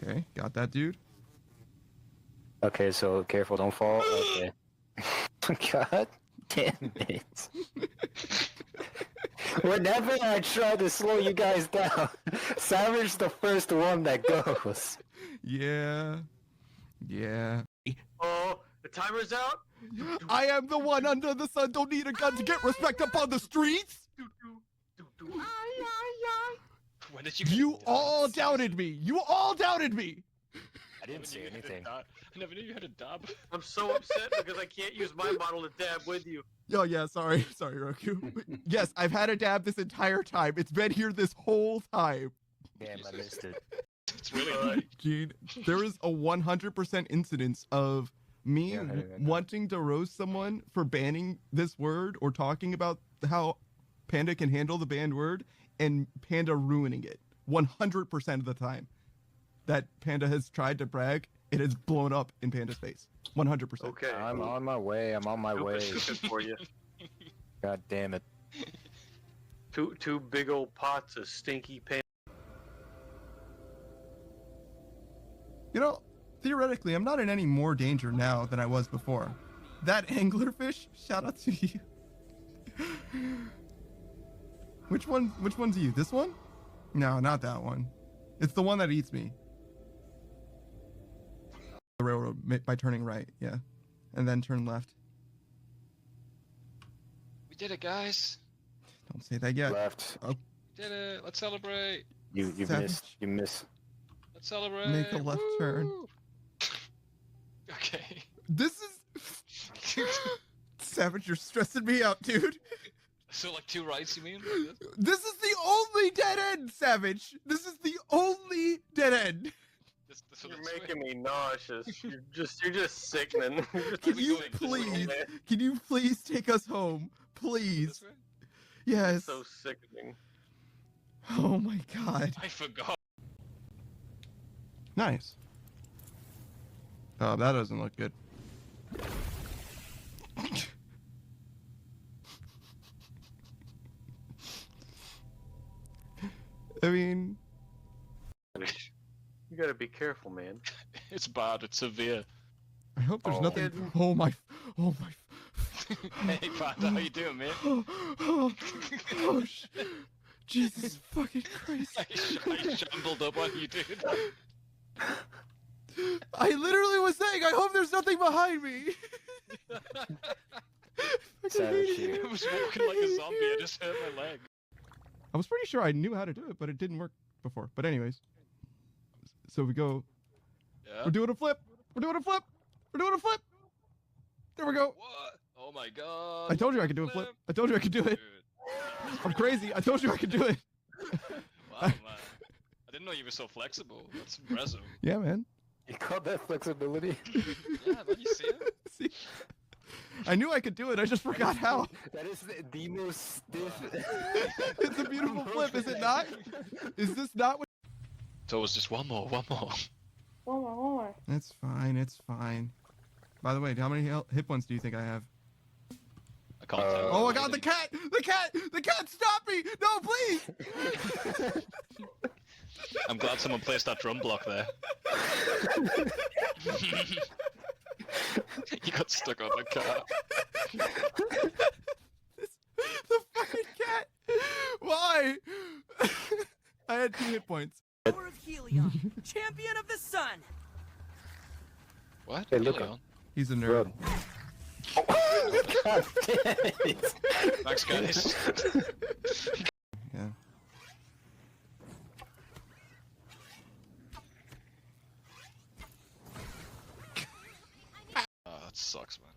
Okay, got that, dude. Okay, so careful, don't fall. Okay. God damn it. Whenever I try to slow you guys down, Savage the first one that goes. Yeah. Yeah. Oh, the timer's out. I am the one under the sun. Don't need a gun to get respect upon the streets. When did you? You all doubted me. You all doubted me. I didn't say anything. I never knew you had a dab. I'm so upset because I can't use my model to dab with you. Oh yeah, sorry, Roku. Yes, I've had a dab this entire time. It's been here this whole time. Damn, I missed it. It's really funny. Gene, there is a 100% incidence of me Yeah, wanting to roast someone for banning this word or talking about how Panda can handle the banned word and Panda ruining it 100% of the time. That Panda has tried to brag, it has blown up in Panda's face. 100%. Okay. I'm on my way. I'm on my way. Stupid for you. God damn it. Two big old pots of stinky pan. You know, theoretically, I'm not in any more danger now than I was before. That anglerfish, shout out to you. Which one's you? This one? No, not that one. It's the one that eats me. The railroad by turning right, yeah. And then turn left. We did it, guys. Don't say that yet. Left. Oh, We did it. Let's celebrate. You Savage. missed. You missed. Let's celebrate. Make a left turn. Woo! Okay. this is... Savage, you're stressing me out, dude. So like 2 rights, you mean? This is the only dead end, Savage. This is the only dead end. You're making me nauseous. You're just sickening. Can you please take us home? Please. Yes. So sickening. Oh my god. I forgot. Nice. Oh, that doesn't look good. I mean... You gotta be careful, man. It's bad. It's severe. I hope there's Oh. nothing... Oh my... Hey, Panda, how you doing, man? Oh, Jesus fucking Christ. I shambled up on you, dude. I literally was saying, I hope there's nothing behind me. Savage I here. was walking like a zombie. I just hurt my leg. I was pretty sure I knew how to do it, but it didn't work before. But anyways. So we go... Yeah. We're doing a flip. We're doing a flip. We're doing a flip. There we go. What? Oh my god. I told you I could do a flip. I told you I could do it. Dude. I'm crazy. I told you I could do it. Wow, man. I didn't know you were so flexible. That's impressive. Yeah, man. You called that flexibility? Yeah, man, you see it? See? I knew I could do it. I just forgot how. That is the most stiff. It's a beautiful flip, is it not? Is this not what? So it was just one more. One more. It's fine. It's fine. By the way, how many hit points do you think I have? I can't tell. Oh my god, the cat! The cat! The cat! Stop me! No, please! I'm glad someone placed that drum block there. You got stuck on the car. The fucking cat! Why? I had 2 hit points. Power of Helion, champion of the sun. What? Hey, look Helion? He's a nerd. Run. God damn it. Thanks, guys. Yeah. Oh, that sucks, man.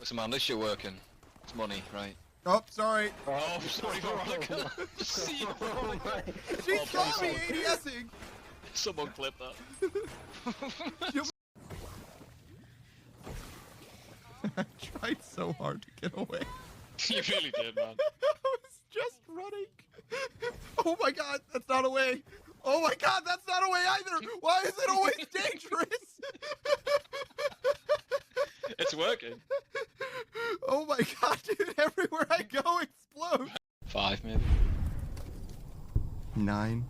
Listen, man, this shit working. It's money, right? Oh, sorry. Oh, sorry, Veronica. See you, Veronica. She Oh, saw me please, ADSing! Someone clip that. I tried so hard to get away. You really did, man. I was just running. Oh my god, that's not a way. Oh my god, that's not a way either. Why is it always dangerous? It's working. Oh my god, dude, everywhere I go explodes. 5, maybe. 9.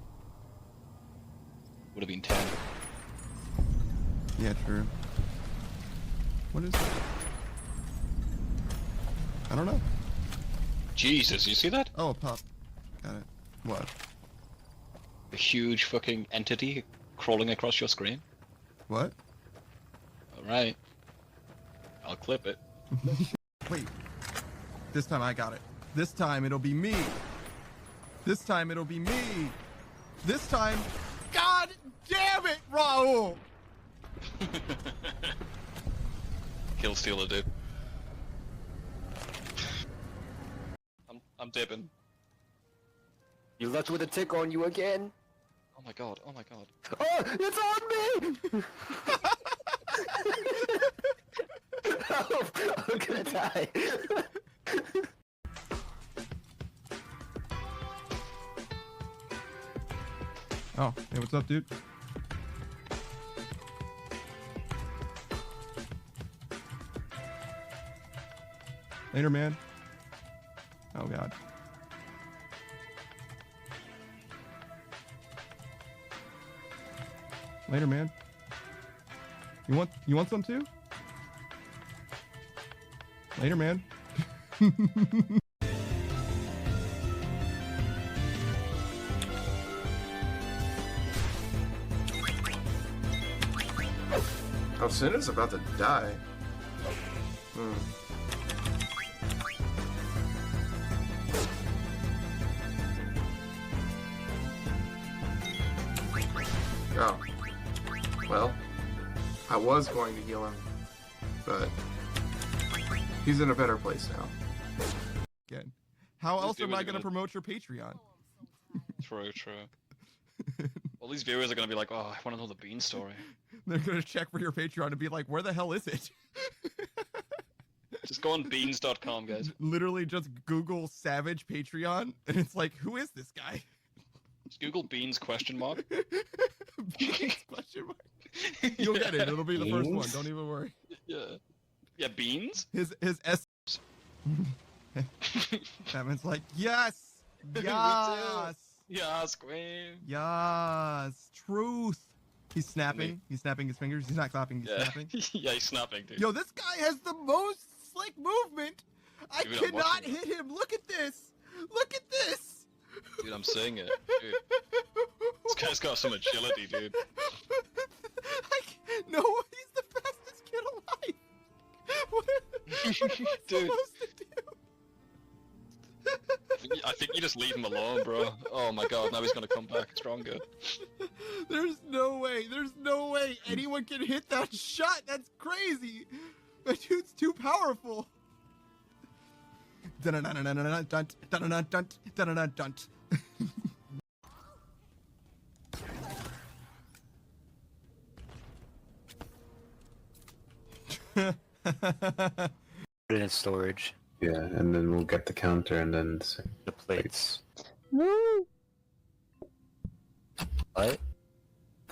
Would have been 10. Yeah, true. What is it? I don't know. Jesus, you see that? Oh, a pup. Got it. What? A huge fucking entity crawling across your screen. What? Alright. I'll clip it. Wait. This time I got it. This time it'll be me. This time it'll be me. This time... God damn it, Raul! Kill stealer, dude. I'm dipping. You left with a tick on you again. Oh my god, oh my god. Oh, it's on me! Oh, I'm gonna die. Oh, hey, what's up, dude? Later, man. Oh, God. Later, man. You want some too? Later, man. Oh, Cinna's about to die. Oh. Well, I was going to heal him, but he's in a better place now. Again. How else dude am I was going to gonna- promote your Patreon? True, true. All these viewers are gonna be like, oh, I wanna know the Bean story. They're going to check for your Patreon and be like, where the hell is it? Just go on beans.com, guys. Literally just Google Savage Patreon, and it's like, who is this guy? Just Google beans question mark. Beans? Question mark. You'll get it. It'll be the first one. Beans? Don't even worry. Yeah. Yeah, beans? His S. Batman's like, yes, yes, Yes, queen. yes, truth. He's snapping. He's snapping his fingers. He's not clapping. He's Yeah. snapping. Yeah, he's snapping, dude. Yo, this guy has the most slick movement. I Dude, I'm cannot watching hit him. Look at this. Look at this. Dude, I'm saying it. Dude. This guy's got some agility, dude. No, he's the fastest kid alive. What am I Dude. supposed to do? I think you just leave him alone, bro. Oh my god, now he's gonna come back stronger. There's no way anyone can hit that shot. That's crazy. That dude's too powerful. Dun-dun-dun-dun-dun-dun, dun-dun-dun-dun, dun-dun-dun-dun. Put it in storage. Yeah, and then we'll get the counter and then The plates. Woo! What?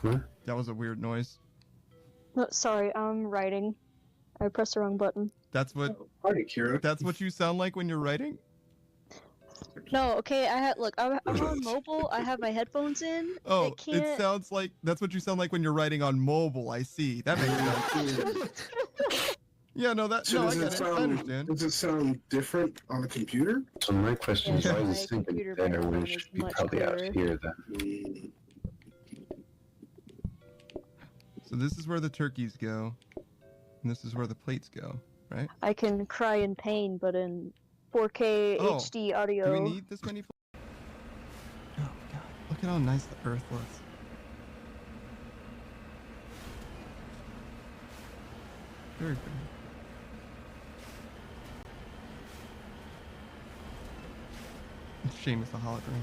Huh? That was a weird noise. No, sorry, I'm writing. I pressed the wrong button. That's what Party, Kira. that's what you sound like when you're writing? No, okay, I'm on mobile, I have my headphones in. Oh, I can't... it sounds like that's what you sound like when you're writing on mobile. I see. That makes sense. Yeah, no, that So no, I does get it. I understand. does it sound different on a computer? So my question is, Yeah, why my is it syncing computer there microphone when it is should be much probably out clearer. here then? So this is where the turkeys go, and this is where the plates go, right? I can cry in pain, but in 4K Oh, HD audio. Do we need this many? Oh God! Look at how nice the Earth looks. Very pretty. Shame it's a hologram.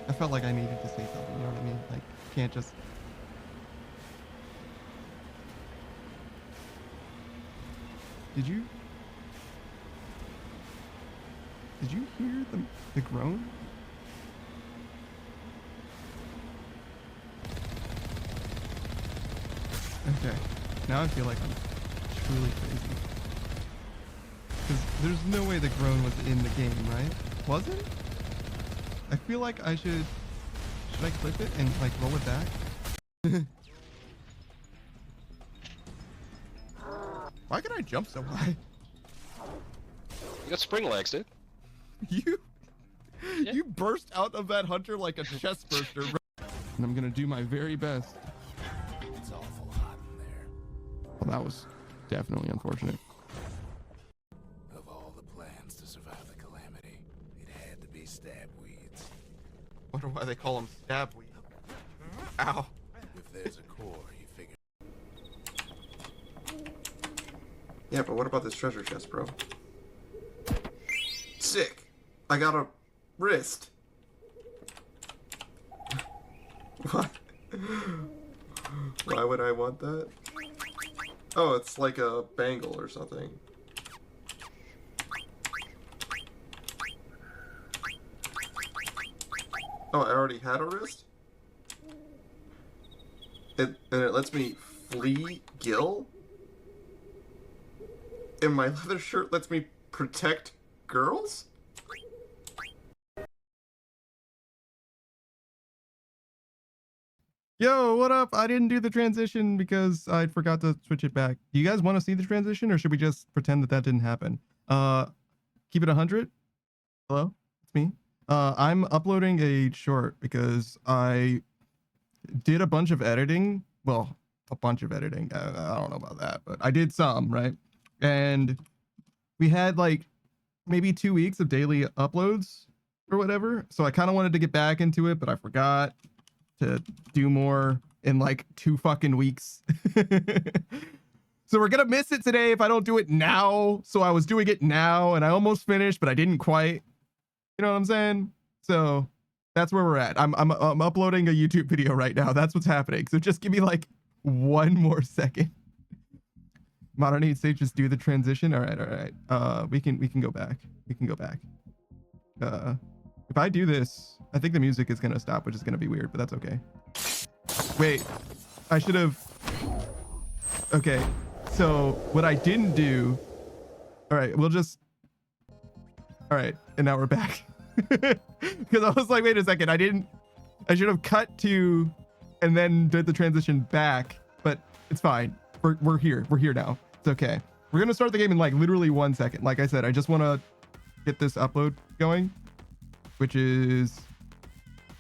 I felt like I needed to say something, you know what I mean? Like, can't just... Did you hear the groan? Okay, now I feel like I'm truly crazy. Because there's no way the groan was in the game, right? Was it? I feel like I should Should I clip it and like roll it back? Why can I jump so high? You got spring legs, dude. You Yeah. you burst out of that hunter like a chest burster. And I'm gonna do my very best. It's awful hot in there. Well, that was definitely unfortunate. Of all the plans to survive the calamity, it had to be stab weeds. Wonder why they call them stab weed. Ow. If there's a core, you figure. Yeah, but what about this treasure chest, bro? Sick. I got a wrist. What? Why would I want that? Oh, it's like a bangle or something. Oh, I already had a wrist? And it lets me flee Gil? And my leather shirt lets me protect girls? Yo, what up? I didn't do the transition because I forgot to switch it back. Do you guys want to see the transition, or should we just pretend that that didn't happen? Keep it 100. Hello, it's me. I'm uploading a short because I did a bunch of editing. Well, a bunch of editing. I don't know about that, but I did some, right? And we had like maybe 2 weeks of daily uploads or whatever. So I kind of wanted to get back into it, but I forgot to do more in like 2 fucking weeks. So we're gonna miss it today if I don't do it now. So I was doing it now and I almost finished, but I didn't quite. You know what I'm saying? So that's where we're at. I'm uploading a YouTube video right now. That's what's happening. So just give me like 1 more second. Modern Age Stage, just do the transition. All right. We can go back. We can go back. If I do this, I think the music is gonna stop, which is gonna be weird, but that's okay. Wait, I should have. Okay, so what I didn't do. All right, we'll just. All right, and now we're back. Because I was like, wait a second, I should have cut to, and then did the transition back, but it's fine. We're here. We're here now. It's okay. We're gonna start the game in like literally 1 second. Like I said, I just want to get this upload going, which is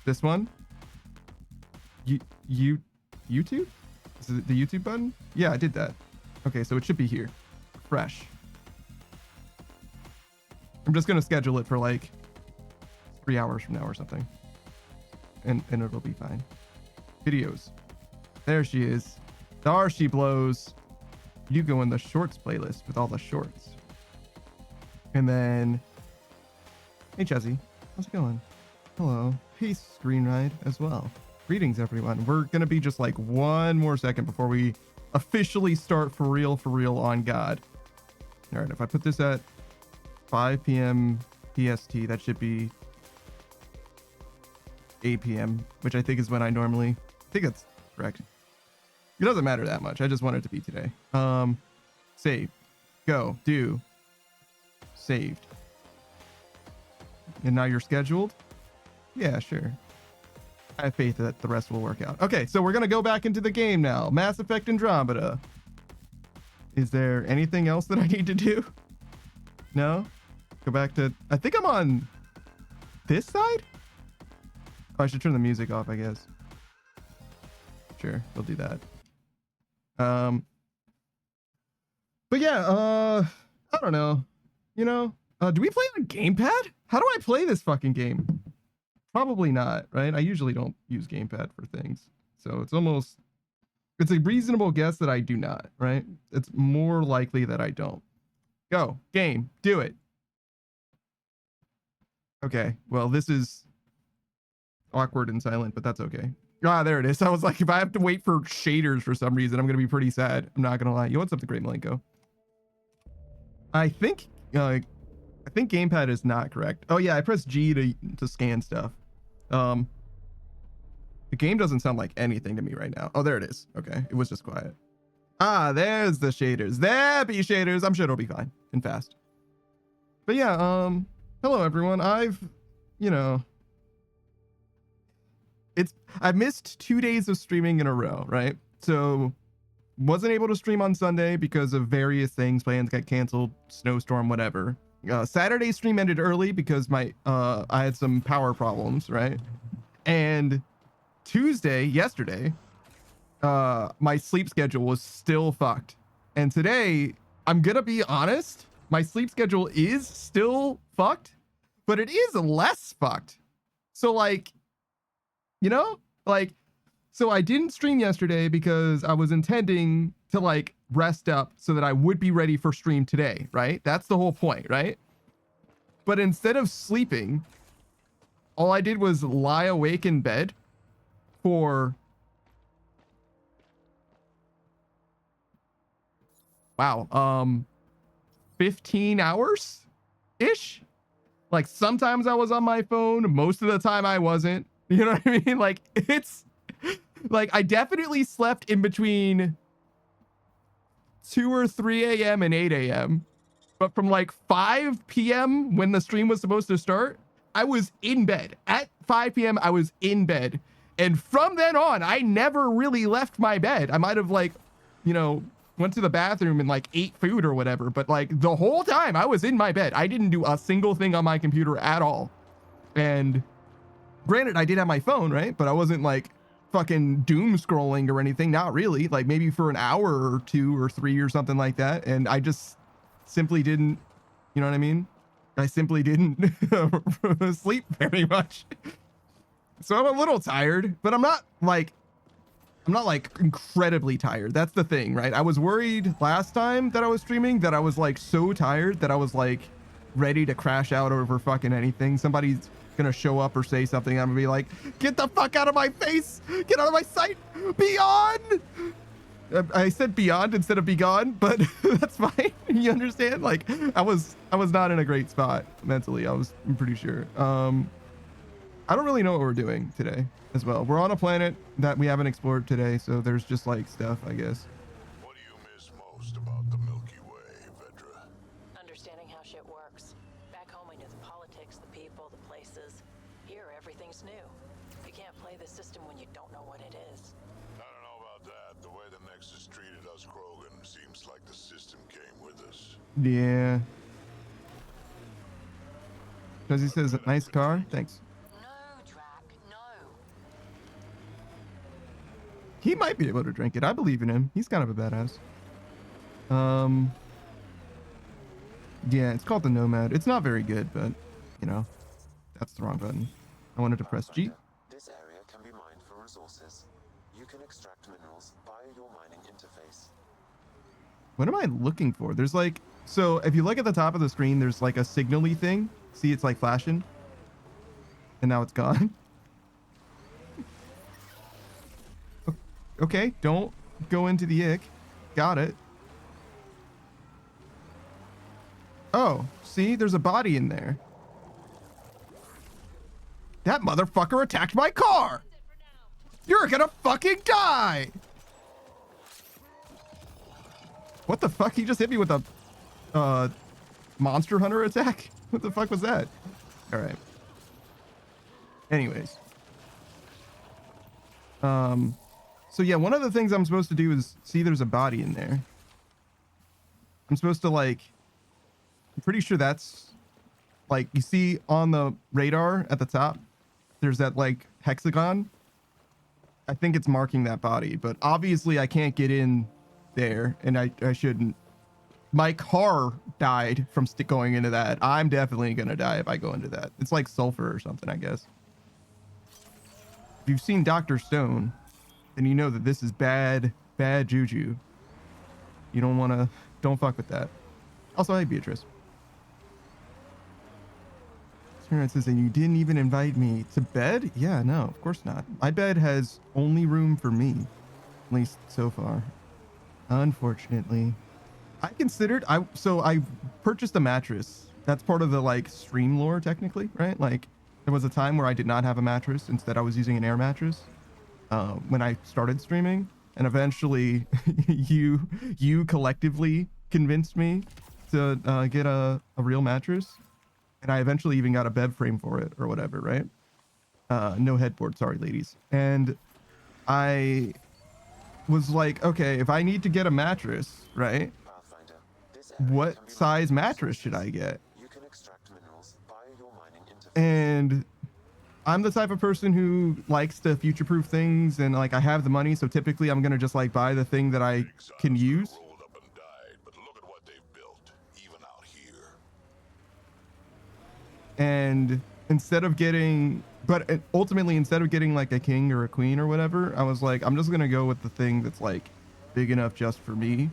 this one. YouTube? Is it the YouTube button? Yeah, I did that. Okay, so it should be here. Fresh. I'm just gonna schedule it for like 3 hours from now or something. And it'll be fine. Videos. There she is. There she blows. You go in the shorts playlist with all the shorts. And then, hey Chezzy, how's it going? Hello. Peace, Screen Ride as well. Greetings, everyone. We're gonna be just like 1 more second before we officially start for real on God. All right, if I put this at 5 p.m. PST, that should be 8 p.m., which I think is when I normally. I think that's correct. It doesn't matter that much. I just want it to be today. Save. Go. Do. Saved. And now you're scheduled? Yeah, sure. I have faith that the rest will work out. Okay, so we're going to go back into the game now. Mass Effect Andromeda. Is there anything else that I need to do? No? Go back to... I think I'm on this side? Oh, I should turn the music off, I guess. Sure, we'll do that. But yeah, I don't know. You know, do we play on gamepad? How do I play this fucking game? Probably not, right? I usually don't use gamepad for things. So it's a reasonable guess that I do not, right? It's more likely that I don't. Go, game, do it. Okay, well, this is awkward and silent, but that's okay. Ah, there it is. I was like, if I have to wait for shaders for some reason, I'm going to be pretty sad. I'm not going to lie. You want something great, Malenko? I think gamepad is not correct. Oh yeah, I pressed G to scan stuff. The game doesn't sound like anything to me right now. Oh, there it is. Okay, it was just quiet. Ah, there's the shaders. There be shaders. I'm sure it'll be fine and fast. But yeah, hello everyone. I've, you know, I missed 2 days of streaming in a row, right? So wasn't able to stream on Sunday because of various things. Plans got canceled, snowstorm, whatever. Saturday stream ended early because my I had some power problems, right? And Tuesday, yesterday, my sleep schedule was still fucked. And today, I'm gonna be honest, my sleep schedule is still fucked, but it is less fucked. So like, you know, like, so I didn't stream yesterday because I was intending to like rest up so that I would be ready for stream today, right? That's the whole point, right? But instead of sleeping, all I did was lie awake in bed for, wow, 15 hours ish. Like sometimes I was on my phone, most of the time I wasn't. You know what I mean? Like it's like I definitely slept in between 2 or 3 a.m. and 8 a.m. But from like 5 p.m. when the stream was supposed to start, I was in bed. At 5 p.m. I was in bed. And from then on, I never really left my bed. I might have like, you know, went to the bathroom and like ate food or whatever. But like the whole time I was in my bed. I didn't do a single thing on my computer at all. And granted, I did have my phone, right? But I wasn't like fucking doom scrolling or anything. Not really. Like maybe for an hour or 2 or 3 or something like that. And I just simply didn't, you know what I mean? I simply didn't sleep very much. So I'm a little tired, but I'm not like incredibly tired. That's the thing, right? I was worried last time that I was streaming that I was like so tired that I was like ready to crash out over fucking anything. Somebody's gonna show up or say something. I'm gonna be like, get the fuck out of my face! Get out of my sight! Beyond! I said beyond instead of be gone, but that's fine. You understand? Like I was not in a great spot mentally. I'm pretty sure. I don't really know what we're doing today as well. We're on a planet that we haven't explored today, so there's just like stuff, I guess. What do you miss most about the Milky Way, Vedra? Understanding how shit works. Back home I knew the politics, the people, the places. Here everything's new. You can't play the system when you don't know what it is. I don't know about that. The way the Nexus treated us Krogan seems like the system came with us. Yeah. Because he says a nice car. Thanks. He might be able to drink it. I believe in him. He's kind of a badass. Yeah, it's called the Nomad. It's not very good, but you know, that's the wrong button. I wanted to press G. This area can be mined for resources. You can extract minerals via your mining interface. What am I looking for? There's like, so if you look at the top of the screen, there's like a signal-y thing. See, it's like flashing. And now it's gone. Okay, don't go into the ick. Got it. Oh, see, there's a body in there. That motherfucker attacked my car! You're gonna fucking die! What the fuck? He just hit me with a monster hunter attack? What the fuck was that? Alright. Anyways. So yeah, one of the things I'm supposed to do is see there's a body in there. I'm supposed to like, I'm pretty sure that's like, you see on the radar at the top, there's that like hexagon. I think it's marking that body, but obviously I can't get in there and I shouldn't. My car died from going into that. I'm definitely gonna die if I go into that. It's like sulfur or something, I guess. If you've seen Dr. Stone, then you know that this is bad juju. You don't fuck with that. Also, hi Beatrice. It says, and you didn't even invite me to bed? Yeah, no, of course not. My bed has only room for me, at least so far. Unfortunately. I purchased a mattress. That's part of the like stream lore technically, right? Like there was a time where I did not have a mattress. Instead, I was using an air mattress when I started streaming. And eventually you collectively convinced me to get a real mattress. And I eventually even got a bed frame for it or whatever, right? No headboard, sorry, ladies. And I was like, okay, if I need to get a mattress, right? What size mattress should I get? And I'm the type of person who likes to future-proof things, and like I have the money, so typically I'm gonna just like buy the thing that I can use. And instead of getting, but ultimately instead of getting like a king or a queen or whatever, I was like, I'm just gonna go with the thing that's like big enough just for me,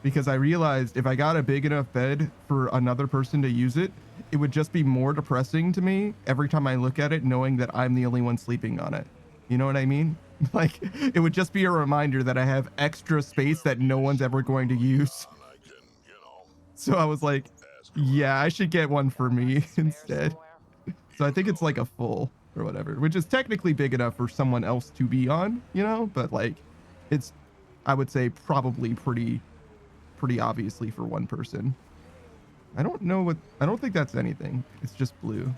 because I realized if I got a big enough bed for another person to use it, it would just be more depressing to me every time I look at it, knowing that I'm the only one sleeping on it. You know what I mean? Like, it would just be a reminder that I have extra space that no one's ever going to use. So I was like, yeah, I should get one for me instead. So I think it's like a full or whatever, which is technically big enough for someone else to be on, you know, but like it's, I would say probably pretty obviously for one person. I don't know what, I don't think that's anything. It's just blue.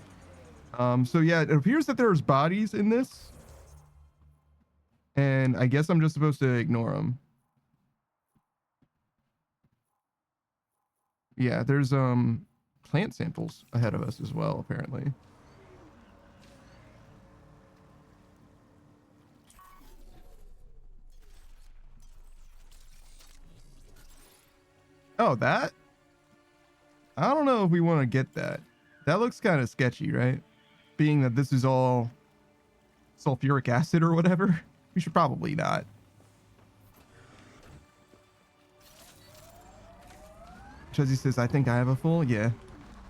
So yeah, it appears that there's bodies in this, and I guess I'm just supposed to ignore them. Yeah, there's plant samples ahead of us as well, apparently. Oh, that? I don't know if we want to get that. That looks kind of sketchy, right? Being that this is all sulfuric acid or whatever, we should probably not. Chuzzy says, I think I have a full. Yeah.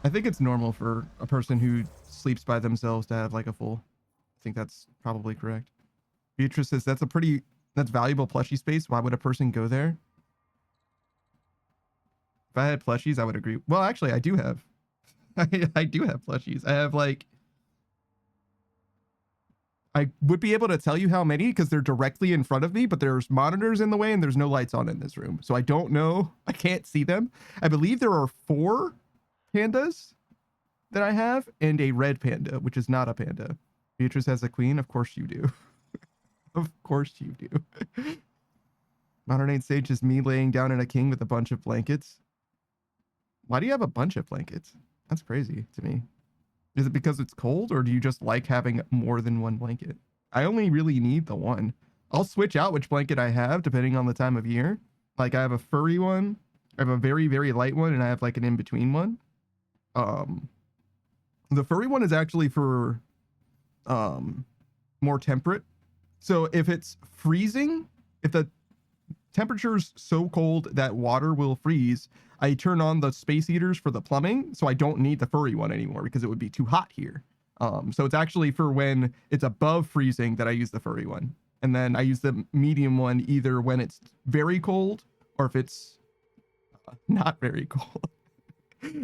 I think it's normal for a person who sleeps by themselves to have like a full. I think that's probably correct. Beatrice says, that's valuable plushie space. Why would a person go there? If I had plushies, I would agree. Well, actually, I do have. I do have plushies. I have like, I would be able to tell you how many because they're directly in front of me, but there's monitors in the way and there's no lights on in this room. So I don't know. I can't see them. I believe there are 4 pandas that I have and a red panda, which is not a panda. Beatrice has a queen. Of course you do. Of course you do. Modern Age Sage is me laying down in a king with a bunch of blankets. Why do you have a bunch of blankets? That's crazy to me. Is it because it's cold, or do you just like having more than one blanket? I only really need the one. I'll switch out which blanket I have depending on the time of year. Like I have a furry one, I have a very, very light one, and I have like an in-between one. The furry one is actually for more temperate. So if it's freezing, if the temperature's so cold that water will freeze, I turn on the space heaters for the plumbing, so I don't need the furry one anymore because it would be too hot here. So it's actually for when it's above freezing that I use the furry one. And then I use the medium one either when it's very cold or if it's not very cold.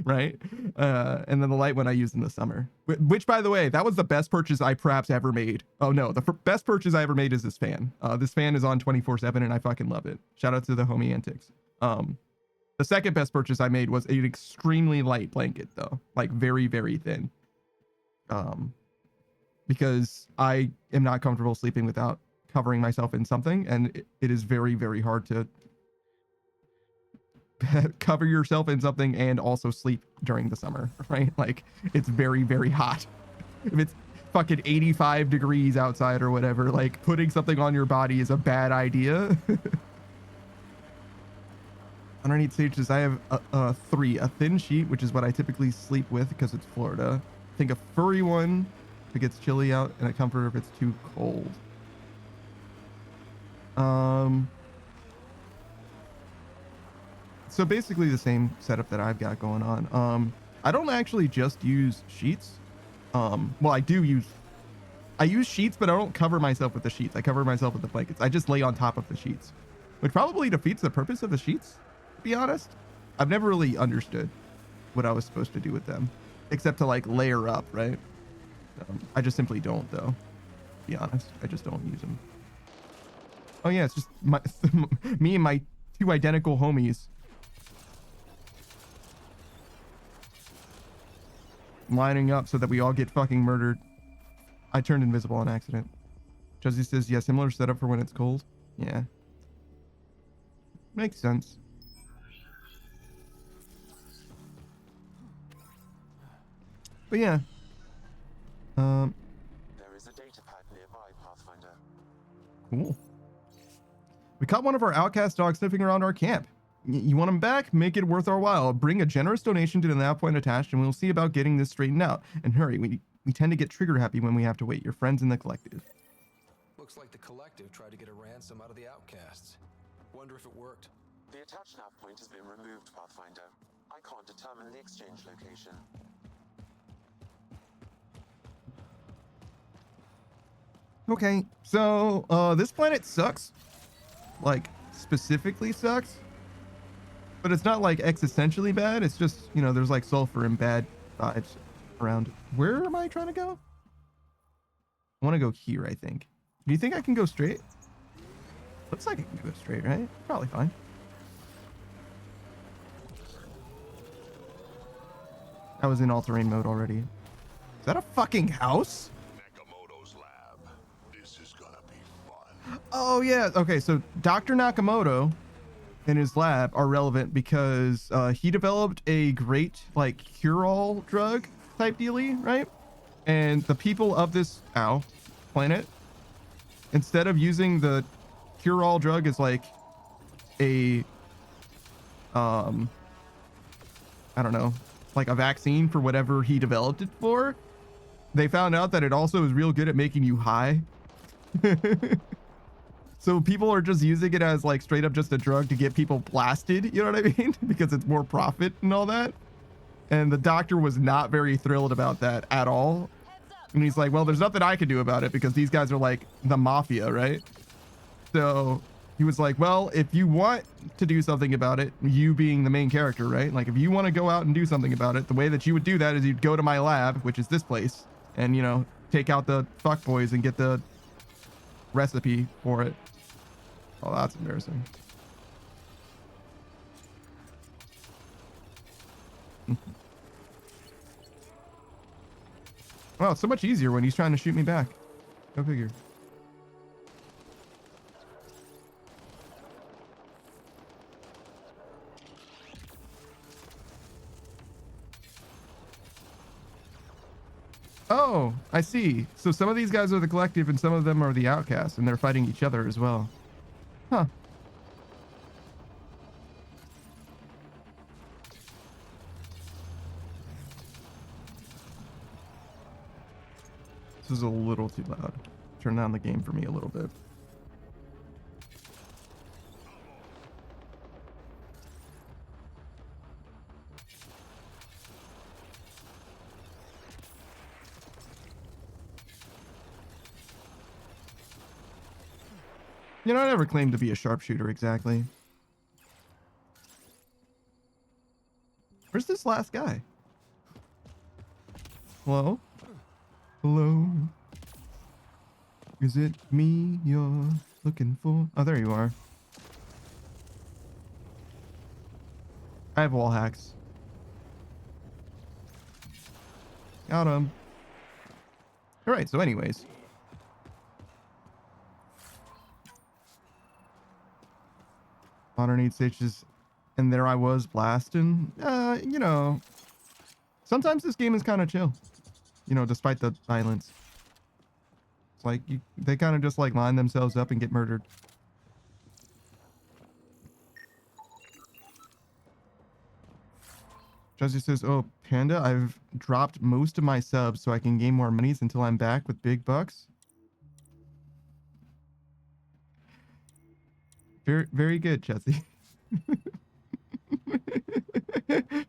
Right? And then the light one I use in the summer. Which, by the way, that was the best purchase I perhaps ever made. Oh no, the best purchase I ever made is this fan. This fan is on 24/7 and I fucking love it. Shout out to the homie Antics. The second best purchase I made was an extremely light blanket though. Like very, very thin. Because I am not comfortable sleeping without covering myself in something, and it is very, very hard to cover yourself in something and also sleep during the summer, right? Like it's very, very hot. If it's fucking 85 degrees outside or whatever, like putting something on your body is a bad idea. Underneath stages, I have a 3, a thin sheet, which is what I typically sleep with because it's Florida. I think a furry one if it gets chilly out, and a comforter if it's too cold. So basically the same setup that I've got going on. I don't actually just use sheets. Well, I use sheets, but I don't cover myself with the sheets. I cover myself with the blankets. I just lay on top of the sheets, which probably defeats the purpose of the sheets, to be honest. I've never really understood what I was supposed to do with them, except to like layer up, right? I just simply don't, though. To be honest, I just don't use them. Oh yeah, it's just me and my 2 identical homies lining up so that we all get fucking murdered. I turned invisible on accident. Josie says, yeah, similar setup for when it's cold. Yeah. Makes sense. But yeah. There is a data pad nearby, Pathfinder. Cool. We caught one of our outcast dogs sniffing around our camp. You want him back? Make it worth our while. Bring a generous donation to the nav point attached, and we'll see about getting this straightened out. And hurry, we tend to get trigger happy when we have to wait. Your friends in the collective. Looks like the collective tried to get a ransom out of the outcasts. Wonder if it worked. The attached nav point has been removed, Pathfinder. I can't determine the exchange location. Okay, so this planet sucks. Like, specifically sucks. But it's not like existentially bad. It's just, you know, there's like sulfur and bad vibes around. Where am I trying to go? I want to go here, I think. Do you think I can go straight? Looks like I can go straight, right? Probably fine. I was in all-terrain mode already. Is that a fucking house? Oh yeah. Okay, so Dr. Nakamoto and his lab are relevant because he developed a great like cure-all drug type dealie, right? And the people of this planet, instead of using the cure-all drug as like a I don't know, like a vaccine for whatever he developed it for, they found out that it also is real good at making you high. So people are just using it as like straight up just a drug to get people blasted, you know what I mean? Because it's more profit and all that. And the doctor was not very thrilled about that at all. And he's like, well, there's nothing I can do about it because these guys are like the mafia, right? So he was like, well, if you want to do something about it, you being the main character, right? Like if you want to go out and do something about it, the way that you would do that is you'd go to my lab, which is this place, and, you know, take out the fuckboys and get the recipe for it. Oh, that's embarrassing. Well, it's so much easier when he's trying to shoot me back. Go figure. Oh, I see. So some of these guys are the collective and some of them are the outcasts, and they're fighting each other as well. Huh. This is a little too loud. Turn down the game for me a little bit. You know, I never claimed to be a sharpshooter exactly. Where's this last guy? Hello? Hello? Is it me you're looking for? Oh, there you are. I have wall hacks. Got him. Alright, so anyways. Modern 8 stages, and there I was blasting. You know, sometimes this game is kind of chill. You know, despite the violence. It's like, they kind of just like line themselves up and get murdered. Jesse says, oh, Panda, I've dropped most of my subs so I can gain more monies until I'm back with big bucks. Very, very good, Jesse.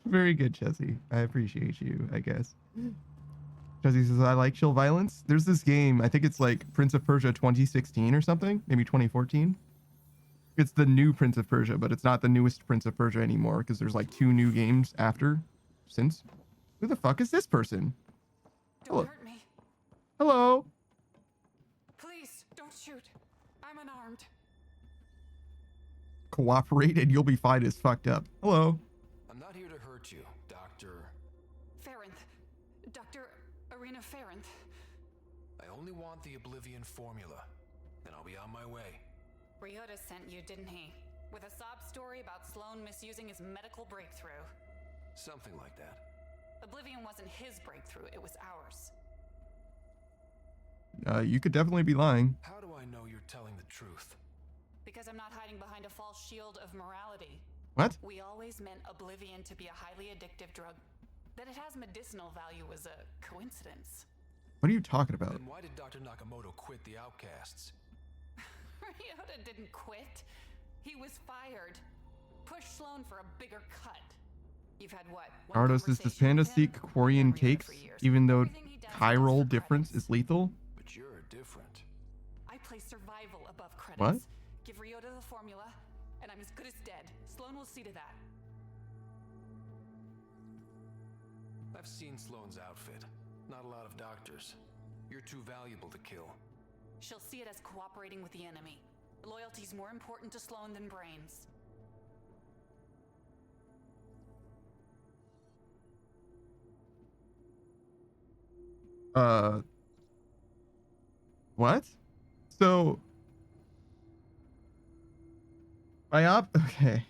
Very good, Jesse. I appreciate you, I guess. Jesse says, I like chill violence. There's this game, I think it's like Prince of Persia 2016 or something, maybe 2014. It's the new Prince of Persia, but it's not the newest Prince of Persia anymore because there's like 2 new games since. Who the fuck is this person? Don't hurt me. Hello. Please, don't shoot. I'm unarmed. Cooperate and you'll be fine as fucked up. Hello. I'm not here to hurt you, Dr. Farinth. Dr. Arena Farinth. I only want the Oblivion formula, and I'll be on my way. Ryota sent you, didn't he? With a sob story about Sloan misusing his medical breakthrough. Something like that. Oblivion wasn't his breakthrough, it was ours. You could definitely be lying. How do I know you're telling the truth? Because I'm not hiding behind a false shield of morality. What? We always meant Oblivion to be a highly addictive drug. That it has medicinal value was a coincidence. What are you talking about? Then why did Dr. Nakamoto quit the Outcasts? Ryota didn't quit. He was fired. Push Sloan for a bigger cut. You've had what? Ardo says, does Panda seek Quarian cakes, even though chiral difference is lethal? But you're different. I place survival above credits. What? Give Ryota the formula, and I'm as good as dead. Sloan will see to that. I've seen Sloan's outfit. Not a lot of doctors. You're too valuable to kill. She'll see it as cooperating with the enemy. Loyalty's more important to Sloan than brains. What? So, okay.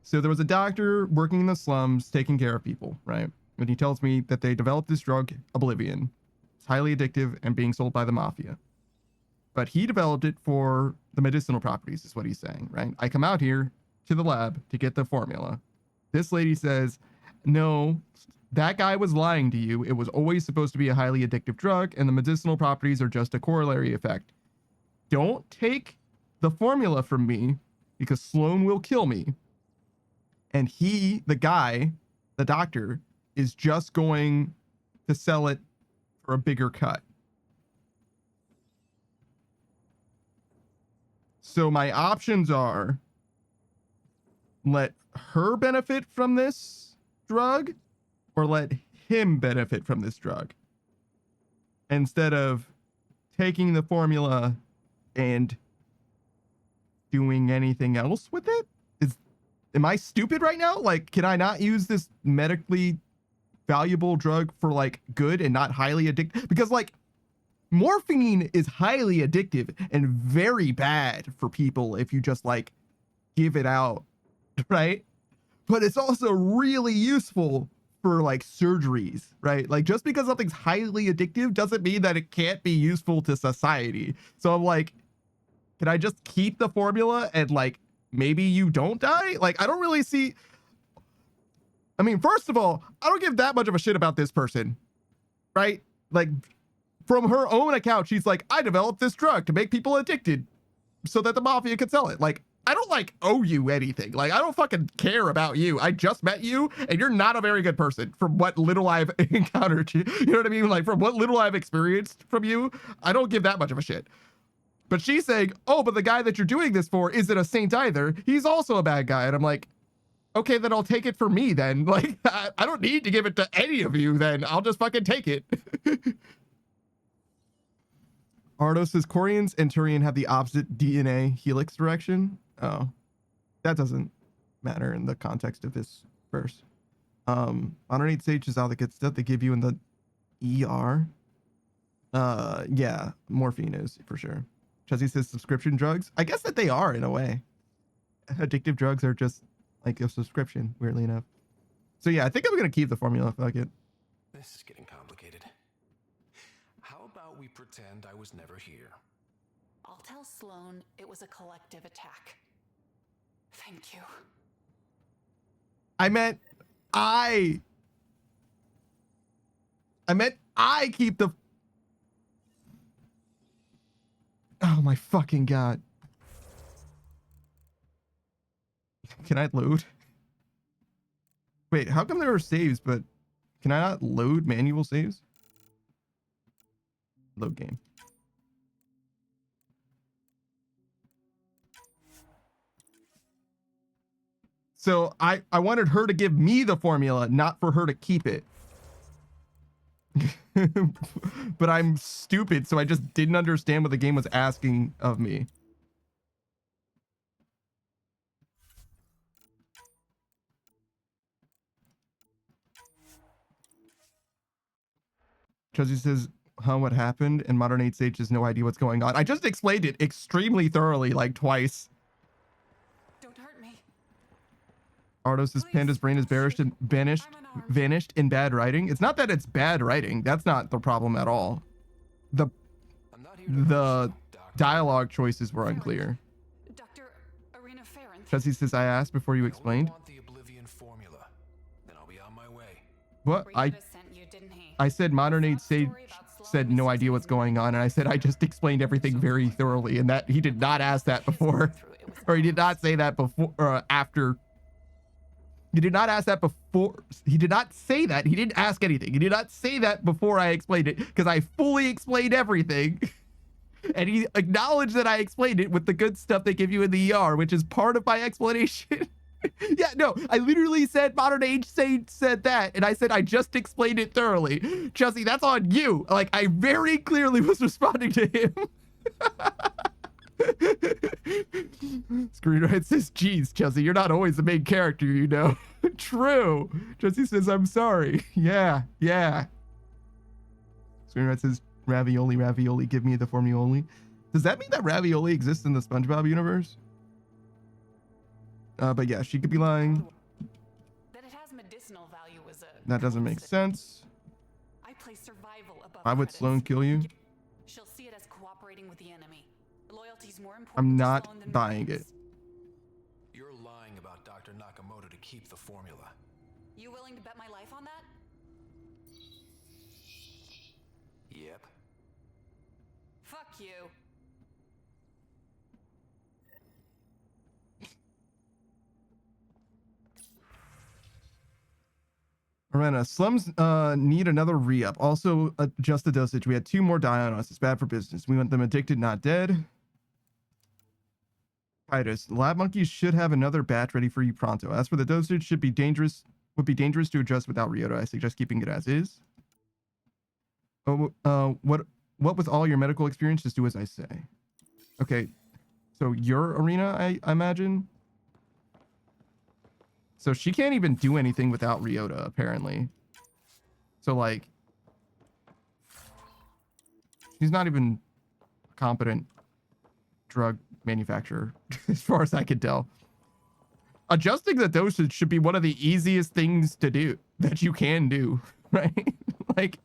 So there was a doctor working in the slums taking care of people, right? And he tells me that they developed this drug, Oblivion. It's highly addictive and being sold by the mafia. But he developed it for the medicinal properties, is what he's saying, right? I come out here to the lab to get the formula. This lady says, no, that guy was lying to you. It was always supposed to be a highly addictive drug, and the medicinal properties are just a corollary effect. Don't take the formula from me, because Sloan will kill me. And he, the guy, the doctor, is just going to sell it for a bigger cut. So my options are let her benefit from this drug or let him benefit from this drug instead of taking the formula and doing anything else with it. Am I stupid right now? Like, can I not use this medically valuable drug for like good and not highly addictive? Because like morphine is highly addictive and very bad for people if you just like give it out, right? But it's also really useful for like surgeries, right? Like just because something's highly addictive doesn't mean that it can't be useful to society. So I'm like, can I just keep the formula and like maybe you don't die? Like, I don't really see. I mean, first of all, I don't give that much of a shit about this person, right? Like, from her own account, she's like, I developed this drug to make people addicted so that the mafia could sell it. Like, I don't like owe you anything. Like, I don't fucking care about you. I just met you and you're not a very good person from what little I've encountered you. You know what I mean? Like, from what little I've experienced from you, I don't give that much of a shit. But she's saying, oh, but the guy that you're doing this for isn't a saint either. He's also a bad guy. And I'm like, okay, then I'll take it for me then. Like, I don't need to give it to any of you then. I'll just fucking take it. Ardo says, Quarians and Turian have the opposite DNA helix direction. Oh, that doesn't matter in the context of this verse. Underneath stage is all the good stuff they give you in the ER. Yeah, morphine is for sure. Chuzzy says subscription drugs. I guess that they are in a way. Addictive drugs are just like a subscription, weirdly enough. So yeah, I think I'm gonna keep the formula. Fuck it. This is getting complicated. How about we pretend I was never here? I'll tell Sloan it was a collective attack. Thank you. I meant I keep the. Oh my fucking god. Can I load? Wait, how come there are saves, but can I not load manual saves? Load game. So I wanted her to give me the formula, not for her to keep it. But I'm stupid, so I just didn't understand what the game was asking of me. Chuzzy says, huh, what happened? And Modern 8 Sage has no idea what's going on. I just explained it extremely thoroughly, like twice. Don't hurt me. Ardos' Panda's brain is vanished in bad writing. It's not that it's bad writing. That's not the problem at all. The dialogue choices were unclear. Dr. Arena Ferrant. Jesse says, I asked before you explained. The Oblivion formula. Then I'll be on my way. What? I said Modern 8 Sage said no idea what's going on, and I said I just explained everything very thoroughly, and that he did not ask that before. Or he did not say that before or after. He did not ask that before. He did not say that. He didn't ask anything. He did not say that before I explained it, because I fully explained everything. And he acknowledged that I explained it with the good stuff they give you in the ER, which is part of my explanation. Yeah, no, I literally said Modern Age Sage said that, and I said I just explained it thoroughly. Chelsea, that's on you. Like, I very clearly was responding to him. Screenwriter says, geez, Chelsea, you're not always the main character, you know. True. Chelsea says, I'm sorry. Yeah. Screenwriter says, ravioli, give me the formuoli. Does that mean that ravioli exists in the SpongeBob universe? But yeah, she could be lying. That it has medicinal value is a That doesn't make sense. I place survival above Why would credits. Sloan kill you? She'll see it as cooperating with the enemy. Loyalty's more important I'm to not Sloan than buying weapons. it. You're lying about Dr. Nakamoto to keep the formula. You willing to bet my life on that? Yep. Fuck you. Arena, slums need another re-up. Also, adjust the dosage. We had 2 more die on us. It's bad for business. We want them addicted, not dead. Titus, lab monkeys should have another batch ready for you pronto. As for the dosage, would be dangerous to adjust without Ryota. I suggest keeping it as is. Oh, what with all your medical experience, just do as I say. Okay, so your Arena, I imagine. So she can't even do anything without Ryota, apparently. So, like, she's not even a competent drug manufacturer, as far as I can tell. Adjusting the dosage should be one of the easiest things to do, that you can do, right? like,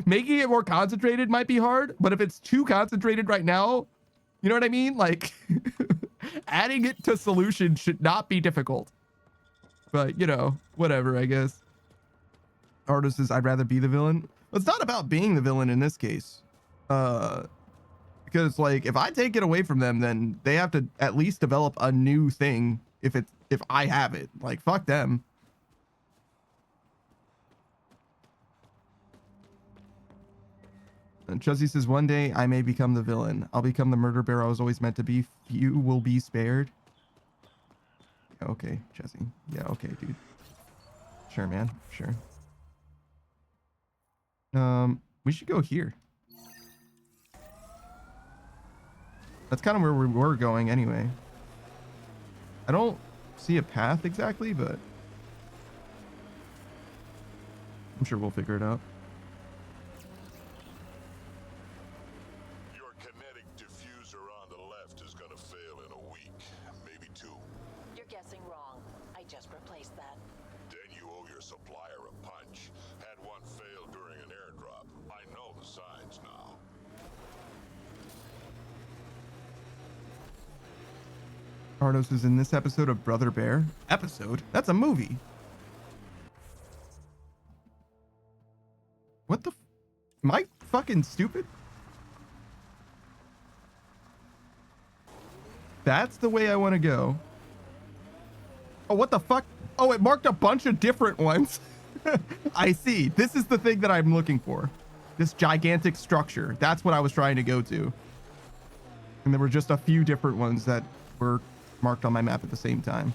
making it more concentrated might be hard, but if it's too concentrated right now, you know what I mean? Like, adding it to solution should not be difficult. But, you know, whatever, I guess. Artist says, I'd rather be the villain. Well, it's not about being the villain in this case. Because, like, if I take it away from them, then they have to at least develop a new thing if I have it. Like, fuck them. And Chuzzy says, one day I may become the villain. I'll become the murder bear I was always meant to be. Few will be spared. Okay, Jesse. Yeah, okay, dude. Sure, man. Sure. We should go here. That's kind of where we were going anyway. I don't see a path exactly, but I'm sure we'll figure it out. Your kinetic diffuser on the left is gonna fail in a week, maybe 2. You're guessing wrong. I just replaced that. Then you owe your supplier a punch. Had one fail during an airdrop. I know the signs now. Ardos is in this episode of Brother Bear. Episode? That's a movie. What the am I fucking stupid? That's the way I want to go. Oh, what the fuck? Oh, it marked a bunch of different ones. I see. This is the thing that I'm looking for. This gigantic structure. That's what I was trying to go to. And there were just a few different ones that were marked on my map at the same time.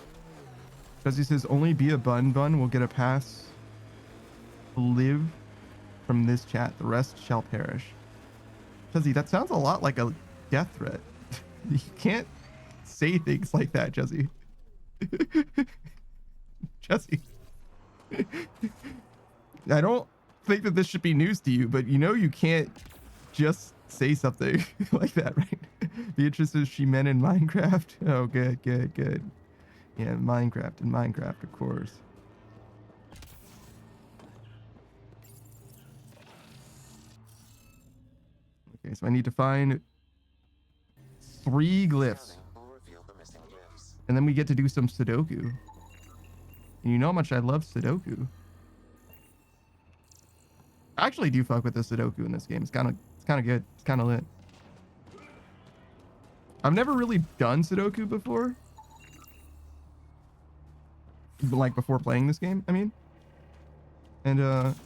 Because he says, only be a bun will get a pass. Live from this chat. The rest shall perish. Jesse, that sounds a lot like a death threat. You can't say things like that, Jesse. Jesse. I don't think that this should be news to you, but you know you can't just say something like that, right? Beatrice, she meant in Minecraft. Oh, good, good, good. Yeah, Minecraft, of course. Okay, so I need to find 3 glyphs. And then we get to do some Sudoku. And you know how much I love Sudoku. I actually do fuck with the Sudoku in this game. It's kind of good. It's kind of lit. I've never really done Sudoku before. Like before playing this game, I mean. And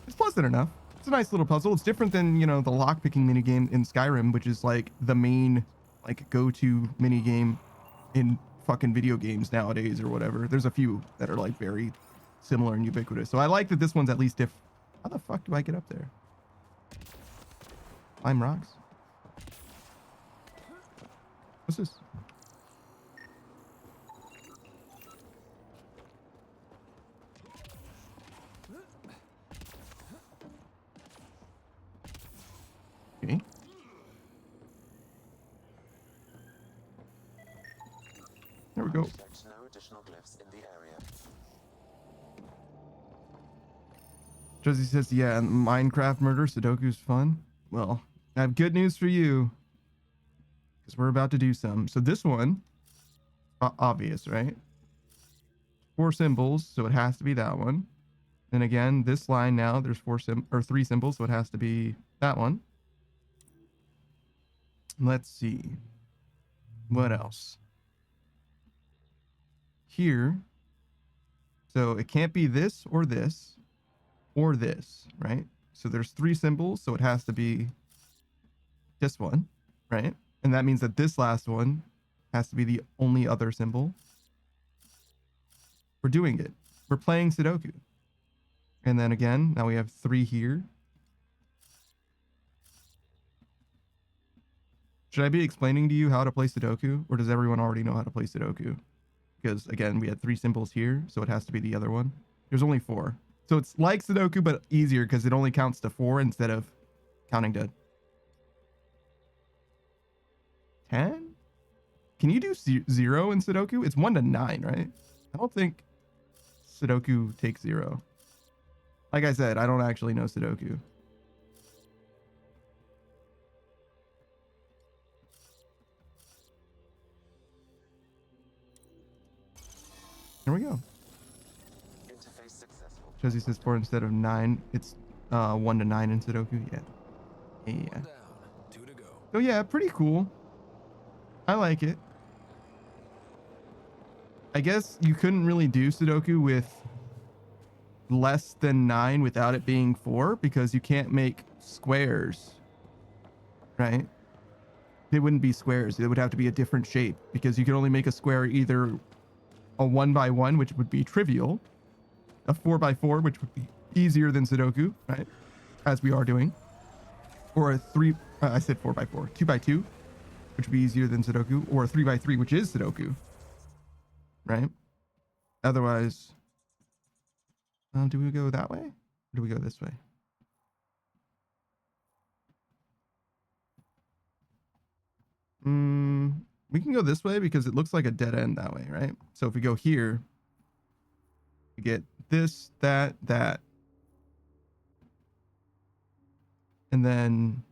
it's pleasant enough. It's a nice little puzzle. It's different than, you know, the lockpicking minigame in Skyrim, which is like the main like go-to minigame in fucking video games nowadays or whatever. There's a few that are like very similar and ubiquitous. So I like that this one's at least different. How the fuck do I get up there? Climb rocks. What's this? Okay. There we go. No additional glyphs in the area. Josie says, yeah, Minecraft murder Sudoku's fun. Well, I have good news for you. Because we're about to do some. So this one, obvious, right? 4 symbols, so it has to be that one. And again, this line now, there's 3 symbols, so it has to be that one. Let's see. What else? Here. So it can't be this or this. Or this, right? So there's 3 symbols, so it has to be this one, right? And that means that this last one has to be the only other symbol. We're doing it. We're playing Sudoku. And then again, now we have 3 here. Should I be explaining to you how to play Sudoku? Or does everyone already know how to play Sudoku? Because again, we had 3 symbols here, so it has to be the other one. There's only 4. So it's like Sudoku, but easier because it only counts to 4 instead of counting to 10? Can you do 0 in Sudoku? It's 1 to 9, right? I don't think Sudoku takes 0. Like I said, I don't actually know Sudoku. Here we go. Interface successful. Josie says 4 instead of 9. It's 1 to 9 in Sudoku. Yeah. Yeah. Oh yeah, pretty cool. I like it. I guess you couldn't really do Sudoku with less than 9 without it being 4 because you can't make squares, right? They wouldn't be squares. It would have to be a different shape because you can only make a square either a 1 by 1, which would be trivial, a 4 by 4, which would be easier than Sudoku, right? As we are doing, or a 3, I said 4 by 4, 2 by 2, which would be easier than Sudoku, or a 3 by 3, which is Sudoku, right? Otherwise, do we go that way? Or do we go this way? We can go this way because it looks like a dead end that way, right? So if we go here, we get this, that, that. And then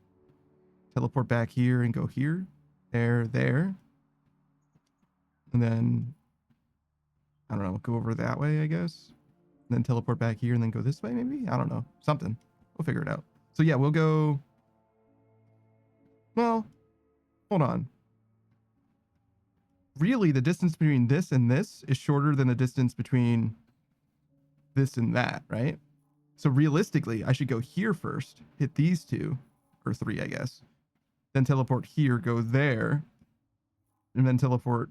teleport back here and go here, there, there. And then, I don't know, go over that way, I guess. And then teleport back here and then go this way, maybe? I don't know. Something. We'll figure it out. So yeah, we'll go... Well, hold on. Really, the distance between this and this is shorter than the distance between this and that, right? So realistically, I should go here first, hit these 2, or 3, I guess. Then teleport here, go there, and then teleport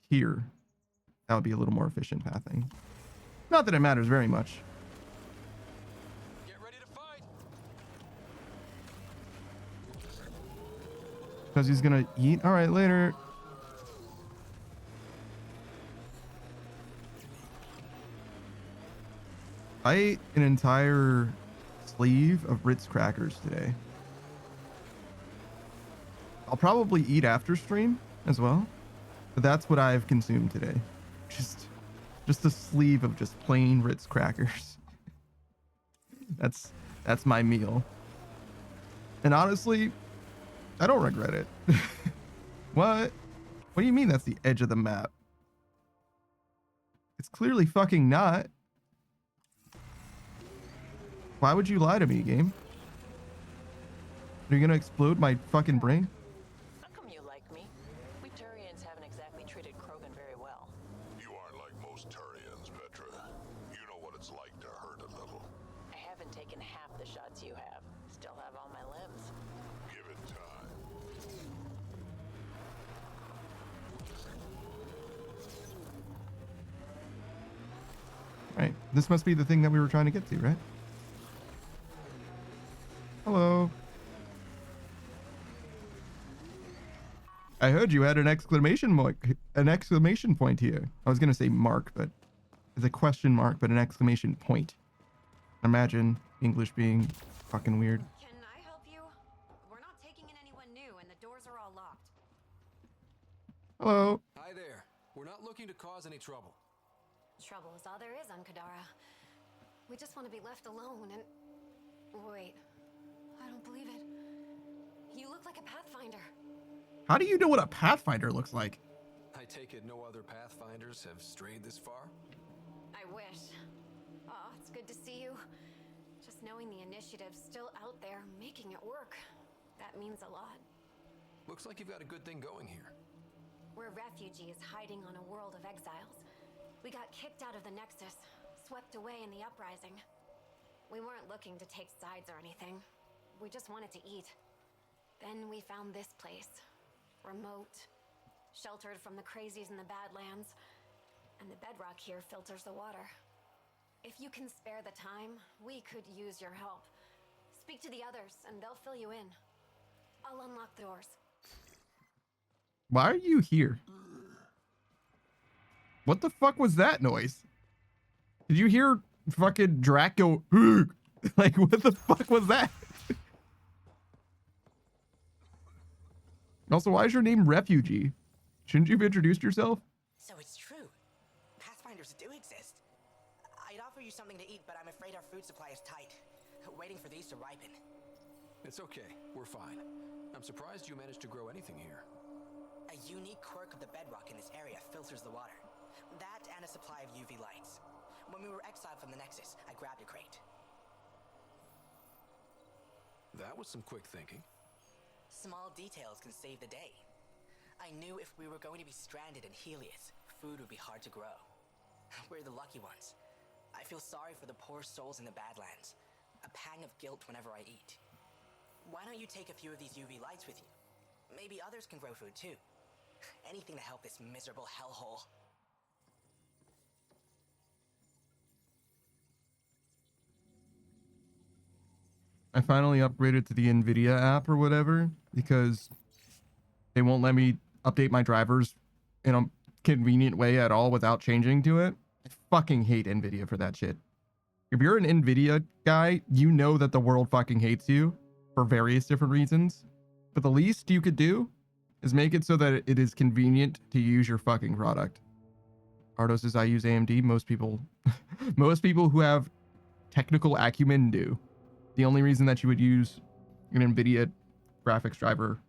here. That would be a little more efficient pathing. Not that it matters very much. Get ready to fight. Because he's gonna eat. All right, later. I ate an entire sleeve of Ritz crackers today. I'll probably eat after stream as well, but that's what I've consumed today. Just a sleeve of just plain Ritz crackers. That's my meal. And honestly, I don't regret it. What? What do you mean that's the edge of the map? It's clearly fucking not. Why would you lie to me, game? Are you gonna explode my fucking brain? How come you like me? We Turians haven't exactly treated Krogan very well. You aren't like most Turians, Petra. You know what it's like to hurt a little. I haven't taken half the shots you have. Still have all my limbs. Give it time. Right. This must be the thing that we were trying to get to, right? Hello. I heard you had an exclamation point here. I was gonna say mark, but it's a question mark, but an exclamation point. Imagine English being fucking weird. Can I help you? We're not taking in anyone new, and the doors are all locked. Hello. Hi there. We're not looking to cause any trouble. Trouble is all there is on Kadara. We just want to be left alone and... Wait. I don't believe it. You look like a Pathfinder. How do you know what a Pathfinder looks like? I take it no other Pathfinders have strayed this far? I wish. Oh, it's good to see you. Just knowing the initiative's still out there, making it work. That means a lot. Looks like you've got a good thing going here. We're refugees hiding on a world of exiles. We got kicked out of the Nexus, swept away in the uprising. We weren't looking to take sides or anything. We just wanted to eat. Then we found this place. Remote, sheltered from the crazies in the Badlands, and the bedrock here filters the water. If you can spare the time, we could use your help. Speak to the others, and they'll fill you in. I'll unlock the doors. Why are you here? What the fuck was that noise? Did you hear fucking Drac go, like, what the fuck was that? Also, why is your name Refugee? Shouldn't you have introduced yourself? So it's true. Pathfinders do exist. I'd offer you something to eat, but I'm afraid our food supply is tight. Waiting for these to ripen. It's okay. We're fine. I'm surprised you managed to grow anything here. A unique quirk of the bedrock in this area filters the water. That and a supply of UV lights. When we were exiled from the Nexus, I grabbed a crate. That was some quick thinking. Small details can save the day. I knew if we were going to be stranded in Helios, food would be hard to grow. We're the lucky ones. I feel sorry for the poor souls in the Badlands. A pang of guilt whenever I eat. Why don't you take a few of these UV lights with you? Maybe others can grow food too. Anything to help this miserable hellhole. I finally upgraded to the NVIDIA app or whatever because they won't let me update my drivers in a convenient way at all without changing to it. I fucking hate NVIDIA for that shit. If you're an NVIDIA guy, you know that the world fucking hates you for various different reasons. But the least you could do is make it so that it is convenient to use your fucking product. Ardo says I use AMD. Most people who have technical acumen do. The only reason that you would use an NVIDIA graphics driver,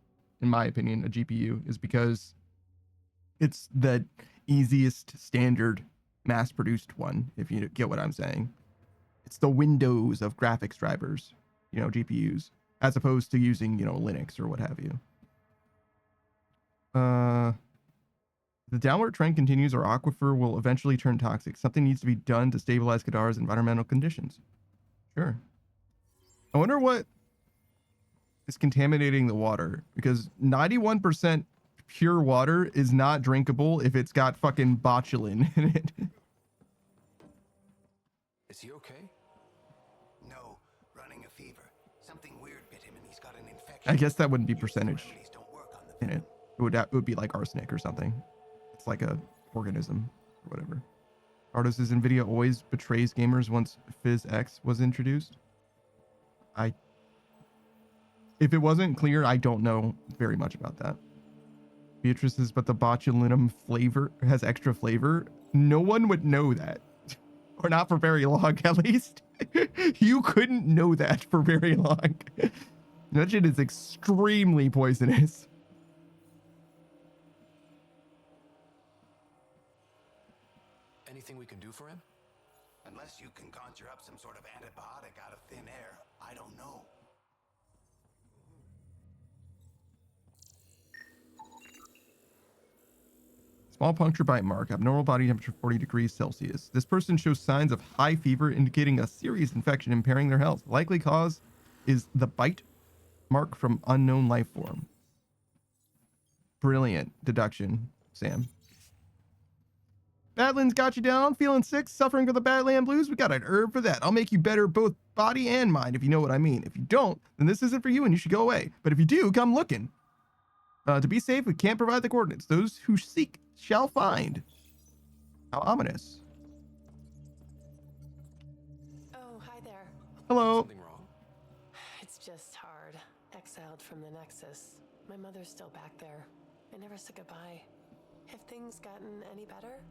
in my opinion, a GPU, is because it's the easiest standard mass-produced one, if you get what I'm saying. It's the Windows of graphics drivers, GPUs, as opposed to using, Linux or what have you. The downward trend continues, our aquifer will eventually turn toxic. Something needs to be done to stabilize Kadara's environmental conditions. Sure. I wonder what is contaminating the water, because 91% pure water is not drinkable if it's got fucking botulin in it. Is he okay? No, running a fever. Something weird bit him and he's got an infection. I guess that wouldn't be percentage in it. It would be like arsenic or something. It's like a organism or whatever. Ardo says Nvidia always betrays gamers once PhysX was introduced. If it wasn't clear, I don't know very much about that. Beatrice says, but the botulinum flavor has extra flavor. No one would know that. Or not for very long, at least. You couldn't know that for very long. That shit is extremely poisonous. Anything we can do for him? Unless you can conjure up some sort of antibiotic out of thin air, I don't know. Small puncture bite mark, abnormal body temperature 40 degrees Celsius. This person shows signs of high fever indicating a serious infection impairing their health. Likely cause is the bite mark from unknown life form. Brilliant deduction, Sam. Badlands got you down, feeling sick, suffering from the Badland blues? We got an herb for that. I'll make you better both body and mind, if you know what I mean. If you don't, then this isn't for you and you should go away. But if you do, come looking. To be safe, we can't provide the coordinates. Those who seek shall find. How ominous. Oh, hi there. Hello. Something wrong? It's just hard. Exiled from the Nexus. My mother's still back there. I never said goodbye. Have things gotten any better?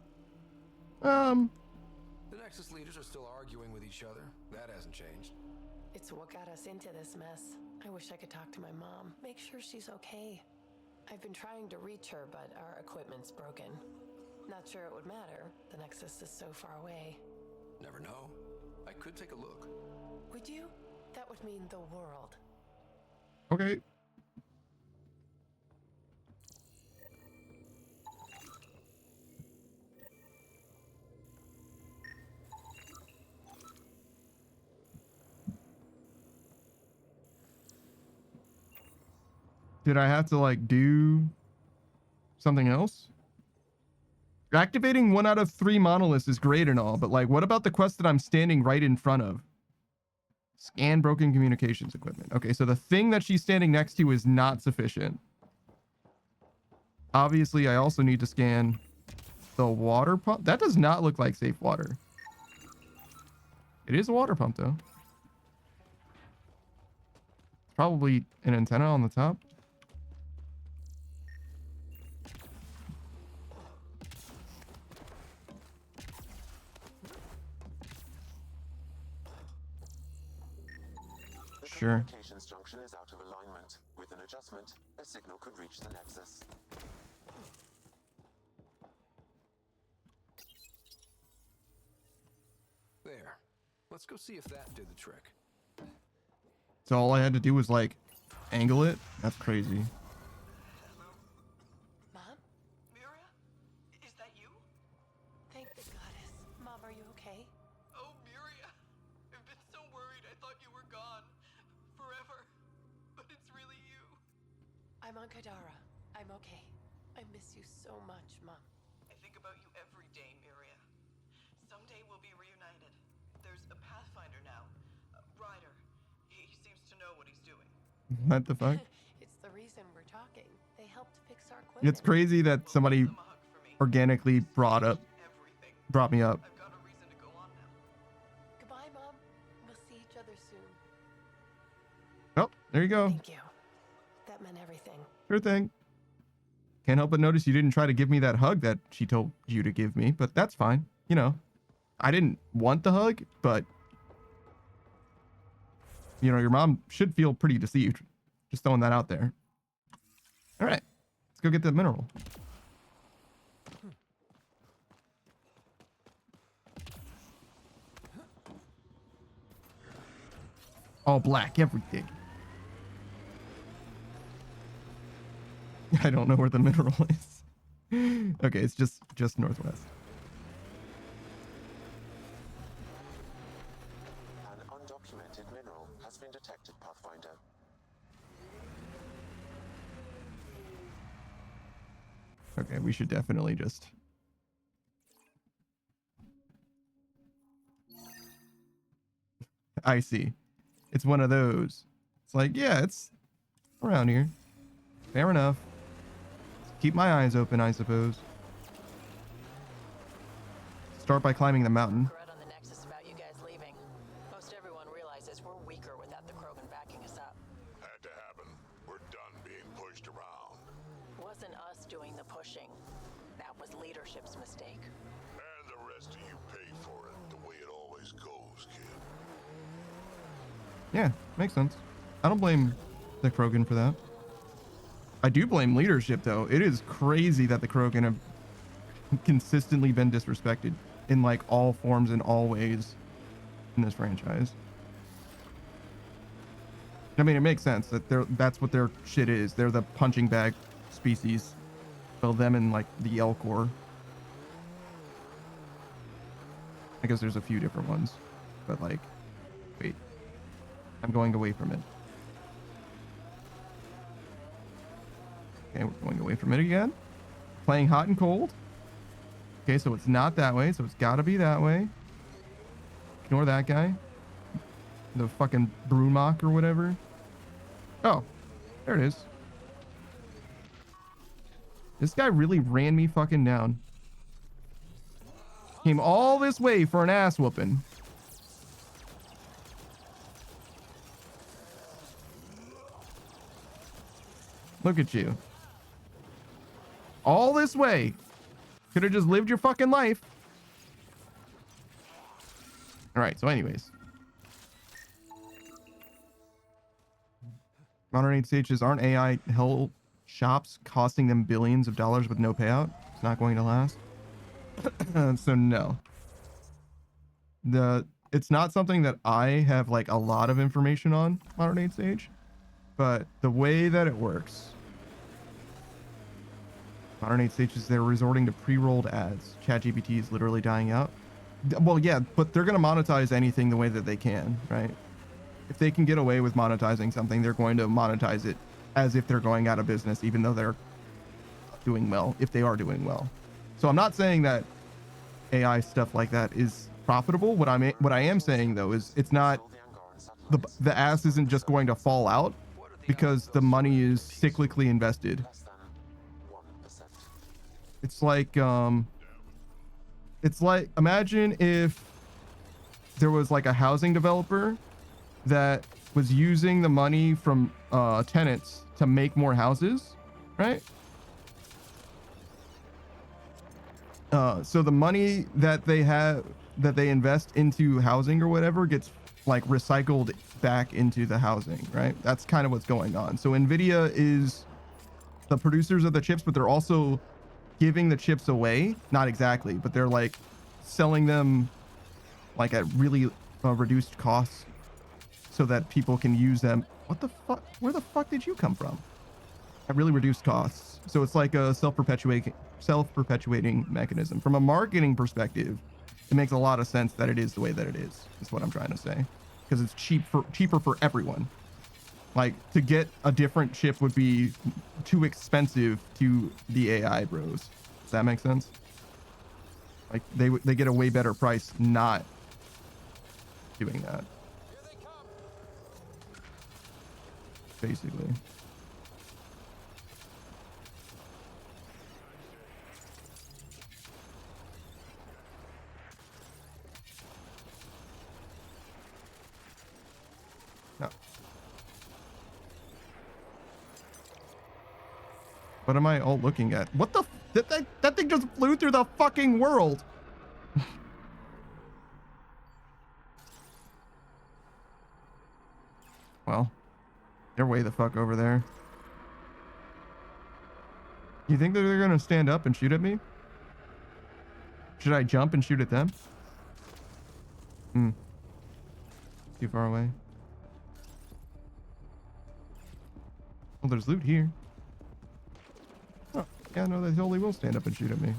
The Nexus leaders are still arguing with each other. That hasn't changed. It's what got us into this mess. I wish I could talk to my mom. Make sure she's okay. I've been trying to reach her, but our equipment's broken. Not sure it would matter. The Nexus is so far away. Never know. I could take a look. Would you? That would mean the world. Okay. Did I have to like do something else? Activating 1 out of 3 monoliths is great and all, but like, what about the quest that I'm standing right in front of? Scan broken communications equipment. Okay, so the thing that she's standing next to is not sufficient. Obviously, I also need to scan the water pump. That does not look like safe water. It is a water pump, though. Probably an antenna on the top. Sure. The communications junction is out of alignment. With an adjustment, a signal could reach the Nexus. There. Let's go see if that did the trick. So all I had to do was like angle it. That's crazy. Mom? Miria? Is that you? Thank the goddess. Mom, are you okay? Oh, Miria. I've been so worried. I thought you were gone. Forever. But it's really you. I'm on Kadara. I'm okay. I miss you so much, Mom. I think about you every day, Miria. Someday we'll be reunited. There's a Pathfinder now. Ryder. He seems to know what he's doing. What the fuck? It's the reason we're talking. They helped fix our equipment. It's crazy that somebody organically brought me up. I've got a reason to go on now. Goodbye, Mom. We'll see each other soon. Oh, there you go. Thank you. That meant everything. Sure thing. Can't help but notice you didn't try to give me that hug that she told you to give me, but that's fine. You know, I didn't want the hug, but you know, your mom should feel pretty deceived. Just throwing that out there. All right, let's go get that mineral. All black, everything. I don't know where the mineral is. Okay, it's just northwest. An undocumented mineral has been detected, Pathfinder. Okay, we should definitely just... I see. It's one of those. It's like, yeah, it's around here. Fair enough. Keep my eyes open, I suppose. Start by climbing the mountain. Regret on the Nexus about you guys leaving. Most everyone realizes we're weaker without the Krogan backing us up. Had to happen. We're done being pushed around. Wasn't us doing the pushing. That was leadership's mistake. And the rest of you pay for it the way it always goes, kid. Yeah, makes sense. I don't blame the Krogan for that. I do blame leadership, though. It is crazy that the Krogan have consistently been disrespected in like all forms and all ways in this franchise. I mean, it makes sense that that's what their shit is. They're the punching bag species. Well, them and like the Elcor. I guess there's a few different ones, but like, wait, I'm going away from it. Okay, we're going away from it again. Playing hot and cold. Okay, so it's not that way, so it's got to be that way. Ignore that guy. The fucking Brumach or whatever. Oh, there it is. This guy really ran me fucking down. Came all this way for an ass whooping. Look at you. All this way. Could have just lived your fucking life. All right, so anyways. Modern age stages aren't AI hell shops costing them billions of dollars with no payout. It's not going to last. So no. It's not something that I have like a lot of information on, modern age stage, but the way that it works. Modern age stages, they're resorting to pre-rolled ads. ChatGPT is literally dying out. Well, yeah, but they're going to monetize anything the way that they can, right? If they can get away with monetizing something, they're going to monetize it as if they're going out of business, even though they're doing well, if they are doing well. So I'm not saying that AI stuff like that is profitable. What I am saying though is it's not, the ass isn't just going to fall out because the money is cyclically invested. It's like imagine if there was like a housing developer that was using the money from tenants to make more houses, right? So the money that they invest into housing or whatever gets like recycled back into the housing, right? That's kind of what's going on. So Nvidia is the producers of the chips, but they're also giving the chips away. Not exactly, but they're like selling them like at really reduced costs so that people can use them. What the fuck? Where the fuck did you come from? At really reduced costs. So it's like a self-perpetuating mechanism. From a marketing perspective, it makes a lot of sense that it is the way that it is what I'm trying to say. Because it's cheaper for everyone. Like, to get a different chip would be too expensive to the AI bros. Does that make sense? Like, they get a way better price not doing that. Basically. No. What am I all looking at? What the that thing just flew through the fucking world. Well, they're way the fuck over there. You think that they're gonna stand up and shoot at me? Should I jump and shoot at them? Too far away. Well, there's loot here. Oh, yeah, no, they totally will stand up and shoot at me.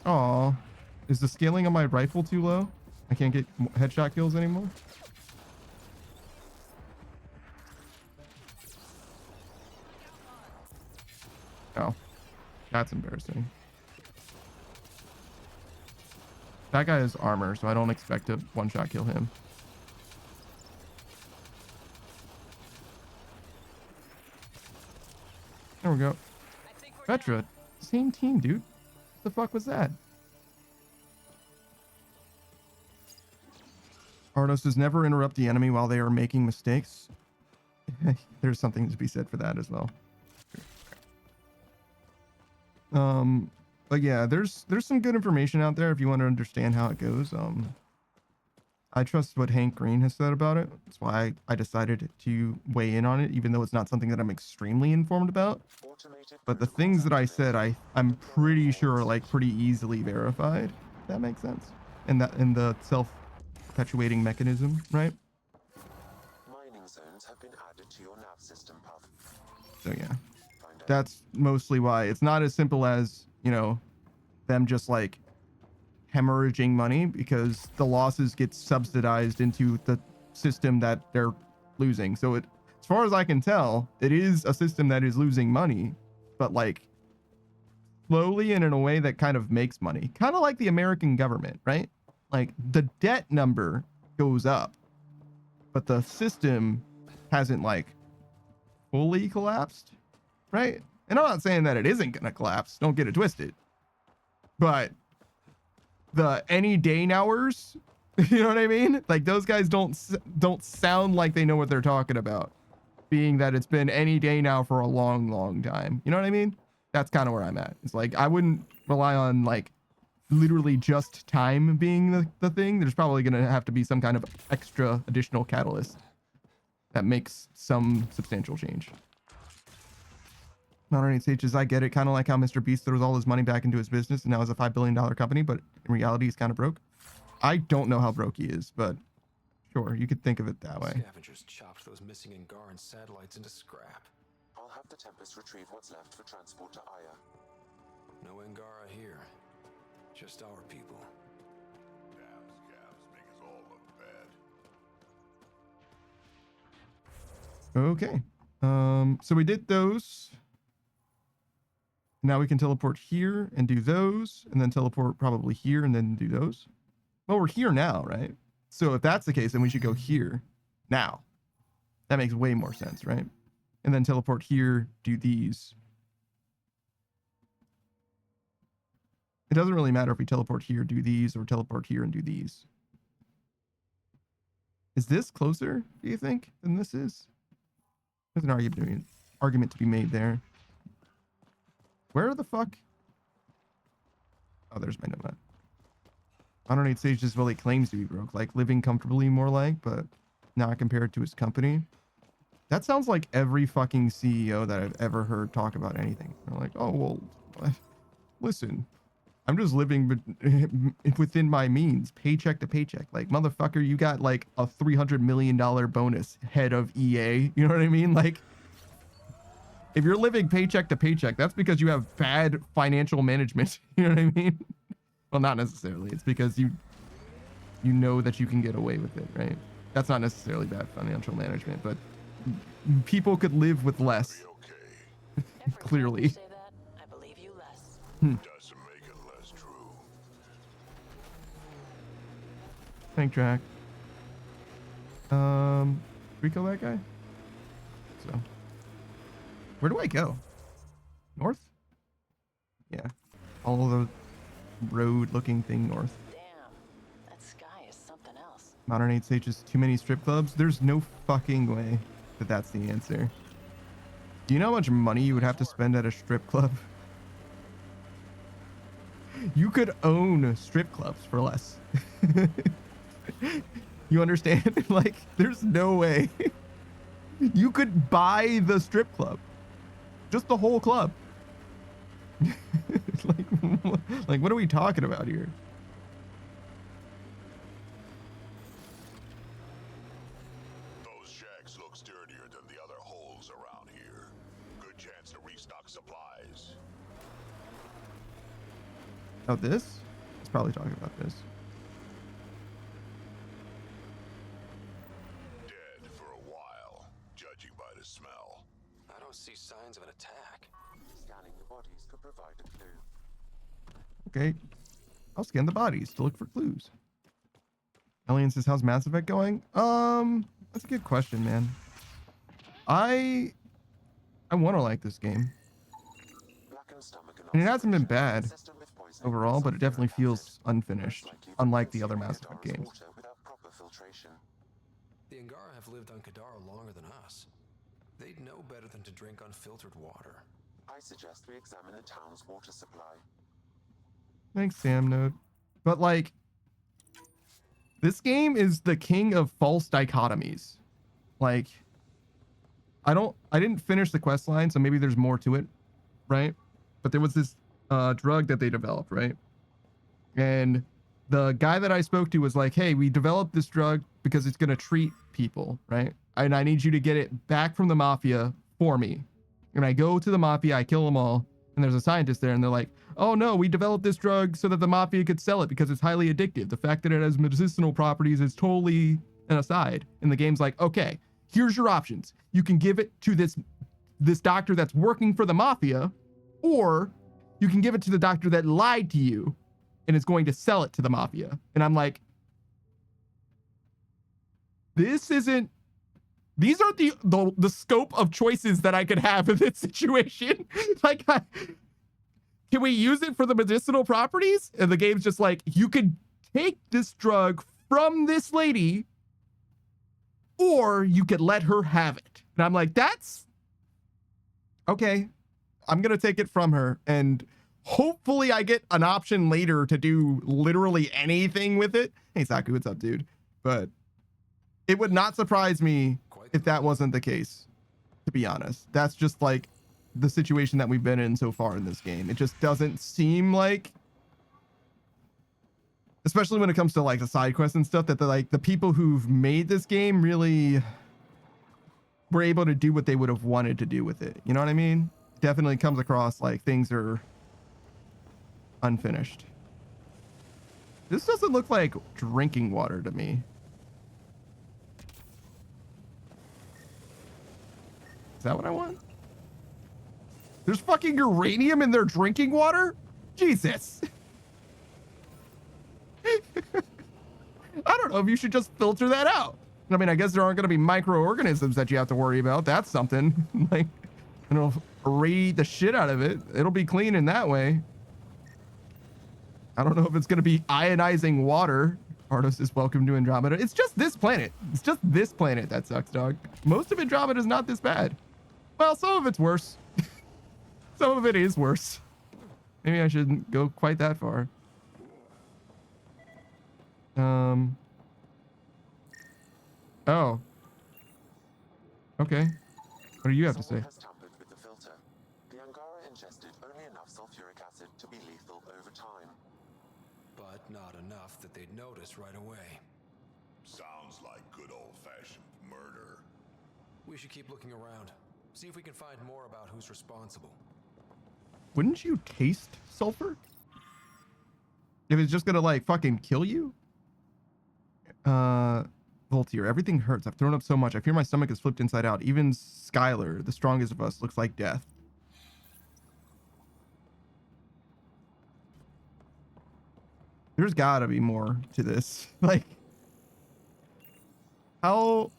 Aw. Is the scaling on my rifle too low? I can't get headshot kills anymore? Oh. That's embarrassing. That guy has armor, so I don't expect to one-shot kill him. There we go. Petra, same team, dude. What the fuck was that? Ardo says never interrupt the enemy while they are making mistakes. There's something to be said for that as well. But yeah, there's some good information out there if you want to understand how it goes. I trust what Hank Green has said about it. That's why I decided to weigh in on it, even though it's not something that I'm extremely informed about. But the things that I said, I'm pretty sure are like pretty easily verified. If that makes sense. And that in the self-perpetuating mechanism, right? Mining zones have been added to your nav system path. So yeah, that's mostly why it's not as simple as, you know, them just like hemorrhaging money, because the losses get subsidized into the system that they're losing. So it, as far as I can tell, it is a system that is losing money, but like slowly and in a way that kind of makes money, kind of like the American government, right? Like the debt number goes up, but the system hasn't like fully collapsed, right? And I'm not saying that it isn't gonna collapse, don't get it twisted, but the any day nowers, you know what I mean? Like those guys don't sound like they know what they're talking about, being that it's been any day now for a long time. You know what I mean? That's kind of where I'm at. It's like I wouldn't rely on like literally just time being the thing. There's probably gonna have to be some kind of extra additional catalyst that makes some substantial change. Modern stages, I get it. Kind of like how Mr. Beast throws all his money back into his business and now is a $5 billion company, but in reality he's kind of broke. I don't know how broke he is, but sure, you could think of it that way. Scavengers chopped those missing Angaran satellites into scrap. I'll have the Tempest retrieve what's left for transport to Aya. No Angara here. Just our people. Damn scavs make us all look bad. Okay. So we did those. Now we can teleport here and do those, and then teleport probably here and then do those. Well, we're here now, right? So if that's the case, then we should go here now. That makes way more sense, right? And then teleport here, do these. It doesn't really matter if we teleport here, do these, or teleport here and do these. Is this closer, do you think, than this is? There's an argument to be made there. Where the fuck? Oh, there's my nomad. I don't need stages. Well, he claims to be broke, like living comfortably more like, but not compared to his company. That sounds like every fucking CEO that I've ever heard talk about anything. They're like, oh, well, listen, I'm just living within my means, paycheck to paycheck. Like, motherfucker, you got like a $300 million bonus, head of EA. You know what I mean? Like, if you're living paycheck to paycheck, that's because you have bad financial management. You know what I mean? Well, not necessarily. It's because you know that you can get away with it, right? That's not necessarily bad financial management, but people could live with less. Clearly. Say that, I believe you less. Doesn't make it less true. Tank track. We kill that guy? So. Where do I go? North? Yeah. All of the road-looking thing north. Damn, that sky is something else. Modern 8 stages, too many strip clubs? There's no fucking way that that's the answer. Do you know how much money you would have to spend at a strip club? You could own strip clubs for less. You understand? Like, there's no way. You could buy the strip club. Just the whole club. like, what are we talking about here? Those shacks look sturdier than the other holes around here. Good chance to restock supplies. Oh, this? Let's probably talk about this. Dead for a while, judging by the smell. I don't see signs of an attack. Scanning the bodies could provide a clue. Okay. I'll scan the bodies to look for clues. Alien says, how's Mass Effect going? That's a good question, man. I want to like this game. And it hasn't been bad overall, but it definitely feels unfinished, unlike the other Mass Effect games. filtration. The Angara have lived on Kadara longer than us. They'd know better than to drink unfiltered water. I suggest we examine the town's water supply. Thanks, Sam Node. But like, this game is the king of false dichotomies. Like, I didn't finish the quest line, so maybe there's more to it, right? But there was this drug that they developed, right? And the guy that I spoke to was like, hey, we developed this drug because it's going to treat people, right? And I need you to get it back from the mafia for me. And I go to the mafia, I kill them all, and there's a scientist there, and they're like, oh no, we developed this drug so that the mafia could sell it because it's highly addictive. The fact that it has medicinal properties is totally an aside. And the game's like, okay, here's your options. You can give it to this doctor that's working for the mafia, or you can give it to the doctor that lied to you and is going to sell it to the mafia. And I'm like, these aren't the scope of choices that I could have in this situation. Like, can we use it for the medicinal properties? And the game's just like, you could take this drug from this lady, or you could let her have it. And I'm like, that's okay. I'm going to take it from her. And hopefully I get an option later to do literally anything with it. Hey, Saku, what's up, dude? But it would not surprise me if that wasn't the case, to be honest. That's just like the situation that we've been in so far in this game. It just doesn't seem like, especially when it comes to like the side quests and stuff, that the people who've made this game really were able to do what they would have wanted to do with it. You know what I mean? Definitely comes across like things are unfinished. This doesn't look like drinking water to me. Is that what I want? There's fucking uranium in their drinking water? Jesus. I don't know if you should just filter that out. I mean, I guess there aren't going to be microorganisms that you have to worry about. That's something. Like, you know, irradiate the shit out of it. It'll be clean in that way. I don't know if it's going to be ionizing water. Ardos is welcome to Andromeda. It's just this planet. It's just this planet that sucks, dog. Most of Andromeda is not this bad. Well, some of it's worse. Some of it is worse. Maybe I shouldn't go quite that far. Oh. Okay. What do you have to say? Someone has tampered with the filter. The Angara ingested only enough sulfuric acid to be lethal over time. But not enough that they'd notice right away. Sounds like good old-fashioned murder. We should keep looking around. See if we can find more about who's responsible. Wouldn't you taste sulfur? If it's just gonna like fucking kill you? Voltier, everything hurts. I've thrown up so much. I fear my stomach is flipped inside out. Even Skylar, the strongest of us, looks like death. There's gotta be more to this. Like, how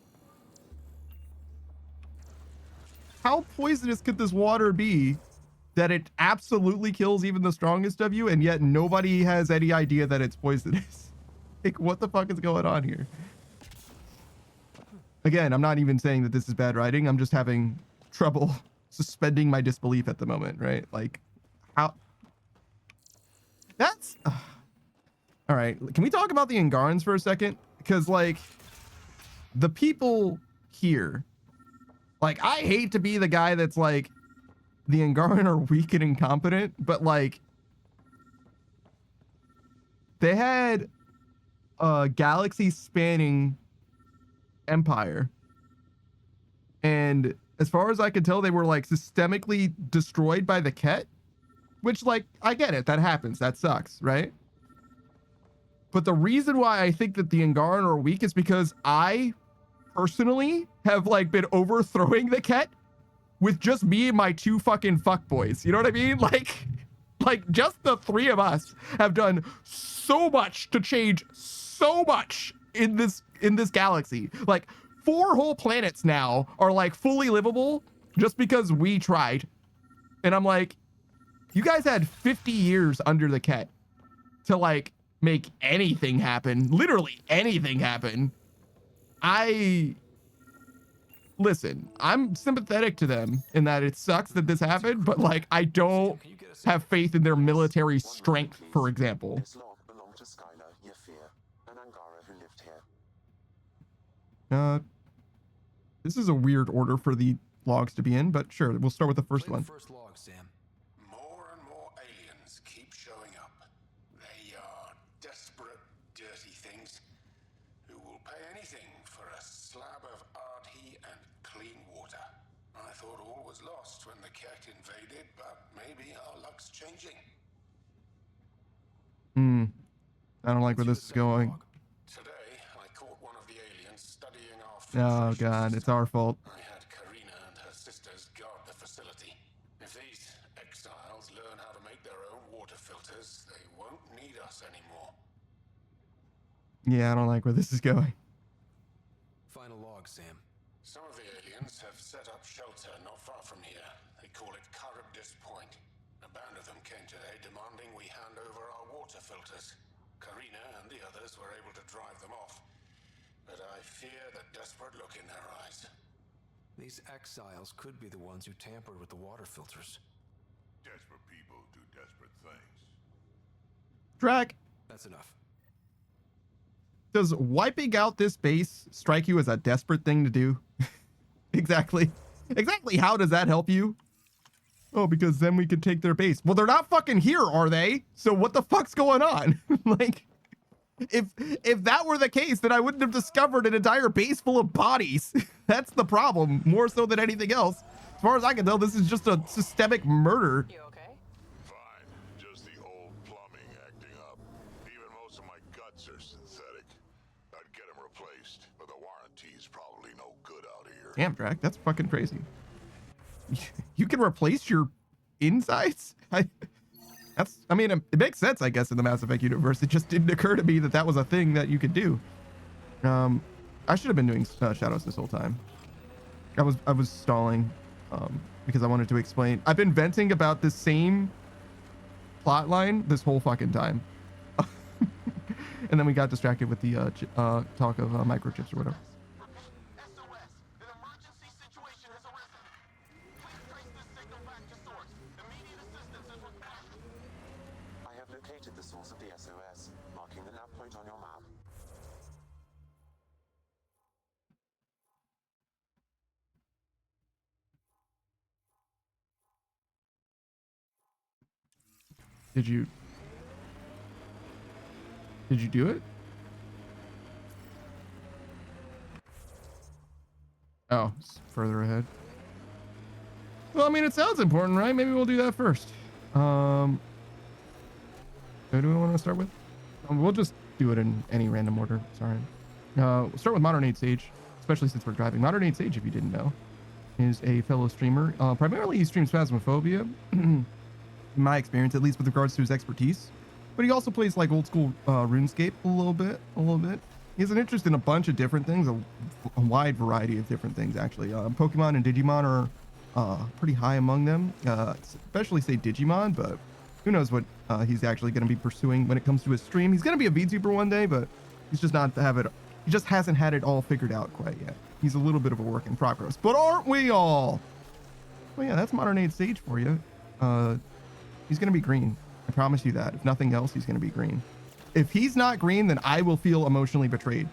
poisonous could this water be that it absolutely kills even the strongest of you, and yet nobody has any idea that it's poisonous? Like, what the fuck is going on here? Again, I'm not even saying that this is bad writing. I'm just having trouble suspending my disbelief at the moment, right? Like, how? That's... All right, can we talk about the Angarans for a second? Because, like, the people here... Like, I hate to be the guy that's like, the Angaran are weak and incompetent, but like, they had a galaxy-spanning empire, and as far as I could tell, they were like systemically destroyed by the Ket, which, like, I get it, that happens, that sucks, right? But the reason why I think that the Angaran are weak is because I personally have like been overthrowing the Ket with just me and my two fucking fuckboys. You know what I mean? Like just the three of us have done so much to change so much in this galaxy. Like 4 whole planets now are like fully livable just because we tried. And I'm like, you guys had 50 years under the Ket to like make anything happen, literally anything happen. Listen, I'm sympathetic to them in that it sucks that this happened, but like I don't have faith in their military strength, for example. This log belonged to Skylar, Yafir, and Angara who lived here. This is a weird order for the logs to be in, but sure, we'll start with the first one. First log, Sam. More and more aliens keep showing up. They are desperate, dirty things who will pay anything for a slab of Ardhi and clean water. I thought all was lost when the Ket invaded, but maybe our luck's changing. I don't like where this is going. Today, I caught one of the aliens studying our Oh filtration god, system. it's our fault. I had Karina and her sisters guard the facility. If these exiles learn how to make their own water filters, they won't need us anymore. Yeah, I don't like where this is going. Final log, Sam. Some of the aliens have set up shelter not far from here. They call it Charybdis Point. A band of them came today demanding we hand over our water filters. Karina and the others were able to drive them off, but I fear the desperate look in their eyes. These exiles could be the ones who tampered with the water filters. Desperate people do desperate things. Drac, That's enough. does wiping out this base strike you as a desperate thing to do? Exactly how does that help you? Oh, because then we can take their base. Well, they're not fucking here, are they? So what the fuck's going on? Like, if that were the case, then I wouldn't have discovered an entire base full of bodies. That's the problem, more so than anything else. As far as I can tell, this is just a systemic murder. Fine, just the old plumbing acting up. Even most of my guts are synthetic. I'd get them replaced, but the warranty's probably no good out here. Damn, Drac, that's fucking crazy. You can replace your insides? I mean, it makes sense, I guess, in the Mass Effect universe. It just didn't occur to me that that was a thing that you could do. I should have been doing shadows this whole time. I was stalling because I wanted to explain. I've been venting about the same plot line this whole fucking time. And then we got distracted with the talk of microchips or whatever. I have located the source of the SOS, marking the nav point on your map. Did you do it? Oh, it's further ahead. Well, I mean, it sounds important, right? Maybe we'll do that first. Who do we want to start with? We'll just do it in any random order. Sorry. We'll start with Modern Age Sage, especially since we're driving. Modern Age Sage, if you didn't know, is a fellow streamer. Primarily, he streams Phasmophobia, in my experience, at least with regards to his expertise. But he also plays like old school RuneScape a little bit. He has an interest in a bunch of different things, a wide variety of different things, actually. Pokemon and Digimon are pretty high among them, especially, say, Digimon, but who knows what he's actually going to be pursuing when it comes to his stream. He's going to be a VTuber one day, but he's just not have it. He just hasn't had it all figured out quite yet. He's a little bit of a work in progress, but aren't we all? Well, yeah, that's Modern Age Sage for you. He's going to be green. I promise you that. If nothing else, he's going to be green. If he's not green, then I will feel emotionally betrayed.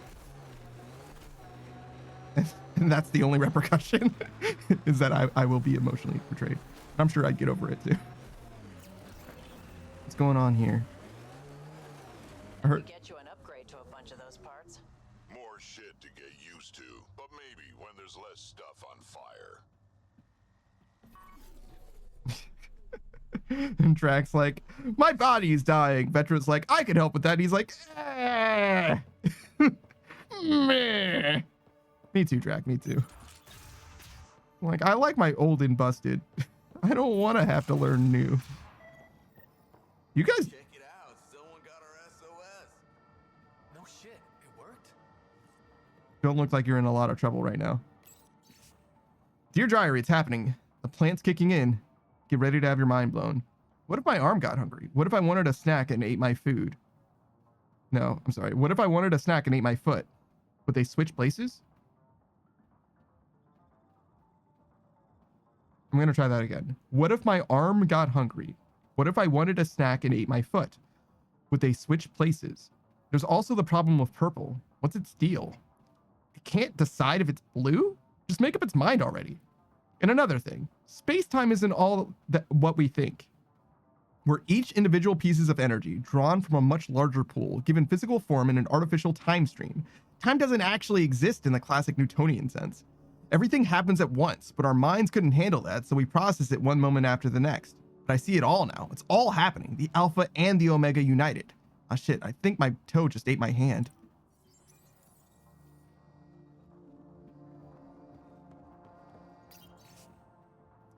And that's the only repercussion, is that I will be emotionally betrayed. I'm sure I'd get over it too. What's going on here? I heard. Get you an upgrade to a bunch of those parts. More shit to get used to, but maybe when there's less stuff on fire. And Drax's like, my body's dying. Veteran's like, I can help with that. He's like, eh. Meh. Me too, Drac. Me too. Like, I like my old and busted. I don't want to have to learn new. You guys. Check it out. Someone got our SOS. No shit. It worked. Don't look like you're in a lot of trouble right now. Dear Diary, it's happening. The plant's kicking in. Get ready to have your mind blown. What if my arm got hungry? What if I wanted a snack and ate my food? No, I'm sorry. What if I wanted a snack and ate my foot? Would they switch places? I'm going to try that again. What if my arm got hungry? What if I wanted a snack and ate my foot? Would they switch places? There's also the problem of purple. What's its deal? It can't decide if it's blue? Just make up its mind already. And another thing, space-time isn't all that what we think. We're each individual pieces of energy drawn from a much larger pool, given physical form in an artificial time stream. Time doesn't actually exist in the classic Newtonian sense. Everything happens at once, but our minds couldn't handle that, so we process it one moment after the next. But I see it all now. It's all happening. The Alpha and the Omega united. Ah, shit, I think my toe just ate my hand.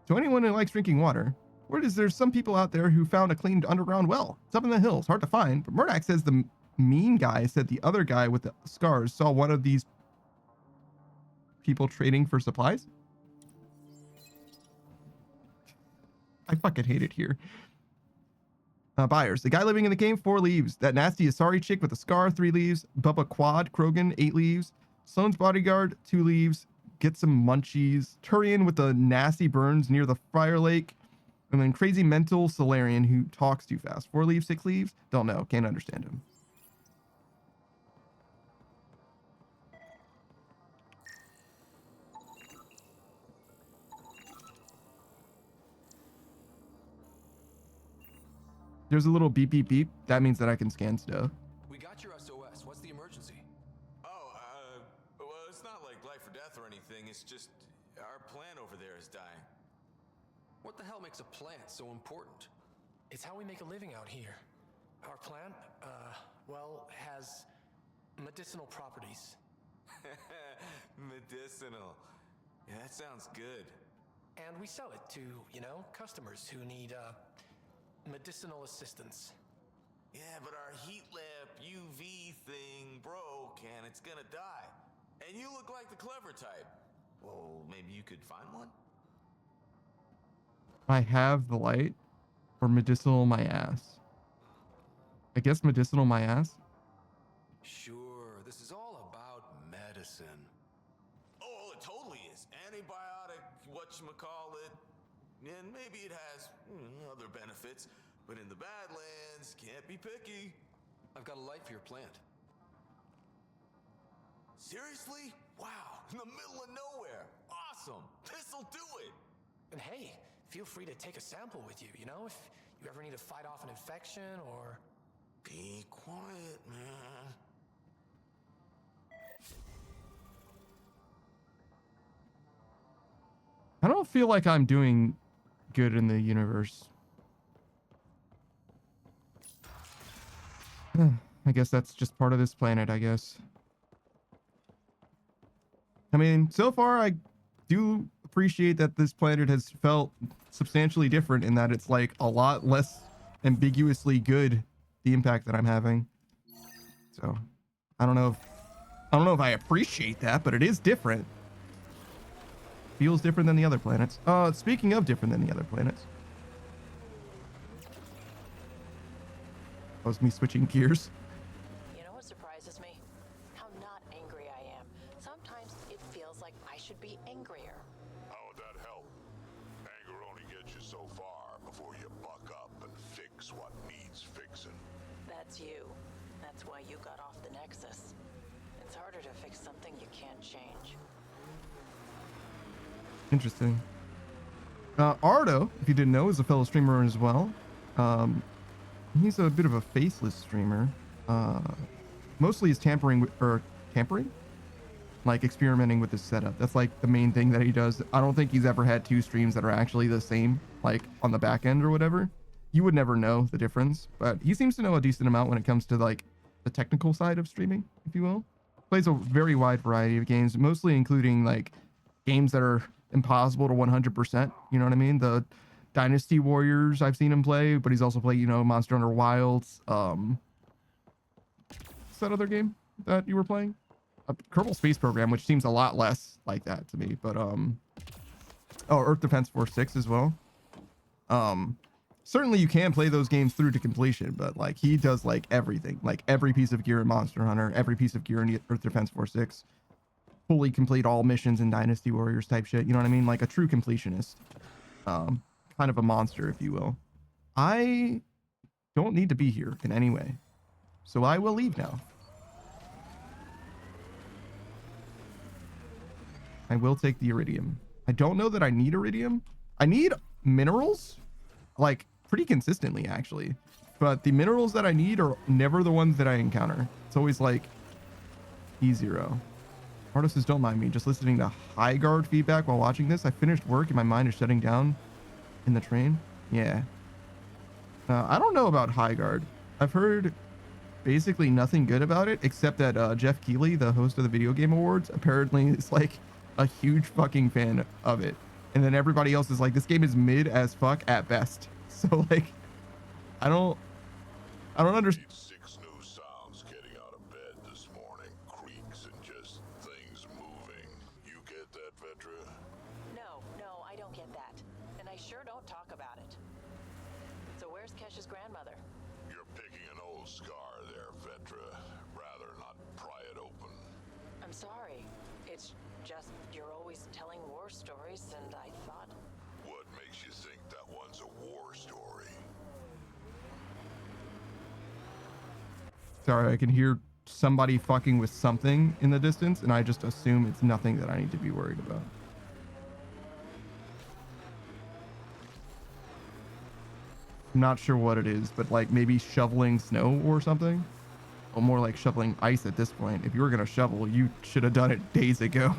To anyone who likes drinking water, word is there's some people out there who found a cleaned underground well. It's up in the hills, hard to find, but Murdoch says the mean guy said the other guy with the scars saw one of these people trading for supplies. I fucking hate it here. Buyers. The guy living in the game, 4 leaves. That nasty Asari chick with a scar, 3 leaves. Bubba Quad, Krogan, 8 leaves. Sloane's bodyguard, 2 leaves. Get some munchies. Turian with the nasty burns near the fire lake. And then crazy mental Solarian who talks too fast. 4 leaves, 6 leaves? Don't know. Can't understand him. There's a little beep, beep, beep. That means that I can scan stuff. We got your SOS. What's the emergency? Oh, well, it's not like life or death or anything. It's just our plant over there is dying. What the hell makes a plant so important? It's how we make a living out here. Our plant, well, has medicinal properties. Medicinal. Yeah, that sounds good. And we sell it to, you know, customers who need, medicinal assistance. Yeah, but our heat lamp UV thing broke and it's gonna die. And you look like the clever type. Well, maybe you could find one? I have the light or medicinal my ass. I guess medicinal my ass. Sure, this is all about medicine. Oh, it totally is. Antibiotic, whatchamacallit. And maybe it has other benefits, but in the Badlands, can't be picky. I've got a light for your plant. Seriously? Wow, in the middle of nowhere. Awesome. This'll do it. And hey, feel free to take a sample with you, you know, if you ever need to fight off an infection or... Be quiet, man. I don't feel like I'm doing good in the universe. I guess that's just part of this planet, I guess. I mean, so far I do appreciate that this planet has felt substantially different in that it's like a lot less ambiguously good, the impact that I'm having. So I don't know if I appreciate that, but it is different. Feels different than the other planets. Speaking of different than the other planets. That was me switching gears. You know what surprises me? How not angry I am. Sometimes it feels like I should be angrier. How would that help? Anger only gets you so far before you buck up and fix what needs fixing. That's you. That's why you got off the Nexus. It's harder to fix something you can't change. Interesting. Ardo, if you didn't know, is a fellow streamer as well. He's a bit of a faceless streamer. Mostly is tampering? Like experimenting with his setup. That's like the main thing that he does. I don't think he's ever had 2 streams that are actually the same, like on the back end or whatever. You would never know the difference, but he seems to know a decent amount when it comes to like the technical side of streaming, if you will. Plays a very wide variety of games, mostly including like games that are impossible to 100%. You know what I mean? The Dynasty Warriors, I've seen him play, but he's also played, you know, Monster Hunter Wilds. What's that other game that you were playing? Kerbal Space Program, which seems a lot less like that to me, but Earth Defense Force 6 as well. certainly you can play those games through to completion, but like he does like everything, like every piece of gear in Monster Hunter, every piece of gear in Earth Defense Force 6, fully complete all missions in Dynasty Warriors type shit. You know what I mean? Like a true completionist. Kind of a monster, if you will. I don't need to be here in any way, so I will leave now. I will take the iridium. I don't know that I need iridium. I need minerals, like pretty consistently actually, but the minerals that I need are never the ones that I encounter. It's always like E0. Artists don't mind me just listening to high guard feedback while watching this. I finished work and my mind is shutting down in the train. Yeah. I don't know about high guard. I've heard basically nothing good about it, except that Jeff Keighley, the host of the Video Game Awards, apparently is like a huge fucking fan of it. And then everybody else is like, this game is mid as fuck at best. So like, I don't understand. Six new sounds getting out of bed this morning. Creaks and just things moving. You get that, Vetra? No, I don't get that. And I sure don't talk about it. So where's Kesh's grandmother? You're picking an old scar there, Vetra. Rather not pry it open. I'm sorry. It's just you're always telling war stories, and I thought... What makes you think that one's a war story? Sorry, I can hear somebody fucking with something in the distance, and I just assume it's nothing that I need to be worried about. I'm not sure what it is, but like maybe shoveling snow or something. Or more like shoveling ice at this point. If you were gonna shovel, you should have done it days ago.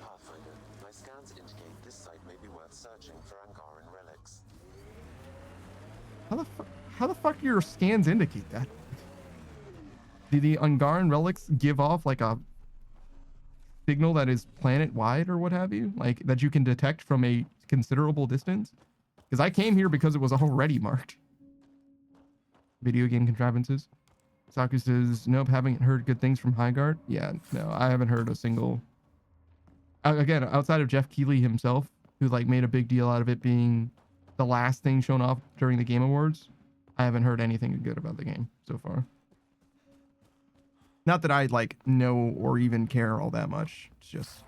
Pathfinder, my scans indicate this site may be worth searching for Angaran relics. How the fuck do your scans indicate that? Do the Angaran relics give off like a signal that is planet-wide or what have you? Like that you can detect from a considerable distance? Because I came here because it was already marked. Video game contrivances. Saku says, nope, haven't heard good things from Highguard. Yeah, no, I haven't heard a single... Again, outside of Jeff Keighley himself, who like made a big deal out of it being the last thing shown off during the Game Awards, I haven't heard anything good about the game so far. Not that I like know or even care all that much. It's just...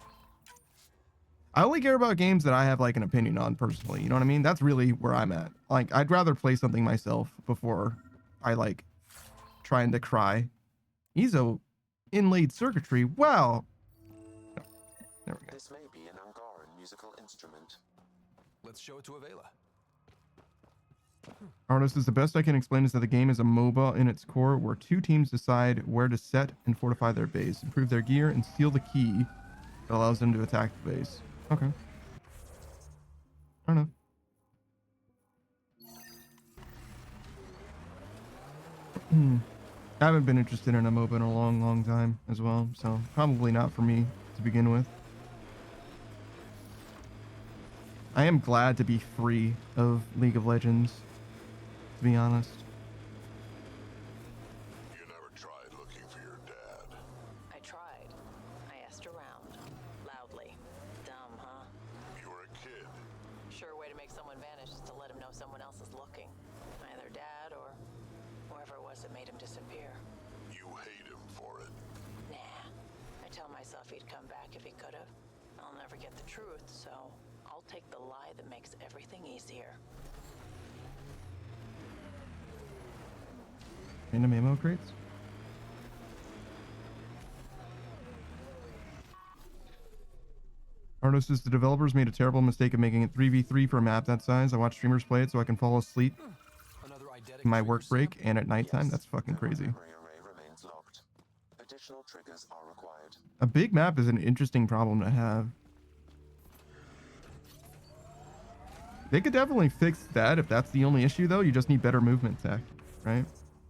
I only care about games that I have like an opinion on personally. You know what I mean? That's really where I'm at. Like, I'd rather play something myself before I like trying to cry. Ezo inlaid circuitry. Wow. No. There we go. This may be an Angaran musical instrument. Let's show it to Avela. Artist is the best I can explain is that the game is a MOBA in its core where two teams decide where to set and fortify their base, improve their gear, and steal the key that allows them to attack the base. Okay. I don't know. I haven't been interested in a MOBA in a long time as well, so probably not for me to begin with. I am glad to be free of League of Legends, to be honest. You never tried looking for your dad. I tried. I asked around. Loudly. Dumb, huh? You were a kid. Sure way to make someone vanish is to let him know someone else is looking. Either dad or whoever it was that made him disappear. You hate him for it. Nah. I tell myself he'd come back if he could've. I'll never get the truth, so I'll take the lie that makes everything easier. Random ammo crates? Arno says the developers made a terrible mistake of making it 3v3 for a map that size. I watch streamers play it so I can fall asleep in my work break and at nighttime. That's fucking crazy. Additional triggers are required. A big map is an interesting problem to have. They could definitely fix that if that's the only issue, though. You just need better movement tech, right?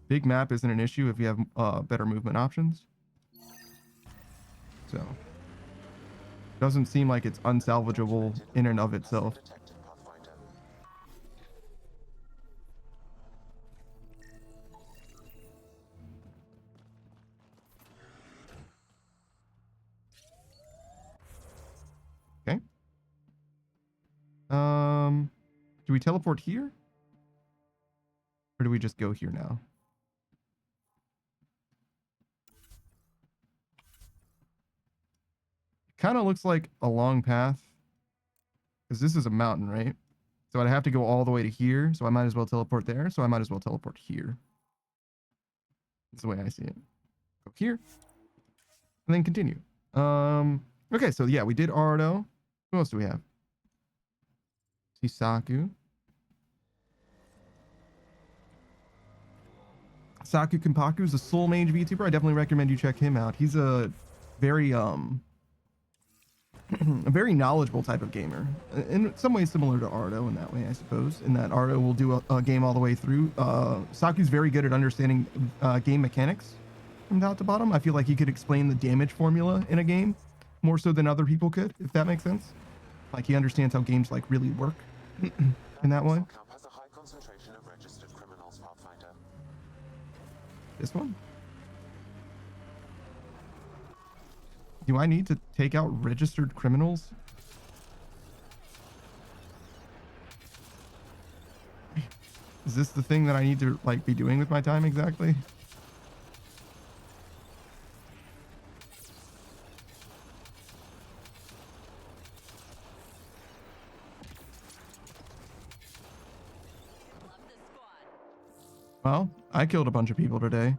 Big map isn't an issue if you have better movement options. So, doesn't seem like it's unsalvageable in and of itself. Okay. Do we teleport here? Or do we just go here now? Kind of looks like a long path. Because this is a mountain, right? So I'd have to go all the way to here. So I might as well teleport there. So I might as well teleport here. That's the way I see it. Go here. And then continue. Okay, so yeah, we did Ardo. Who else do we have? Saku. Saku Kimpaku is a Soul Mage VTuber. I definitely recommend you check him out. He's a very a very knowledgeable type of gamer. In some ways similar to Ardo in that way, I suppose. In that Ardo will do a game all the way through. Saku's very good at understanding game mechanics from top to bottom. I feel like he could explain the damage formula in a game more so than other people could, if that makes sense. Like he understands how games like really work in that way. Has a high concentration of registered criminals, Pathfinder. This one? Do I need to take out registered criminals? Is this the thing that I need to like be doing with my time exactly? Well, I killed a bunch of people today.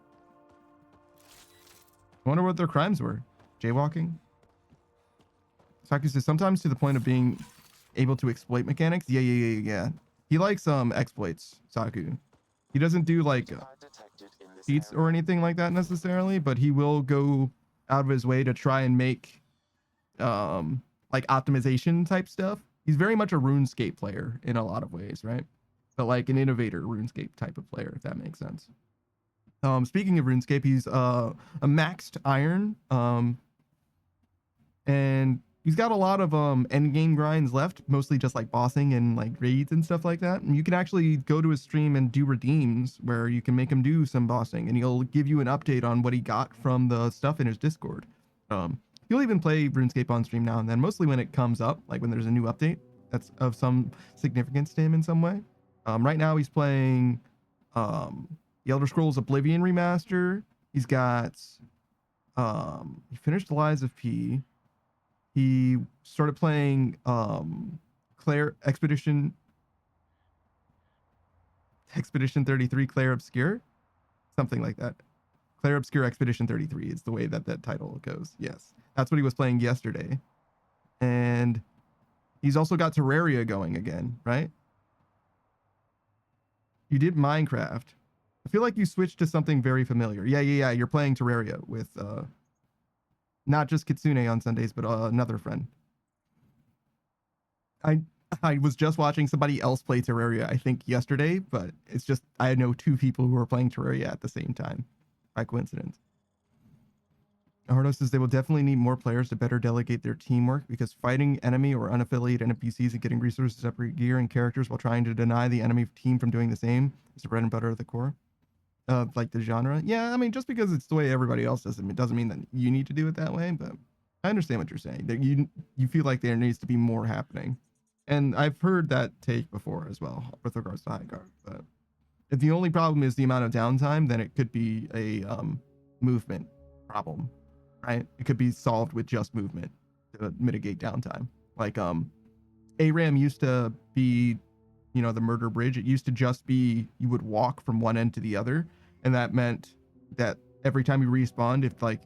I wonder what their crimes were. Jaywalking? Saku says sometimes to the point of being able to exploit mechanics. Yeah. He likes exploits, Saku. He doesn't do like cheats or anything like that necessarily, but he will go out of his way to try and make like optimization type stuff. He's very much a RuneScape player in a lot of ways, right? But like an innovator RuneScape type of player, if that makes sense. Speaking of RuneScape, he's a maxed iron, and he's got a lot of end game grinds left, mostly just like bossing and like raids and stuff like that. And you can actually go to his stream and do redeems where you can make him do some bossing, and he'll give you an update on what he got from the stuff in his Discord. He'll even play RuneScape on stream now and then, mostly when it comes up, like when there's a new update that's of some significance to him in some way. Right now he's playing the Elder Scrolls Oblivion remaster. He's got he finished Lies of P. He started playing Claire Expedition 33 Claire Obscure, something like that. Claire Obscure Expedition 33 is the way that that title goes. Yes, that's what he was playing yesterday. And he's also got Terraria going again, right? You did Minecraft. I feel like you switched to something very familiar. Yeah. You're playing Terraria with not just Kitsune on Sundays, but another friend. I was just watching somebody else play Terraria, I think yesterday, but it's just I know two people who are playing Terraria at the same time by coincidence. Hardo says they will definitely need more players to better delegate their teamwork because fighting enemy or unaffiliated NPCs and getting resources, separate gear, and characters while trying to deny the enemy team from doing the same is the bread and butter of the core. Like the genre. Yeah, I mean, just because it's the way everybody else does it doesn't mean that you need to do it that way, but I understand what you're saying. That you feel like there needs to be more happening. And I've heard that take before as well with regards to high guard. But if the only problem is the amount of downtime, then it could be a movement problem, right? It could be solved with just movement to mitigate downtime. Like ARAM used to be, you know, the murder bridge. It used to just be you would walk from one end to the other, and that meant that every time you respawned, if like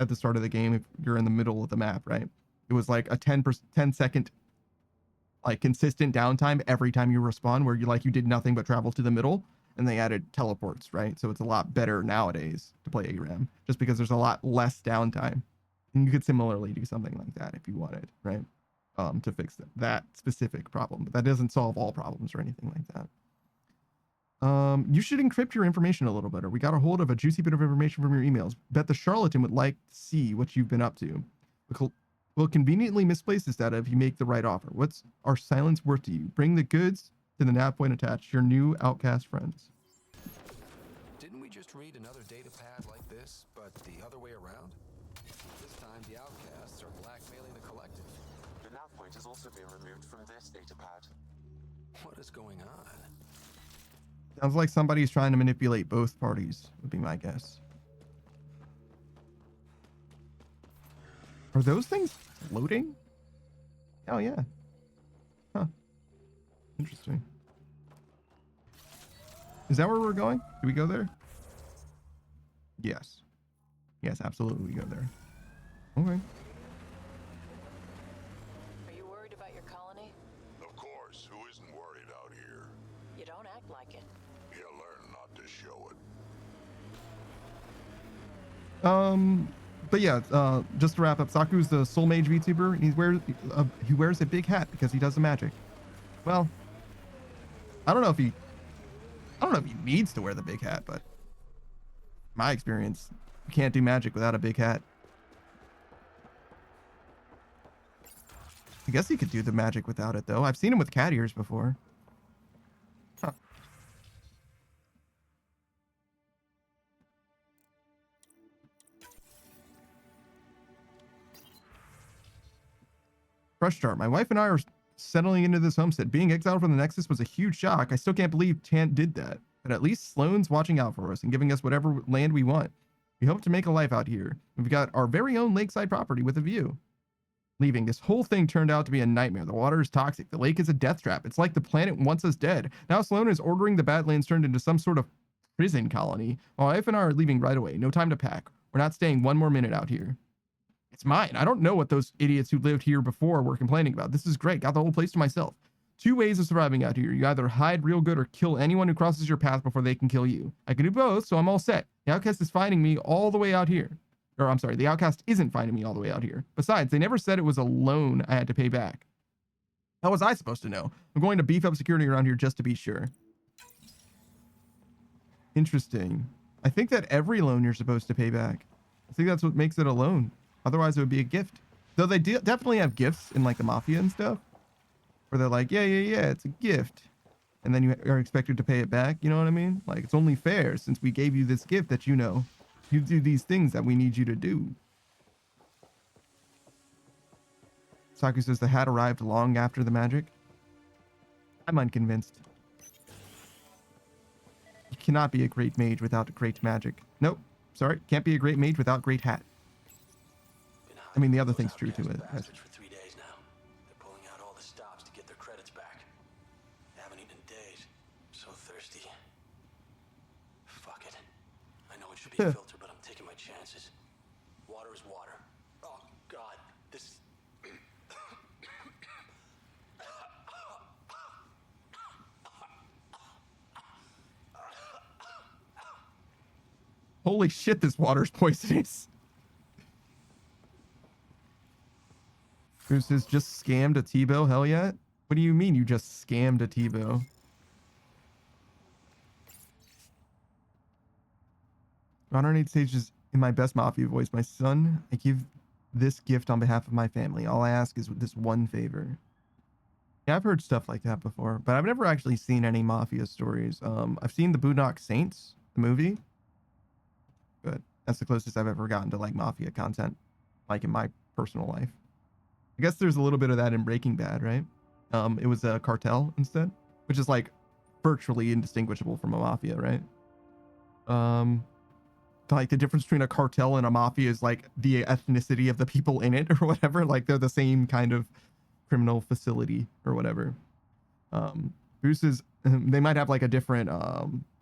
at the start of the game, if you're in the middle of the map, right, it was like a 10 second like consistent downtime every time you respawn, where you did nothing but travel to the middle, and they added teleports, right? So it's a lot better nowadays to play ARAM just because there's a lot less downtime. And you could similarly do something like that if you wanted, right? To fix that specific problem, but that doesn't solve all problems or anything like that. You should encrypt your information a little better. We got a hold of a juicy bit of information from your emails. Bet the charlatan would like to see what you've been up to. We'll conveniently misplace this data if you make the right offer. What's our silence worth to you? Bring the goods to the nav point attached. Your new outcast friends. Didn't we just read another data pad like this, but the other way around? This time the outcasts are blackmailing the collective. The nav point has also been removed from this data pad. What is going on? Sounds like somebody's trying to manipulate both parties, would be my guess. Are those things floating? Oh, yeah. Huh. Interesting. Is that where we're going? Do we go there? Yes. Yes, absolutely we go there. Okay. Are you worried about your colony? Of course, who isn't worried out here? You don't act like it. He'll learn not to show it. But yeah, just to wrap up, Saku's the Soul Mage VTuber, and he wears a big hat because he does the magic. Well, I don't know if he needs to wear the big hat, but my experience, you can't do magic without a big hat. I guess he could do the magic without it, though. I've seen him with cat ears before. Huh. Fresh start. My wife and I are settling into this homestead. Being exiled from the Nexus was a huge shock. I still can't believe Tant did that. But at least Sloane's watching out for us and giving us whatever land we want. We hope to make a life out here. We've got our very own lakeside property with a view. Leaving. This whole thing turned out to be a nightmare. The water is toxic. The lake is a death trap. It's like the planet wants us dead. Now Sloane is ordering the Badlands turned into some sort of prison colony. My wife and I are leaving right away. No time to pack. We're not staying one more minute out here. It's mine. I don't know what those idiots who lived here before were complaining about. This is great. Got the whole place to myself. 2 ways of surviving out here. You either hide real good or kill anyone who crosses your path before they can kill you. I can do both, so I'm all set. The outcast is finding me all the way out here. Or I'm sorry, the outcast isn't finding me all the way out here. Besides, they never said it was a loan I had to pay back. How was I supposed to know? I'm going to beef up security around here just to be sure. Interesting. I think that every loan you're supposed to pay back. I think that's what makes it a loan. Otherwise, it would be a gift. Though they definitely have gifts in like the Mafia and stuff. Where they're like, yeah, it's a gift. And then you are expected to pay it back. You know what I mean? Like, it's only fair since we gave you this gift that, you know, you do these things that we need you to do. Saku says the hat arrived long after the magic. I'm unconvinced. You cannot be a great mage without great magic. Nope. Sorry. Can't be a great mage without great hat. I mean, the other thing's true to it. For 3 days now. They're pulling out all the stops to get their credits back. They haven't eaten in days. So thirsty. Fuck it. I know it should be a filter, but I'm taking my chances. Water is water. Oh, God. This... Holy shit, this water's poisonous. Who says just scammed a T-Bow? Hell yeah. What do you mean you just scammed a T-Bow? 108 stages in my best Mafia voice. My son, I give this gift on behalf of my family. All I ask is this one favor. Yeah, I've heard stuff like that before, but I've never actually seen any Mafia stories. I've seen the Boondock Saints, the movie. But that's the closest I've ever gotten to like Mafia content, like in my personal life. I guess there's a little bit of that in Breaking Bad, right? It was a cartel instead, which is like virtually indistinguishable from a mafia, right? Like the difference between a cartel and a mafia is like the ethnicity of the people in it or whatever. Like they're the same kind of criminal facility or whatever. Bruce is, they might have like a different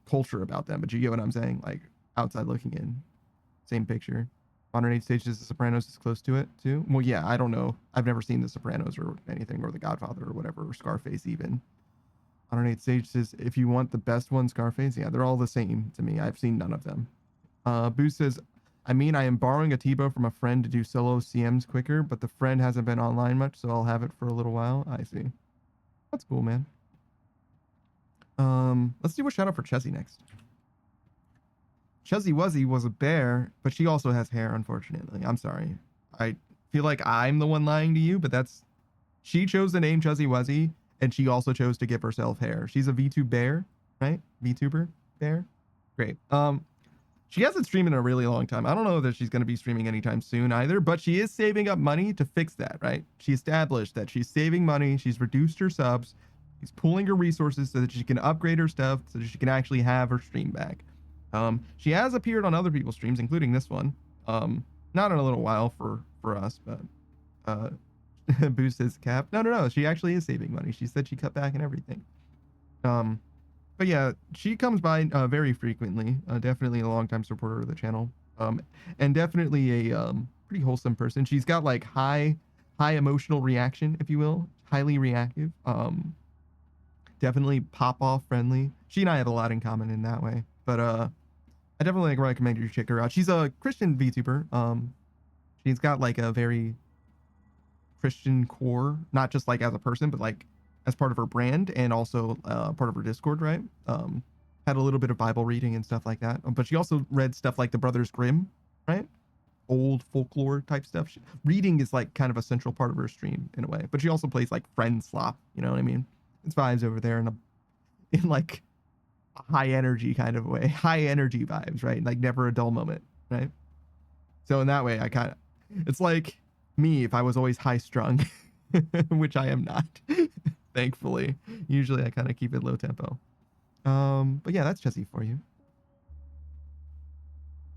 culture about them, but you get what I'm saying? Like outside looking in, same picture. 108 stages, The Sopranos is close to it too. Well, yeah, I don't know. I've never seen The Sopranos or anything, or The Godfather or whatever, or Scarface even. 108 stages, if you want the best one, Scarface, yeah, they're all the same to me. I've seen none of them. Boo says, I mean, I am borrowing a T-Bow from a friend to do solo CMs quicker, but the friend hasn't been online much, so I'll have it for a little while. I see. That's cool, man. Let's do a shout out for Chessie next. Chessie Wuzzy was a bear, but she also has hair, unfortunately. I'm sorry. I feel like I'm the one lying to you, but that's... She chose the name Chessie Wuzzy, and she also chose to give herself hair. She's a VTube bear, right? VTuber bear? Great. She hasn't streamed in a really long time. I don't know that she's going to be streaming anytime soon either, but she is saving up money to fix that, right? She established that she's saving money. She's reduced her subs She's pooling her resources so that she can upgrade her stuff so that she can actually have her stream back. She has appeared on other people's streams, including this one. Not in a little while for us, but boost his cap. No. She actually is saving money. She said she cut back and everything. But yeah, she comes by very frequently. Definitely a longtime supporter of the channel. And definitely a pretty wholesome person. She's got like high emotional reaction, if you will, highly reactive. Definitely pop off friendly. She and I have a lot in common in that way. But I definitely recommend you check her out. She's a Christian VTuber. She's got like a very Christian core, not just like as a person, but like as part of her brand and also part of her Discord, right? Had a little bit of Bible reading and stuff like that. But she also read stuff like the Brothers Grimm, right? Old folklore type stuff. Reading is like kind of a central part of her stream in a way. But she also plays like friend slop, you know what I mean? It's vibes over there in like a high energy kind of way. High energy vibes, right? Like never a dull moment, right? So in that way, it's like me if I was always high strung, which I am not, thankfully. Usually I kind of keep it low tempo. But yeah, that's Jesse for you.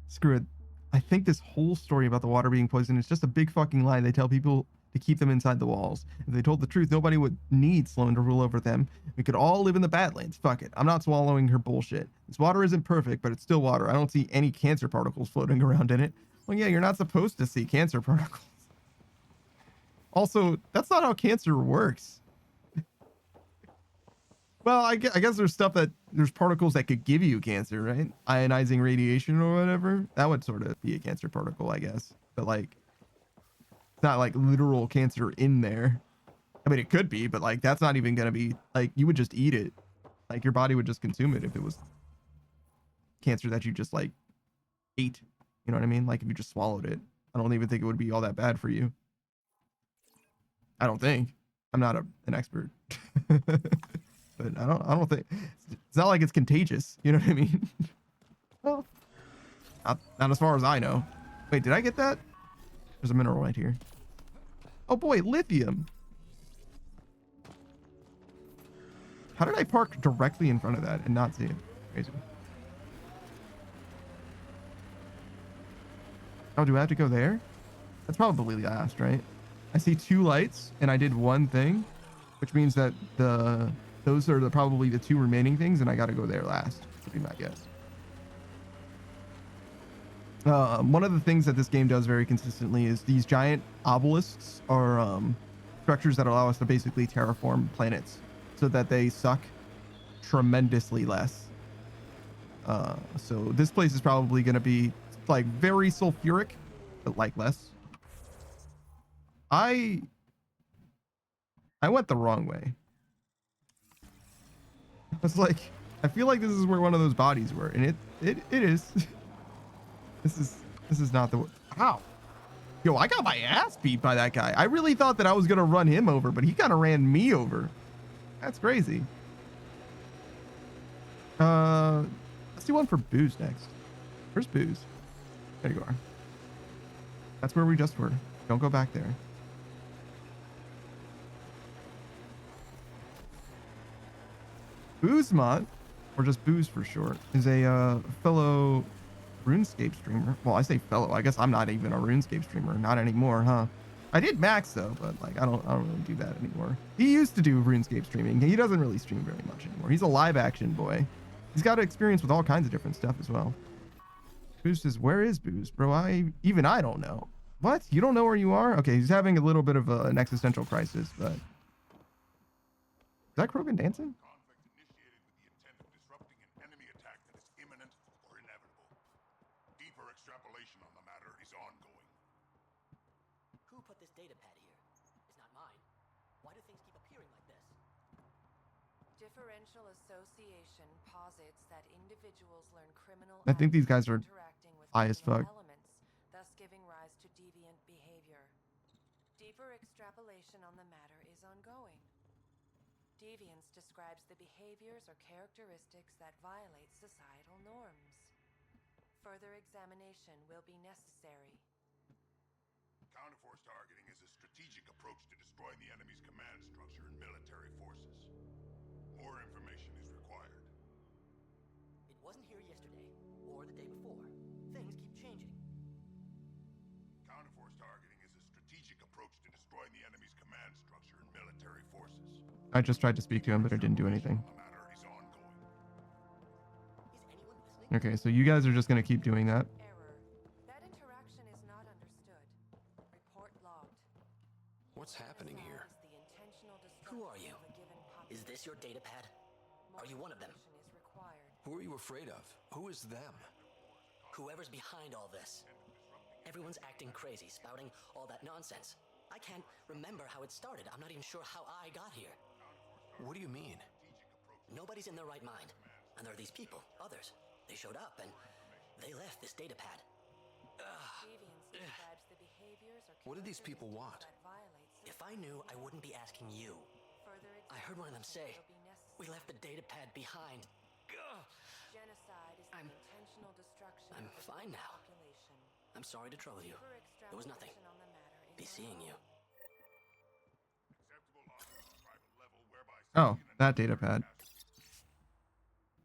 Screw it. I think this whole story about the water being poisoned is just a big fucking lie. They tell people to keep them inside the walls. If they told the truth, nobody would need Sloan to rule over them. We could all live in the Badlands. Fuck it. I'm not swallowing her bullshit. This water isn't perfect, but it's still water. I don't see any cancer particles floating around in it. Well, yeah, you're not supposed to see cancer particles. Also, that's not how cancer works. Well, I guess there's particles that could give you cancer, right? Ionizing radiation or whatever. That would sort of be a cancer particle, I guess. But like, it's not like literal cancer in there. I mean, it could be, but like, that's not even going to be like, you would just eat it. Like your body would just consume it if it was cancer that you just like ate. You know what I mean? Like if you just swallowed it, I don't even think it would be all that bad for you. I don't think. I'm not an expert. But I don't think it's not like it's contagious. You know what I mean? Well, not as far as I know. Wait, did I get that? There's a mineral right here. Oh boy, lithium. How did I park directly in front of that and not see it? Crazy. Oh, do I have to go there? That's probably last, right? I see 2 lights and I did 1 thing, which means that those are probably the 2 remaining things, and I got to go there last, would be my guess. One of the things that this game does very consistently is these giant obelisks are structures that allow us to basically terraform planets so that they suck tremendously less. So this place is probably going to be like very sulfuric, but like less. I went the wrong way. I was like, I feel like this is where one of those bodies were, and it is. This is not the. Ow. Yo, I got my ass beat by that guy. I really thought that I was gonna run him over, but he kind of ran me over. That's crazy. Let's do one for Booze next. Where's Booze? There you are. That's where we just were. Don't go back there. Boozemont, or just Booze for short, is a fellow RuneScape streamer. Well, I say fellow. I guess I'm not even a RuneScape streamer. Not anymore, huh? I did Max though, but like I don't really do that anymore. He used to do RuneScape streaming. He doesn't really stream very much anymore. He's a live action boy. He's got experience with all kinds of different stuff as well. Booze says, "Where is Booze, bro? I don't know." What? You don't know where you are? Okay, he's having a little bit of an existential crisis, but is that Krogan dancing? Who put this data pad here? It's not mine. Why do things keep appearing like this? Differential association posits that individuals learn criminal I think these guys are interacting with high as fuck. elements, thus giving rise to deviant behavior. Deeper extrapolation on the matter is ongoing. Deviance describes the behaviors or characteristics that violate societal norms. Further examination will be necessary. Counterforce targeting is a strategic approach to destroying the enemy's command structure and military forces. I just tried to speak to him, but it didn't do anything. Okay, so you guys are just gonna keep doing that. That interaction is not understood. Report logged. What's happening here? The intentional Who are you? destruction of a given Is this your data pad? Are you one of them? population is required. Who are you afraid of? Who is them? Whoever's behind all this. Everyone's acting crazy, spouting all that nonsense. I can't remember how it started. I'm not even sure how I got here. What do you mean? Nobody's in their right mind. And there are these people, others. They showed up and they left this data pad. Deviance describes the behaviors or What do these people want? that violate If I knew, I wouldn't be asking you. further I heard one of them say, will be necessary. we left the data pad behind. Genocide is I'm- the intentional destruction I'm of a fine given now. population. I'm sorry to trouble you. Deeper It was nothing. extrapolation on the matter Be is seeing you. Oh, that data pad.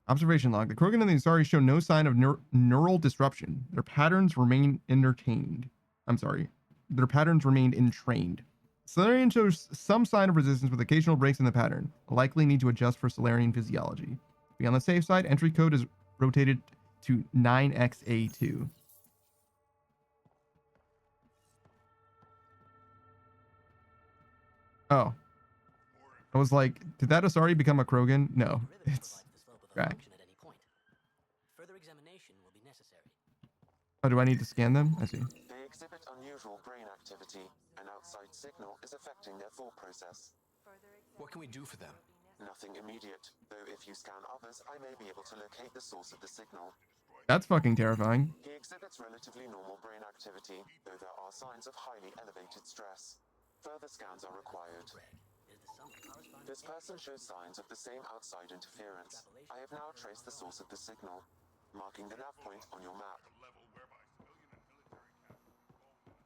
Observation log. The Krogan and the Asari show no sign of neural disruption. Their patterns remain entertained. I'm sorry. Their patterns remained entrained. Solarian shows some sign of resistance with occasional breaks in the pattern. Likely need to adjust for Solarian physiology. To be on the safe side, entry code is rotated to 9XA2. Oh. I was like, did that Asari become a Krogan? No. It's right. Further examination will be necessary. Oh, do I need to scan them? I see. They exhibit unusual brain activity. An outside signal is affecting their thought process. What can we do for them? Nothing immediate, though if you scan others, I may be able to locate the source of the signal. That's fucking terrifying. He exhibits relatively normal brain activity, though there are signs of highly elevated stress. Further scans are required. This person shows signs of the same outside interference. I have now traced the source of the signal, marking the nav point on your map.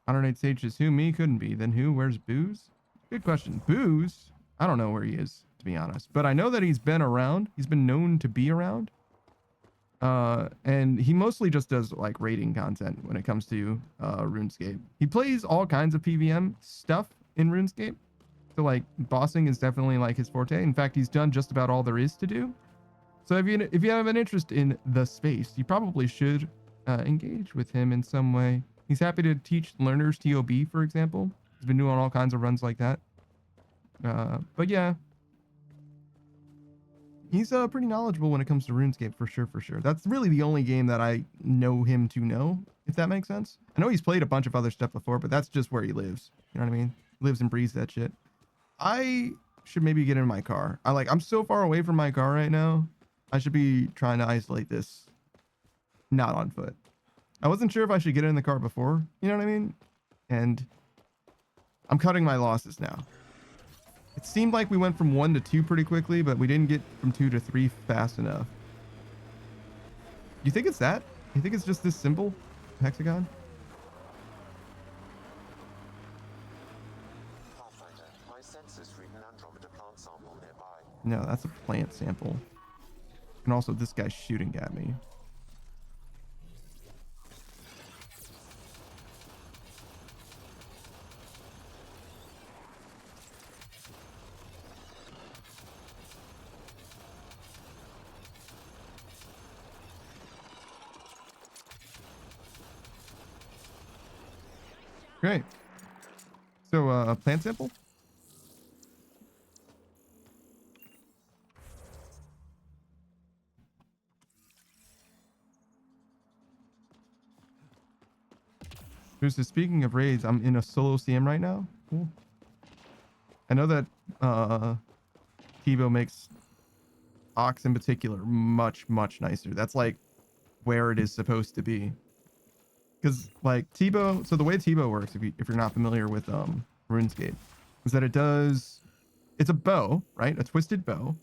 108 stages. Who? Me? Couldn't be. Then who? Where's Booze? Good question. Booze? I don't know where he is, to be honest. But I know that he's been around. He's been known to be around. And he mostly just does like raiding content when it comes to RuneScape. He plays all kinds of PVM stuff in RuneScape. So like bossing is definitely like his forte. In fact, he's done just about all there is to do. So if you have an interest in the space, you probably should engage with him in some way. He's happy to teach learners TOB, for example. He's been doing all kinds of runs like that. But yeah, he's pretty knowledgeable when it comes to RuneScape, for sure, for sure. That's really the only game that I know him to know, if that makes sense. I know he's played a bunch of other stuff before, but that's just where he lives. You know what I mean? Lives and breathes that shit. I should maybe get in my car. I'm so far away from my car right now. I should be trying to isolate this, not on foot. I wasn't sure if I should get in the car before, you know what I mean? And I'm cutting my losses now. It seemed like we went from 1 to 2 pretty quickly, but we didn't get from 2 to 3 fast enough. You think it's that? You think it's just this simple hexagon? Pathfinder, my sensors read an Andromeda plant sample nearby. No, that's a plant sample. And also this guy's shooting at me. Great. So, plant sample? Who's this? Speaking of raids, I'm in a solo CM right now. Cool. I know that Tebow makes Ox in particular much, much nicer. That's like where it is supposed to be. Because like Tebow, so the way Tebow works, if you're not familiar with RuneScape, is that it's a bow, right? A twisted bow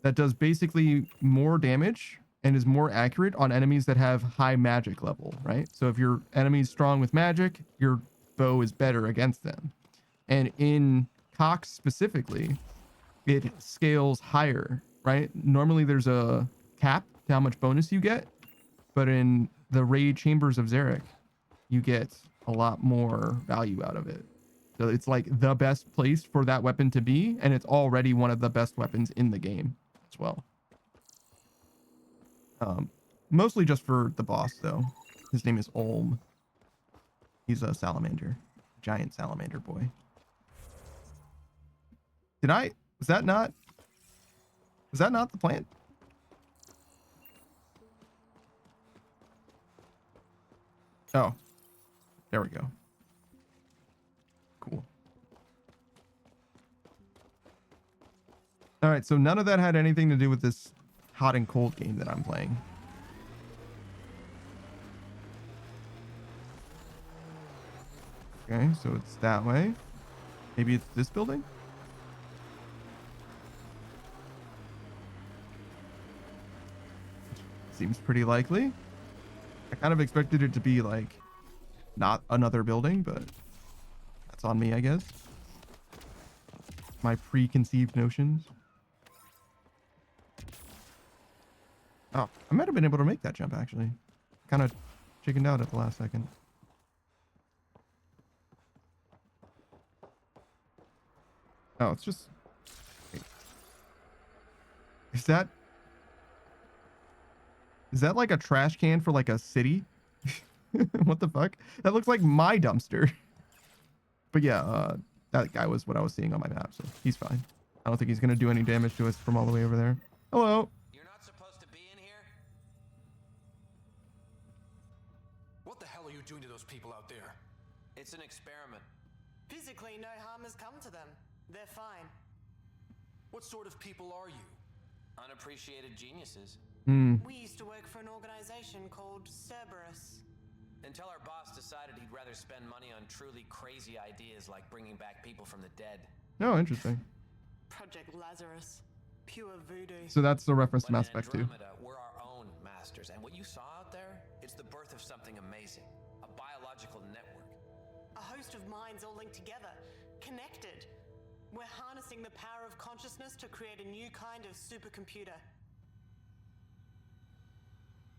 that does basically more damage and is more accurate on enemies that have high magic level, right? So if your enemy's strong with magic, your bow is better against them. And in Cox specifically, it scales higher, right? Normally there's a cap to how much bonus you get, but in the raid chambers of Zarek, you get a lot more value out of it. So it's like the best place for that weapon to be, and it's already one of the best weapons in the game as well. Mostly just for the boss though. His name is Olm. He's a salamander, giant salamander boy. Was that not the plant? Oh, there we go. Cool. All right, so none of that had anything to do with this hot and cold game that I'm playing. Okay, so it's that way. Maybe it's this building? Seems pretty likely. I kind of expected it to be like not another building, but that's on me, I guess. My preconceived notions. Oh, I might have been able to make that jump actually. Kind of chickened out at the last second. Oh, it's just... Wait. Is that like a trash can for like a city? What the fuck? That looks like my dumpster. But yeah, that guy was what I was seeing on my map, so he's fine. I don't think he's gonna do any damage to us from all the way over there. Hello. You're not supposed to be in here? What the hell are you doing to those people out there? It's an experiment. Physically, no harm has come to them. They're fine. What sort of people are you? Unappreciated geniuses. We used to work for an organization called Cerberus. Until our boss decided he'd rather spend money on truly crazy ideas like bringing back people from the dead. Oh, interesting. Project Lazarus. Pure voodoo. So that's the reference to But Mass in Effect 2. Andromeda, we're our own masters, and what you saw out there, it's the birth of something amazing. A biological network. A host of minds all linked together, connected. We're harnessing the power of consciousness to create a new kind of supercomputer.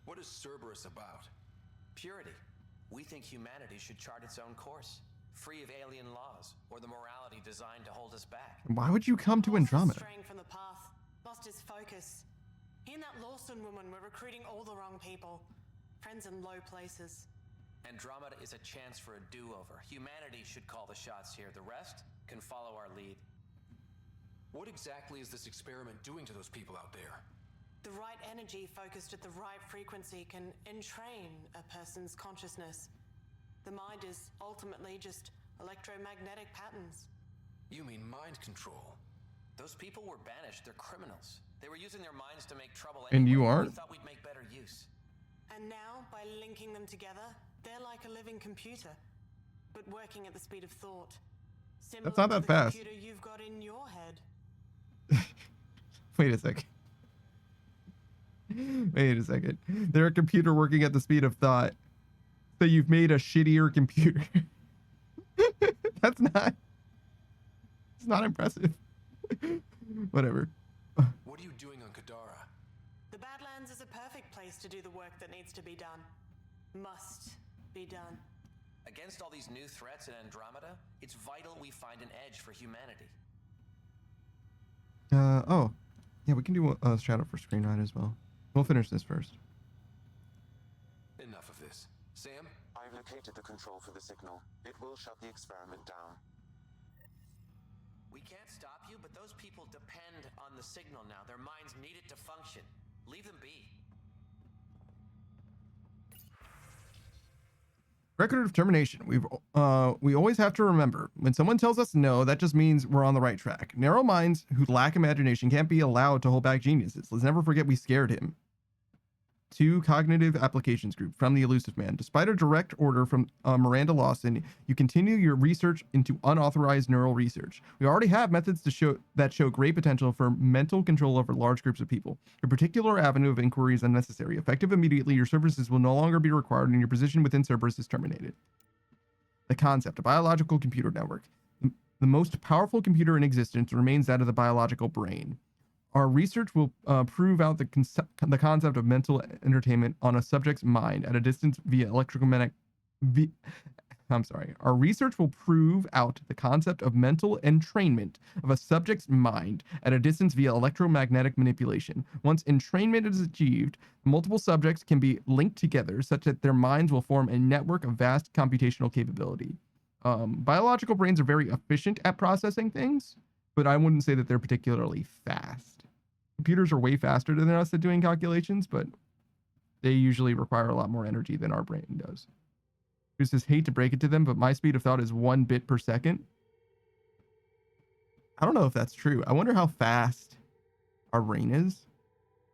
What is Cerberus about? Purity. We think humanity should chart its own course, free of alien laws or the morality designed to hold us back. Why would you come to Andromeda? Straying from the path, lost his focus. He and that Lawson woman were recruiting all the wrong people, friends in low places. Andromeda is a chance for a do-over. Humanity should call the shots here. The rest can follow our lead. What exactly is this experiment doing to those people out there? The right energy focused at the right frequency can entrain a person's consciousness. The mind is ultimately just electromagnetic patterns. You mean mind control? Those people were banished. They're criminals. They were using their minds to make trouble And anyway. you aren't? We thought we'd make better use. And now, by linking them together, they're like a living computer, but working at the speed of thought. Similar That's not to that the fast. computer you've got in your head. Wait a second. Wait a second. They're a computer working at the speed of thought. So you've made a shittier computer. It's not impressive. Whatever. What are you doing on Kadara? The Badlands is a perfect place to do the work that needs to be done. Must be done. Against all these new threats in Andromeda, it's vital we find an edge for humanity. Oh. Yeah, we can do a shadow for screen ride as well. We'll finish this first. Enough of this. Sam? I've located the control for the signal. It will shut the experiment down. We can't stop you, but those people depend on the signal now. Their minds need it to function. Leave them be. Record of termination. We always have to remember, when someone tells us no, that just means we're on the right track. Narrow minds who lack imagination can't be allowed to hold back geniuses. Let's never forget we scared him. 2 Cognitive Applications Group from the Elusive Man. Despite a direct order from Miranda Lawson, you continue your research into unauthorized neural research. We already have methods to show great potential for mental control over large groups of people. A particular avenue of inquiry is unnecessary. Effective immediately, your services will no longer be required and your position within Cerberus is terminated. The concept, a biological computer network. The most powerful computer in existence remains that of the biological brain. Our research will prove out the concept of mental entertainment on a subject's mind at a distance via I'm sorry. Our research will prove out the concept of mental entrainment of a subject's mind at a distance via electromagnetic manipulation. Once entrainment is achieved, multiple subjects can be linked together such that their minds will form a network of vast computational capability. Biological brains are very efficient at processing things, but I wouldn't say that they're particularly fast. Computers are way faster than us at doing calculations, but they usually require a lot more energy than our brain does. Who says, hate to break it to them, but my speed of thought is 1 bit per second. I don't know if that's true. I wonder how fast our brain is,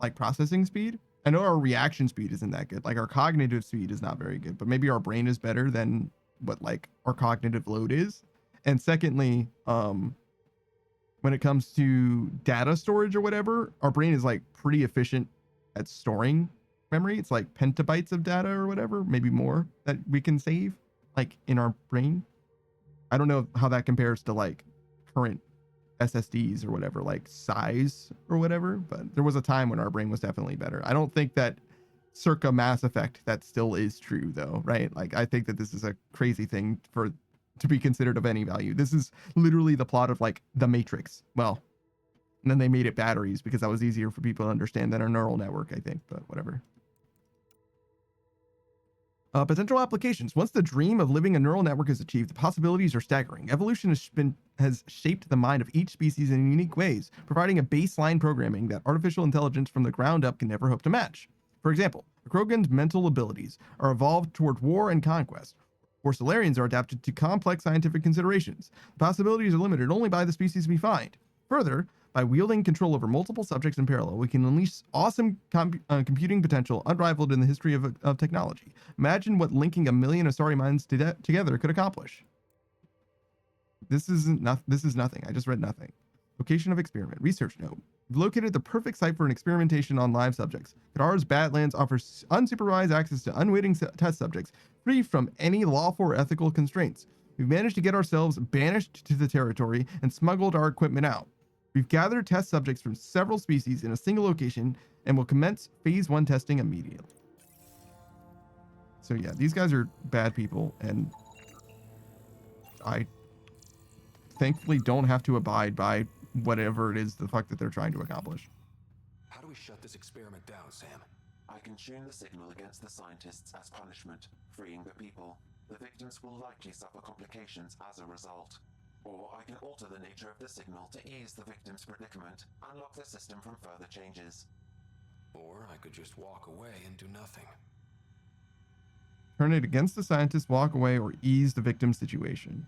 like processing speed. I know our reaction speed isn't that good. Like our cognitive speed is not very good, but maybe our brain is better than what like our cognitive load is. And secondly, when it comes to data storage or whatever, our brain is like pretty efficient at storing memory. It's like petabytes of data or whatever, maybe more, that we can save like in our brain. I don't know how that compares to like current SSDs or whatever, like size or whatever, but there was a time when our brain was definitely better. I don't think that circa Mass Effect that still is true though, right? Like I think that this is a crazy thing for to be considered of any value. This is literally the plot of like The Matrix. Well, and then they made it batteries because that was easier for people to understand than a neural network, I think, but whatever. Potential applications. Once the dream of living a neural network is achieved, the possibilities are staggering. Evolution has shaped the mind of each species in unique ways, providing a baseline programming that artificial intelligence from the ground up can never hope to match. For example, Krogan's mental abilities are evolved toward war and conquest, or Solarians are adapted to complex scientific considerations. The possibilities are limited only by the species we find. Further, by wielding control over multiple subjects in parallel, we can unleash awesome computing potential unrivaled in the history of technology. Imagine what linking a million Asari minds together could accomplish. This is nothing. I just read nothing. Location of experiment. Research note. We've located the perfect site for an experimentation on live subjects. Kadara's Badlands offers unsupervised access to unwitting test subjects, free from any lawful or ethical constraints. We've managed to get ourselves banished to the territory and smuggled our equipment out. We've gathered test subjects from several species in a single location and will commence phase 1 testing immediately. So yeah, these guys are bad people, and I thankfully don't have to abide by whatever it is the fuck that they're trying to accomplish. How do we shut this experiment down, Sam? I can tune the signal against the scientists as punishment, freeing the people. The victims will likely suffer complications as a result. Or I can alter the nature of the signal to ease the victim's predicament, unlock the system from further changes. Or I could just walk away and do nothing. Turn it against the scientists, walk away, or ease the victim's situation.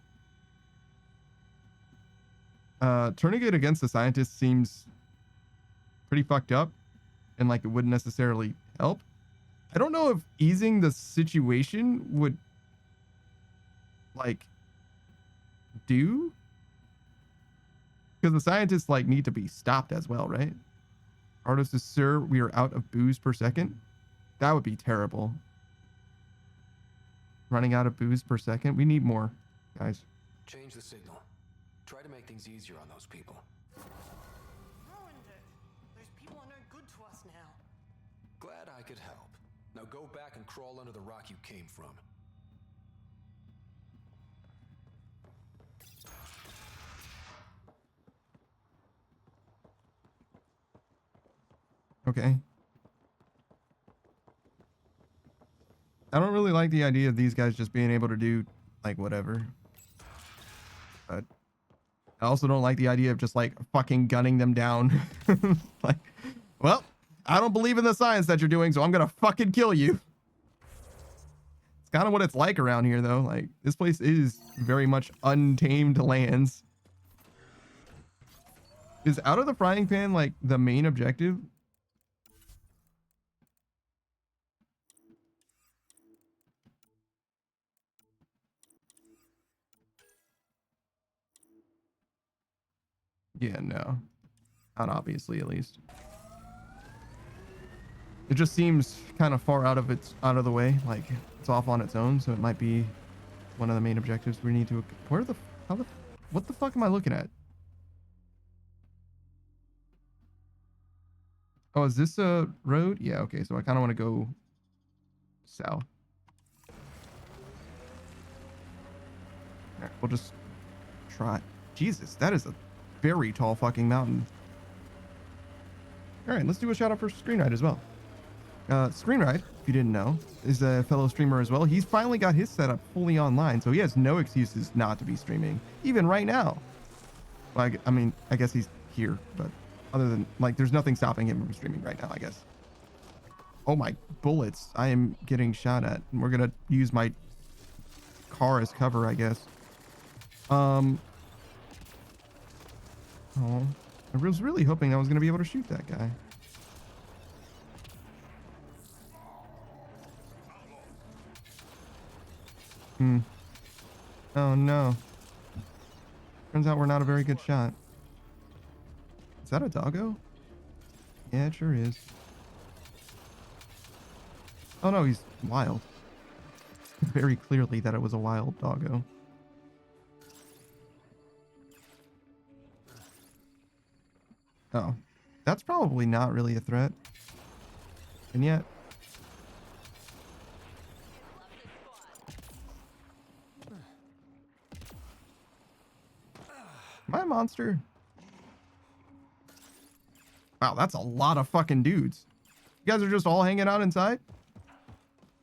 Turning it against the scientists seems pretty fucked up, and like it wouldn't necessarily help. I don't know if easing the situation would like do, because the scientists like need to be stopped as well, right? Artist is, sir, we are out of booze per second. That would be terrible. Running out of booze per second. We need more, guys. Change the signal. Try to make things easier on those people. Ruined it. Those people are no good to us now. Glad I could help. Now go back and crawl under the rock you came from. Okay. I don't really like the idea of these guys just being able to do like whatever. But I also don't like the idea of just like fucking gunning them down. Like, well, I don't believe in the science that you're doing, so I'm gonna fucking kill you. It's kind of what it's like around here though. Like this place is very much untamed lands. Is out of the frying pan like the main objective? Yeah, no. Not obviously, at least. It just seems kind of far out of the way. Like it's off on its own, so it might be one of the main objectives we need to. What the fuck am I looking at? Oh, is this a road? Yeah, okay. So I kind of want to go south. Alright, we'll just try. Jesus, that is a very tall fucking mountain. Alright, let's do a shout out for Screenride as well. Screenride, if you didn't know, is a fellow streamer as well. He's finally got his setup fully online, so he has no excuses not to be streaming, even right now. Well, I mean, I guess he's here, but other than, like, there's nothing stopping him from streaming right now, I guess. Oh my bullets, I am getting shot at. And we're gonna use my car as cover, I guess. Oh, I was really hoping I was gonna be able to shoot that guy. Oh no. Turns out we're not a very good shot. Is that a doggo? Yeah, it sure is. Oh no, he's wild. Very clearly that it was a wild doggo. Oh, that's probably not really a threat. And yet... Am I a monster? Wow, that's a lot of fucking dudes. You guys are just all hanging out inside?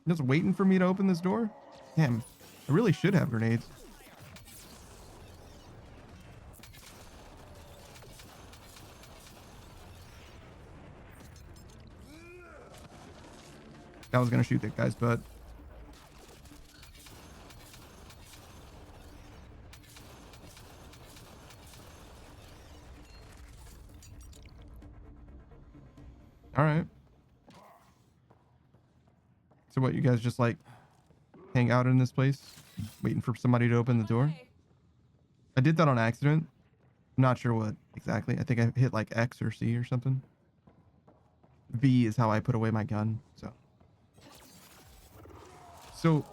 Just waiting for me to open this door? Damn, I really should have grenades. I was gonna shoot that guy's butt. All right. So what, you guys just like hang out in this place waiting for somebody to open the door? I did that on accident. I'm not sure what exactly. I think I hit like X or C or something. V is how I put away my gun. So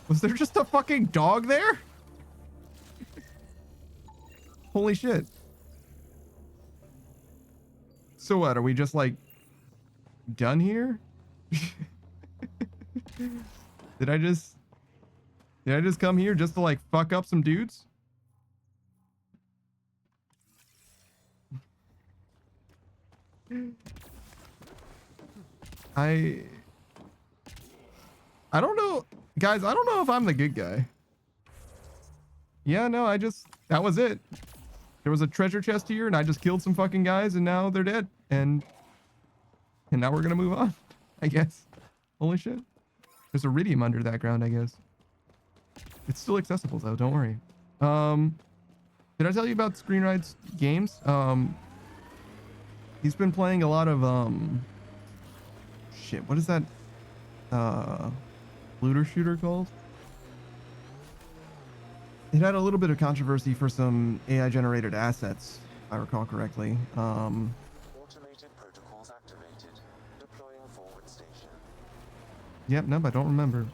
was there just a fucking dog there? Holy shit. So what, are we just like done here? Did I just come here just to like fuck up some dudes? I don't know, guys. I don't know if I'm the good guy. Yeah, no, that was it. There was a treasure chest here and I just killed some fucking guys and now they're dead. And now we're gonna move on, I guess. Holy shit. There's iridium under that ground, I guess. It's still accessible though, don't worry. Did I tell you about Screenride's games? He's been playing a lot of shit, what is that looter shooter called? It had a little bit of controversy for some AI generated assets, if I recall correctly. Automated protocols activated. Deploying forward station. Yep, nope, I don't remember.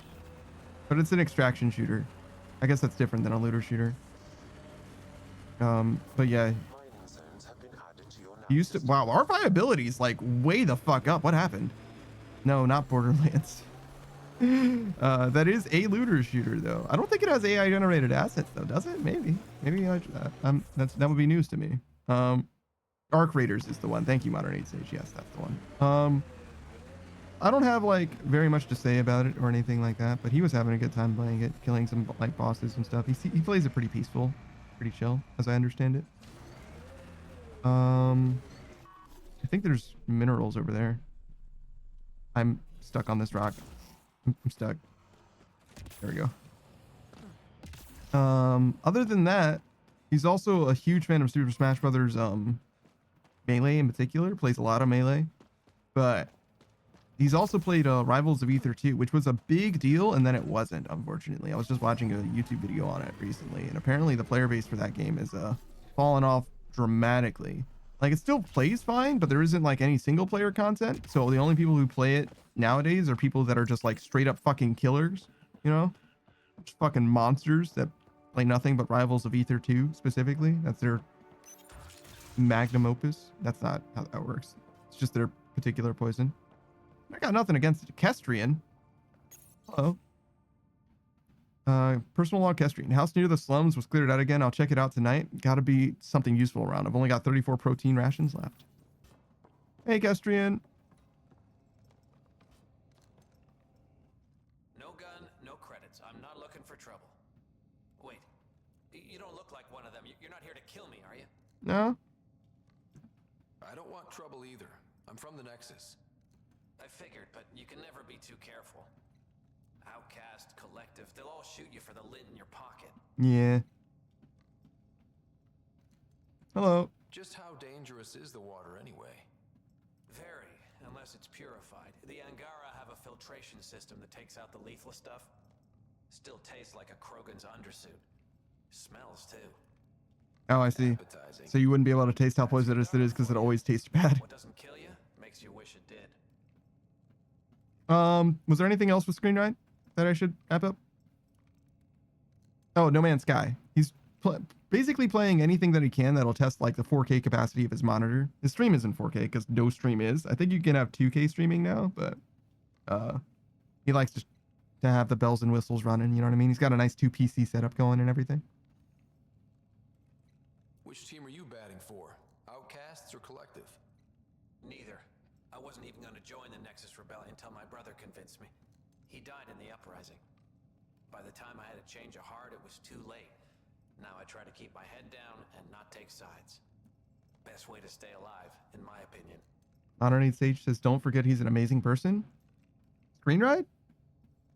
But it's an extraction shooter. I guess that's different than a looter shooter. But yeah. He used to, wow, our viability is like way the fuck up. What happened? No, not Borderlands. That is a looter shooter though. I don't think it has AI generated assets though, does it? Maybe that would be news to me. Arc Raiders is the one. Thank you, Modern 8 Sage. Yes, that's the one. I don't have like very much to say about it or anything like that, but he was having a good time playing it, killing some like bosses and stuff. He plays it pretty peaceful, pretty chill, as I understand it. I think there's minerals over there. I'm stuck on this rock. I'm stuck. There we go. Other than that, he's also a huge fan of Super Smash Brothers Melee in particular. Plays a lot of Melee, but he's also played Rivals of Ether 2, which was a big deal, and then it wasn't, unfortunately. I was just watching a YouTube video on it recently, and apparently the player base for that game is fallen off dramatically. Like, it still plays fine, but there isn't like any single player content, so the only people who play it nowadays are people that are just like straight up fucking killers, you know? Just fucking monsters that play nothing but Rivals of Ether 2 specifically. That's their magnum opus. That's not how that works. It's just their particular poison. I got nothing against Kestrian. Hello. Personal log Kestrian. House near the slums was cleared out again. I'll check it out tonight. Gotta be something useful around. I've only got 34 protein rations left. Hey, Kestrian. No gun, no credits. I'm not looking for trouble. Wait, you don't look like one of them. You're not here to kill me, are you? No? I don't want trouble either. I'm from the Nexus. I figured, but you can never be too careful. Outcast, collective, they'll all shoot you for the lint in your pocket. Yeah. Hello. Just how dangerous is the water anyway? Very, unless it's purified. The Angara have a filtration system that takes out the lethal stuff. Still tastes like a Krogan's undersuit. Smells too. Oh, I see. So you wouldn't be able to taste how poisonous it is because it always tastes bad. What doesn't kill you makes you wish it did. Was there anything else with Screen Ride that I should wrap up? Oh, No Man's Sky. He's basically playing anything that he can that'll test like the 4K capacity of his monitor. His stream isn't 4K because no stream is. I think you can have 2K streaming now, but he likes to have the bells and whistles running. You know what I mean? He's got a nice 2 PC setup going and everything. Which team are you batting for? Outcasts or Collective? Neither. I wasn't even going to join the Nexus Rebellion until my brother convinced me. He died in the uprising. By the time I had a change of heart, it was too late. Now I try to keep my head down and not take sides. Best way to stay alive, in my opinion. Modern Age Sage says, don't forget he's an amazing person. Screen Ride?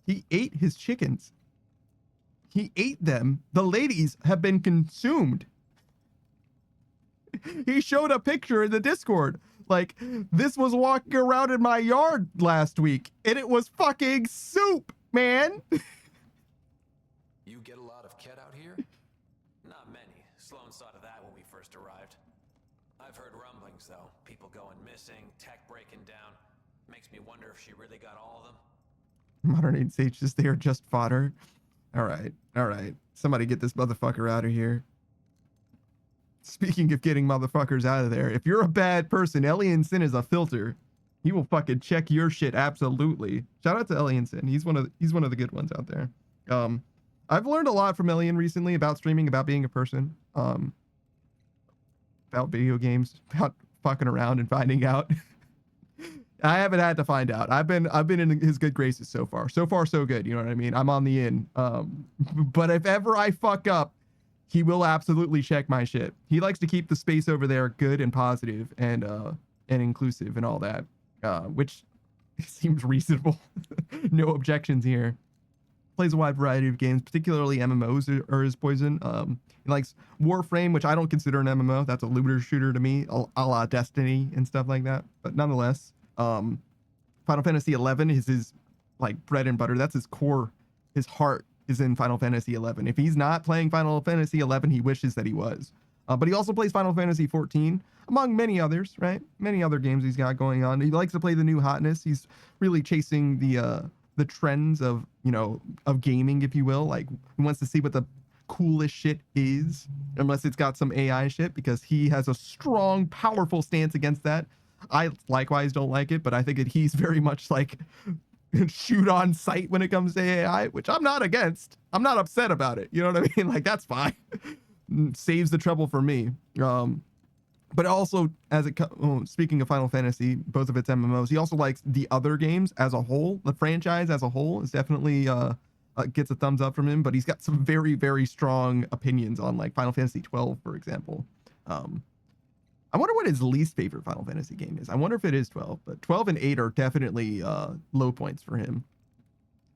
He ate his chickens. He ate them. The ladies have been consumed. He showed a picture in the Discord. Like, this was walking around in my yard last week, and it was fucking soup, man. You get a lot of Ket out here? Not many. Sloan saw to that when we first arrived. I've heard rumblings, though. People going missing, tech breaking down. Makes me wonder if she really got all of them. Modern Age Sage says they are just fodder. All right. Somebody get this motherfucker out of here. Speaking of getting motherfuckers out of there, if you're a bad person, Alien Sin is a filter. He will fucking check your shit absolutely. Shout out to Alien Sin. He's one of the good ones out there. I've learned a lot from Alien recently about streaming, about being a person, about video games, about fucking around and finding out. I haven't had to find out. I've been in his good graces so far. So far, so good. You know what I mean? I'm on the in. But if ever I fuck up, he will absolutely check my shit. He likes to keep the space over there good and positive and inclusive and all that, which seems reasonable. No objections here. Plays a wide variety of games, particularly MMOs are his poison. He likes Warframe, which I don't consider an MMO. That's a looter shooter to me, a la Destiny and stuff like that. But nonetheless, Final Fantasy 11 is his like bread and butter. That's his core. His heart is in Final Fantasy 11. If he's not playing Final Fantasy 11, he wishes that he was. But he also plays Final Fantasy 14, among many others, right? Many other games he's got going on. He likes to play the new hotness. He's really chasing the trends of gaming, if you will. Like, he wants to see what the coolest shit is, unless it's got some AI shit, because he has a strong, powerful stance against that. I likewise don't like it, but I think that he's very much like shoot on sight when it comes to AI, which I'm not against. I'm not upset about it. You know what I mean? Like, that's fine. Saves the trouble for me. But also, speaking of Final Fantasy, both of its MMOs, he also likes the other games as a whole. The franchise as a whole is definitely gets a thumbs up from him, but he's got some very, very strong opinions on like Final Fantasy 12, for example. I wonder what his least favorite Final Fantasy game is. I wonder if it is 12, but 12 and 8 are definitely low points for him.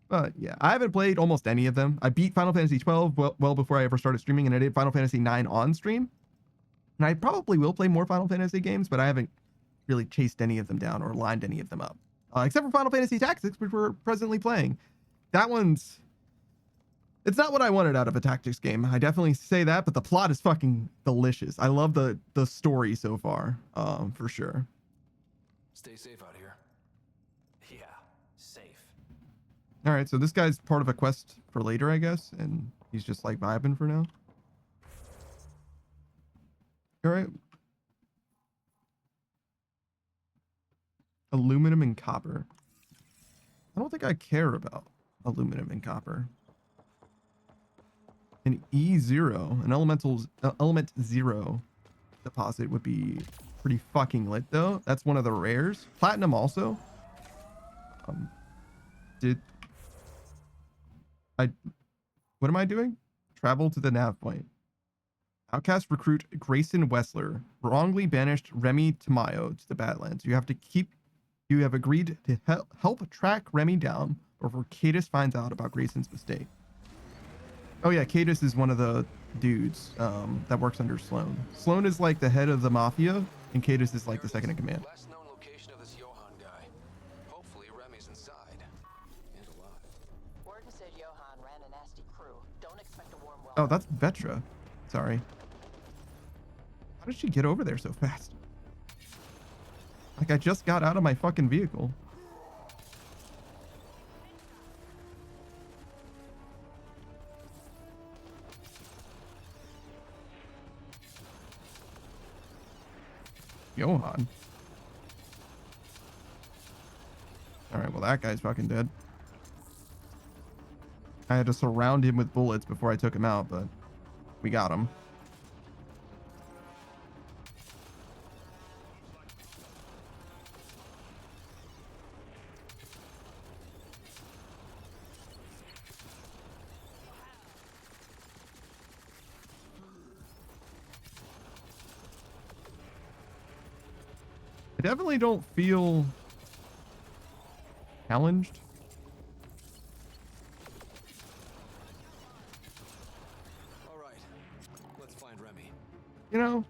But yeah, I haven't played almost any of them. I beat Final Fantasy 12 well before I ever started streaming, and I did Final Fantasy 9 on stream. And I probably will play more Final Fantasy games, but I haven't really chased any of them down or lined any of them up. Except for Final Fantasy Tactics, which we're presently playing. That one's... It's not what I wanted out of a tactics game. I definitely say that, but the plot is fucking delicious. I love the story so far, for sure. Stay safe out here. Yeah, safe. All right, so this guy's part of a quest for later, I guess, and he's just like vibing for now. All right. Aluminum and copper. don't think I care about aluminum and copper. An E0, an element 0 deposit would be pretty fucking lit though. That's one of the rares. Platinum also. What am I doing? Travel to the nav point. Outcast recruit Grayson Wessler wrongly banished Remy Tamayo to the Badlands. You have agreed to help track Remy down before Cadis finds out about Grayson's mistake. Oh yeah, Cadis is one of the dudes that works under Sloan. Sloan is like the head of the mafia, and Cadis is like the second in command. Last known location of this Johan guy. Hopefully Remy's inside. And alive. Warden said Johan ran a nasty crew. Don't expect a warm welcome. Oh, that's Vetra. Sorry. How did she get over there so fast? Like, I just got out of my fucking vehicle. Johan. Alright, well that guy's fucking dead. I had to surround him with bullets before I took him out, but we got him. I definitely don't feel challenged. All right, let's find Remy. You know,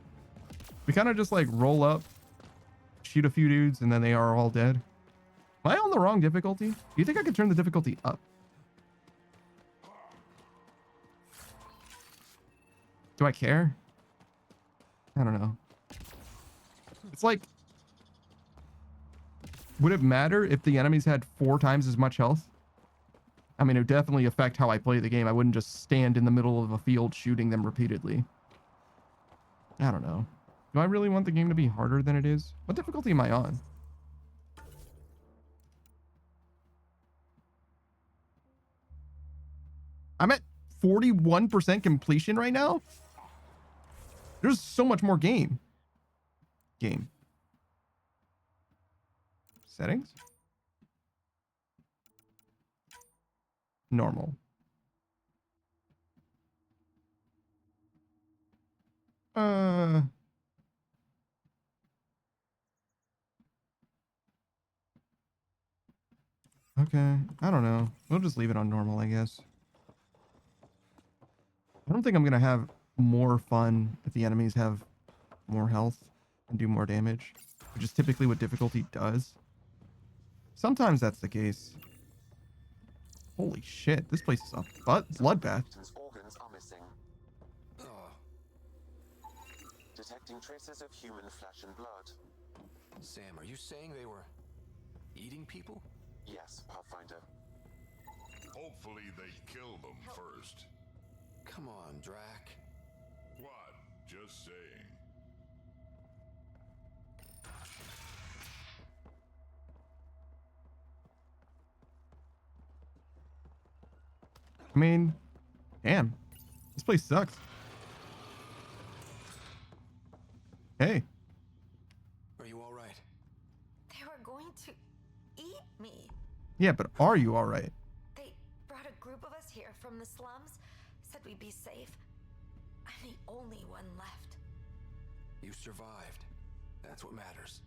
we kind of just like roll up, shoot a few dudes, and then they are all dead. Am I on the wrong difficulty? Do you think I could turn the difficulty up? Do I care? I don't know. It's like, would it matter if the enemies had 4 times as much health? I mean, it would definitely affect how I play the game. I wouldn't just stand in the middle of a field shooting them repeatedly. I don't know. Do I really want the game to be harder than it is? What difficulty am I on? I'm at 41% completion right now? There's so much more game. Settings? Normal. Okay, I don't know. We'll just leave it on normal, I guess. I don't think I'm gonna have more fun if the enemies have more health and do more damage, which is typically what difficulty does. Sometimes that's the case. Holy shit, this place is a bloodbath. Organs are missing. Detecting traces of human flesh and blood. Sam, are you saying they were eating people? Yes, Pathfinder. Hopefully they kill them first. Come on, Drac. What? Just saying. I mean, damn. This place sucks. Hey. Are you all right? They were going to eat me. Yeah, but are you all right? They brought a group of us here from the slums, said we'd be safe. I'm the only one left. You survived. That's what matters.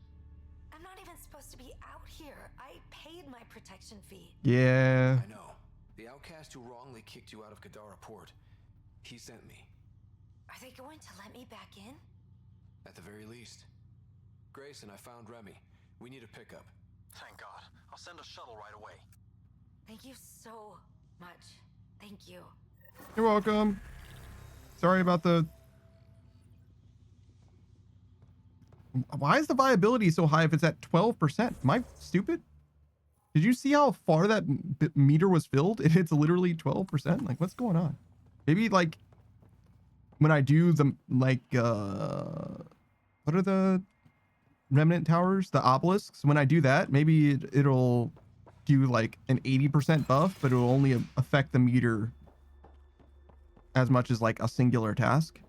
I'm not even supposed to be out here. I paid my protection fee. Yeah. I know. The outcast who wrongly kicked you out of Kadara port. He sent me. Are they going to let me back in? At the very least. Grayson, I found Remy. We need a pickup. Thank God. I'll send a shuttle right away. Thank you so much. Thank you. You're welcome. Sorry about the... Why is the viability so high if it's at 12%? Am I stupid? Did you see how far that meter was filled? It's literally 12%. Like, what's going on? Maybe, like, when I do the, like, what are the remnant towers? The obelisks? When I do that, maybe it'll do like an 80% buff, but it will only affect the meter as much as like a singular task.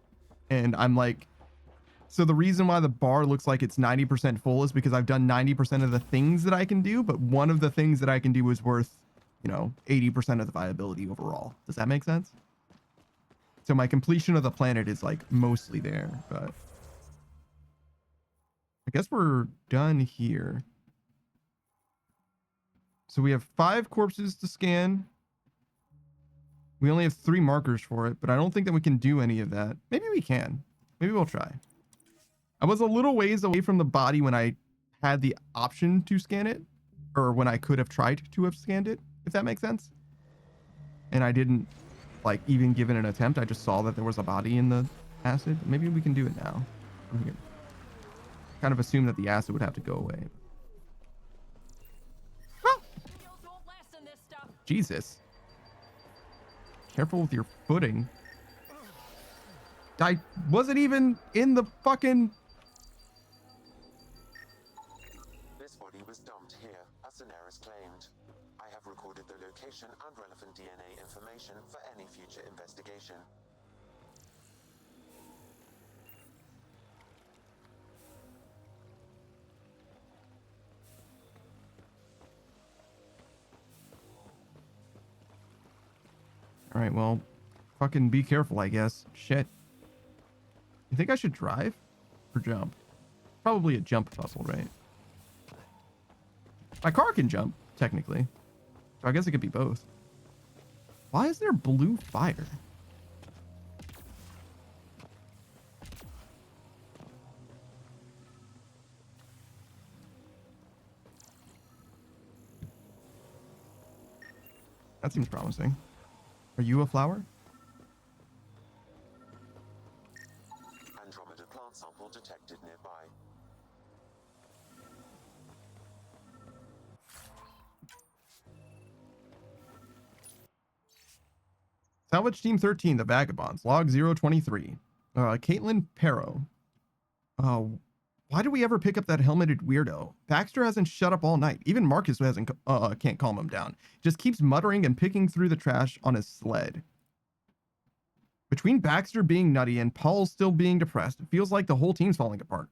And I'm like, so the reason why the bar looks like it's 90% full is because I've done 90% of the things that I can do, but one of the things that I can do is worth, you know, 80% of the viability overall. Does that make sense? So my completion of the planet is like mostly there, but I guess we're done here. So we have 5 corpses to scan. We only have 3 markers for it, but I don't think that we can do any of that. Maybe we can. Maybe we'll try. I was a little ways away from the body when I had the option to scan it, or when I could have tried to have scanned it, if that makes sense. And I didn't like even give it an attempt. I just saw that there was a body in the acid. Maybe we can do it now. I'm here. Kind of assume that the acid would have to go away. Oh! Jesus. Careful with your footing. I wasn't even in the fucking... This body was dumped here, as Daenerys claimed. I have recorded the location and relevant DNA information for any future investigation. All right, well, fucking be careful, I guess. Shit. You think I should drive or jump? Probably a jump puzzle, right? My car can jump, technically. So I guess it could be both. Why is there blue fire? That seems promising. Are you a flower? Andromeda plant sample detected nearby. Salvage Team 13, the Vagabonds. Log 023. Caitlin Perro. Why do we ever pick up that helmeted weirdo? Baxter hasn't shut up all night. Even Marcus hasn't can't calm him down. Just keeps muttering and picking through the trash on his sled. Between Baxter being nutty and Paul still being depressed, it feels like the whole team's falling apart.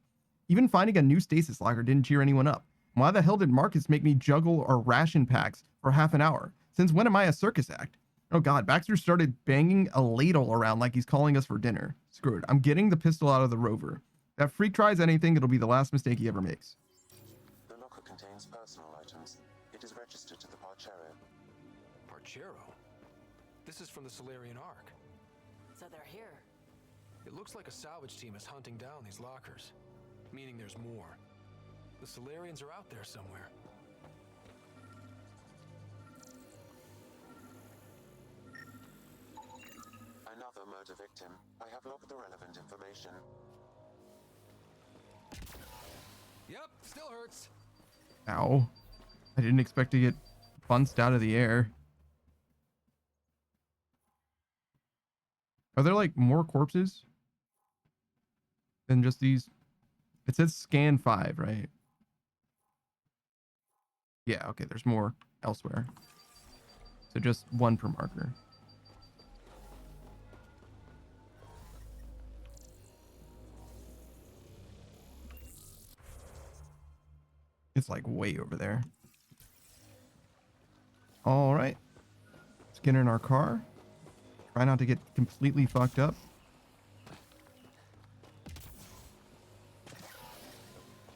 Even finding a new stasis locker didn't cheer anyone up. Why the hell did Marcus make me juggle our ration packs for half an hour? Since when am I a circus act? Oh god, Baxter started banging a ladle around like he's calling us for dinner. Screw it, I'm getting the pistol out of the rover. That freak tries anything, it'll be the last mistake he ever makes. The locker contains personal items. It is registered to the Parcero. Parcero? This is from the Solarian Ark. So they're here. It looks like a salvage team is hunting down these lockers, meaning there's more. The Solarians are out there somewhere. Another murder victim. I have logged the relevant information. Yep, still hurts. Ow. I didn't expect to get bounced out of the air. Are there like more corpses than just these? It says scan 5, right? Yeah, okay, there's more elsewhere. So just 1 per marker. It's like way over there. All right. Let's get in our car. Try not to get completely fucked up.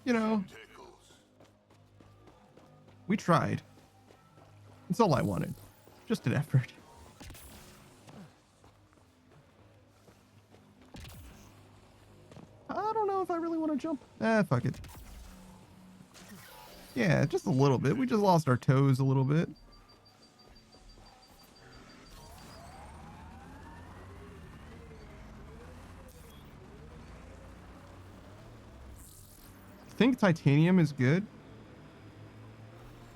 You know, we tried. That's all I wanted. Just an effort. I don't know if I really want to jump. Fuck it. Yeah, just a little bit. We just lost our toes a little bit. I think titanium is good.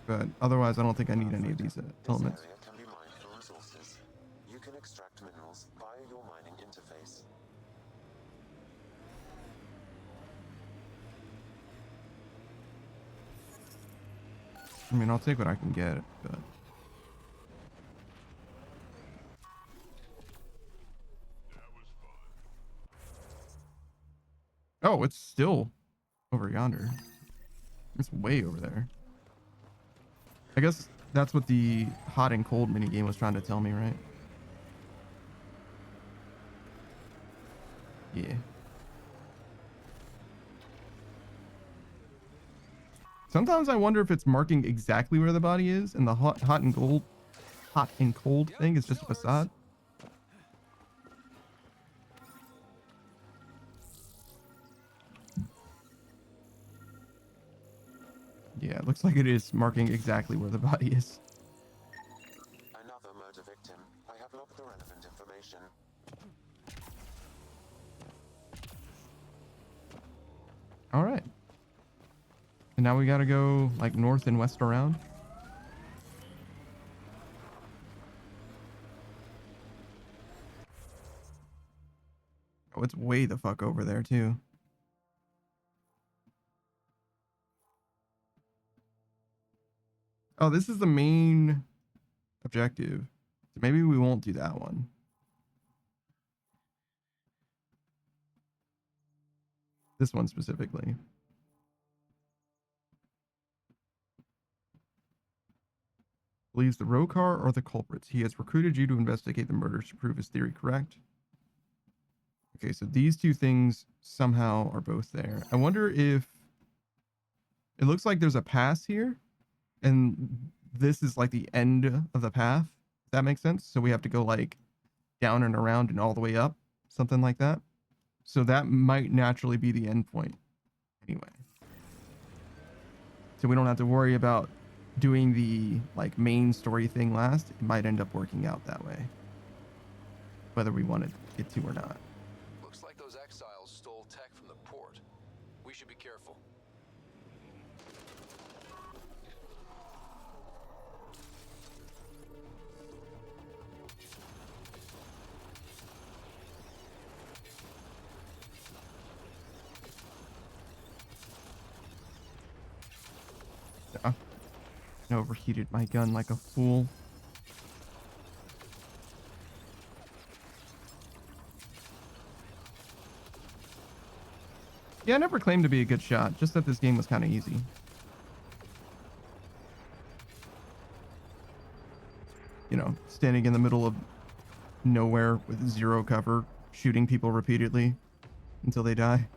But otherwise, I don't think I need any of these elements. This area can be mined for resources. You can extract minerals via your mining interface. I mean, I'll take what I can get, but... Oh, it's still over yonder. It's way over there. I guess that's what the hot and cold minigame was trying to tell me, right? Yeah. Sometimes I wonder if it's marking exactly where the body is, and the hot and cold thing is just a facade. Yeah, it looks like it is marking exactly where the body is. Another murder victim. I have logged the relevant information. All right. And now we gotta go like north and west around. Oh, it's way the fuck over there too. Oh, this is the main objective. So maybe we won't do that one. This one specifically. Believes the Rokar are the culprits. He has recruited you to investigate the murders to prove his theory correct. Okay, so these two things somehow are both there. I wonder if... It looks like there's a pass here. And this is like the end of the path. If that makes sense. So we have to go like down and around and all the way up. Something like that. So that might naturally be the end point. Anyway. So we don't have to worry about doing the like main story thing last. It might end up working out that way. Whether we want it to or not. Looks like those exiles stole tech from the port. We should be careful. Yeah. I overheated my gun like a fool. Yeah, I never claimed to be a good shot, just that this game was kind of easy. You know, standing in the middle of nowhere with zero cover, shooting people repeatedly until they die.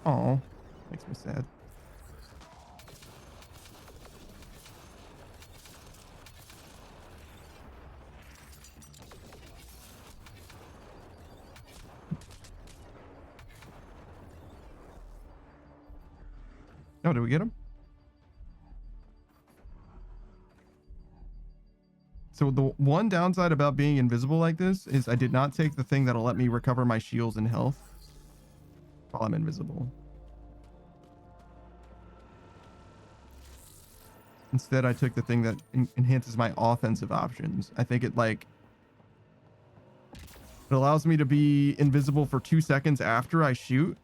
Oh, makes me sad. Oh, did we get him? So the one downside about being invisible like this is I did not take the thing that'll let me recover my shields and health while I'm invisible. Instead, I took the thing that enhances my offensive options. I think it like... It allows me to be invisible for 2 seconds after I shoot.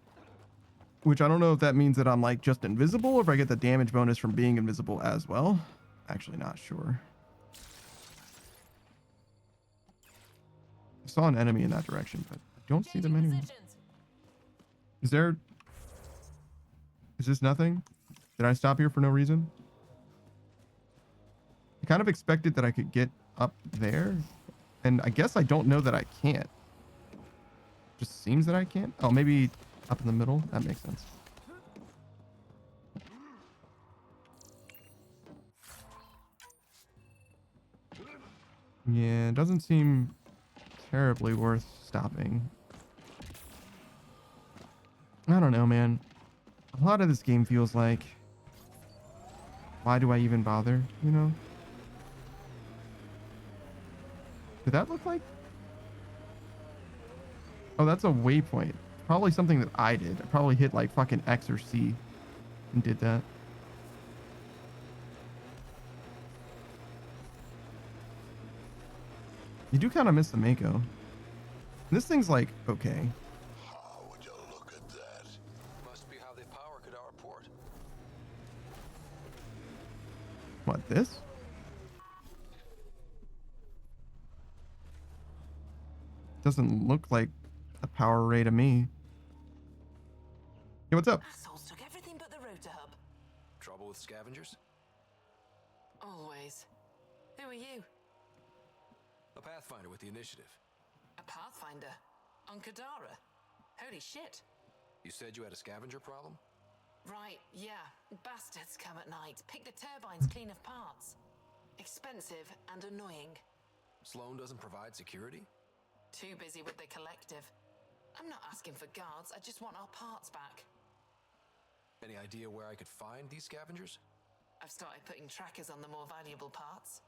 Which I don't know if that means that I'm like just invisible or if I get the damage bonus from being invisible as well. Actually not sure. I saw an enemy in that direction, but I don't see them anymore. Is there... Is this nothing? Did I stop here for no reason? I kind of expected that I could get up there. And I guess I don't know that I can't. Just seems that I can't. Oh, maybe up in the middle? That makes sense. Yeah, it doesn't seem terribly worth stopping. I don't know, man. A lot of this game feels like... Why do I even bother, you know? Did that look like... Oh, that's a waypoint. Probably something that I did. I probably hit like fucking X or C and did that. You do kind of miss the Mako. This thing's like, okay. How would you look at that? Must be how they power Kadara port. This? Doesn't look like a power ray to me. Hey, what's up? Assholes took everything but the rotor hub. Trouble with scavengers? Always. Who are you? A Pathfinder with the initiative. A Pathfinder? On Kadara? Holy shit. You said you had a scavenger problem? Right, yeah. Bastards come at night. Pick the turbines clean of parts. Expensive and annoying. Sloan doesn't provide security? Too busy with the collective. I'm not asking for guards, I just want our parts back. Any idea where I could find these scavengers? I've started putting trackers on the more valuable parts.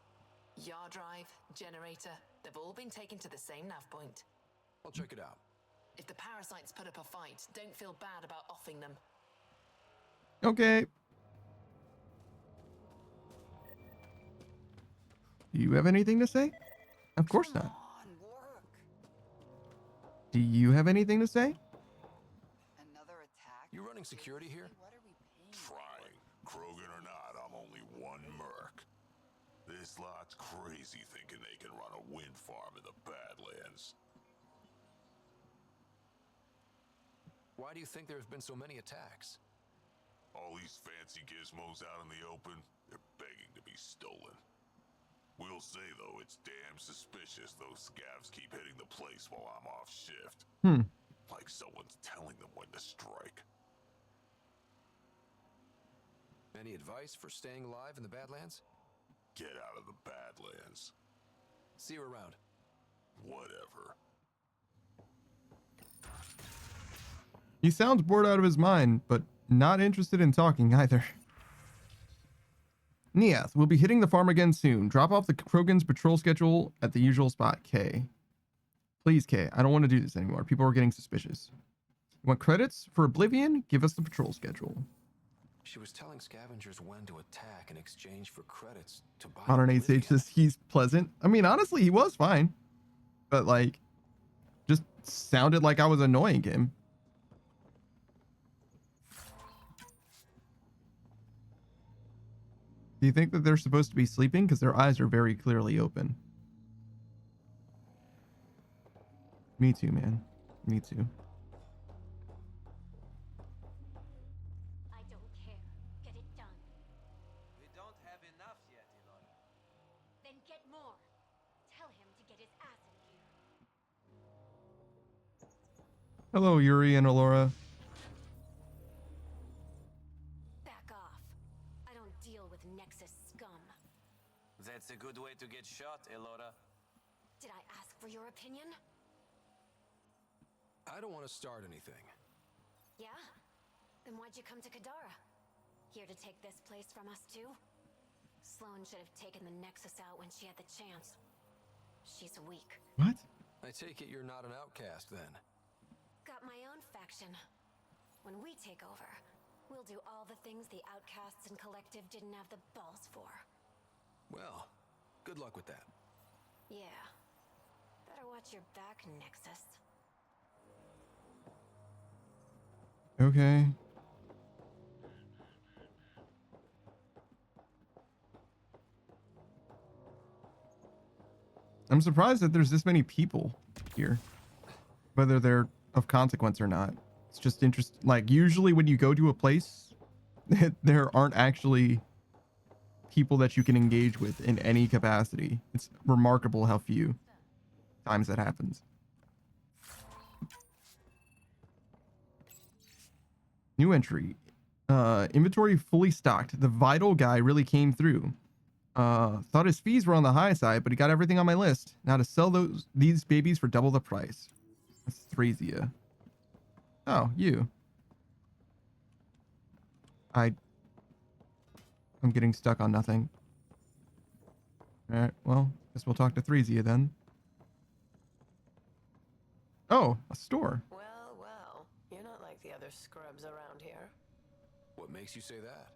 Yard drive, generator, they've all been taken to the same nav point. I'll check it out. If the parasites put up a fight, don't feel bad about offing them. Okay. Do you have anything to say? Of course not. Do you have anything to say? You running security here? Trying. Krogan or not, I'm only one merc. This lot's crazy thinking they can run a wind farm in the Badlands. Why do you think there have been so many attacks? All these fancy gizmos out in the open, they're begging to be stolen. We'll say, though, it's damn suspicious those scavs keep hitting the place while I'm off shift. Like someone's telling them when to strike. Any advice for staying alive in the Badlands? Get out of the Badlands. See you around. Whatever. He sounds bored out of his mind, but not interested in talking either. Neath, we'll be hitting the farm again soon. Drop off the Krogan's patrol schedule at the usual spot, K. Please, K. I don't want to do this anymore. People are getting suspicious. You want credits for Oblivion? Give us the patrol schedule. She was telling scavengers when to attack in exchange for credits to buy. Modern Age Sage says he's pleasant. I mean, honestly, he was fine. But, like, just sounded like I was annoying him. Do you think that they're supposed to be sleeping? Because their eyes are very clearly open. Me too, man. Me too. I don't care. Get it done. We don't have enough yet, Elora. Then get more. Tell him to get his ass in here. Hello, Yuri and Alora. Back off. I don't deal with Nexus scum. That's a good way to get shot, Elora. Did I ask for your opinion? I don't want to start anything. Yeah? Then why'd you come to Kadara? Here to take this place from us too? Sloan should have taken the Nexus out when she had the chance. She's weak. What? I take it you're not an outcast then. Got my own faction. When we take over, we'll do all the things the outcasts and collective didn't have the balls for. Well, good luck with that. Yeah. Better watch your back, Nexus. Okay. I'm surprised that there's this many people here. Whether they're of consequence or not. It's just interesting. Like, usually when you go to a place, there aren't actually people that you can engage with in any capacity. It's remarkable how few times that happens. New entry. Inventory fully stocked. The vital guy really came through. Thought his fees were on the high side, but he got everything on my list. Now to sell these babies for double the price. That's Thrasia. Oh, you. I'm getting stuck on nothing. Alright, well, guess we'll talk to Thrasia then. Oh, a store. Well, well, you're not like the other scrubs around here. What makes you say that?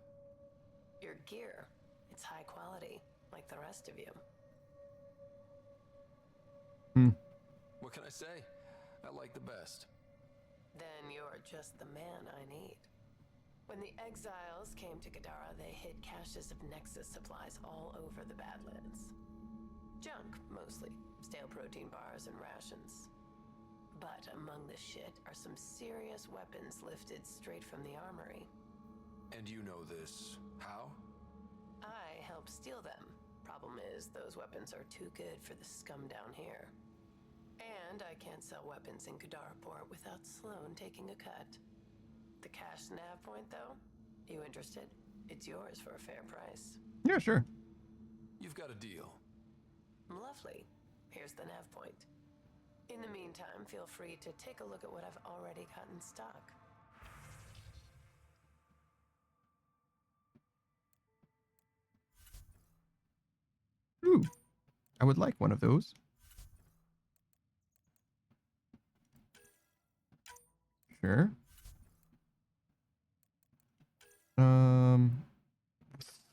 Your gear, it's high quality, like the rest of you. What can I say? I like the best. Then you're just the man I need. When the exiles came to Kadara, they hid caches of Nexus supplies all over the Badlands. Junk, mostly. Stale protein bars and rations. But among the shit are some serious weapons lifted straight from the armory. And you know this how? I helped steal them. Problem is, those weapons are too good for the scum down here. And I can't sell weapons in Kadaraport without Sloan taking a cut. The cash nav point, though? You interested? It's yours for a fair price. Yeah, sure. You've got a deal. Lovely. Here's the nav point. In the meantime, feel free to take a look at what I've already got in stock. Ooh, I would like one of those. Sure.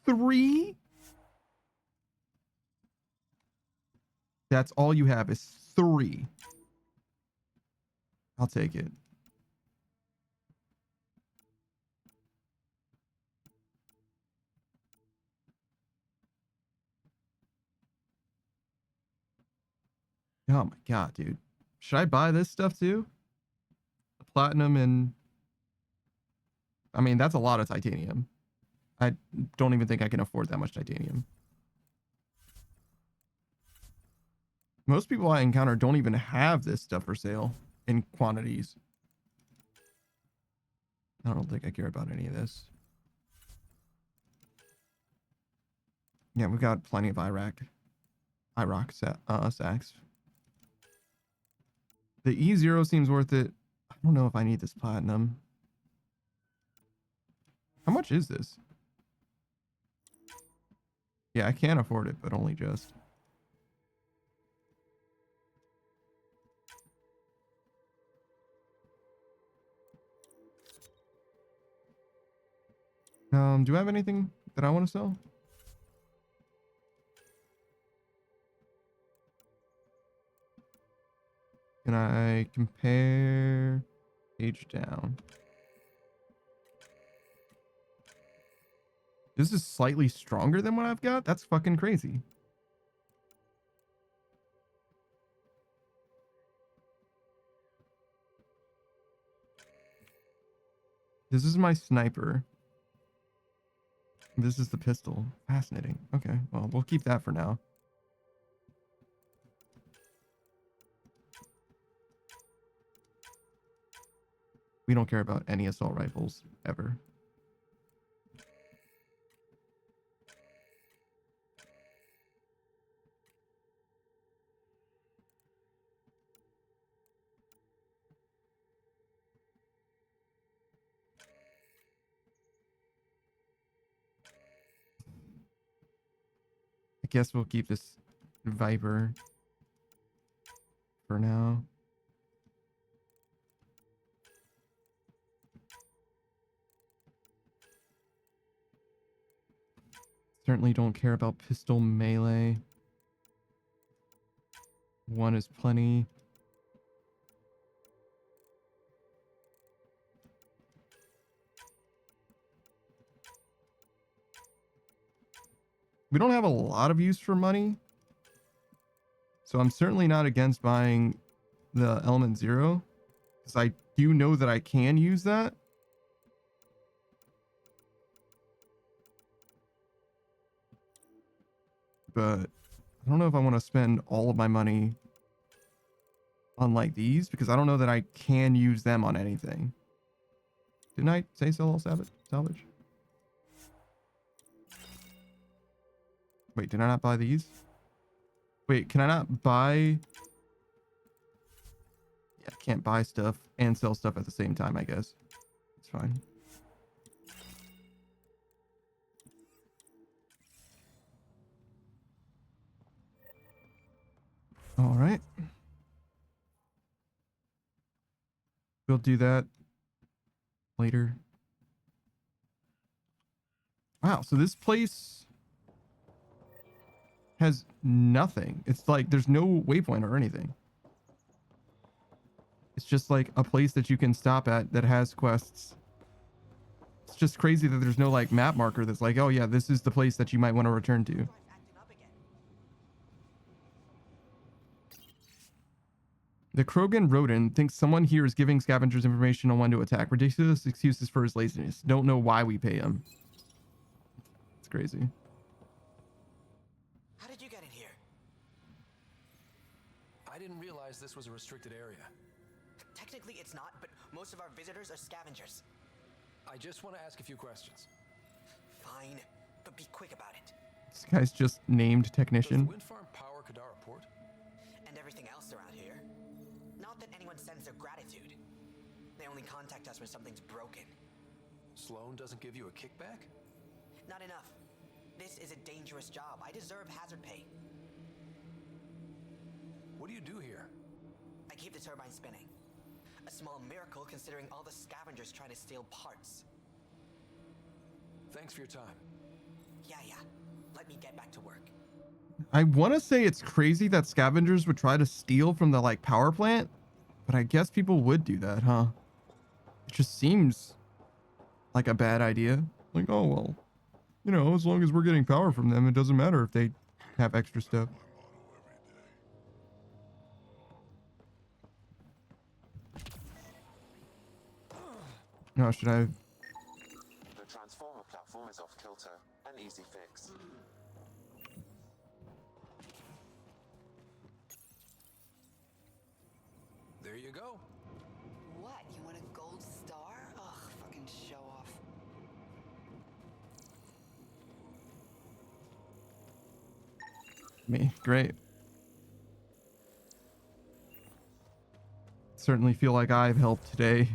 3? That's all you have is 3. I'll take it. Oh my god, dude. Should I buy this stuff too? The platinum and... I mean, that's a lot of titanium. I don't even think I can afford that much titanium. Most people I encounter don't even have this stuff for sale in quantities. I don't think I care about any of this. Yeah, we've got plenty of IROC sacks. The E0 seems worth it. I don't know if I need this platinum. How much is this? Yeah, I can afford it, but only just. Do I have anything that I want to sell? Can I compare page down? This is slightly stronger than what I've got? That's fucking crazy. This is my sniper. This is the pistol. Fascinating. Okay, well, we'll keep that for now. We don't care about any assault rifles, ever. I guess we'll keep this Viper for now. Certainly don't care about pistol melee. 1 is plenty. We don't have a lot of use for money. So I'm certainly not against buying the Element 0. Because I do know that I can use that. But I don't know if I want to spend all of my money on like these. Because I don't know that I can use them on anything. Didn't I say sell all salvage? Wait, did I not buy these? Wait, can I not buy... Yeah, I can't buy stuff and sell stuff at the same time, I guess. It's fine. All right. We'll do that later. Wow, so this place has nothing. It's like there's no waypoint or anything. It's just like a place that you can stop at that has quests. It's just crazy that there's no like map marker that's like, oh yeah, this is the place that you might want to return to. The Krogan rodent thinks someone here is giving scavengers information on when to attack. Ridiculous excuses for his laziness. Don't know why we pay him. It's crazy. How did you get in here? I didn't realize this was a restricted area. Technically it's not, but most of our visitors are scavengers. I just want to ask a few questions. Fine, but be quick about it. This guy's just named Does technician. the wind farm power Kadara port? And everything else around here. Not that anyone sends their gratitude. They only contact us when something's broken. Sloan doesn't give you a kickback? Not enough. This is a dangerous job. I deserve hazard pay. What do you do here? I keep the turbine spinning. A small miracle considering all the scavengers trying to steal parts. Thanks for your time. Yeah. Let me get back to work. I want to say it's crazy that scavengers would try to steal from the like power plant, but I guess people would do that, huh? It just seems like a bad idea. Like, oh well, you know, as long as we're getting power from them, it doesn't matter if they have extra stuff. No, should I? The transformer platform is off kilter. An easy fix. There you go. What? You want a gold star? Ugh, fucking show off. Me, great. Certainly feel like I've helped today.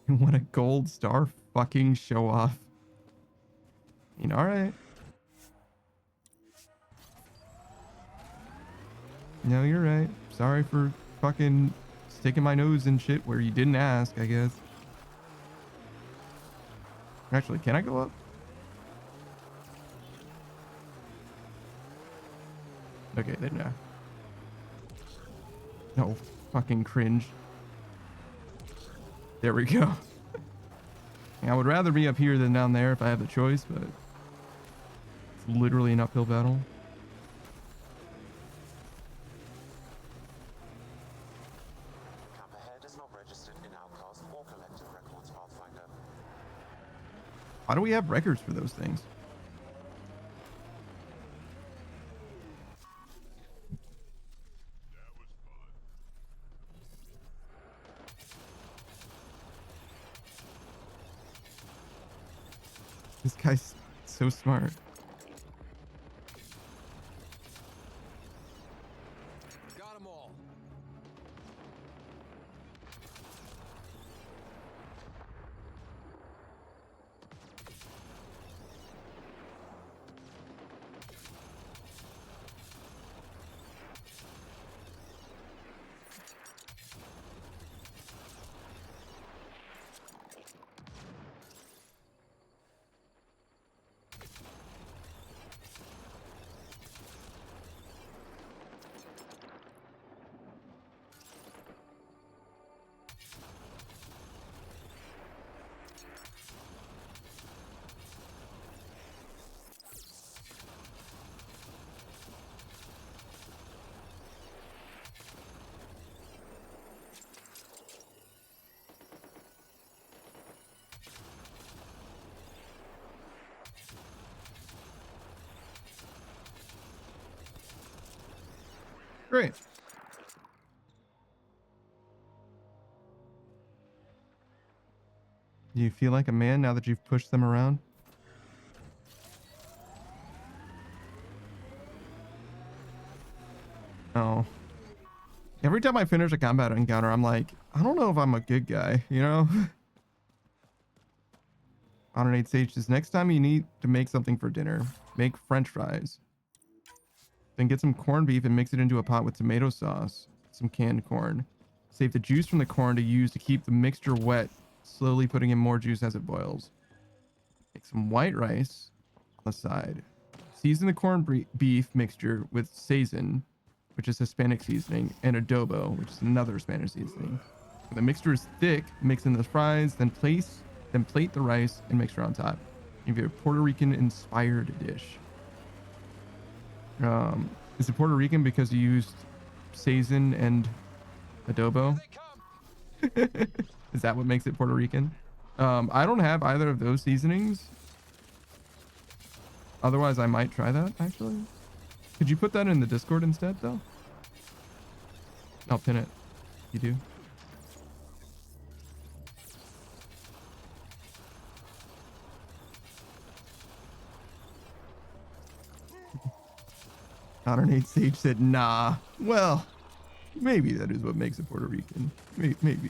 What a gold star fucking show off. You know, alright. No, you're right. Sorry for fucking sticking my nose in shit where you didn't ask, I guess. Actually, can I go up? Okay, then no. No, fucking cringe. There we go. I would rather be up here than down there if I have the choice, but it's literally an uphill battle. Camp ahead is not registered in Outcast or Collective Records Pathfinder. Why do we have records for those things? This guy's so smart. Got them all. Great. Do you feel like a man now that you've pushed them around? Oh. Every time I finish a combat encounter, I'm like, I don't know if I'm a good guy, you know? Honorate Sage says, next time you need to make something for dinner, make French fries. Then get some corned beef and mix it into a pot with tomato sauce, some canned corn. Save the juice from the corn to use to keep the mixture wet, slowly putting in more juice as it boils. Make some white rice on the side. Season the corned beef mixture with sazon, which is Hispanic seasoning, and adobo, which is another Spanish seasoning. The mixture is thick. Mix in the fries, then plate the rice and mixture on top. You have a Puerto Rican inspired dish. Is it Puerto Rican because you used sazon and adobo? Is that what makes it Puerto Rican? I don't have either of those seasonings. Otherwise, I might try that, actually. Could you put that in the Discord instead, though? I'll pin it. You do? Connor Sage said, nah. Well, maybe that is what makes it Puerto Rican. Maybe.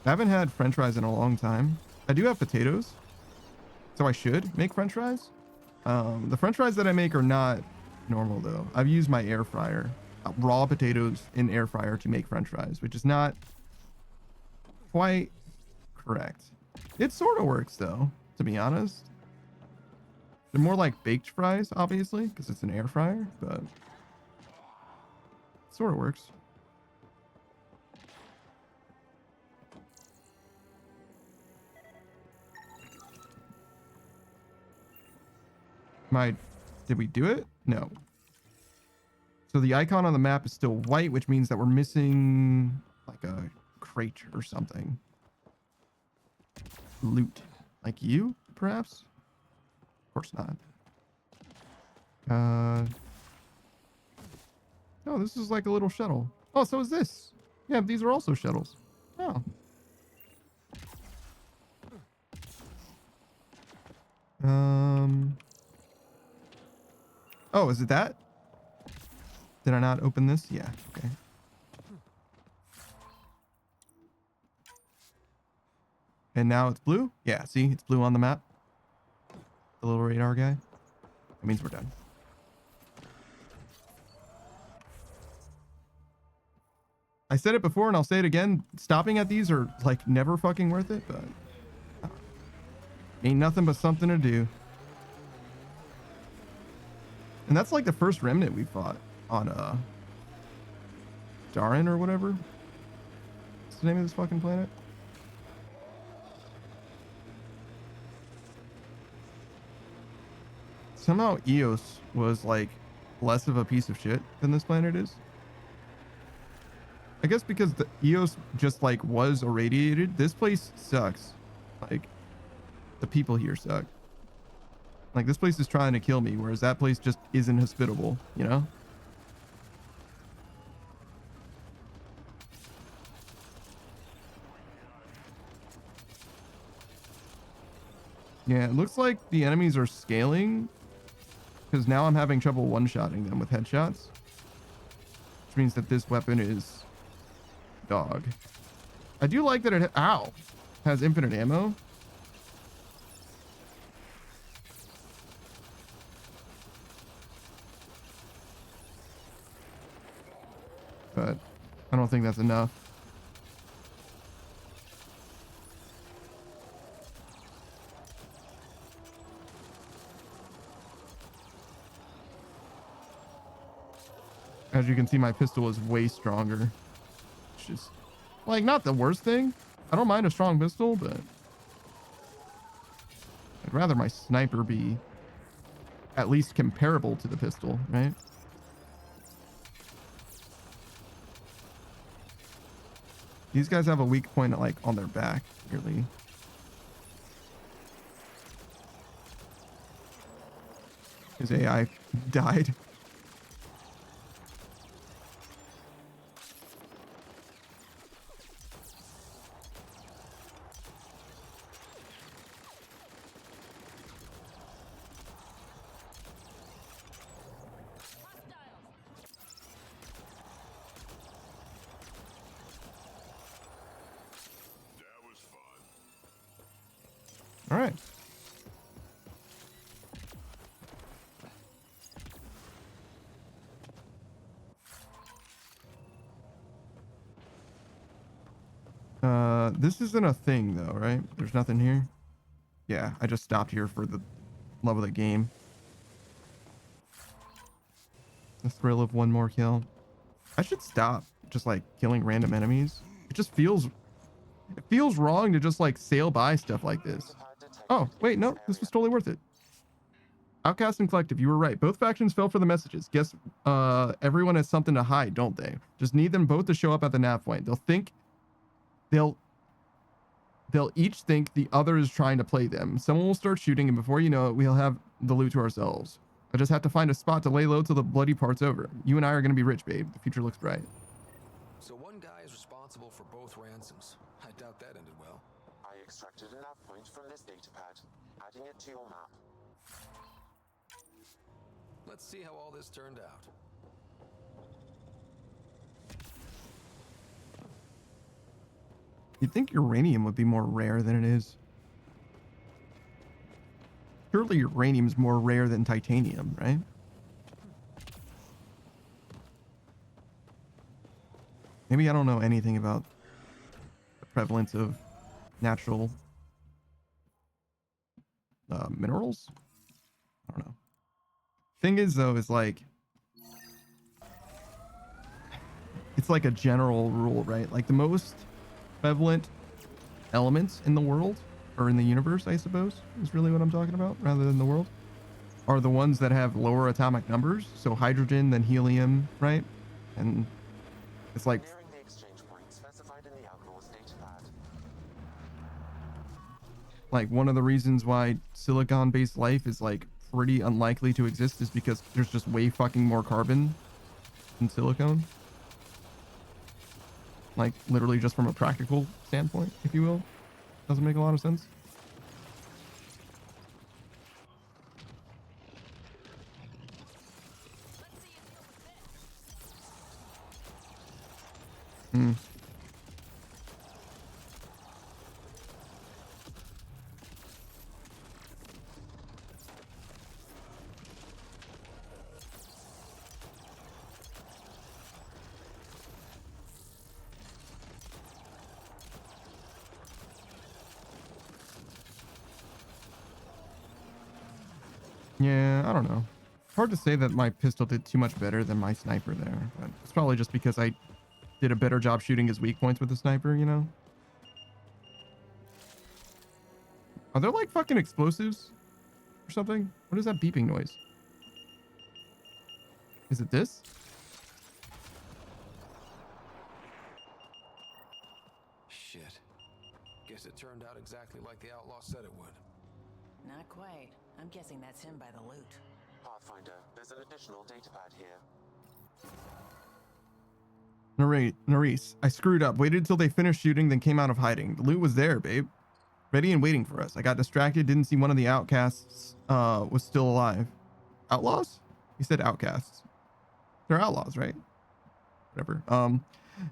I haven't had french fries in a long time. I do have potatoes, so I should make french fries. The french fries that I make are not normal, though. I've used my air fryer. Raw potatoes in air fryer to make french fries, which is not quite correct. It sort of works, though, to be honest. They're more like baked fries, obviously, because it's an air fryer, but it sort of works. Did we do it? No. So the icon on the map is still white, which means that we're missing like a crate or something. Loot. Like you, perhaps? Of course not. Oh, this is like a little shuttle. Oh, so is this. Yeah, these are also shuttles. Oh. Oh, is it that? Did I not open this? Yeah, okay. And now it's blue? Yeah, see? It's blue on the map. The little radar guy. That means we're done. I said it before and I'll say it again. Stopping at these are like never fucking worth it, but ain't nothing but something to do. And that's like the first remnant we fought on Darin or whatever. What's the name of this fucking planet? Somehow Eos was like less of a piece of shit than this planet is. I guess because the Eos just like was irradiated. This place sucks. Like the people here suck. Like this place is trying to kill me, whereas that place just isn't hospitable, you know? Yeah, it looks like the enemies are scaling because now I'm having trouble one-shotting them with headshots, which means that this weapon is dog. I do like that it has infinite ammo. But I don't think that's enough. As you can see, my pistol is way stronger. It's just, like, not the worst thing. I don't mind a strong pistol, but I'd rather my sniper be at least comparable to the pistol, right? These guys have a weak point, like, on their back, really. His AI died. All right. This isn't a thing though, right? There's nothing here. Yeah, I just stopped here for the love of the game. The thrill of one more kill. I should stop just like killing random enemies. It feels wrong to just like sail by stuff like this. Oh, wait, no, this was totally worth it. Outcast and Collective, you were right. Both factions fell for the messages. Guess everyone has something to hide, don't they? Just need them both to show up at the nav point. They'll each think the other is trying to play them. Someone will start shooting, and before you know it, we'll have the loot to ourselves. I just have to find a spot to lay low till the bloody part's over. You and I are going to be rich, babe. The future looks bright. So one guy is responsible for both ransoms. I doubt that ended well. I extracted a nav point from this datapad, adding it to your map. Let's see how all this turned out. You'd think uranium would be more rare than it is. Surely uranium's more rare than titanium, right? Maybe I don't know anything about the prevalence of natural minerals. I don't know. Thing is, though, is like it's like a general rule, right? Like the most prevalent elements in the world, or in the universe, I suppose, is really what I'm talking about, rather than the world, are the ones that have lower atomic numbers. So hydrogen, then helium, right? And it's like Nearing the exchange point specified in the Outlaws datapad. like one of the reasons why silicon-based life is like pretty unlikely to exist is because there's just way fucking more carbon than silicone. Like literally just from a practical standpoint, if you will. Doesn't make a lot of sense. Hmm. Yeah, I don't know. Hard to say that my pistol did too much better than my sniper there, but it's probably just because I did a better job shooting his weak points with the sniper, you know? Are there like fucking explosives or something? What is that beeping noise? Is it this? Shit. Guess it turned out exactly like the outlaw said it would. Not quite. I'm guessing that's him by the loot. Pathfinder, there's an additional datapad here. Nerese, I screwed up. Waited until they finished shooting, then came out of hiding. The loot was there, babe. Ready and waiting for us. I got distracted, didn't see one of the outcasts was still alive. Outlaws? He said outcasts. They're outlaws, right? Whatever.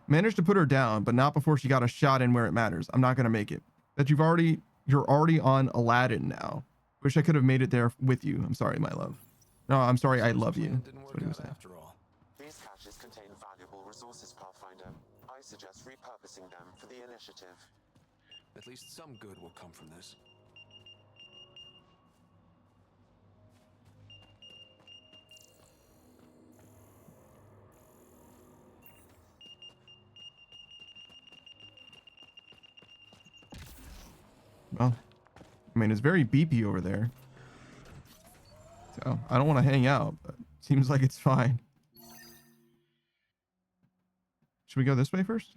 Managed to put her down, but not before she got a shot in where it matters. I'm not gonna make it. That you're already on Aladdin now. Wish I could have made it there with you. I'm sorry, my love. No, I'm sorry, I love you. That's what he was saying. These caches contain valuable resources, Pathfinder. I suggest repurposing them for the initiative. At least some good will come from this. Well, I mean, it's very beepy over there. So I don't want to hang out, but seems like it's fine. Should we go this way first?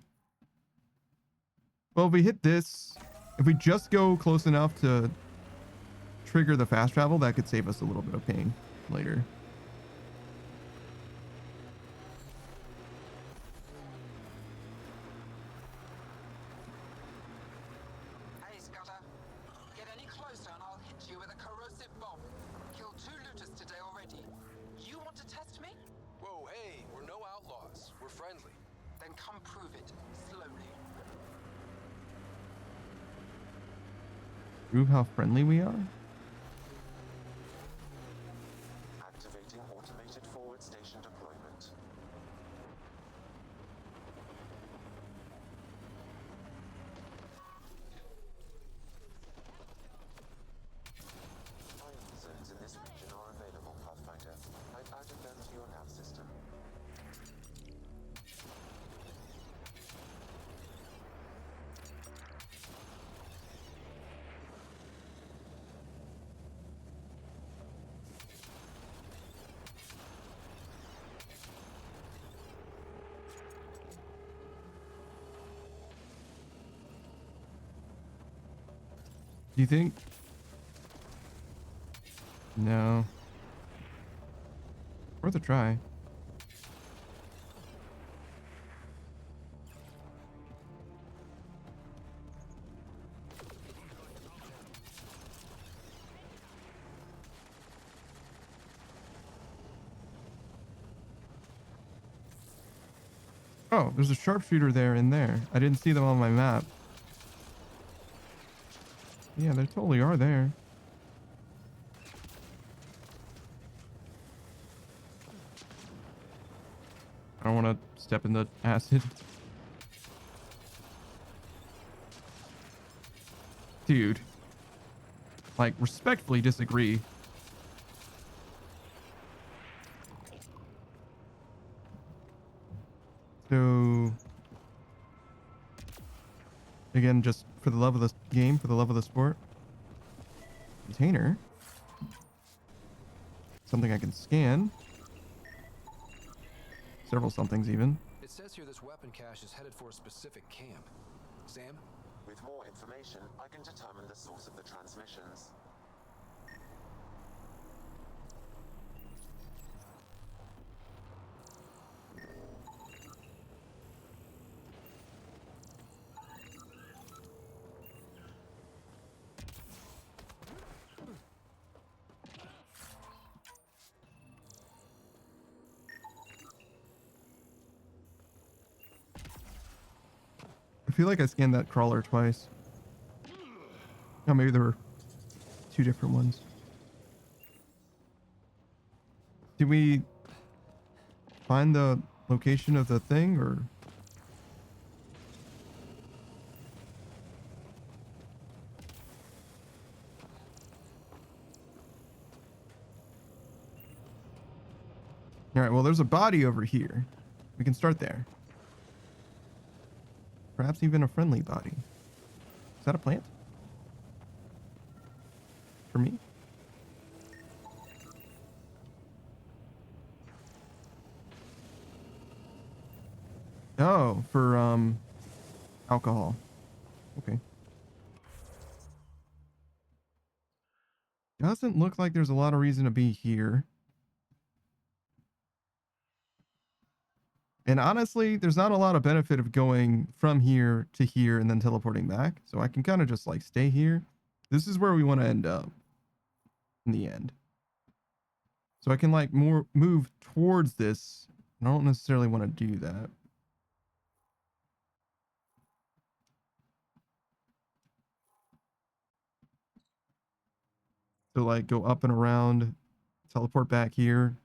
Well, if we hit this, if we just go close enough to trigger the fast travel, that could save us a little bit of pain later. Hey, Scudder. Get any closer and I'll hit you with a corrosive bomb. Killed 2 looters today already. You want to test me? Whoa, hey, we're no outlaws. We're friendly. Then come prove it, slowly. Prove how friendly we are? Activating automated forward station deployment. Mining zones in this region are available, Pathfinder. I've added them to your nav system. Do you think? No. Worth a try. Oh, there's a sharpshooter there and there. I didn't see them on my map. Yeah, they totally are there. I don't want to step in the acid. Dude. Like, respectfully disagree. So... Again, just for the love of the game, for the love of the sport. Container. Something I can scan. Several somethings even. It says here this weapon cache is headed for a specific camp. Sam? With more information, I can determine the source of the transmissions. I feel like I scanned that crawler twice. Oh, maybe there were two different ones. Did we find the location of the thing, or? All right, well, there's a body over here. We can start there. Perhaps even a friendly body. Is that a plant? For me? Oh, for alcohol. Okay. Doesn't look like there's a lot of reason to be here. And honestly, there's not a lot of benefit of going from here to here and then teleporting back. So I can kind of just like stay here. This is where we want to end up in the end. So I can like move towards this. I don't necessarily want to do that. So like go up and around, teleport back here.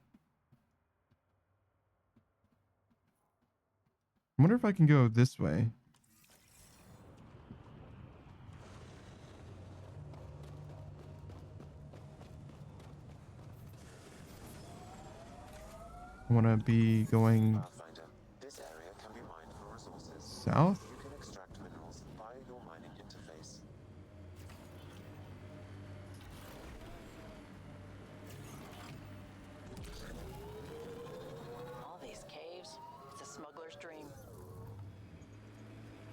I wonder if I can go this way. I want to be going This area can be mined for resources. south. You can extract minerals via your mining interface. All these caves, it's a smuggler's dream.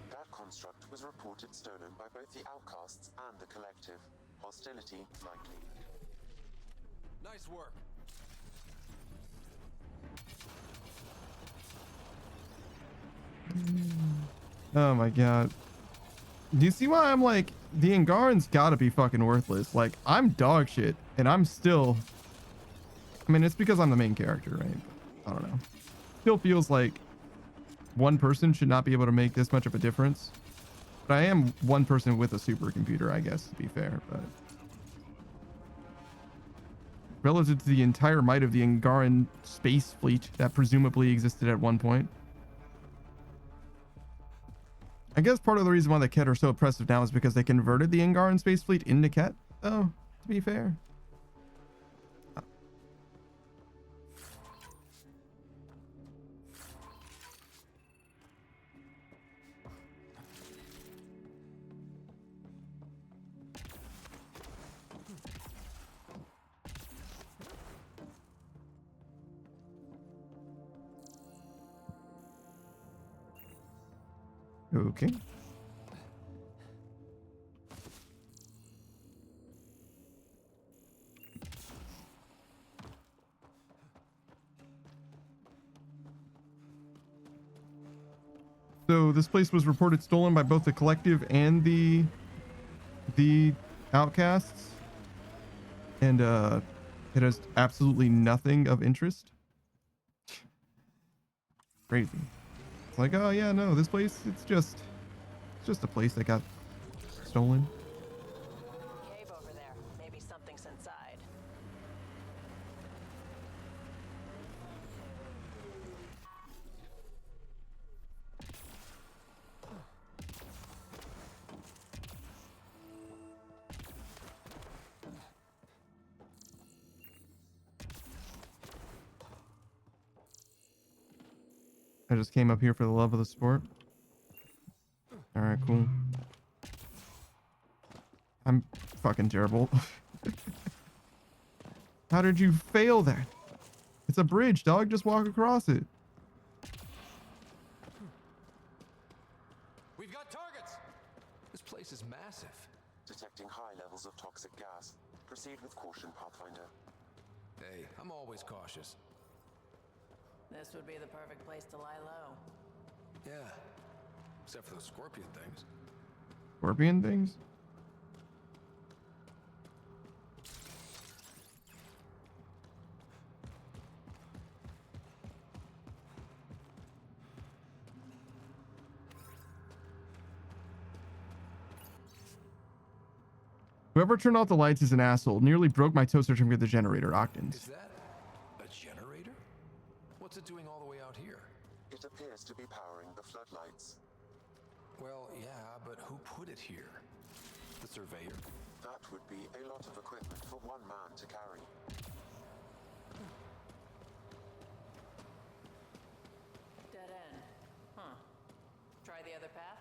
That construct was reported stolen by both the outcasts and the collective. Hostility likely. Nice work. Oh my god. Do you see why I'm like, the Angaran's gotta be fucking worthless? Like, I'm dog shit, and I'm still... I mean, it's because I'm the main character, right? I don't know. Still feels like one person should not be able to make this much of a difference. But I am one person with a supercomputer, I guess, to be fair, but... Relative to the entire might of the Angaran space fleet that presumably existed at one point. I guess part of the reason why the Ket are so oppressive now is because they converted the Angaran space fleet into Ket, though, to be fair. Okay. So this place was reported stolen by both the collective and the outcasts, and it has absolutely nothing of interest. Crazy. It's like, oh yeah, no, this place, it's just a place that got stolen. Cave over there. Maybe something's inside. I just came up here for the love of the sport. All right, cool. I'm fucking terrible. How did you fail that? It's a bridge, dog. Just walk across it. We've got targets! This place is massive. Detecting high levels of toxic gas. Proceed with caution, Pathfinder. Hey, I'm always cautious. This would be the perfect place to lie low. Yeah. Except for those scorpion things. Scorpion things? Whoever turned off the lights is an asshole. Nearly broke my toe searching for the generator, Octans. Is that a generator? What's it doing all the way out here? It appears to be powering the floodlights. Well, yeah, but who put it here? The surveyor? That would be a lot of equipment for one man to carry. Dead end. Huh. Try the other path?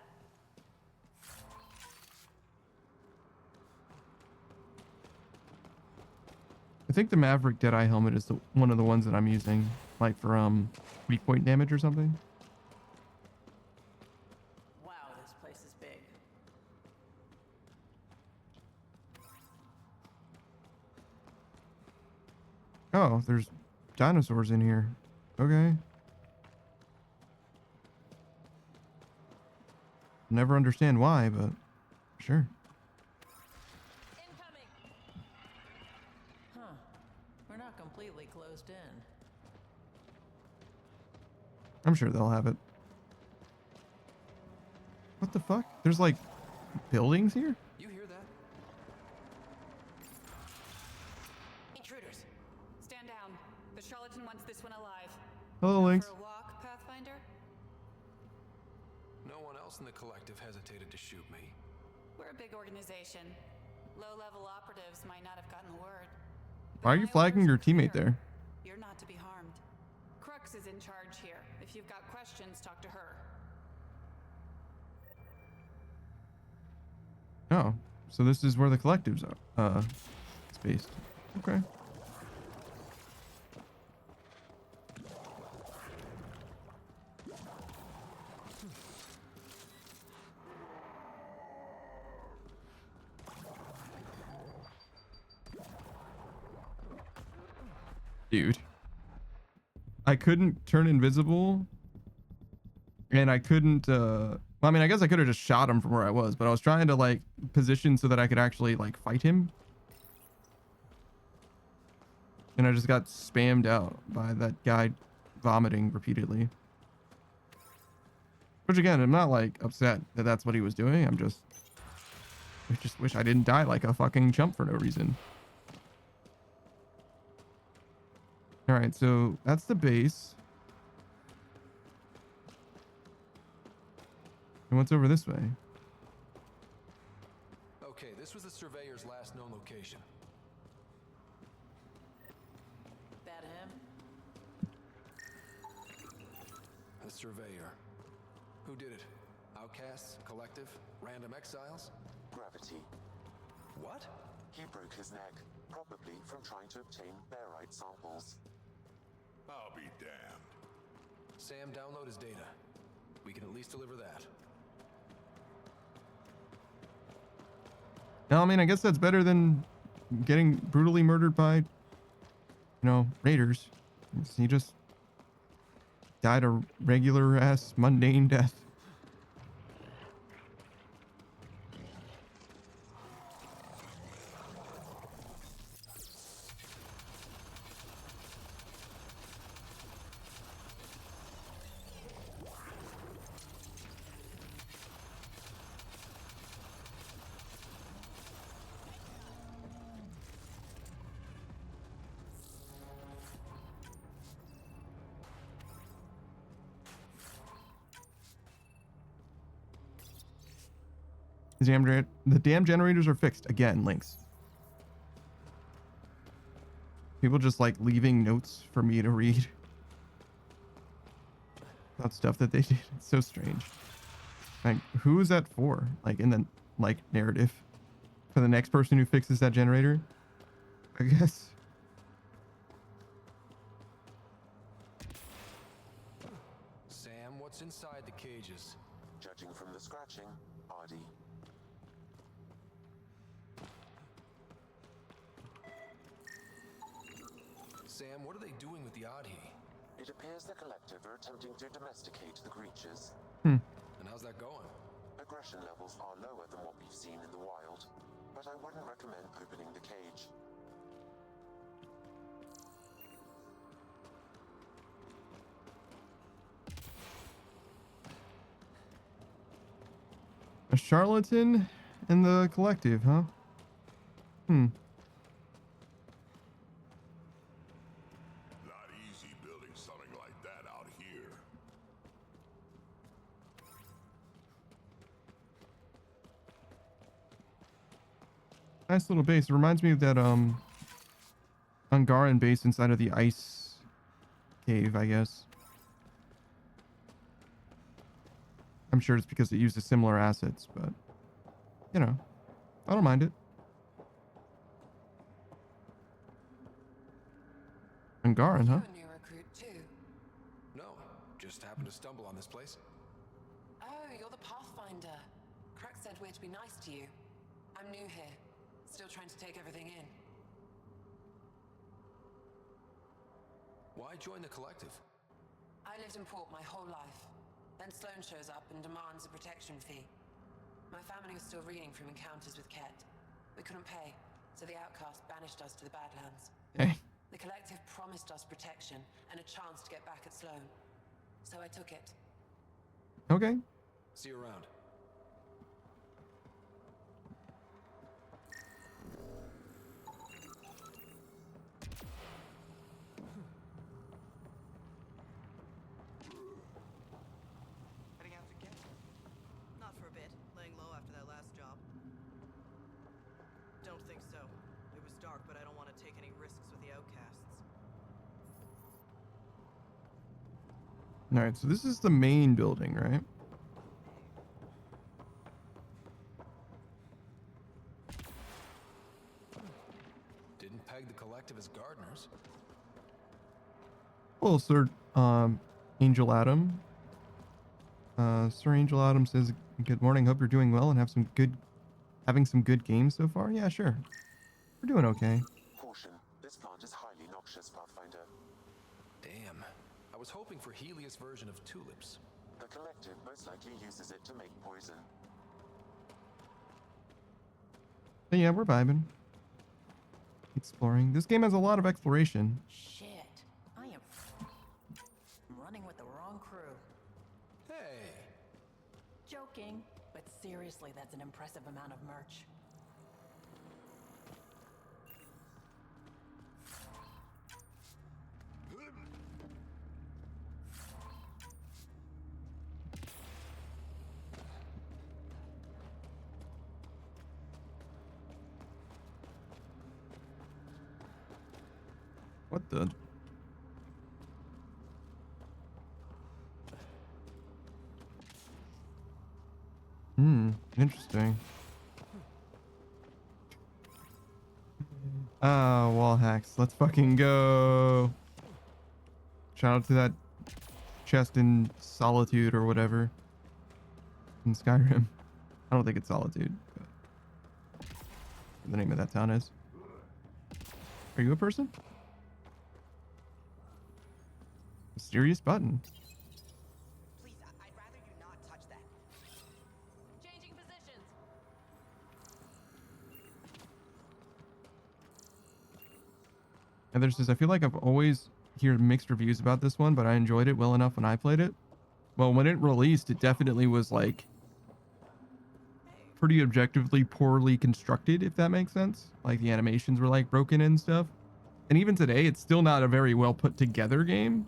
I think the Maverick Deadeye helmet is one of the ones that I'm using, like for weak point damage or something. Wow, this place is big. Oh, there's dinosaurs in here. Okay. Never understand why, but sure. Huh. We're not completely closed in. I'm sure they'll have it. What the fuck? There's like buildings here? You hear that? Intruders, stand down. The charlatan wants this one alive. Hello, Lynx. For a walk, Pathfinder? No one else in the collective hesitated to shoot me. We're a big organization. Low-level operatives might not have gotten the word. Why are you flagging your teammate there? You're not to be harmed. Crux is in charge here. If you've got questions, talk to her. Oh, so this is where the collectives are. It's based. Okay. Dude. I couldn't turn invisible. And I couldn't, well, I mean, I guess I could have just shot him from where I was, but I was trying to, like, position so that I could actually, like, fight him. And I just got spammed out by that guy vomiting repeatedly. Which, again, I'm not, like, upset that that's what he was doing. I just wish I didn't die like a fucking chump for no reason. Alright, so that's the base. And what's over this way? Okay, this was the surveyor's last known location. That him? The surveyor. Who did it? Outcasts? Collective? Random exiles? Gravity. What? He broke his neck, probably from trying to obtain barite samples. I'll be damned. Sam, download his data. We can at least deliver that. No, I mean, I guess that's better than getting brutally murdered by, you know, raiders. He just died a regular ass mundane death. The damn generators are fixed. Again, links. People just like leaving notes for me to read about stuff that they did. It's so strange. Like, who is that for? Like, in the like narrative, for the next person who fixes that generator, I guess. Sam, what's inside the cages? Judging from the scratching, Artie. Sam, what are they doing with the Adhi? It appears the collective are attempting to domesticate the creatures. And how's that going? Aggression levels are lower than what we've seen in the wild, but I wouldn't recommend opening the cage. A charlatan and the collective, huh? Not easy building something like that out here. Nice little base. It reminds me of that Ungaran base inside of the ice cave, I guess. I'm sure it's because it uses similar assets, but you know, I don't mind it. Ungaran, huh? You're a new recruit too. No, just happened to stumble on this place. Oh, you're the Pathfinder. Crux said we're to be nice to you. I'm new here, still trying to take everything in. Why join the collective? I lived in port my whole life. Then Sloan shows up and demands a protection fee. My family was still reeling from encounters with Ket. We couldn't pay, so the outcast banished us to the Badlands. Hey. The collective promised us protection and a chance to get back at Sloan. So I took it. Okay. See you around. Heading out to get? Not for a bit. Laying low after that last job. Don't think so. It was dark, but I don't want to take any risks with the outcasts. All right, so this is the main building, right? Didn't peg the collective as gardeners. Well, Sir Angel Adam. Sir Angel Adam says, "Good morning. Hope you're doing well and having some good games so far." Yeah, sure. We're doing okay. Caution, this plant is highly noxious, Pathfinder. Damn. I was hoping for Helios' version of tulips. The collective most likely uses it to make poison. But yeah, we're vibing. Exploring. This game has a lot of exploration. Shit. I am running with the wrong crew. Hey. Joking. But seriously, that's an impressive amount of merch. What the? Interesting. Wall hacks. Let's fucking go. Shout out to that chest in Solitude or whatever. In Skyrim. I don't think it's Solitude, but the name of that town is. Are you a person? Mysterious button. Please, I'd rather you not touch that. Changing positions. Heather says, I feel like I've always heard mixed reviews about this one, but I enjoyed it well enough when I played it. Well, when it released, it definitely was like pretty objectively poorly constructed, if that makes sense. Like the animations were like broken and stuff. And even today, it's still not a very well put together game.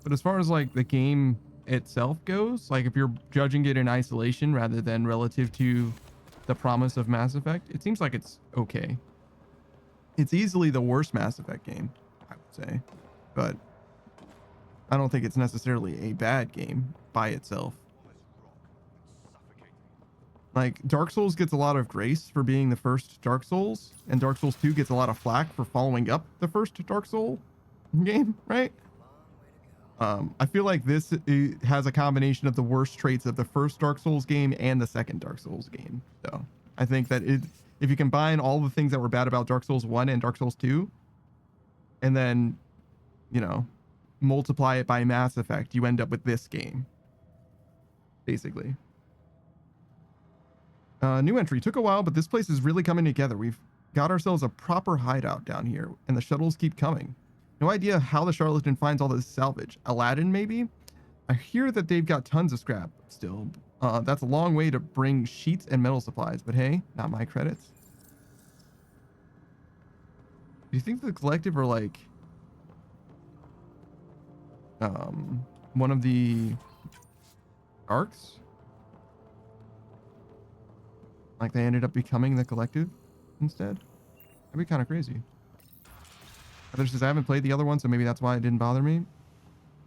But as far as like the game itself goes, like if you're judging it in isolation rather than relative to the promise of Mass Effect, it seems like it's okay. It's easily the worst Mass Effect game, I would say, but I don't think it's necessarily a bad game by itself. Like, Dark Souls gets a lot of grace for being the first Dark Souls, and Dark Souls 2 gets a lot of flack for following up the first Dark Soul game, right? I feel like this has a combination of the worst traits of the first Dark Souls game and the second Dark Souls game. So I think that if you combine all the things that were bad about Dark Souls 1 and Dark Souls 2, and then, you know, multiply it by Mass Effect, you end up with this game, basically. New entry. Took a while, but this place is really coming together. We've got ourselves a proper hideout down here, and the shuttles keep coming. No idea how the charlatan finds all this salvage. Aladdin, maybe? I hear that they've got tons of scrap still. That's a long way to bring sheets and metal supplies, but hey, not my credits. Do you think the collective are like one of the arcs? Like they ended up becoming the collective instead? That'd be kind of crazy. Heather says I haven't played the other one, so maybe that's why it didn't bother me.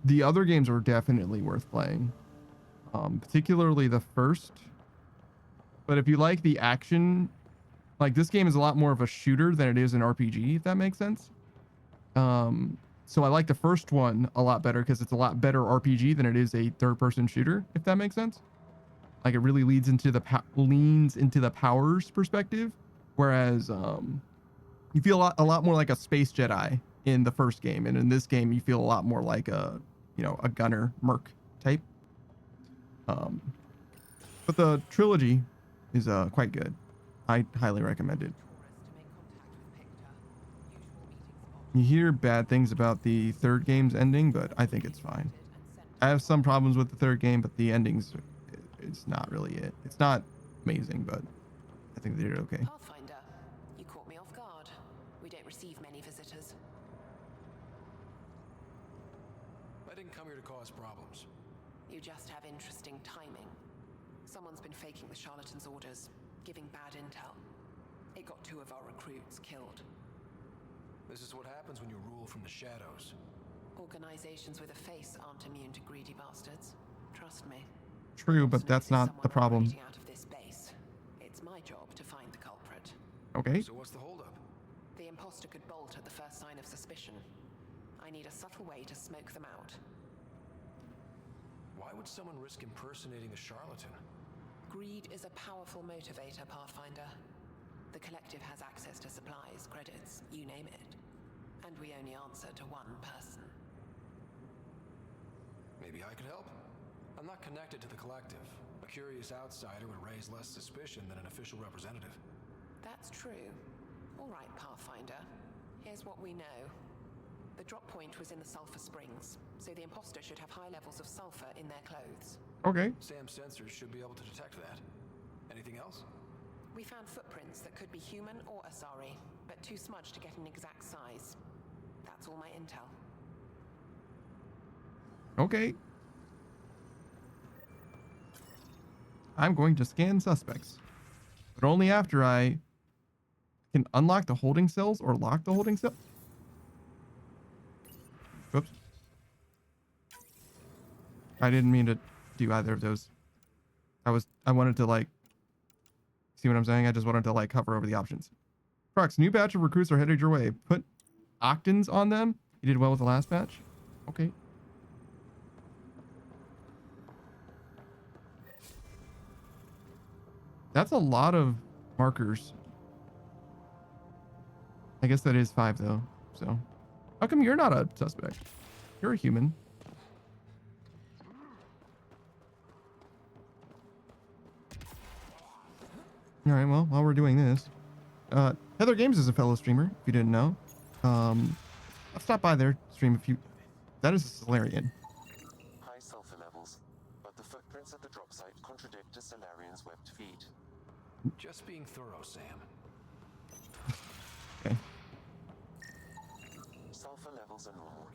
The other games were definitely worth playing, particularly the first. But if you like the action, like this game is a lot more of a shooter than it is an RPG, if that makes sense. So I like the first one a lot better because it's a lot better RPG than it is a third-person shooter, if that makes sense. Like it really leans into the powers perspective, whereas you feel a lot more like a space Jedi in the first game, and in this game you feel a lot more like a gunner merc type. But the trilogy is quite good. I highly recommend it. You hear bad things about the third game's ending, but I think it's fine. I have some problems with the third game, but the ending's it's not really it. It's not amazing, but I think they did okay. Pathfinder, you caught me off guard. We don't receive many visitors. I didn't come here to cause problems. You just have interesting timing. Someone's been faking the charlatan's orders, giving bad intel. It got 2 of our recruits killed. This is what happens when you rule from the shadows. Organizations with a face aren't immune to greedy bastards. Trust me. True, but that's not the problem. Out of this base. It's my job to find the culprit. Okay. So what's the holdup? The imposter could bolt at the first sign of suspicion. I need a subtle way to smoke them out. Why would someone risk impersonating the charlatan? Greed is a powerful motivator, Pathfinder. The collective has access to supplies, credits, you name it. And we only answer to one person. Maybe I could help? I'm not connected to the collective. A curious outsider would raise less suspicion than an official representative. That's true. All right, Pathfinder. Here's what we know. The drop point was in the sulfur springs, so the imposter should have high levels of sulfur in their clothes. Okay. Sam's sensors should be able to detect that. Anything else? We found footprints that could be human or Asari, but too smudged to get an exact size. That's all my intel. Okay. I'm going to scan suspects, but only after I can unlock the holding cells or lock the holding cells. Oops. I didn't mean to do either of those. I wanted to like, see what I'm saying? I just wanted to like hover over the options. Crux, new batch of recruits are headed your way. Put octans on them. You did well with the last batch. Okay. That's a lot of markers. I guess that is 5 though. So how come you're not a suspect? You're a human. All right, well, while we're doing this, Heather Games is a fellow streamer, if you didn't know. I'll stop by their stream if you... That is a Solarian. High sulfur levels, but the footprints at the drop site contradict a Solarian's webbed feet. Just being thorough, Sam. Okay. Sulfur levels are normal.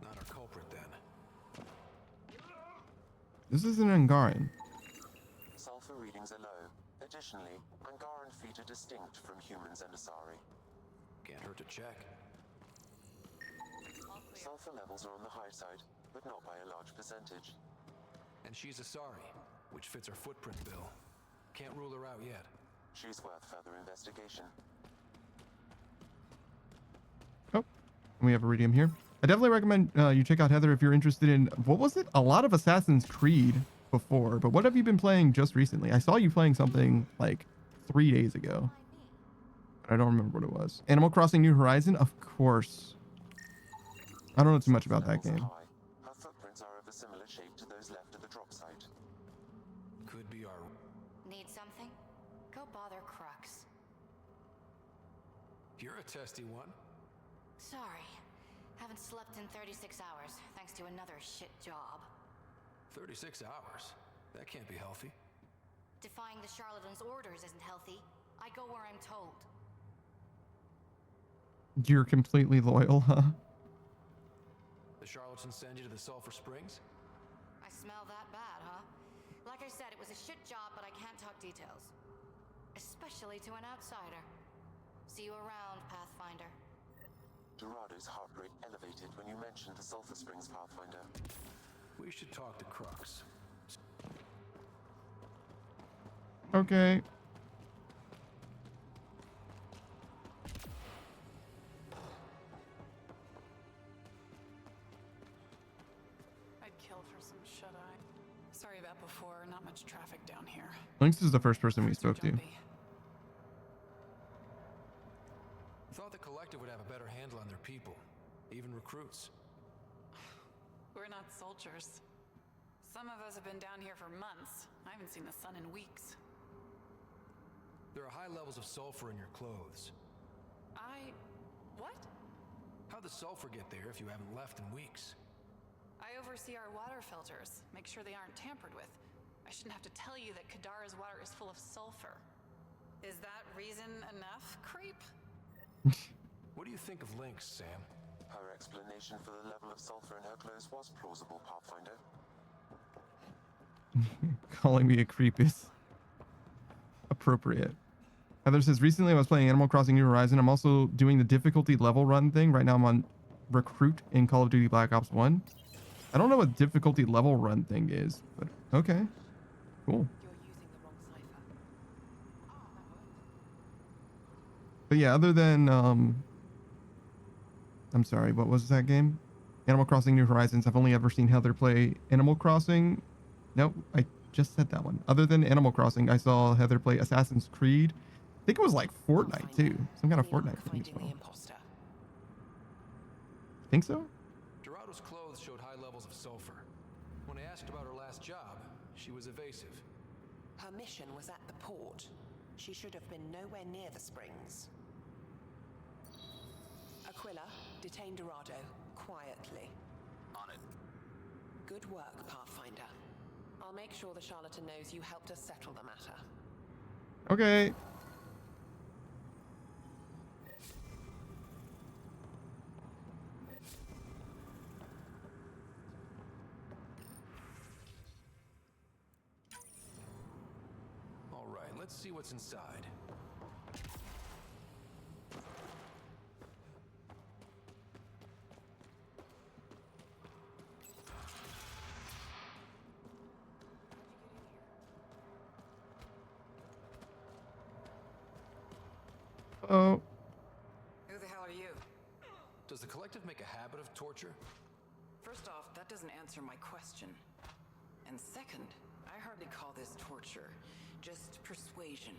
Not our culprit, then. This isn't Angaran. Sulfur readings are low. Additionally, Angaran feet are distinct from humans and Asari. Can't hurt to check. Sulfur levels are on the high side, but not by a large percentage. And she's Asari, which fits her footprint bill. Can't rule her out yet. She's worth further investigation. Oh, we have Iridium here. I definitely recommend you check out Heather if you're interested in, what was it? A lot of Assassin's Creed before, but what have you been playing just recently? I saw you playing something like 3 days ago. I don't remember what it was. Animal Crossing New Horizon? Of course. I don't know too much about that game. Her footprints are of a similar shape to those left at the drop site. Could be our... Need something? Go bother Crux. You're a testy one. Sorry. Haven't slept in 36 hours, thanks to another shit job. 36 hours? That can't be healthy. Defying the charlatan's orders isn't healthy. I go where I'm told. You're completely loyal, huh? The charlatans send you to the Sulphur Springs? I smell that bad, huh? Like I said, it was a shit job, but I can't talk details. Especially to an outsider. See you around, Pathfinder. Dorado's heart rate elevated when you mentioned the Sulphur Springs, Pathfinder. We should talk to Crux. Okay. I'd kill for some shut-eye. Sorry about before, not much traffic down here. Lynx is the first person we spoke to. Thought the collective would have a better handle on their people, even recruits. We're not soldiers. Some of us have been down here for months. I haven't seen the sun in weeks. There are high levels of sulfur in your clothes. What? How'd the sulfur get there if you haven't left in weeks? I oversee our water filters, make sure they aren't tampered with. I shouldn't have to tell you that Kadara's water is full of sulfur. Is that reason enough, creep? What do you think of Lynx, Sam? Her explanation for the level of sulfur in her clothes was plausible, Pathfinder. Calling me a creep is appropriate. Heather says, recently I was playing Animal Crossing New Horizon. I'm also doing the difficulty level run thing. Right now I'm on Recruit in Call of Duty Black Ops 1. I don't know what difficulty level run thing is, but okay. Cool. But yeah, other than, I'm sorry, what was that game? Animal Crossing New Horizons. I've only ever seen Heather play Animal Crossing. Nope, I just said that one. Other than Animal Crossing, I saw Heather play Assassin's Creed. I think it was like Fortnite too. Some kind of Fortnite thing as well. Think so? Dorado's clothes showed high levels of sulfur. When I asked about her last job, she was evasive. Her mission was at the port. She should have been nowhere near the springs. Aquila, detain Dorado, quietly. On it. Good work, Pathfinder. I'll make sure the charlatan knows you helped us settle the matter. Okay. All right, let's see what's inside. Oh. Who the hell are you? Does the collective make a habit of torture? First off, that doesn't answer my question. And second, I hardly call this torture, just persuasion.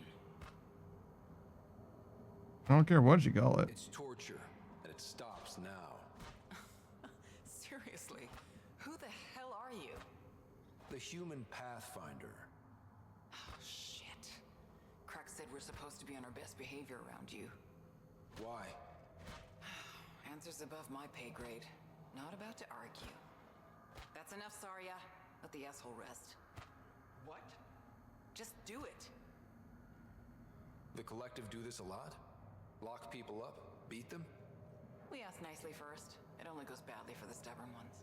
I don't care what you call it. It's torture, and it stops now. Seriously, who the hell are you? The human Pathfinder. Oh, shit. Crack said we're supposed to be on our best behavior around you. Why? Answers above my pay grade. Not about to argue. That's enough, Saria. Let the asshole rest. What? Just do it. The collective do this a lot? Lock people up? Beat them? We ask nicely first. It only goes badly for the stubborn ones.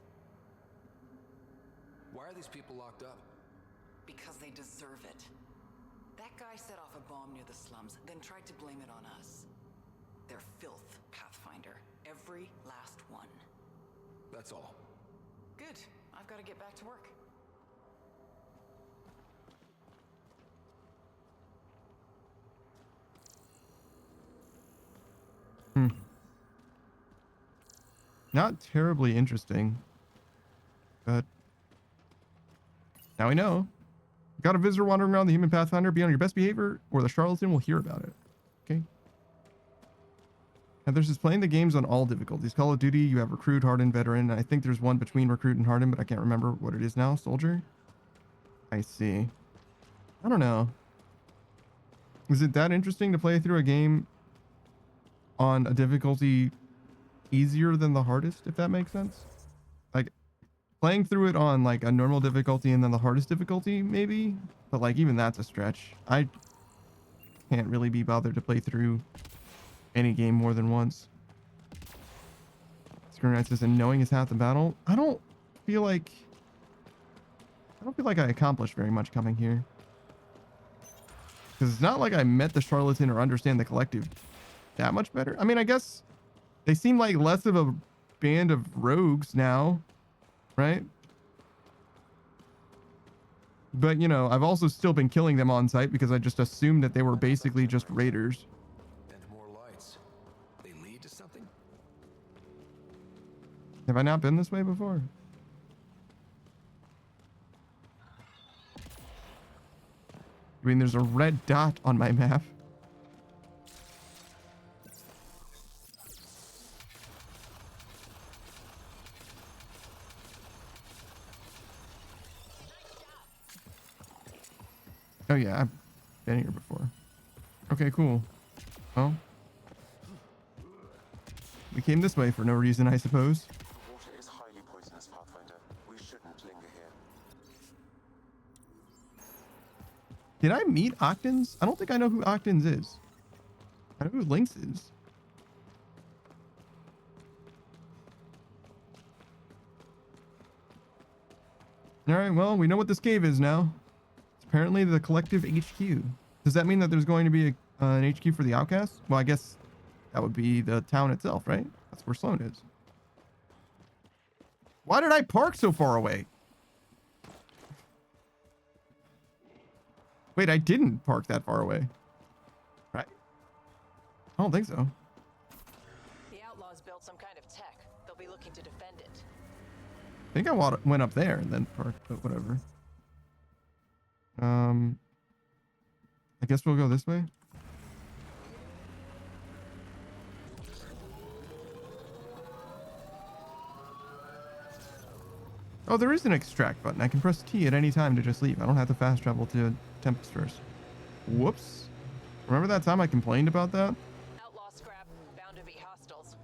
Why Why are these people locked up? Because they deserve it. That guy set off a bomb near the slums, then tried to blame it on us. They're filth, Pathfinder. Every last one. That's all. Good. I've got to get back to work. Not terribly interesting, but now we know. Got a visitor wandering around the human Pathfinder. Be on your best behavior, or the charlatan will hear about it. Okay. And there's just playing the games on all difficulties. Call of Duty, you have recruit, hardened, veteran. I think there's one between recruit and hardened, but I can't remember what it is now. Soldier. I see. I don't know. Is it that interesting to play through a game on a difficulty easier than the hardest, if that makes sense? Like, playing through it on like a normal difficulty and then the hardest difficulty, maybe, but like even that's a stretch. I can't really be bothered to play through any game more than once. Screenwright says, and knowing is half the battle. I don't feel like I accomplished very much coming here, because it's not like I met the charlatan or understand the collective that much better. I mean, I guess they seem like less of a band of rogues now, right? But, you know, I've also still been killing them on sight because I just assumed that they were basically just raiders. And more lights. They lead to something? Have I not been this way before? I mean, there's a red dot on my map. Oh yeah, I've been here before. Okay, cool. Well, we came this way for no reason, I suppose. The water is highly poisonous, Pathfinder. We shouldn't linger here. Did I meet Octans? I don't think I know who Octans is. I know who Lynx is. Alright, well, we know what this cave is now. It's apparently the collective HQ. Does that mean that there's going to be an HQ for the outcasts? Well, I guess that would be the town itself, right? That's where Sloan is. Why did I park so far away? Wait, I didn't park that far away. Right? I don't think so. The outlaws built some kind of tech. They'll be looking to defend it. I think I went up there and then parked, but whatever. I guess we'll go this way. Oh, there is an extract button. I can press T at any time to just leave. I don't have to fast travel to Tempest first. Whoops. Remember that time I complained about that? Outlaw scrap, bound to be hostiles.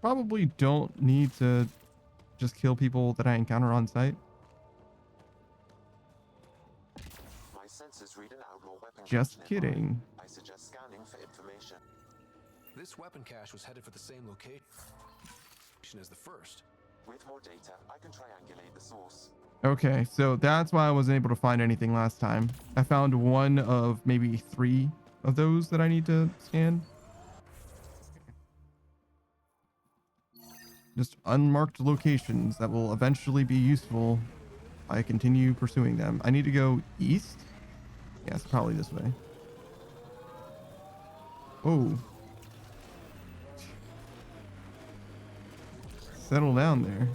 Probably don't need to just kill people that I encounter on site. My sensors read an outlaw weapon Just cache nearby. kidding. I suggest scanning for information. This weapon cache was headed for the same location as the first. With more data, I can triangulate the source. Okay, so that's why I wasn't able to find anything last time. I found one of maybe 3 of those that I need to scan. Just unmarked locations that will eventually be useful if I continue pursuing them. I need to go east? Yes, probably this way. Oh. Settle down there.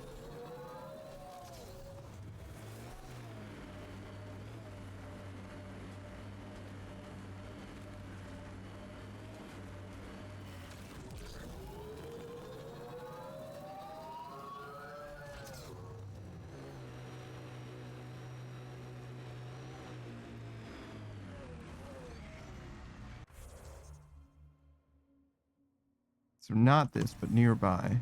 So not this, but nearby.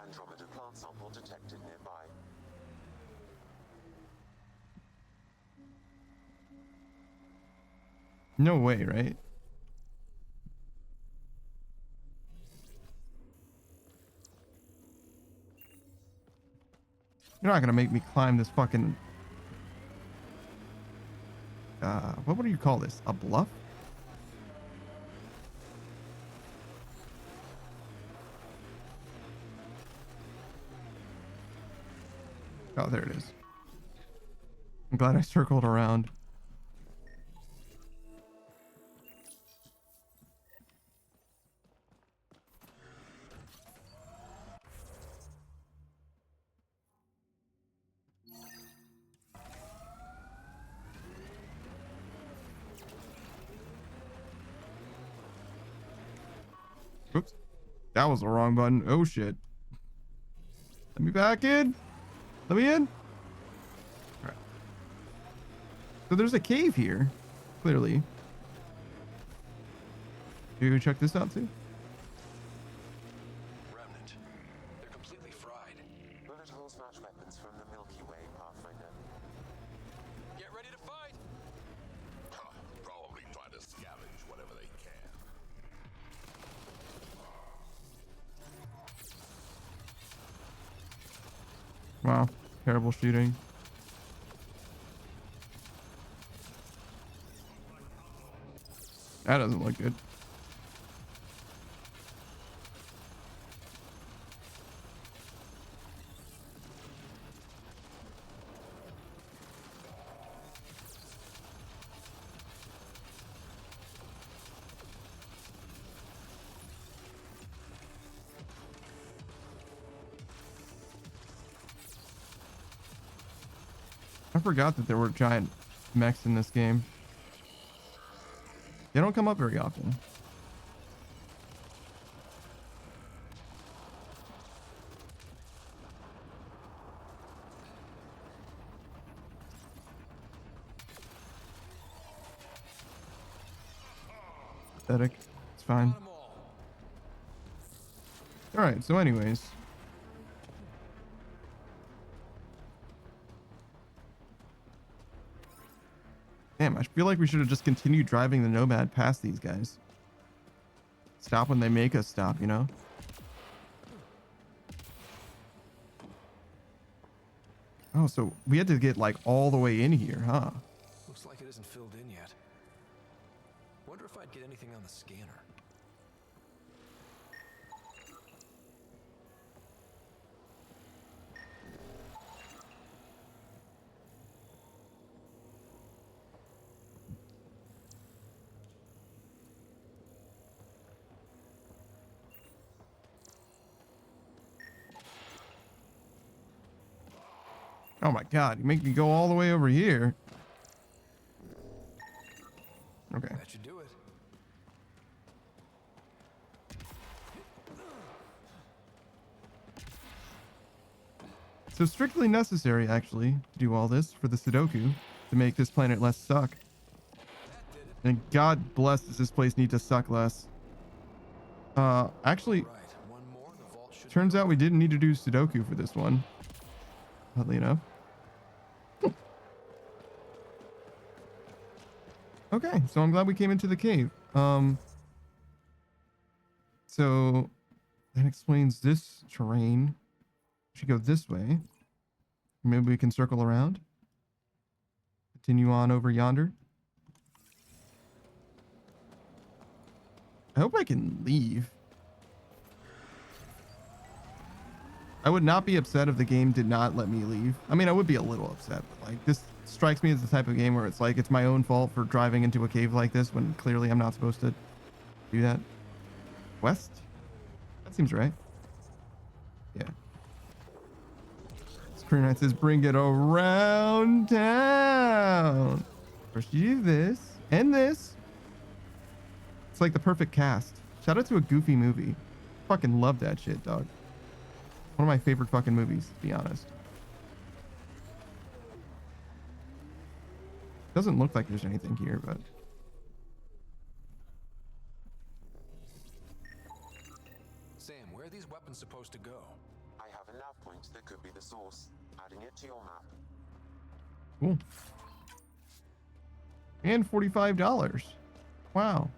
Andromeda plant sample detected nearby. No way, right? You're not gonna make me climb this fucking... what would you call this? A bluff? Oh, there it is. I'm glad I circled around. Oops. That was the wrong button. Oh shit. Let me back in. Let me in. Alright. So there's a cave here. Clearly. You go check this out too? Remnant. They're completely fried. Bullet holes match weapons from the Milky Way, Pathfinder. Get ready to fight! Probably try to scavenge whatever they can. Wow. Terrible shooting. That doesn't look good. I forgot that there were giant mechs in this game. They don't come up very often. Pathetic. It's fine. Alright, so anyways. Damn, I feel like we should have just continued driving the Nomad past these guys. Stop when they make us stop, you know? Oh, so we had to get like all the way in here, huh? Looks like it isn't filled in yet. Wonder if I'd get anything on the scanner. Oh my god, you make me go all the way over here. Okay. That should do it. So strictly necessary, actually, to do all this for the Sudoku to make this planet less suck. And God bless, does this place need to suck less. Actually, turns out we didn't need to do Sudoku for this one. Oddly enough. Okay, so I'm glad we came into the cave. So that explains this terrain. We should go this way. Maybe we can circle around. Continue on over yonder. I hope I can leave. I would not be upset if the game did not let me leave. I mean, I would be a little upset, but like this strikes me as the type of game where it's like it's my own fault for driving into a cave like this when clearly I'm not supposed to do that. West? That seems right. Yeah. Screen Knight says, bring it around town. First you do this and this. It's like the perfect cast. Shout out to a Goofy movie. Fucking love that shit, dog. One of my favorite fucking movies, to be honest. Doesn't look like there's anything here, but Sam, where are these weapons supposed to go? I have a nav point that could be the source. Adding it to your map. cool. And $45. Wow.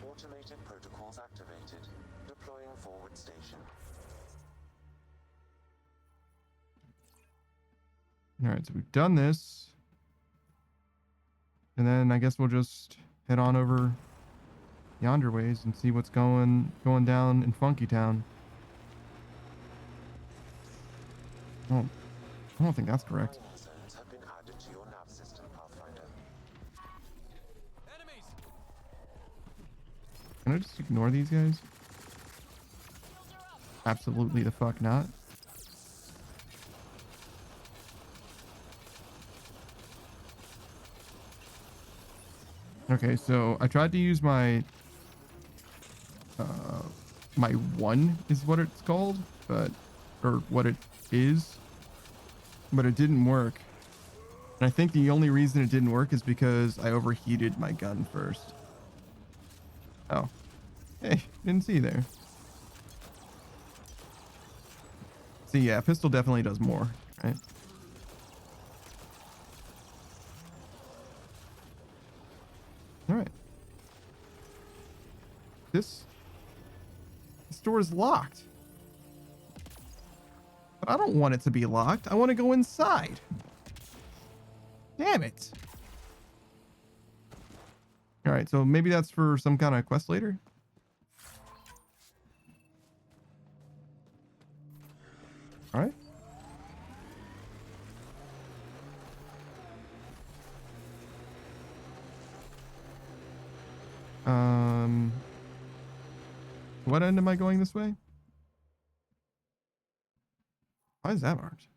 Automated protocols activated. Deploying forward station. All right, so we've done this. And then I guess we'll just head on over yonder ways and see what's going down in Funky Town. Oh, I don't think that's correct. Mining zones have been added to your nav system, Pathfinder. Can I just ignore these guys? Absolutely the fuck not. Okay, so I tried to use my my one is what it's called, but or what it is, but it didn't work. And I think the only reason it didn't work is because I overheated my gun first. Oh, hey, didn't see you there. See, yeah, pistol definitely does more, right? All right. This store is locked. But I don't want it to be locked. I want to go inside. Damn it. All right, so maybe that's for some kind of quest later. All right. What end am I going this way? Why is that marked?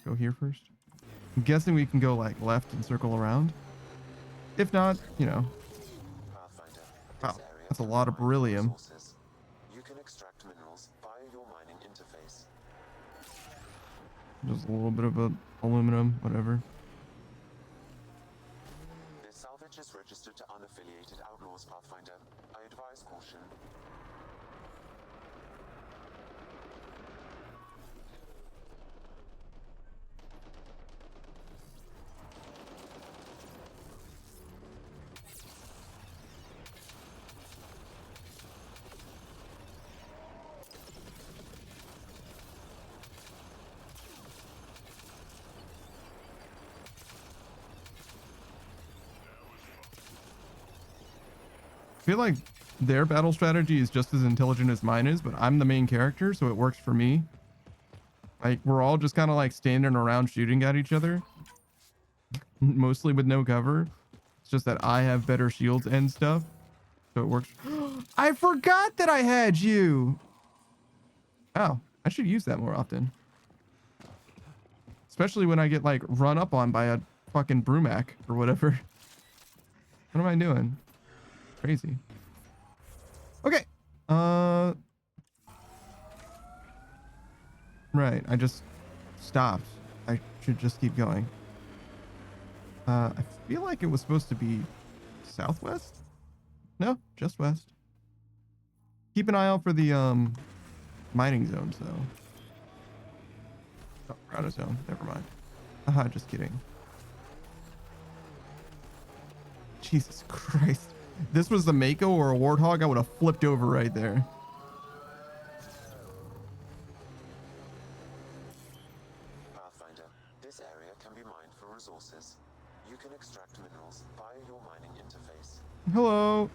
Go here first. I'm guessing we can go like left and circle around. If not, you know. Wow, that's a lot of beryllium. You can extract minerals via your mining interface. Just a little bit of aluminum, whatever. This salvage is registered to unaffiliated outlaws, Pathfinder. I advise caution. I feel like their battle strategy is just as intelligent as mine is, but I'm the main character, so it works for me. Like, we're all just kind of like standing around shooting at each other. Mostly with no cover. It's just that I have better shields and stuff. So it works. I forgot that I had you! Oh, I should use that more often. Especially when I get like run up on by a fucking Brumac or whatever. What am I doing? Crazy. Okay. Right. I just stopped. I should just keep going. I feel like it was supposed to be southwest? No, just west. Keep an eye out for the mining zones though. Oh, Rhino zone. Never mind. Haha, just kidding. Jesus Christ. This was the Mako or a Warthog, I would have flipped over right there. Pathfinder, this area can be mined for resources. You can extract minerals via your mining interface. Hello.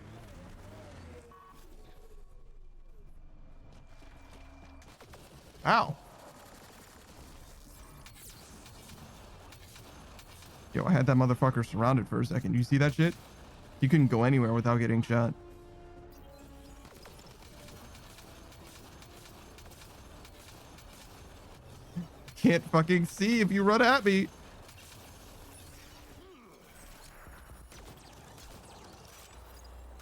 Ow. Yo, I had that motherfucker surrounded for a second. You see that shit? You couldn't go anywhere without getting shot. Can't fucking see if you run at me.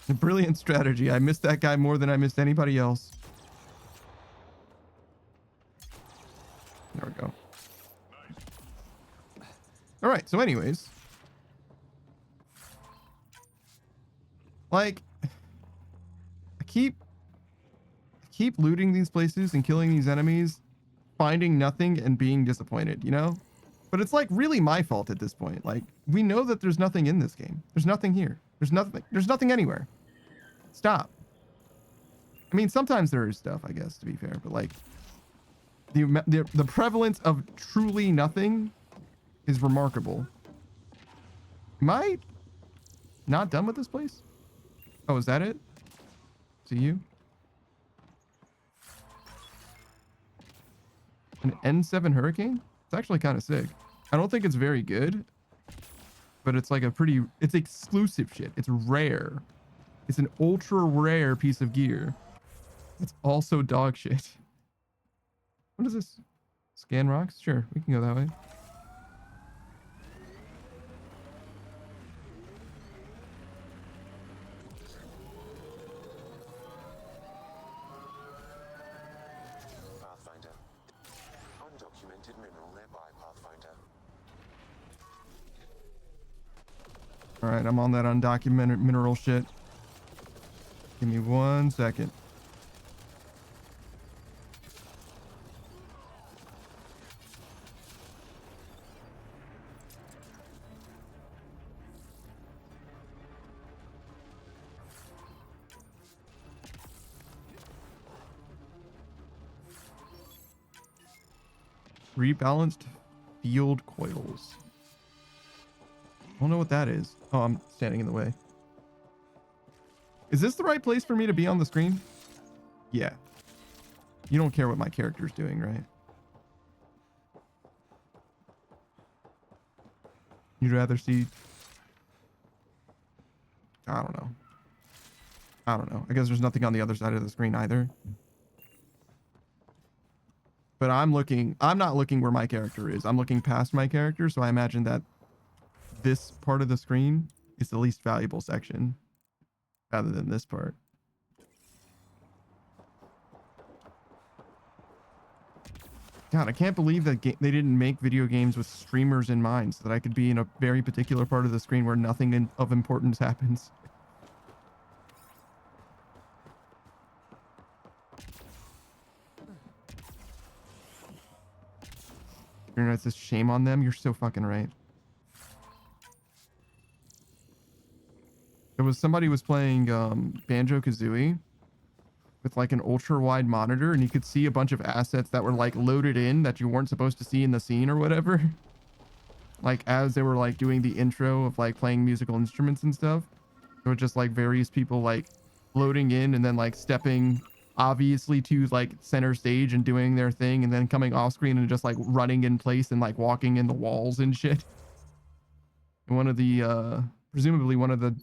A brilliant strategy. I missed that guy more than I missed anybody else. There we go. All right. So, anyways, like, I keep looting these places and killing these enemies, finding nothing and being disappointed, you know? But it's like really my fault at this point. Like, we know that there's nothing in this game. There's nothing here. There's nothing anywhere. Stop. I mean, sometimes there is stuff, I guess, to be fair, but like the prevalence of truly nothing is remarkable. Am I not done with this place? Oh, is that it? See you? An N7 Hurricane? It's actually kind of sick. I don't think it's very good, but it's like it's exclusive shit. It's rare. It's an ultra rare piece of gear. It's also dog shit. What is this? Scan rocks? Sure, we can go that way. Pathfinder. Undocumented mineral nearby, Pathfinder. All right, I'm on that undocumented mineral shit. Give me 1 second. Rebalanced field coils. I don't know what that is. Oh, I'm standing in the way. Is this the right place for me to be on the screen? Yeah. You don't care what my character's doing, right? You'd rather see... I don't know. I don't know. I guess there's nothing on the other side of the screen either. But I'm not looking where my character is. I'm looking past my character, so I imagine that this part of the screen is the least valuable section rather than this part. God, I can't believe that they didn't make video games with streamers in mind so that I could be in a very particular part of the screen where nothing of importance happens. It says shame on them. You're so fucking right. There was somebody was playing Banjo-Kazooie with like an ultra wide monitor, and you could see a bunch of assets that were like loaded in that you weren't supposed to see in the scene or whatever. Like as they were like doing the intro of like playing musical instruments and stuff. There were just like various people like loading in and then like stepping obviously to like center stage and doing their thing and then coming off screen and just like running in place and like walking in the walls and shit. And one of the presumably one of the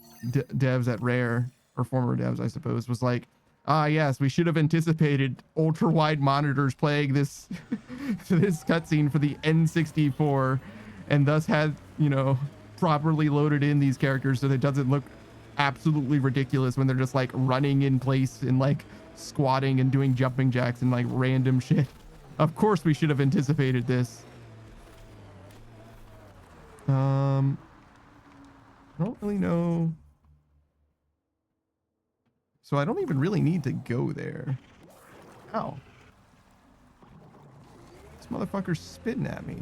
devs at Rare, or former devs I suppose, was like, ah yes, we should have anticipated ultra wide monitors playing this this cutscene for the N64 and thus had, you know, properly loaded in these characters so that it doesn't look absolutely ridiculous when they're just like running in place and like squatting and doing jumping jacks and like random shit. Of course we should have anticipated this. I don't really know. So I don't even really need to go there. Ow. This motherfucker's spitting at me.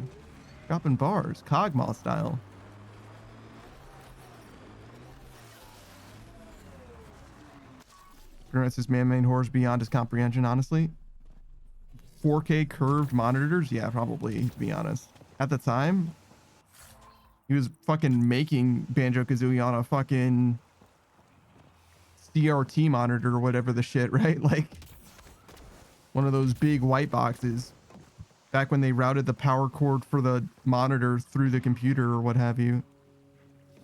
Dropping bars, Cogmaw style. It says man-made horrors beyond his comprehension, honestly. 4K curved monitors? Yeah, probably, to be honest. At the time, he was fucking making Banjo-Kazooie on a fucking CRT monitor or whatever the shit, right? Like one of those big white boxes back when they routed the power cord for the monitor through the computer or what have you.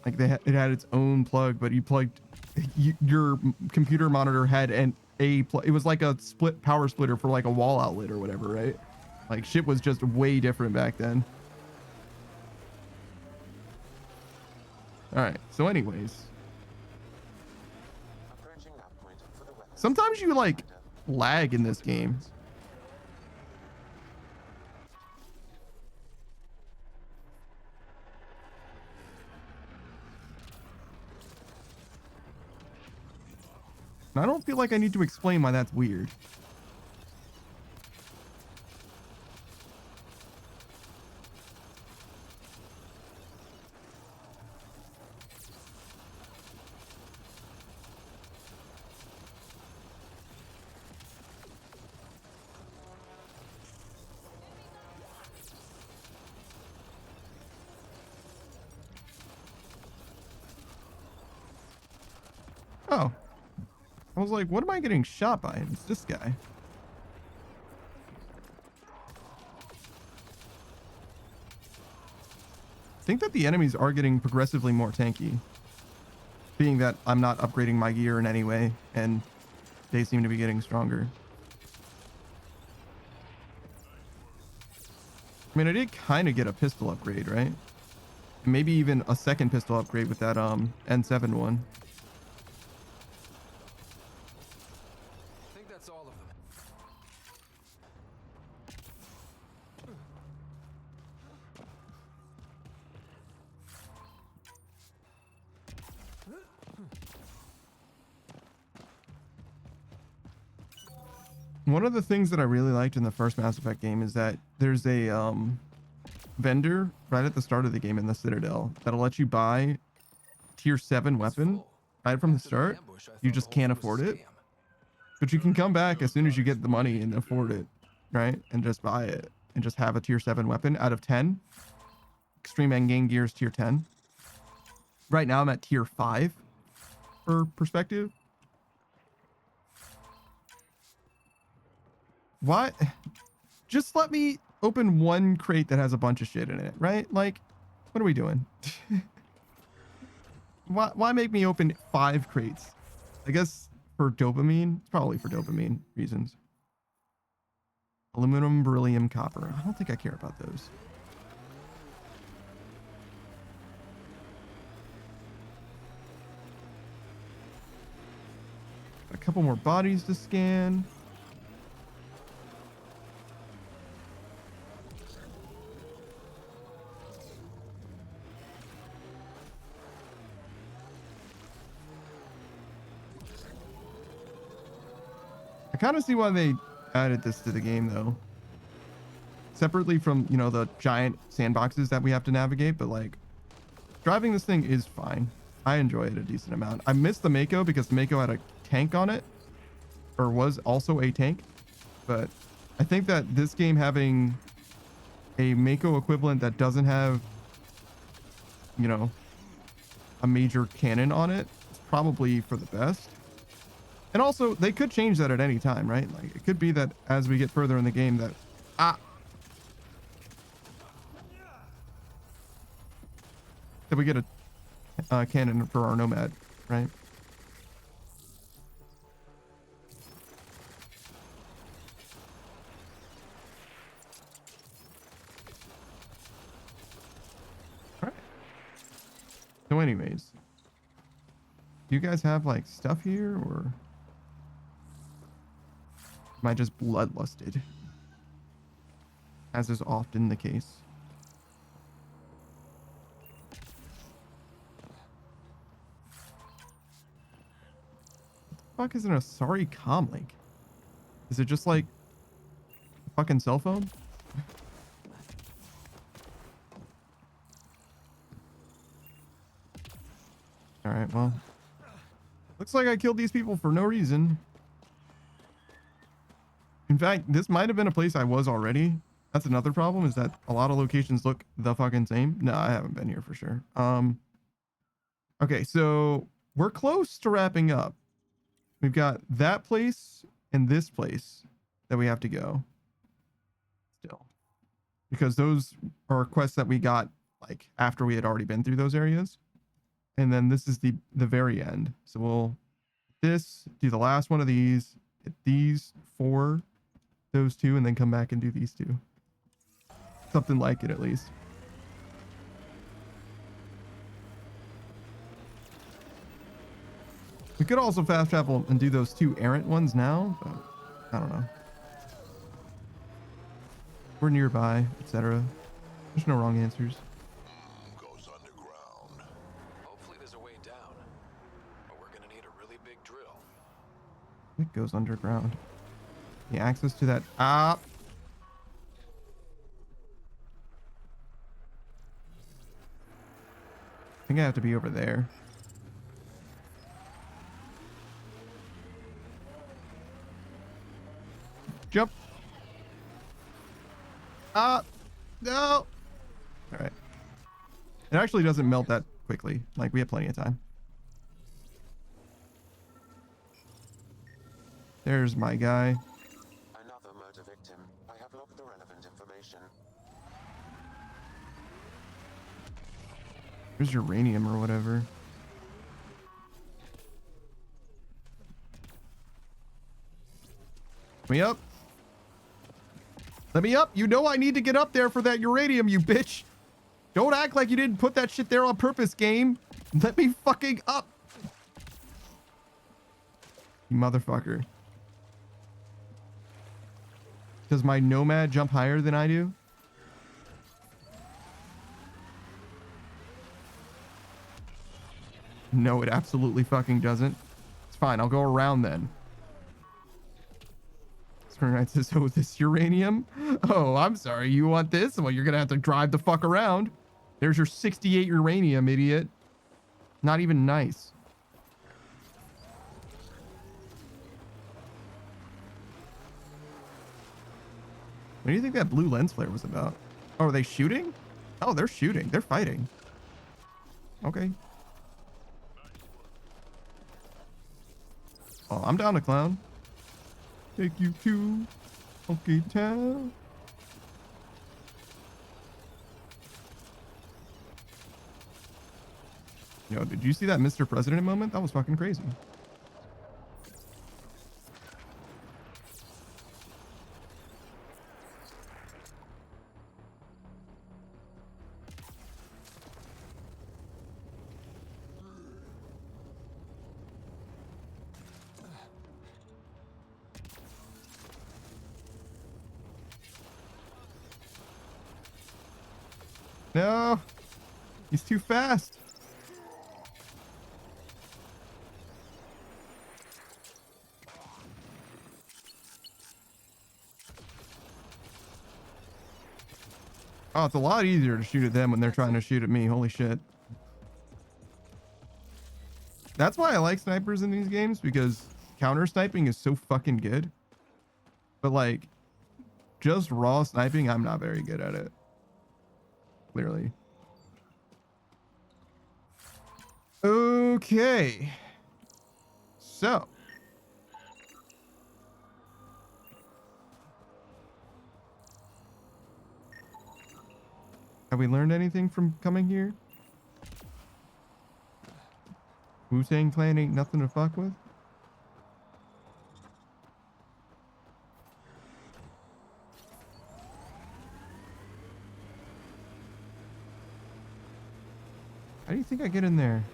Like it had its own plug, but you plugged your computer monitor had it was like a split power splitter for like a wall outlet or whatever, right? Like shit was just way different back then. All right, so anyways, sometimes you like lag in this game. And I don't feel like I need to explain why that's weird. Oh. I was like, what am I getting shot by? It's this guy. I think that the enemies are getting progressively more tanky. Being that I'm not upgrading my gear in any way, and they seem to be getting stronger. I mean, I did kind of get a pistol upgrade, right? Maybe even a second pistol upgrade with that N7 one. I think that's all of them. One of the things that I really liked in the first Mass Effect game is that there's a vendor right at the start of the game in the Citadel that'll let you buy tier 7 weapon right from the start. You just can't afford it, but you can come back as soon as you get the money and afford it, right? And just buy it and just have a tier 7 weapon out of 10. Extreme Endgame Gear is tier 10. Right now I'm at tier 5 for perspective. Why? Just let me open one crate that has a bunch of shit in it, right? Like, what are we doing? Why make me open 5 crates? I guess for dopamine. It's probably for dopamine reasons. Aluminum, beryllium, copper. I don't think I care about those. A couple more bodies to scan. I kind of see why they added this to the game, though. Separately from, you know, the giant sandboxes that we have to navigate, but like, driving this thing is fine. I enjoy it a decent amount. I missed the Mako because the Mako had a tank on it, or was also a tank. But I think that this game having a Mako equivalent that doesn't have, you know, a major cannon on it is probably for the best. And also, they could change that at any time, right? Like, it could be that as we get further in the game that... that we get a cannon for our Nomad, right? Alright. So anyways. Do you guys have, like, stuff here, or... am I just bloodlusted? As is often the case. What the fuck is an Asari comlink? Is it just like a fucking cell phone? Alright, well. Looks like I killed these people for no reason. In fact, this might have been a place I was already. That's another problem, is that a lot of locations look the fucking same. No, I haven't been here for sure. Okay, so we're close to wrapping up. We've got that place and this place that we have to go. Still. Because those are quests that we got like after we had already been through those areas. And then this is the very end. So we'll do the last one of these, hit these 4, those 2, and then come back and do these 2. Something like it at least. We could also fast travel and do those 2 errant ones now, but I don't know. We're nearby, etc. There's no wrong answers. Goes underground. Hopefully there's a way down. But we're gonna need a really big drill. goes underground. The access to that. Ah! I think I have to be over there. Jump! Ah! No! Alright. It actually doesn't melt that quickly. Like, we have plenty of time. There's my guy. Another murder victim. I have logged the relevant information. There's uranium or whatever. Let me up. Let me up. You know I need to get up there for that uranium, you bitch. Don't act like you didn't put that shit there on purpose, game. Let me fucking up. You motherfucker. Does my Nomad jump higher than I do? No, it absolutely fucking doesn't. It's fine. I'll go around then. Right says, oh, this uranium? Oh, I'm sorry. You want this? Well, you're going to have to drive the fuck around. There's your 68 uranium, idiot. Not even nice. What do you think that blue lens flare was about? Oh, are they shooting? Oh, they're shooting. They're fighting. Okay. Oh, I'm down to clown. Take you to Funky Town. Yo, did you see that Mr. President moment? That was fucking crazy. No, he's too fast. Oh, it's a lot easier to shoot at them when they're trying to shoot at me. Holy shit. That's why I like snipers in these games, because counter sniping is so fucking good. But like, just raw sniping, I'm not very good at it. Clearly. Okay. So. Have we learned anything from coming here? Wu-Tang Clan ain't nothing to fuck with? How do you think I get in there?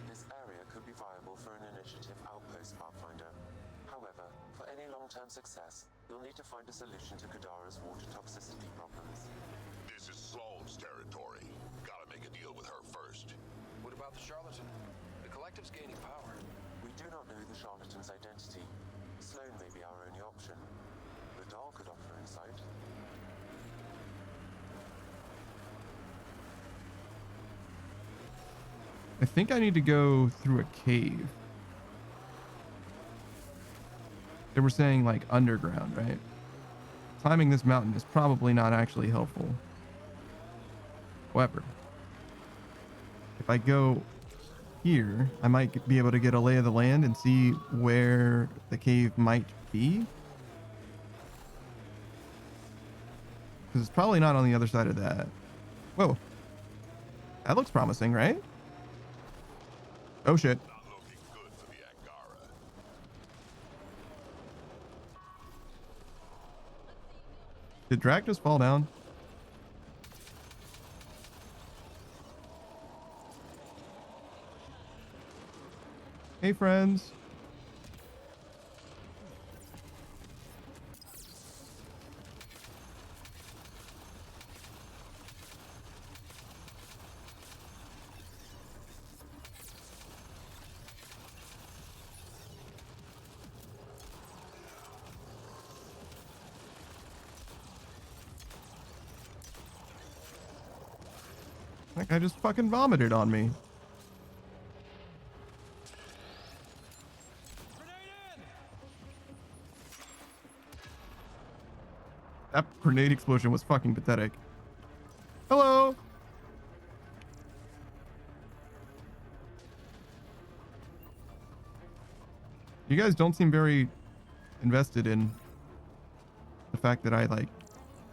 This area could be viable for an initiative outpost, Pathfinder. However, for any long-term success, you'll need to find a solution to Kadara's water toxicity problems. This is Sloane's territory. Gotta make a deal with her first. What about the charlatan? The collective's gaining power. We do not know the charlatan's identity. Sloane may be our only option. The doll could offer insight. I think I need to go through a cave. They were saying like underground, right? Climbing this mountain is probably not actually helpful. However, if I go here, I might be able to get a lay of the land and see where the cave might be. Because it's probably not on the other side of that. Whoa. That looks promising, right? Oh shit. Did Drac just fall down? Hey friends. That guy just fucking vomited on me. That grenade explosion was fucking pathetic. Hello. You guys don't seem very invested in the fact that I like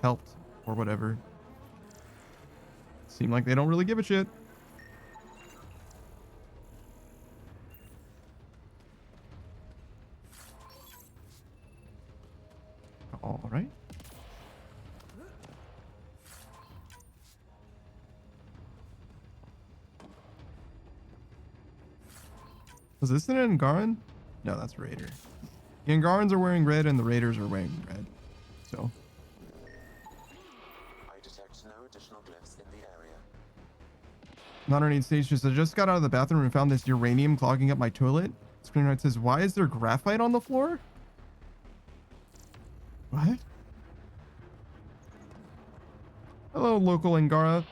helped or whatever. Seem like they don't really give a shit. All right. Was this an Angaran? No, that's Raider. The Angarans are wearing red and the Raiders are wearing red. So. I detect no additional glyphs in the area. Modern Aid Stage just, I just got out of the bathroom and found this uranium clogging up my toilet. Screenwrite says, why is there graphite on the floor? What? Hello, local Angara.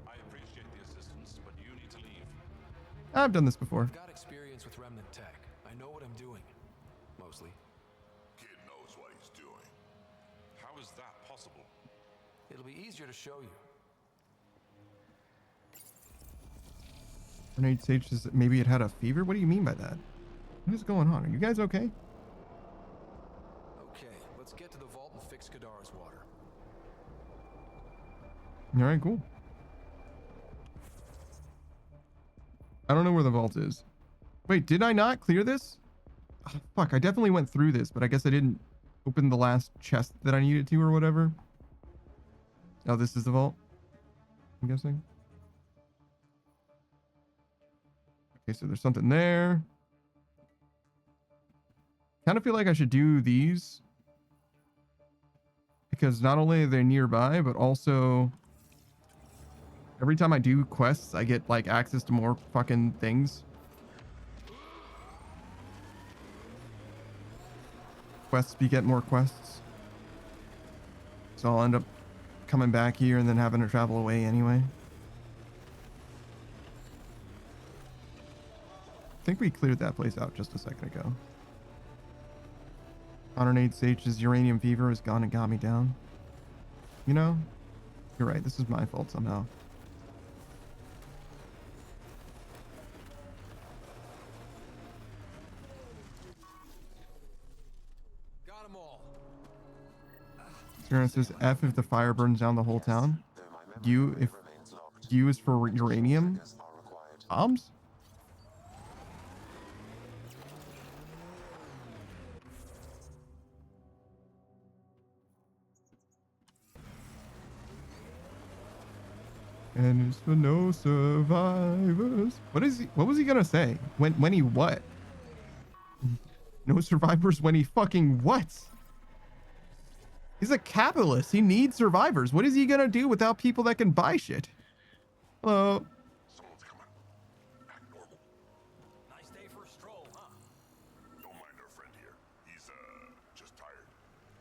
I appreciate the assistance, but you need to leave. I've done this before. I've got experience with remnant tech. I know what I'm doing. Mostly. Kid knows what he's doing. How is that possible? It'll be easier to show you. Grenade Sage says that maybe it had a fever? What do you mean by that? What is going on? Are you guys okay? Okay, let's get to the vault and fix Kadara's water. Alright, cool. I don't know where the vault is. Wait, did I not clear this? Oh, fuck, I definitely went through this, but I guess I didn't open the last chest that I needed to or whatever. Oh, this is the vault? I'm guessing. Okay, so there's something there. Kind of feel like I should do these. Because not only are they nearby, but also every time I do quests, I get like access to more fucking things. Quests beget more quests. So I'll end up coming back here and then having to travel away anyway. I think we cleared that place out just a second ago. 108 Sage's uranium fever has gone and got me down. You know, you're right. This is my fault somehow. Got them all. Sarah says F if the fire burns down the whole town. U if U is for uranium bombs. And it's for no survivors. What is he? What was he gonna say? When he what? No survivors when he fucking what? He's a capitalist. He needs survivors. What is he gonna do without people that can buy shit? Hello. Someone's coming. Act normal. Nice day for a stroll, huh? Don't mind our friend here. He's, just tired.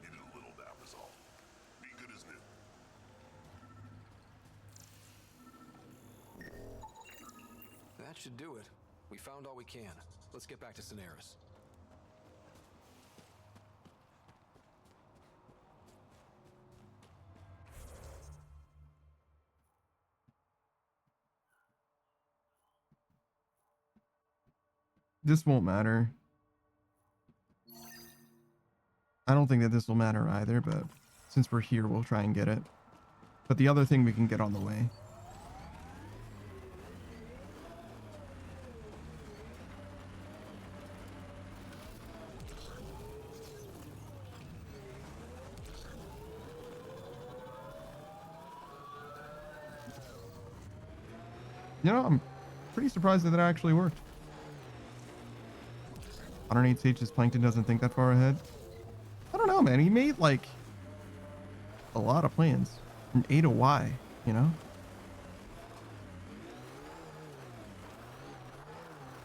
Needed a little nap is all. Be good as new. That should do it. We found all we can. Let's get back to Cineris. This won't matter. I don't think that this will matter either, but since we're here, we'll try and get it. But the other thing we can get on the way. You know, I'm pretty surprised that that actually worked. 108 Sage's Plankton doesn't think that far ahead. I don't know, man. He made, like, a lot of plans from A to Y, you know?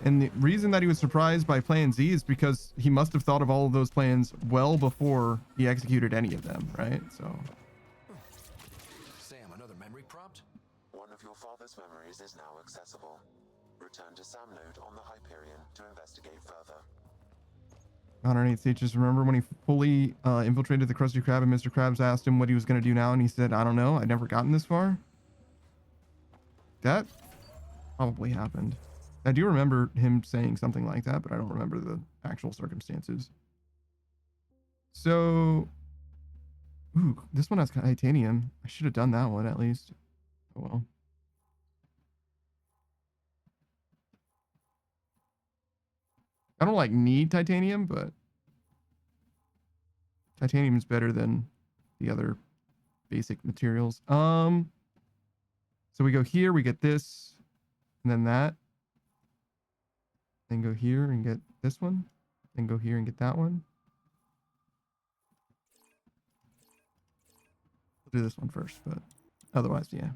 And the reason that he was surprised by Plan Z is because he must have thought of all of those plans well before he executed any of them, right? So... Sam, another memory prompt? One of your father's father's memories is now accessible. Return to Sam Node on the Hyperion to investigate further. 108 Stages. Remember when he fully infiltrated the Krusty Krab and Mr. Krabs asked him what he was going to do now and he said, I don't know, I'd never gotten this far? That probably happened. I do remember him saying something like that, but I don't remember the actual circumstances. So, ooh, this one has titanium. I should have done that one at least. Oh well. I don't like need titanium, but titanium is better than the other basic materials. So we go here, we get this, and then that. Then go here and get this one. Then go here and get that one. We'll do this one first, but otherwise, yeah.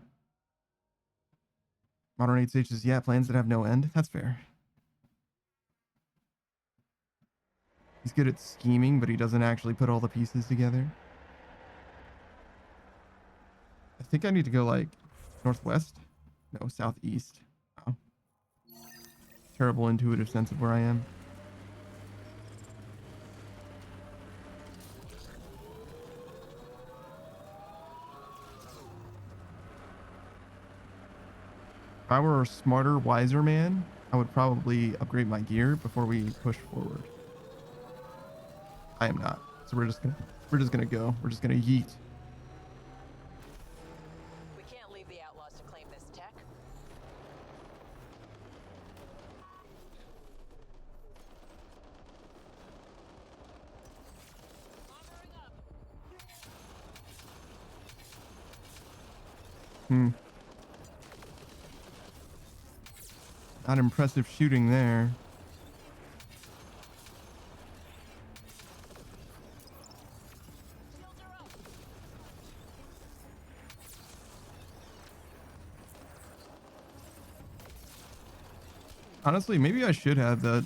Modern 8 stages, yeah, plans that have no end. That's fair. He's good at scheming, but he doesn't actually put all the pieces together. I think I need to go like northwest. No, southeast. Oh. Terrible intuitive sense of where I am. If I were a smarter, wiser man, I would probably upgrade my gear before we push forward. I am not. So we're just gonna go. We're just gonna yeet. We can't leave the outlaws to claim this tech. Not impressive shooting there. Honestly, maybe I should have the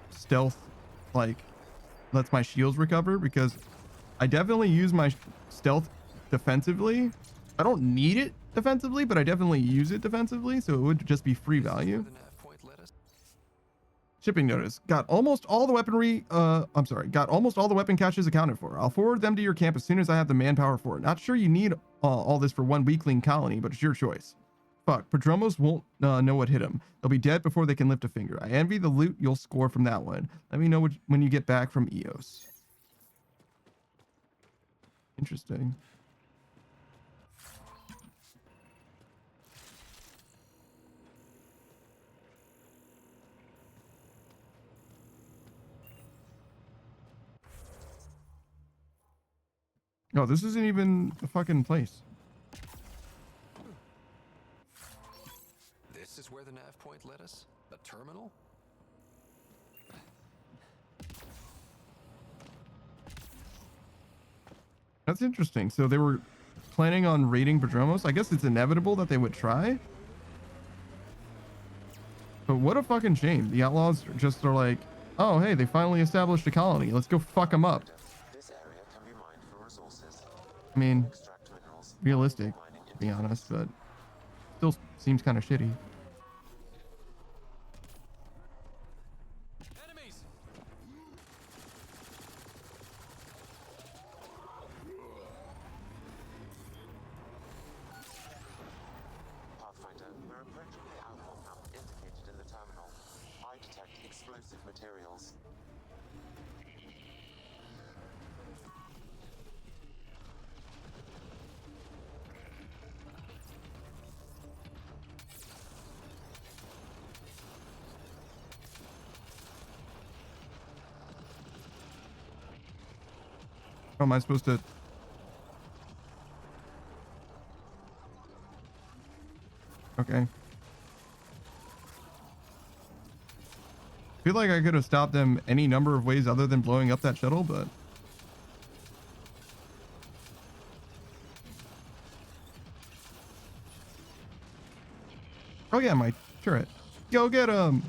stealth, like, lets my shields recover, because I definitely use my stealth defensively. I don't need it defensively, but I definitely use it defensively, so it would just be free value. Shipping notice. Got almost all the weaponry, got almost all the weapon caches accounted for. I'll forward them to your camp as soon as I have the manpower for it. Not sure you need all this for one weakling colony, but it's your choice. Fuck, Prodromos won't know what hit them. They'll be dead before they can lift a finger. I envy the loot you'll score from that one. Let me know when you get back from EOS. Interesting. No, this isn't even a fucking place. This is where the nav point led us? A terminal? That's interesting. So they were planning on raiding Prodromos. I guess it's inevitable that they would try. But what a fucking shame. The outlaws just are like, oh, hey, they finally established a colony. Let's go fuck them up. I mean, realistic, to be honest, but still seems kind of shitty. Pathfinder, we're approaching the outlaw camp indicated in the terminal. I detect explosive materials. How am I supposed to? Okay. I feel like I could have stopped them any number of ways other than blowing up that shuttle, but... Oh yeah, my turret. Go get him!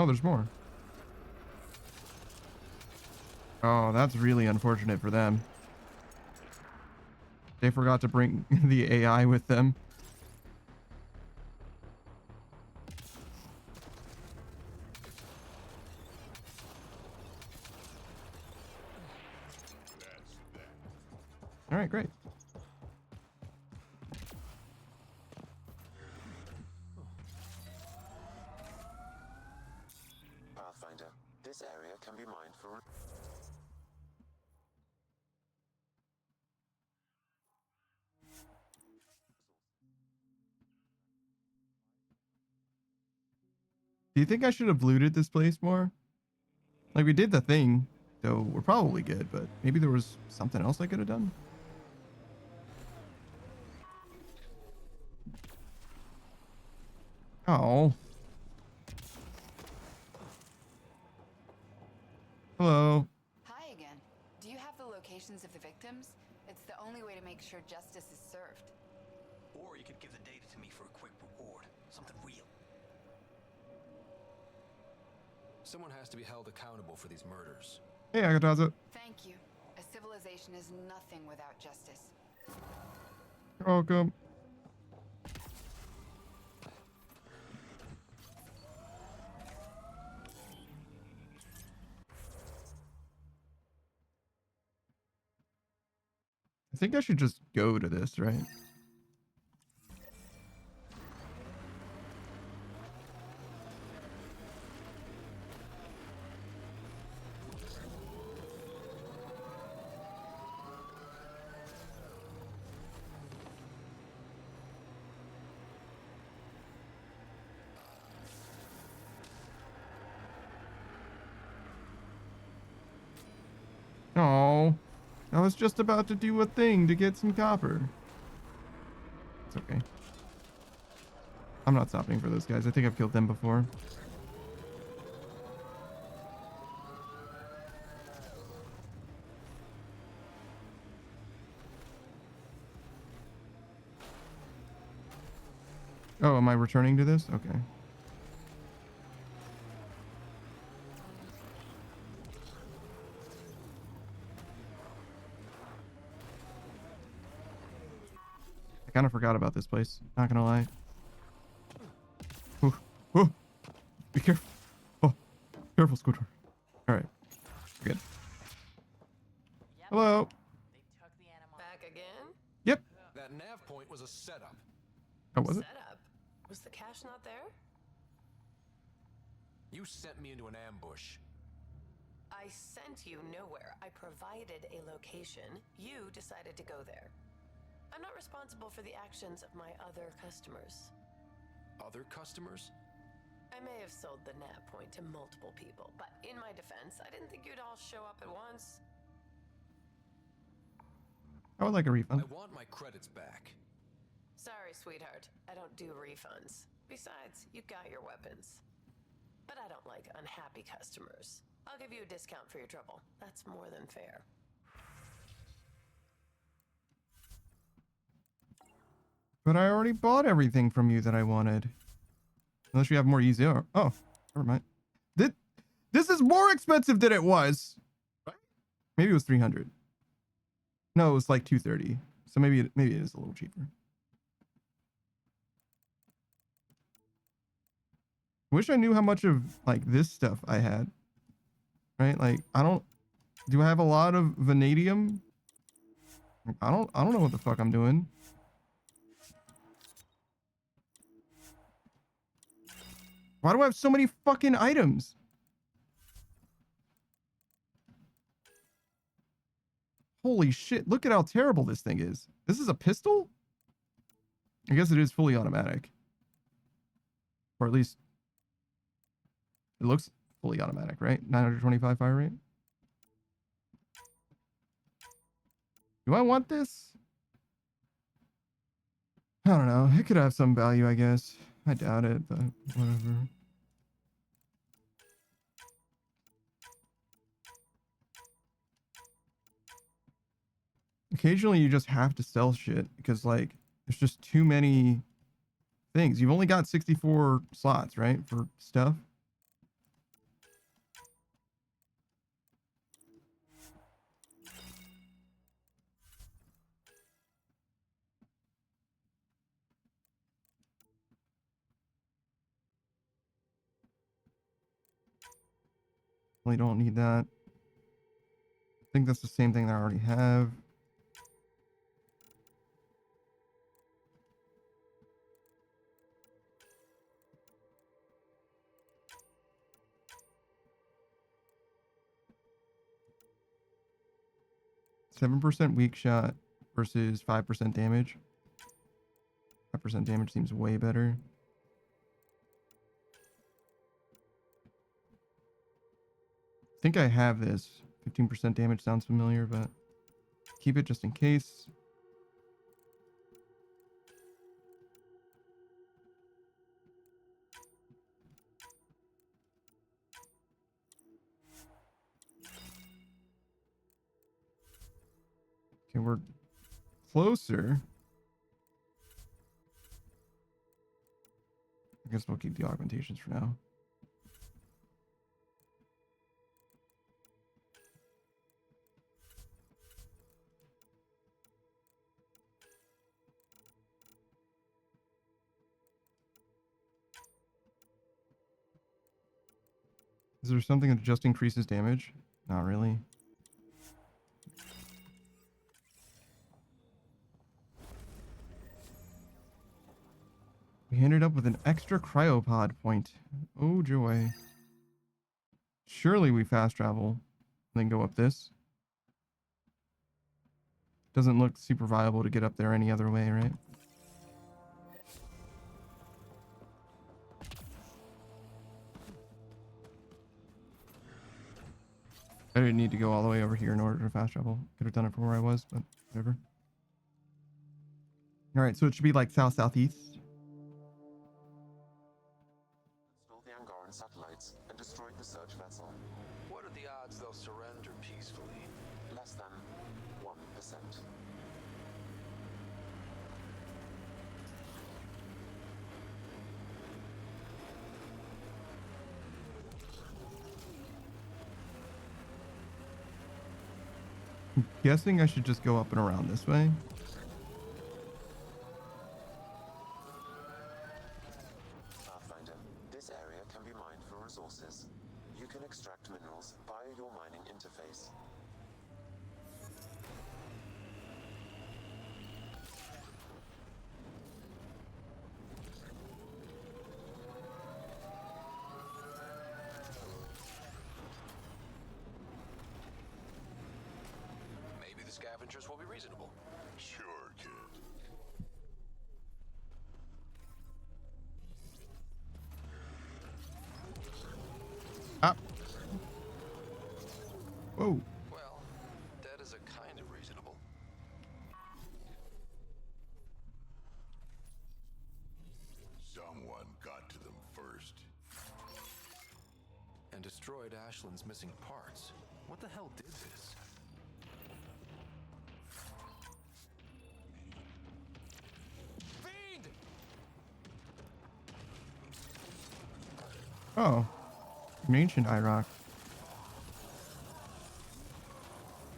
Oh, there's more. Oh, that's really unfortunate for them. They forgot to bring the AI with them. All right, great. Pathfinder, this area can be mined for... Do you think I should have looted this place more? Like, we did the thing, so we're probably good, but maybe there was something else I could have done? Oh. Hello. Hi again. Do you have the locations of the victims? It's the only way to make sure justice is served. Or you could give the data to me for a quick reward. Something real. Someone has to be held accountable for these murders. Hey, Agataza. Thank you. A civilization is nothing without justice. You're welcome. I think I should just go to this, right? Oh, I was just about to do a thing to get some copper. It's okay. I'm not stopping for those guys. I think I've killed them before. Oh, am I returning to this? Okay. I kind of forgot about this place. Not gonna lie. Ooh, ooh. Be careful. Oh, careful, Squidward. All right, good. Hello. Back again? Yep. That nav point was a setup. Oh, was it? Setup? Was the cache not there? You sent me into an ambush. I sent you nowhere. I provided a location. You decided to go there. I'm not responsible for the actions of my other customers. Other customers? I may have sold the nav point to multiple people, but in my defense, I didn't think you'd all show up at once. I would like a refund. I want my credits back. Sorry, sweetheart. I don't do refunds. Besides, you got your weapons. But I don't like unhappy customers. I'll give you a discount for your trouble. That's more than fair. But I already bought everything from you that I wanted. Unless you have more easy. Oh, never mind. This is more expensive than it was. Maybe it was 300. No, it was like 230. So maybe it is a little cheaper. Wish I knew how much of like this stuff I had. Right? Like do I have a lot of vanadium? I don't know what the fuck I'm doing. Why do I have so many fucking items? Holy shit, look at how terrible this thing is. This is a pistol? I guess it is fully automatic. Or at least it looks fully automatic, right? 925 fire rate. Do I want this? I don't know. It could have some value, I guess. I doubt it, but whatever. Occasionally you just have to sell shit because like there's just too many things. You've only got 64 slots, right? For stuff. Really don't need that. I think that's the same thing that I already have. %7 weak shot versus 5% damage. 5% damage seems way better. I think I have this. 15% damage sounds familiar, but keep it just in case. Okay, we're closer. I guess we'll keep the augmentations for now. Is there something that just increases damage? Not really. We ended up with an extra cryopod point. Oh joy. Surely we fast travel, then go up this. Doesn't look super viable to get up there any other way, right? I didn't need to go all the way over here in order to fast travel. Could have done it from where I was, but whatever. Alright, so it should be like south-southeast. Install the Angaran satellites and destroy the search vessel. What are the odds they'll surrender peacefully? Less than 1%. I'm guessing I should just go up and around this way. Pathfinder, this area can be mined for resources. You can extract minerals via your mining interface. Maybe the scavengers will be reasonable. Sure, kid. Ah. Whoa. Well, that is a kind of reasonable. Someone got to them first. And destroyed Ashland's missing parts. What the hell did this? Fiend! Oh. An ancient IROC.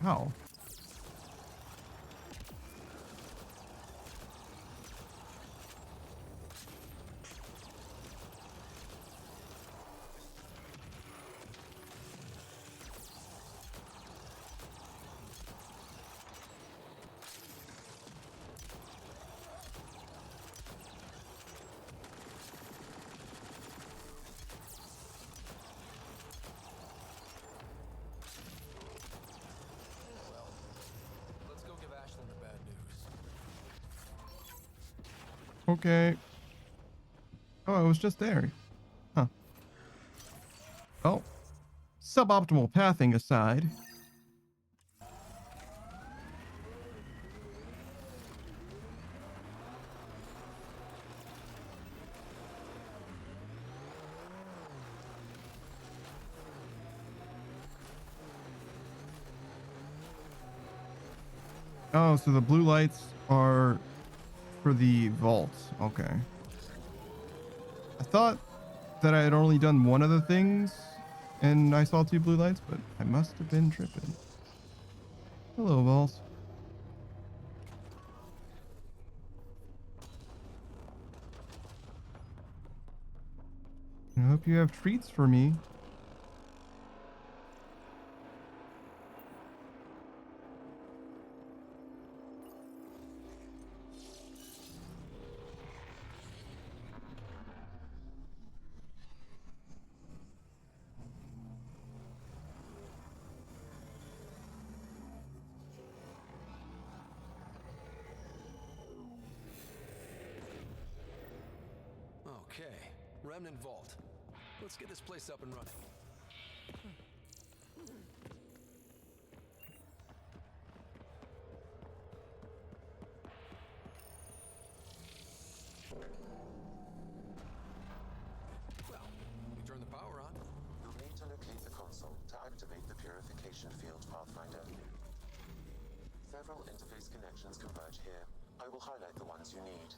How? Let's go give Ashland the bad news. Okay. Oh, it was just there. Huh. Well, suboptimal pathing aside. Oh, so the blue lights are for the vaults. Okay. I thought that I had only done one of the things and I saw 2 blue lights, but I must have been tripping. Hello, vaults. I hope you have treats for me. Okay, Remnant Vault. Let's get this place up and running. Well, we turn the power on. You'll need to locate the console to activate the purification field, Pathfinder. Several interface connections converge here. I will highlight the ones you need.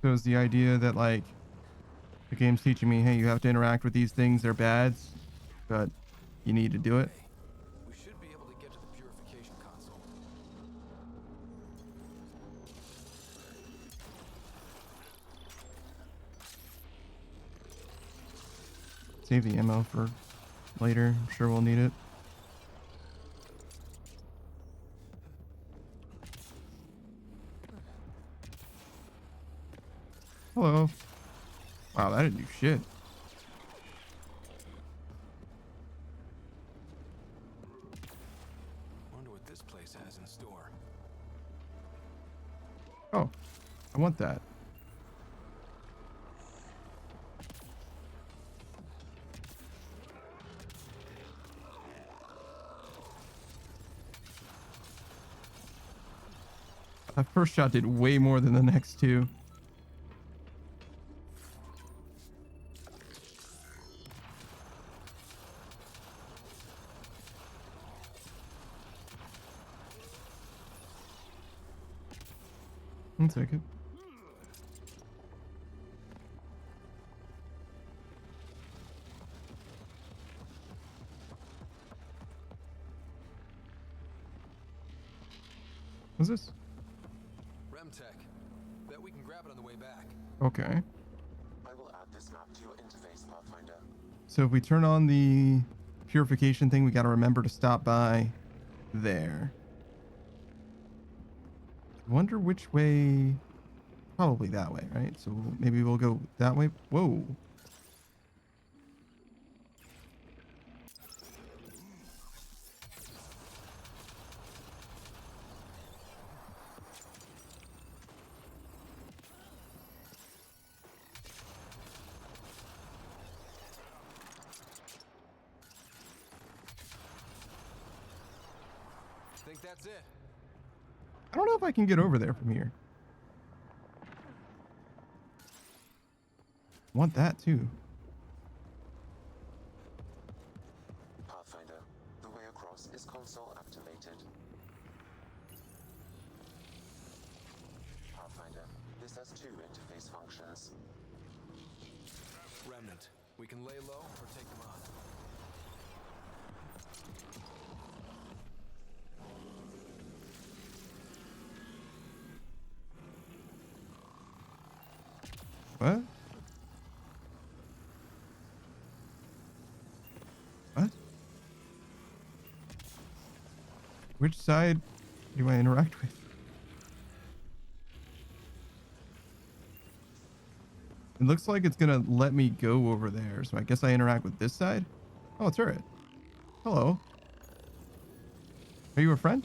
So is the idea that like the game's teaching me, hey, you have to interact with these things, they're bads, but you need to do it? We should be able to get to the purification console. Save the ammo for later. I'm sure we'll need it. Hello. Wow, that didn't do shit. Wonder what this place has in store. Oh, I want that. That first shot did way more than the next two. One second. What's this? Remtech. Bet we can grab it on the way back. Okay. I will add this map to your interface, Pathfinder. So if we turn on the purification thing, we got to remember to stop by there. Wonder which way. Probably that way, right? So maybe we'll go that way. Whoa. Think that's it. I don't know if I can get over there from here. Want that too. Pathfinder, the way across is console activated. Pathfinder, this has two interface functions. Remnant. We can lay low or take them on. What? What? Which side do I interact with? It looks like it's gonna let me go over there, so I guess I interact with this side. Oh, it's Turret. Hello. Are you a friend?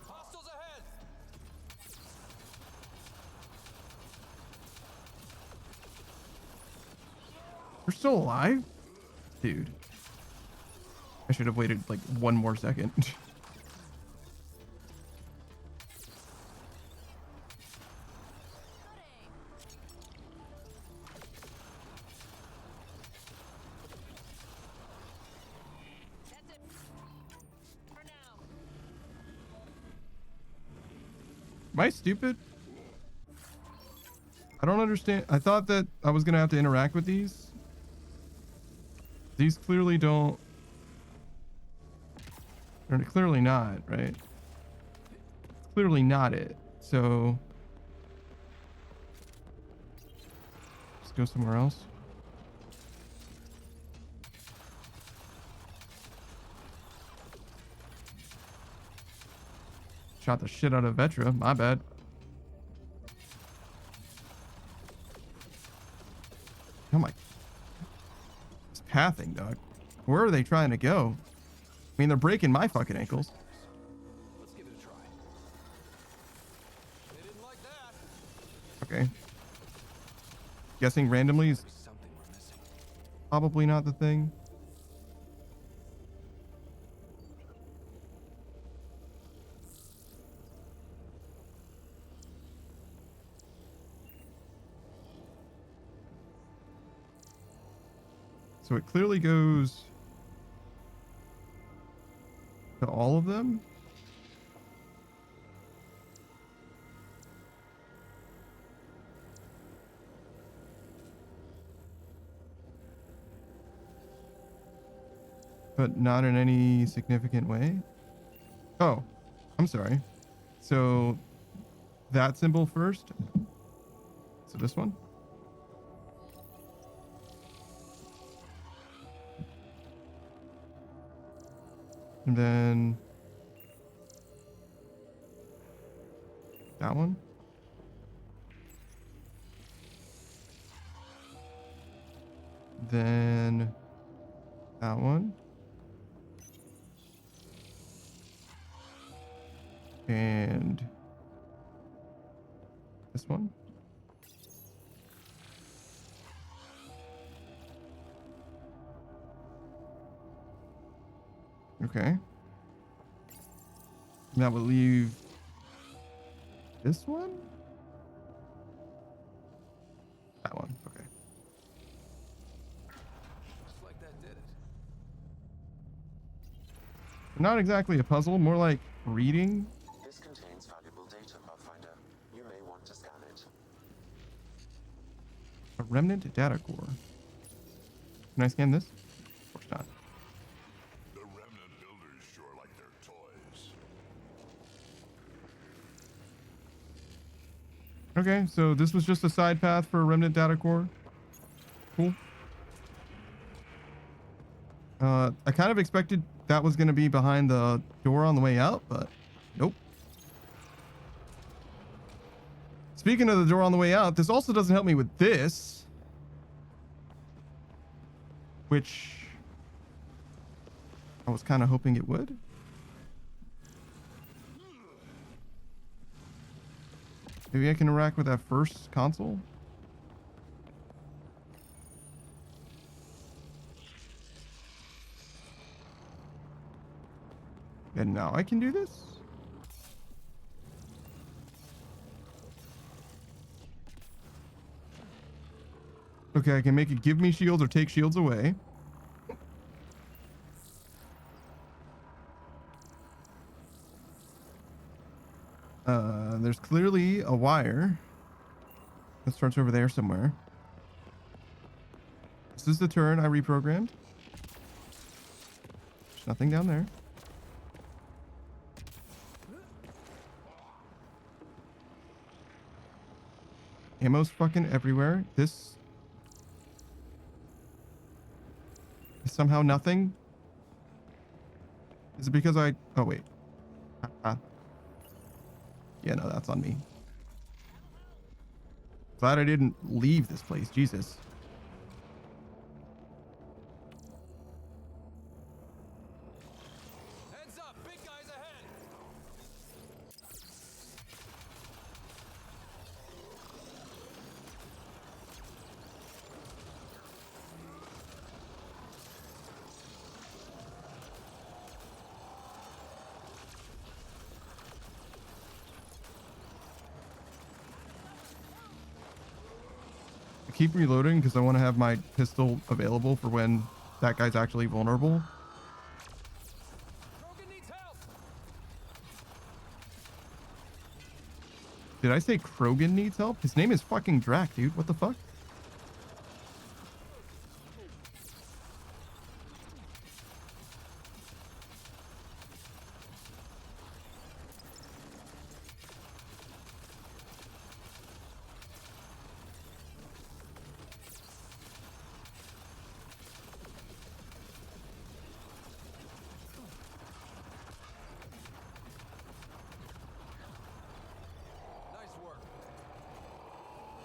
Hostiles ahead. We're still alive? Dude. I should have waited like one more second. Am I stupid? I don't understand. I thought that I was gonna have to interact with these. These clearly don't. They're clearly not, right? It's clearly not it. So let's go somewhere else. Shot the shit out of Vetra. My bad. Oh my. It's pathing, dog. Where are they trying to go? I mean, they're breaking my fucking ankles. Let's give it a try. They didn't like that. Okay. Guessing randomly is Something we're missing. probably not the thing. So it clearly goes to all of them. But not in any significant way. Oh, I'm sorry. So that symbol first. So this one. And then that one. Then that one. And this one. Okay. And that would leave this one? That one. Okay. Looks like that did it. Not exactly a puzzle, more like reading. This contains valuable data, Pathfinder. You may want to scan it. A remnant data core. Can I scan this? Of course not. The remnant builders sure like their toys. Okay, so this was just a side path for a remnant data core. Cool. I kind of expected that was going to be behind the door on the way out, but nope. Speaking of the door on the way out, this also doesn't help me with this. Which I was kind of hoping it would. Maybe I can interact with that first console. And now I can do this? Okay, I can make it give me shields or take shields away. There's clearly a wire that starts over there somewhere. This is the turn I reprogrammed. There's nothing down there. Ammo's fucking everywhere. This is somehow nothing. Is it because I... Oh, wait. Yeah, no, that's on me. Glad I didn't leave this place. Jesus. Heads up, big guys ahead. I keep reloading because I want to have my pistol available for when that guy's actually vulnerable. Did I say Krogan needs help? His name is fucking Drac, dude. What the fuck?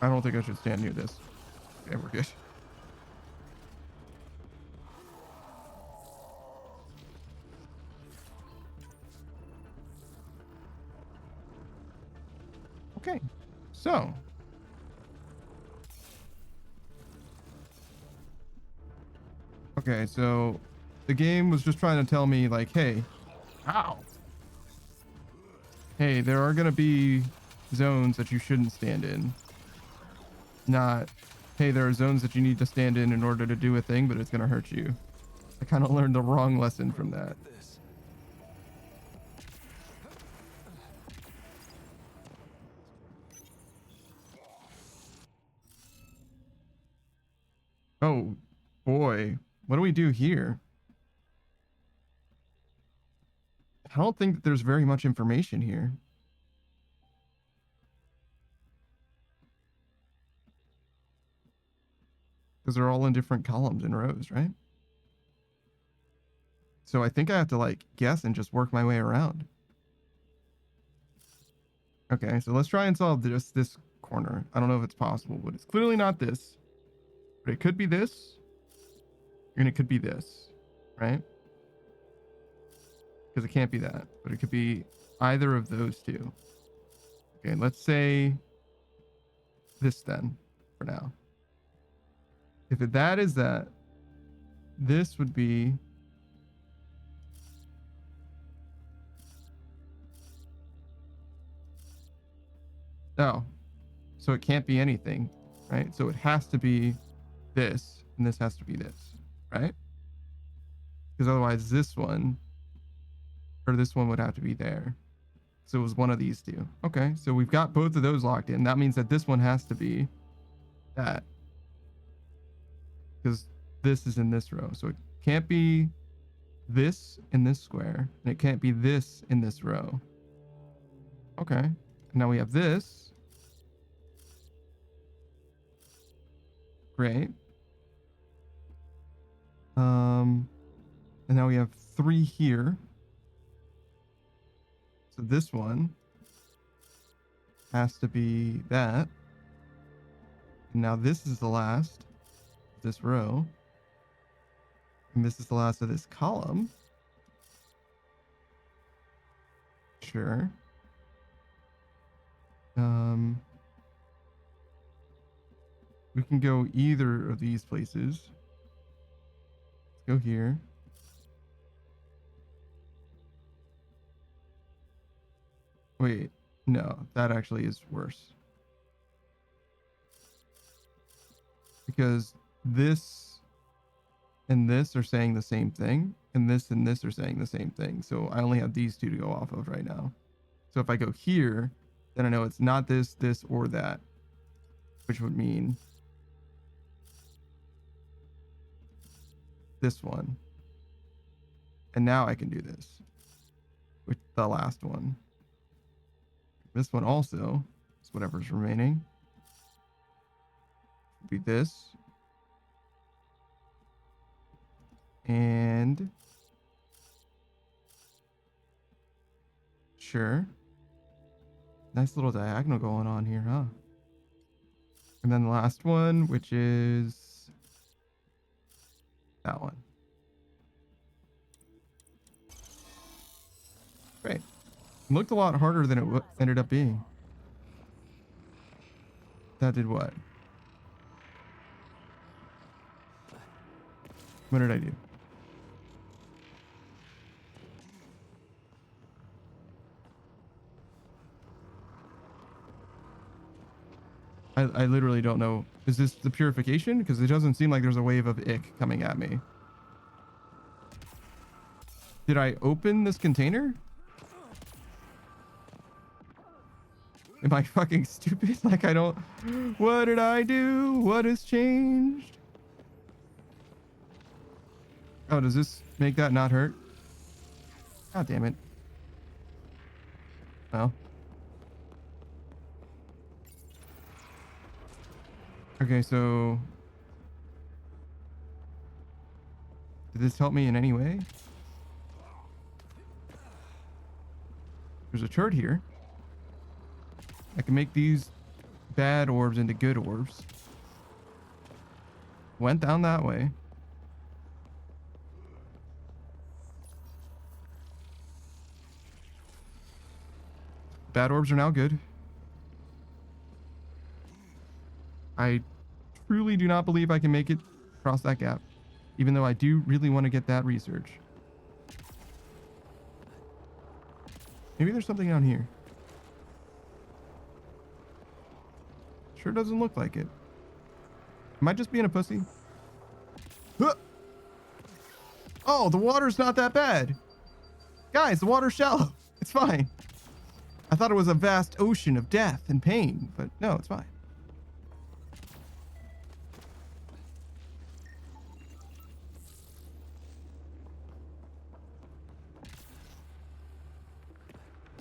I don't think I should stand near this. Okay, we're good. Okay, so okay, so the game was just trying to tell me like, hey, ow, hey, there are gonna be zones that you shouldn't stand in. Not, hey, there are zones that you need to stand in order to do a thing, but it's gonna hurt you. I kind of learned the wrong lesson from that. Oh boy, what do we do here? I don't think that there's very much information here. Because they're all in different columns and rows, right? So I think I have to like guess and just work my way around. Okay, so let's try and solve just this corner. I don't know if it's possible, but it's clearly not this. But it could be this, and it could be this, right? Because it can't be that, but it could be either of those two. Okay, let's say this then, for now. If that is that, this would be oh, so it can't be anything, right? So it has to be this, and this has to be this, right? Because otherwise this one or this one would have to be there. So it was one of these two. Okay, so we've got both of those locked in. That means that this one has to be that. Because this is in this row. So it can't be this in this square, and it can't be this in this row. Okay, now we have this. Great. And now we have 3 here. So this one has to be that. And now this is the last of this row. And this is the last of this column. Sure. We can go either of these places. Let's go here. Wait, no, that actually is worse. Because this and this are saying the same thing, and this are saying the same thing. So I only have these two to go off of right now. So if I go here, then I know it's not this, this, or that, which would mean this one. And now I can do this with the last one. This one also is whatever's remaining. Be this. And sure. Nice little diagonal going on here, huh? And then the last one, which is that one. Great. It looked a lot harder than it ended up being. That did what? What did I do? I literally don't know. Is this the purification? Because it doesn't seem like there's a wave of ick coming at me. Did I open this container? Am I fucking stupid? Like I don't... What did I do? What has changed? Oh, does this make that not hurt? God damn it. Well. Okay, so... Did this help me in any way? There's a turd here. I can make these bad orbs into good orbs. Went down that way. Bad orbs are now good. I truly do not believe I can make it across that gap, even though I do really want to get that research. Maybe there's something down here. Sure doesn't look like it. Am I just being a pussy? Huh! Oh, the water's not that bad. Guys, the water's shallow. It's fine. I thought it was a vast ocean of death and pain, but no, it's fine.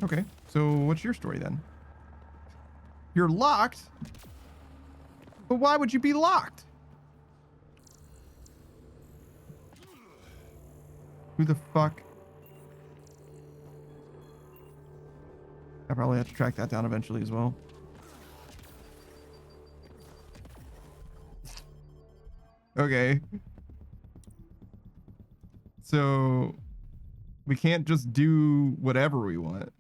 Okay, so what's your story then? You're locked? But why would you be locked? Who the fuck? I probably have to track that down eventually as well. Okay. So we can't just do whatever we want.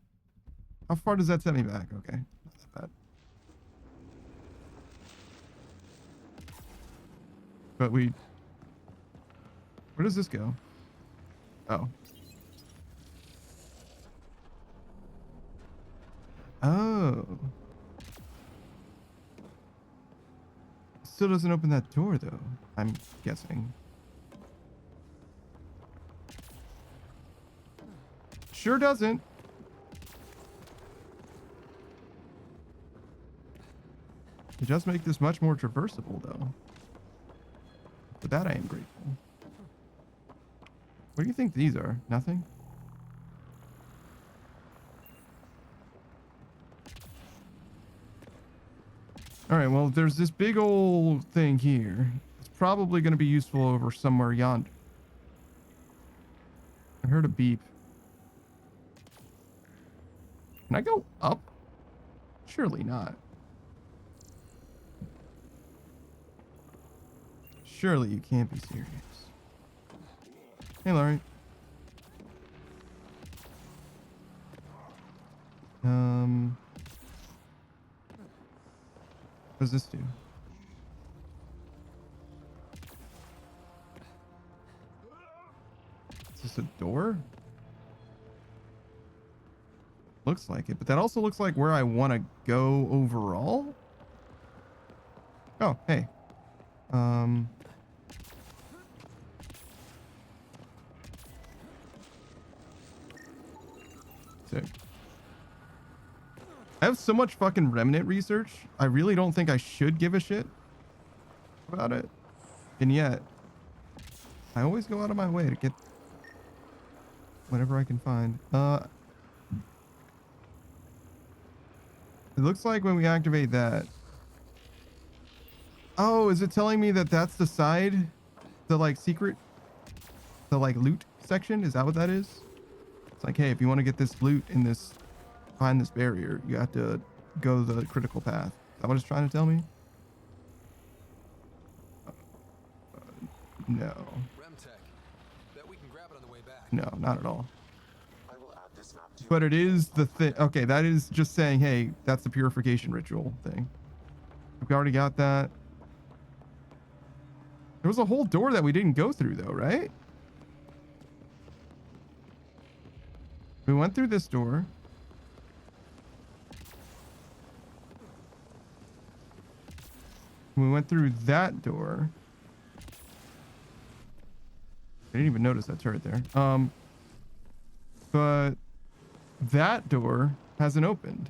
How far does that set me back? Okay. Not that bad. But we... Where does this go? Oh. Oh. Still doesn't open that door though, I'm guessing. Sure doesn't. It does make this much more traversable though. For that I am grateful. What do you think these are? Nothing? Alright, well, there's this big old thing here. It's probably going to be useful over somewhere yonder. I heard a beep. Can I go up? Surely not. Surely you can't be serious. Hey, Laurie. What does this do? Is this a door? Looks like it, but that also looks like where I want to go overall. Oh, hey. Sick. I have so much fucking remnant research. I really don't think I should give a shit about it. And yet, I always go out of my way to get whatever I can find. It looks like when we activate that. Oh, is it telling me that that's the side? The like secret? The like loot section? Is that what that is? It's like, hey, if you want to get this loot in this, behind this barrier, you have to go the critical path. Is that what it's trying to tell me? No. No, not at all. But it is the thing. Okay, that is just saying, hey, that's the purification ritual thing. We've already got that. There was a whole door that we didn't go through, though, right? We went through this door. We went through that door. I didn't even notice that turret there. But that door hasn't opened.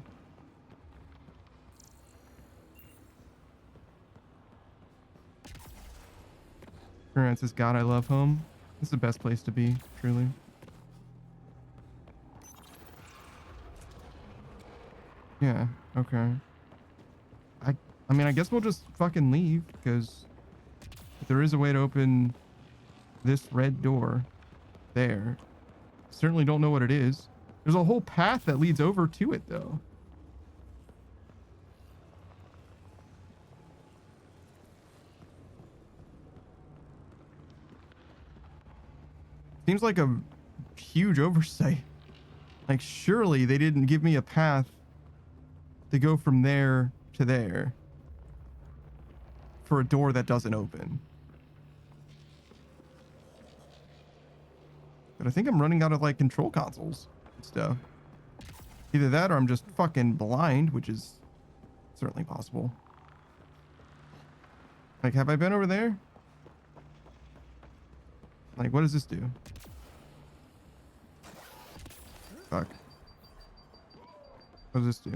Current says, God, I love home. This is the best place to be, truly. Yeah, okay. I mean, I guess we'll just fucking leave, because if there is a way to open this red door there, certainly don't know what it is. There's a whole path that leads over to it, though. Seems like a huge oversight. Like, surely they didn't give me a path to go from there to there. for a door that doesn't open. But I think I'm running out of like control consoles and stuff. Either that or I'm just fucking blind, which is certainly possible. Like, have I been over there? Like, what does this do? Fuck. What does this do?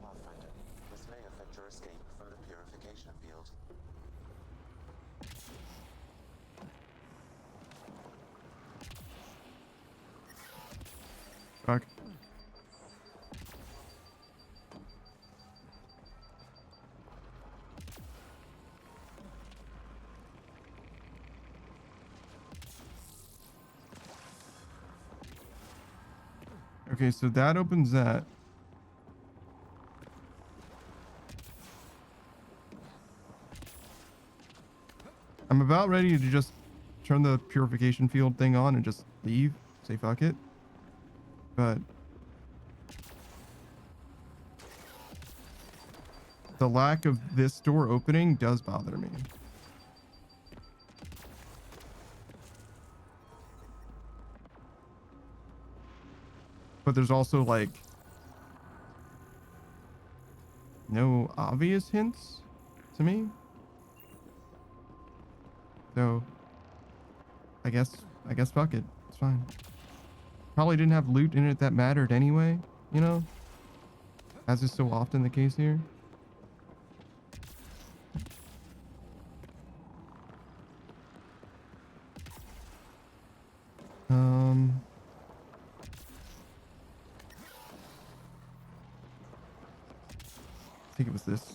Pathfinder, this may affect your escape from the purification field. Fuck. Okay, so that opens that. I'm about ready to just turn the purification field thing on and just leave. Say fuck it. But the lack of this door opening does bother me. But there's also like no obvious hints to me. So I guess fuck it. It's fine. Probably didn't have loot in it that mattered anyway, you know? As is so often the case here. I think it was this.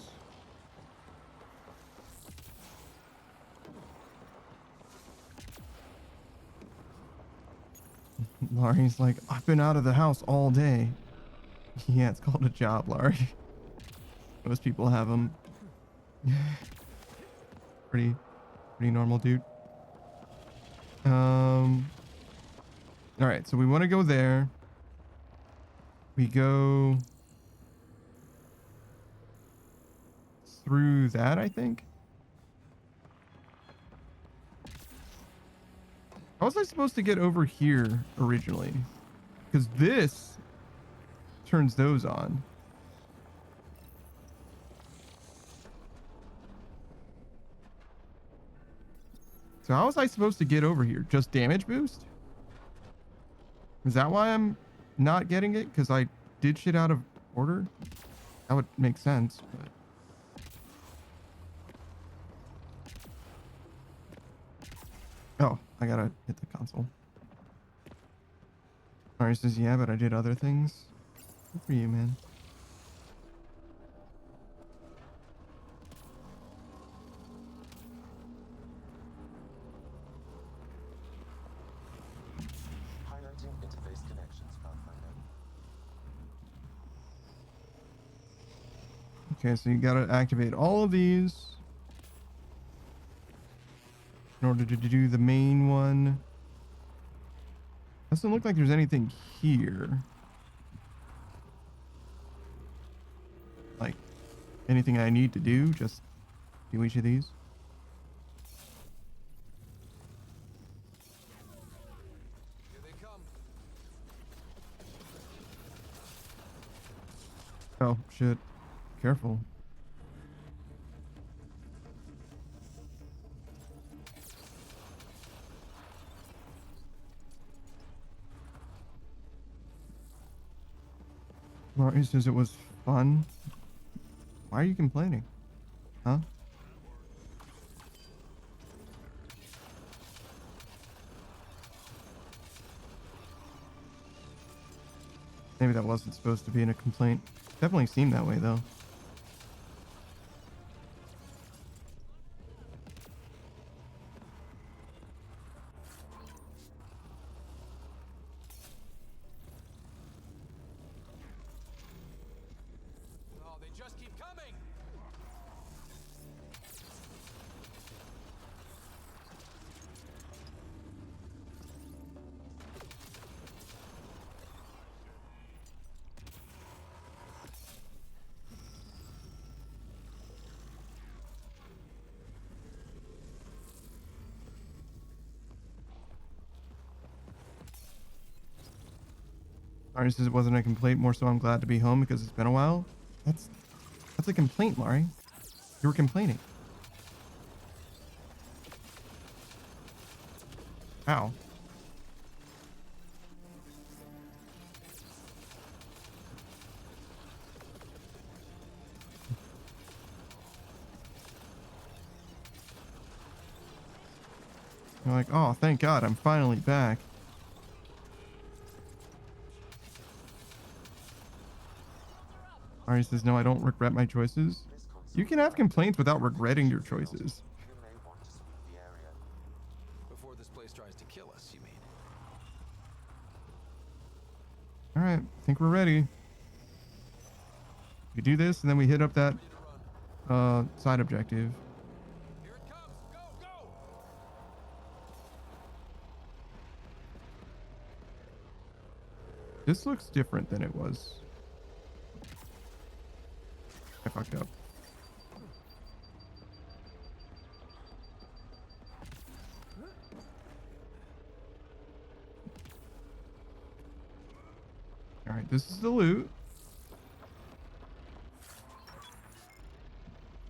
Laurie's like, I've been out of the house all day. Yeah, it's called a job, Laurie. Most people have them. pretty normal, dude. All right, so we want to go there. We go through that, I think. How was I supposed to get over here originally? Because this turns those on. So how was I supposed to get over here? Just damage boost? Is that why I'm not getting it? Because I did shit out of order? That would make sense, but... Oh, I gotta hit the console. Mario says, yeah, but I did other things. Good for you, man. Highlighting interface connections, Pathfinder. Okay, so you gotta activate all of these in order to do the main one. Doesn't look like there's anything here. Like, anything I need to do, just do each of these. Here they come. Oh, shit. Careful. Mario says it was fun. Why are you complaining? Huh? Maybe that wasn't supposed to be in a complaint. Definitely seemed that way, though. Oh, they just keep coming. Mari says it wasn't a complaint, more so I'm glad to be home because it's been a while. That's a complaint, Mari. You were complaining. Ow. You're like, oh, thank God, I'm finally back. Ari says, no, I don't regret my choices. You can have complaints without regretting your choices. Before this place tries to kill us, you mean? All right, I think we're ready. We do this, and then we hit up that side objective. This looks different than it was. I fucked up. All right, this is the loot.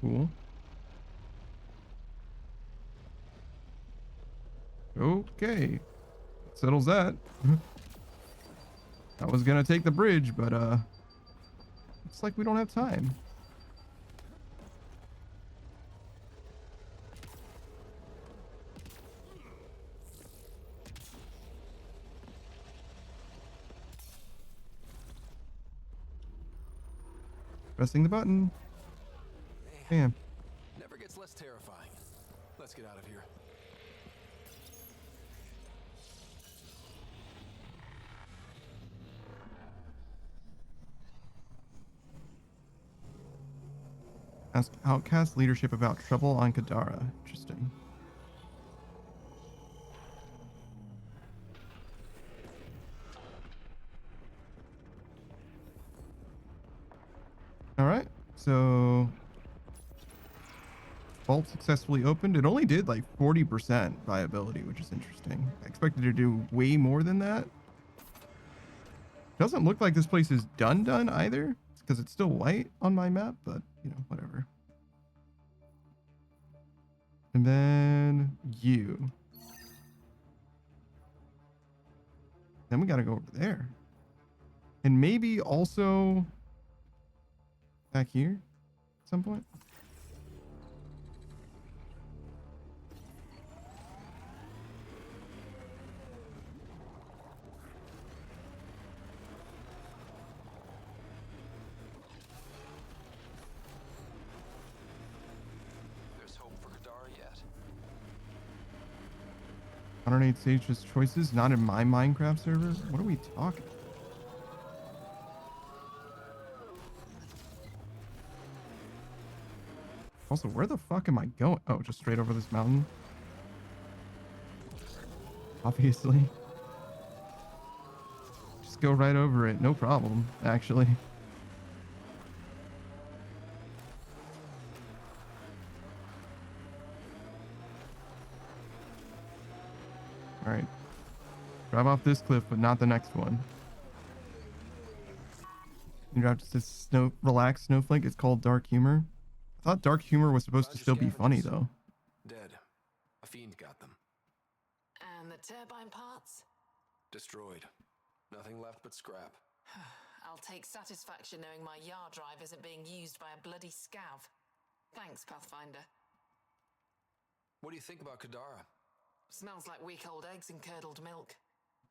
Cool. Okay. Settles that. I was gonna take the bridge, but looks like we don't have time. Pressing the button. Damn. Never gets less terrifying. Let's get out of here. Ask Outcast leadership about trouble on Kadara. Interesting. All right, so vault successfully opened. It only did like 40% viability, which is interesting. I expected to do way more than that. Doesn't look like this place is done either, because it's still white on my map, but you know, whatever. And then you. Then we gotta go over there. And maybe also back here at some point. There's hope for Kadara yet. 108 Sage's choices, not in my Minecraft server. What are we talking? Also, where the fuck am I going? Oh, just straight over this mountain. Obviously. Just go right over it. No problem, actually. All right. Drive off this cliff, but not the next one. You drive to this relaxed snowflake. It's called dark humor. I thought dark humor was supposed to still be funny, though. Dead. A fiend got them. And the turbine parts? Destroyed. Nothing left but scrap. I'll take satisfaction knowing my yard drive isn't being used by a bloody scav. Thanks, Pathfinder. What do you think about Kadara? Smells like week-old eggs and curdled milk.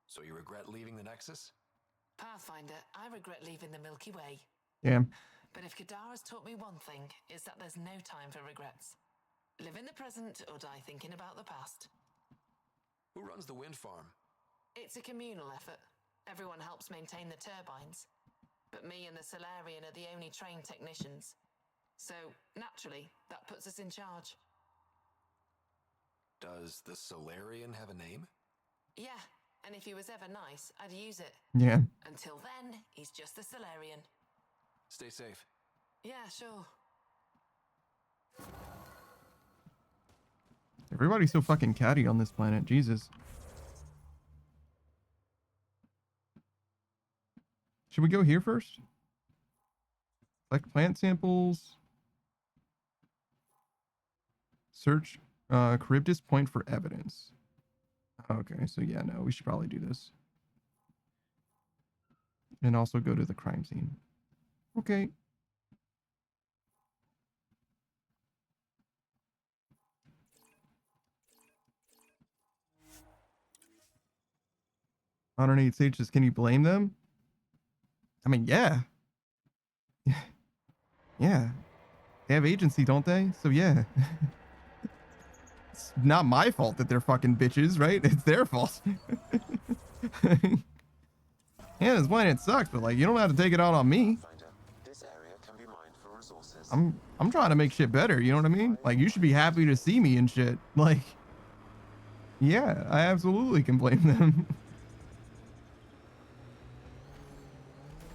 So you regret leaving the Nexus? Pathfinder, I regret leaving the Milky Way. Yeah. But if Kadara's taught me one thing, it's that there's no time for regrets. Live in the present or die thinking about the past. Who runs the wind farm? It's a communal effort. Everyone helps maintain the turbines. But me and the Solarian are the only trained technicians. So, naturally, that puts us in charge. Does the Solarian have a name? Yeah, and if he was ever nice, I'd use it. Yeah. Until then, he's just the Solarian. Stay safe. Yeah, sure. Everybody's so fucking catty on this planet. Jesus. Should we go here first? Collect plant samples. Search Charybdis Point for evidence. Okay, so yeah, no, we should probably do this. And also go to the crime scene. Okay. $108 sages, can you blame them? I mean, yeah. Yeah. They have agency, don't they? So yeah. It's not my fault that they're fucking bitches, right? It's their fault. Yeah, this planet sucks, but like you don't have to take it out on me. This area can be mined for resources. I'm trying to make shit better, you know what I mean? Like you should be happy to see me and shit. Like yeah, I absolutely can blame them.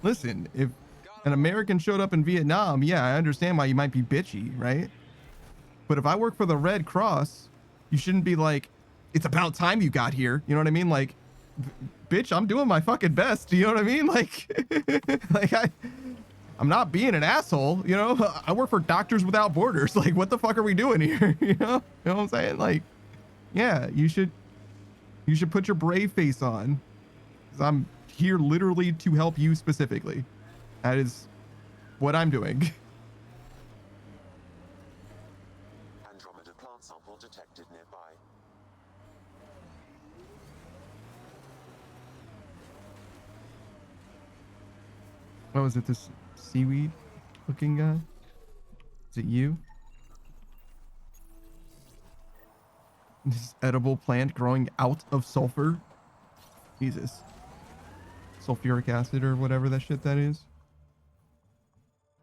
Listen, if an American showed up in Vietnam, yeah, I understand why you might be bitchy, right? But if I work for the Red Cross, you shouldn't be like, it's about time you got here. You know what I mean? Like, bitch, I'm doing my fucking best. You know what I mean? Like, I'm not being an asshole. You know, I work for Doctors Without Borders. Like, what the fuck are we doing here? You know what I'm saying? Like, yeah, you should put your brave face on. 'Cause I'm here literally to help you specifically. That is what I'm doing. Andromeda plant sample detected nearby. What was it? This seaweed looking guy? Is it you? This edible plant growing out of sulfur? Jesus. Sulfuric acid or whatever that shit that is.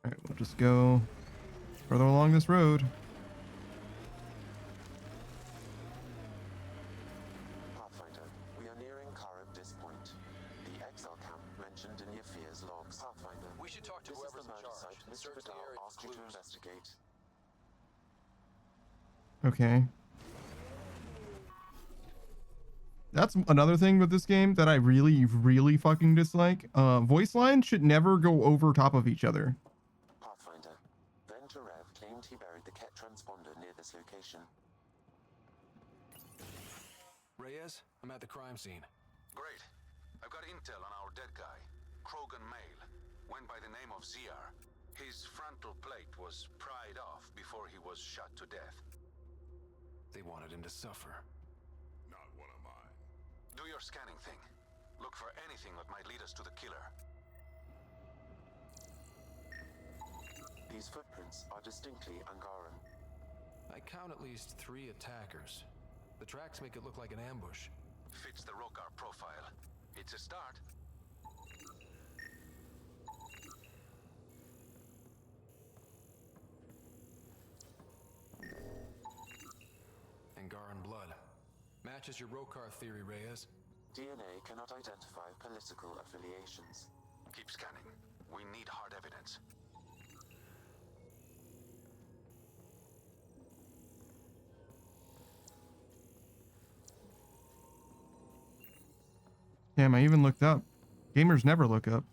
Alright, we'll just go further along this road. Pathfinder, we are nearing Charybdis Point. The exile camp mentioned in Yafir's logs. Pathfinder, We should talk to this is whoever's the in murder charge. site Mr. Search the Vidal area for asked you to clues. investigate. Okay. That's another thing with this game that I really, really fucking dislike. Voice lines should never go over top of each other. Pathfinder, Venturev claimed he buried the Ket transponder near this location. Reyes, I'm at the crime scene. Great. I've got intel on our dead guy, Krogan Male. Went by the name of ZR. His frontal plate was pried off before he was shot to death. They wanted him to suffer. Not one of mine. Do your scanning thing. Look for anything that might lead us to the killer. These footprints are distinctly Angaran. I count at least 3 attackers. The tracks make it look like an ambush. Fits the Rokar profile. It's a start. Angaran blood. Matches your Rokar theory, Reyes. DNA cannot identify political affiliations. Keep scanning. We need hard evidence. Damn, I even looked up. Gamers never look up.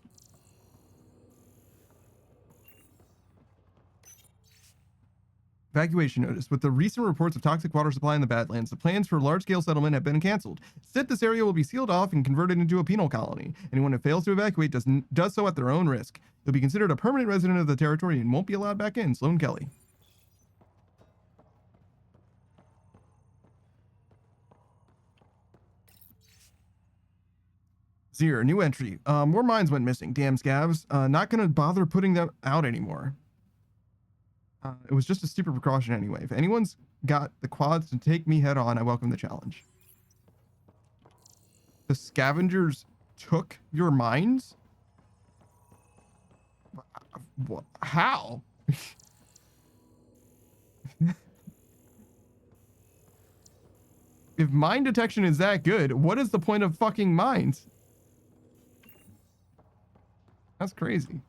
Evacuation notice. With the recent reports of toxic water supply in the Badlands, the plans for large-scale settlement have been canceled. Instead, this area will be sealed off and converted into a penal colony. Anyone who fails to evacuate does so at their own risk. You'll be considered a permanent resident of the territory and won't be allowed back in. Sloan Kelly. Zero, new entry. More mines went missing. Damn scavs. Not gonna bother putting them out anymore. It was just a stupid precaution anyway. If anyone's got the quads to take me head on, I welcome the challenge. The scavengers took your mines? How? If mine detection is that good, what is the point of fucking mines? That's crazy.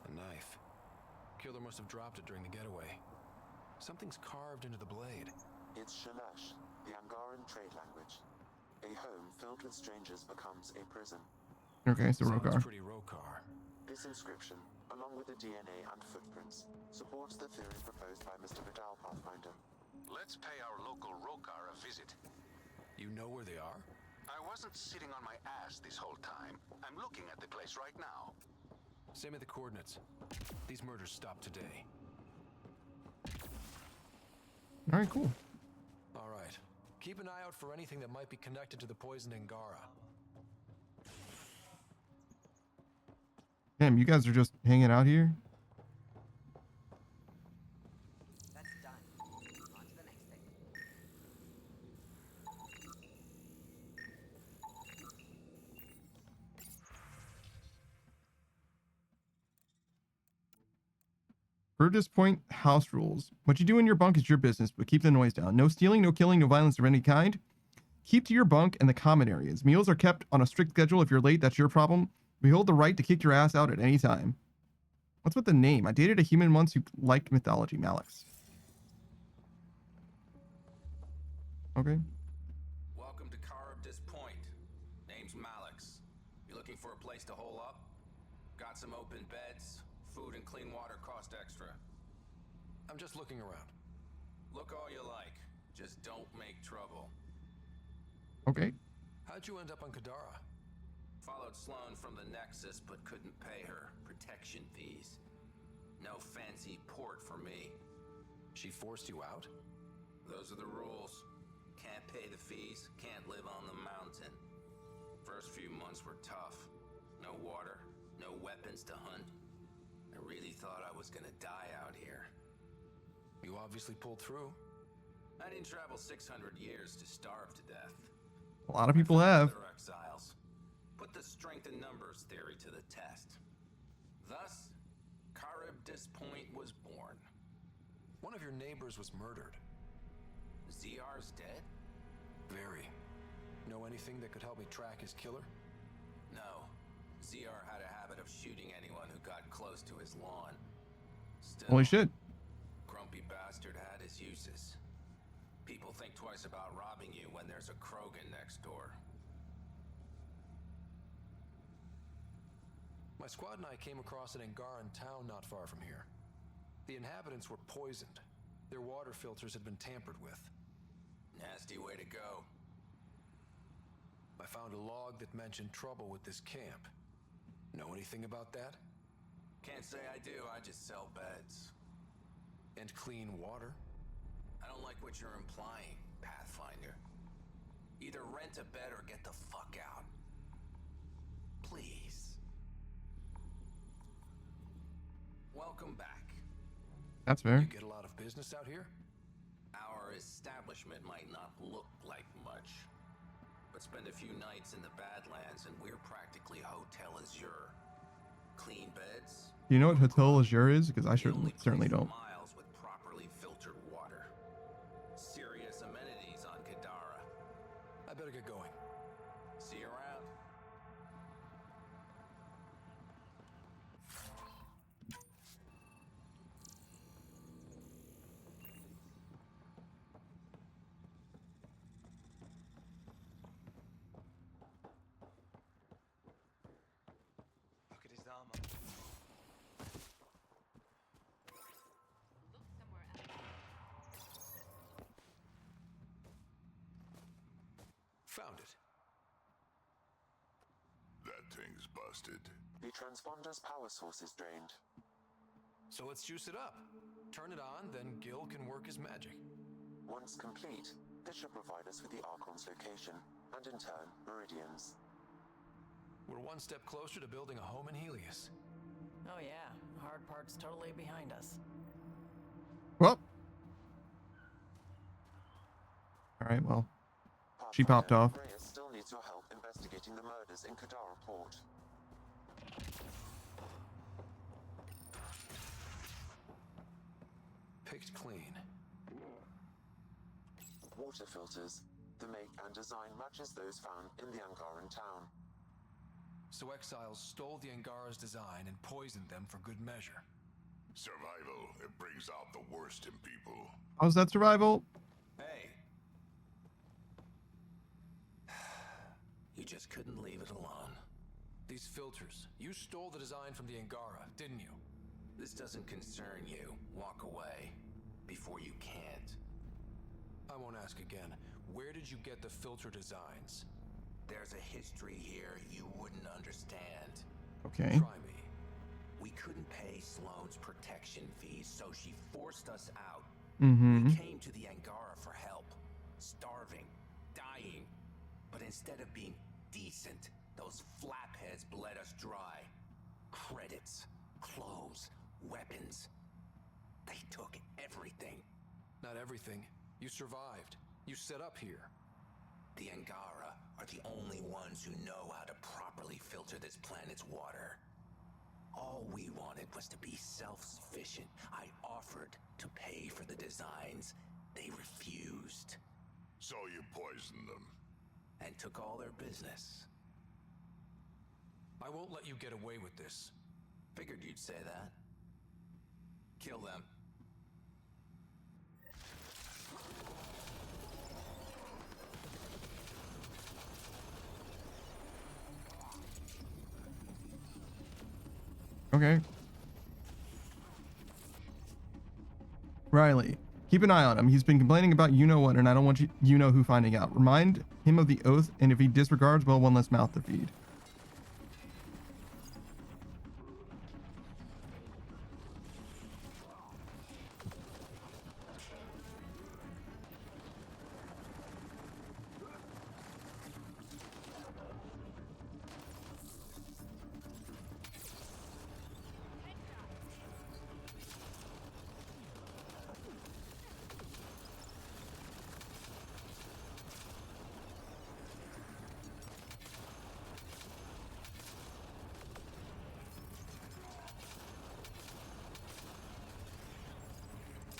A knife. Killer must have dropped it during the getaway. Something's carved into the blade. It's Shalash, the Angaran trade language. A home filled with strangers becomes a prison. Okay, so Sounds Rokar. pretty Rokar. This inscription, along with the DNA and footprints, supports the theory proposed by Mr. Vidal, Pathfinder. Let's pay our local Rokar a visit. You know where they are? I wasn't sitting on my ass this whole time. I'm looking at the place right now. Send me the coordinates. These murders stopped today. All right, cool. All right. Keep an eye out for anything that might be connected to the poisoned Angara. Damn, you guys are just hanging out here? That's done. On to the next thing. Brutus Point house rules. What you do in your bunk is your business, but keep the noise down. No stealing, no killing, no violence of any kind. Keep to your bunk and the common areas. Meals are kept on a strict schedule. If you're late, that's your problem. We hold the right to kick your ass out at any time. What's with the name? I dated a human once who liked mythology. Malix. Okay. Welcome to Karabdis Point. Name's Malix. You looking for a place to hole up? Got some open beds. Food and clean water cost extra. I'm just looking around. Look all you like. Just don't make trouble. Okay. How'd you end up on Kadara? Followed Sloan from the Nexus, but couldn't pay her. Protection fees. No fancy port for me. She forced you out? Those are the rules. Can't pay the fees, can't live on the mountain. First few months were tough. No water, no weapons to hunt. I really thought I was gonna die out here. You obviously pulled through. I didn't travel 600 years to starve to death. A lot of people have. Other exiles. Put the strength in numbers theory to the test. Thus, Karabdis Point was born. One of your neighbors was murdered. ZR's dead? Very. Know anything that could help me track his killer? No. ZR had a habit of shooting anyone who got close to his lawn. Still, Holy shit. grumpy bastard had his uses. People think twice about robbing you when there's a Krogan next door. My squad and I came across an Angaran town not far from here. The inhabitants were poisoned. Their water filters had been tampered with. Nasty way to go. I found a log that mentioned trouble with this camp. Know anything about that? Can't say I do, I just sell beds. And clean water? I don't like what you're implying, Pathfinder. Either rent a bed or get the fuck out. Please. Welcome back. That's fair. You get a lot of business out here? Our establishment might not look like much, but spend a few nights in the Badlands and we're practically Hotel Azure. Clean beds. Do you know what Hotel Azure is? Because I certainly don't. Miles with properly filtered water. Serious amenities on Kadara. I better get going. See you around. Look at his armor. Found it. That thing's busted. The transponder's power source is drained. So let's juice it up. Turn it on, then Gil can work his magic. Once complete, this should provide us with the Archon's location, and in turn, Meridian's. We're one step closer to building a home in Helios. Oh yeah, hard part's totally behind us. Well. Alright, well. She popped off. Reyes still needs your help investigating the murders in Kadara Port. Picked clean. Water filters. The make and design matches those found in the Angaran town. So exiles stole the Angara's design and poisoned them for good measure. Survival. It brings out the worst in people. How's that survival? Hey, design from the Angara, didn't you? This doesn't concern you. Walk away. Before you can't. I won't ask again. Where did you get the filter designs? There's a history here you wouldn't understand. Okay. Try me. We couldn't pay Sloane's protection fees, so she forced us out. Mm-hmm. We came to the Angara for help. Starving. Dying. But instead of being decent, those flapheads bled us dry. Credits. Clothes. Weapons. They took everything. Not everything. You survived. You set up here. The Angara are the only ones who know how to properly filter this planet's water. All we wanted was to be self-sufficient. I offered to pay for the designs. They refused. So you poisoned them. And took all their business. I won't let you get away with this. Figured you'd say that. Kill them. Okay. Riley, keep an eye on him. He's been complaining about you-know-what, and I don't want you-know-who finding out. Remind him of the oath, and if he disregards, well, one less mouth to feed.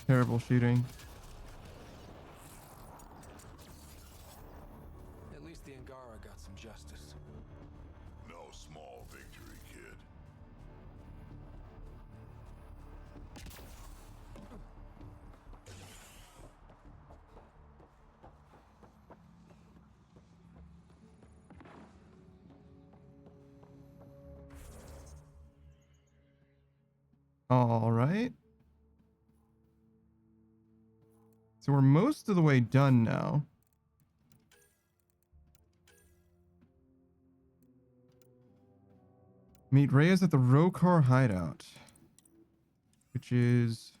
Terrible shooting. At least the Angara got some justice. No small victory, kid. All right. So we're most of the way done now. Meet Reyes at the Rokar hideout, which is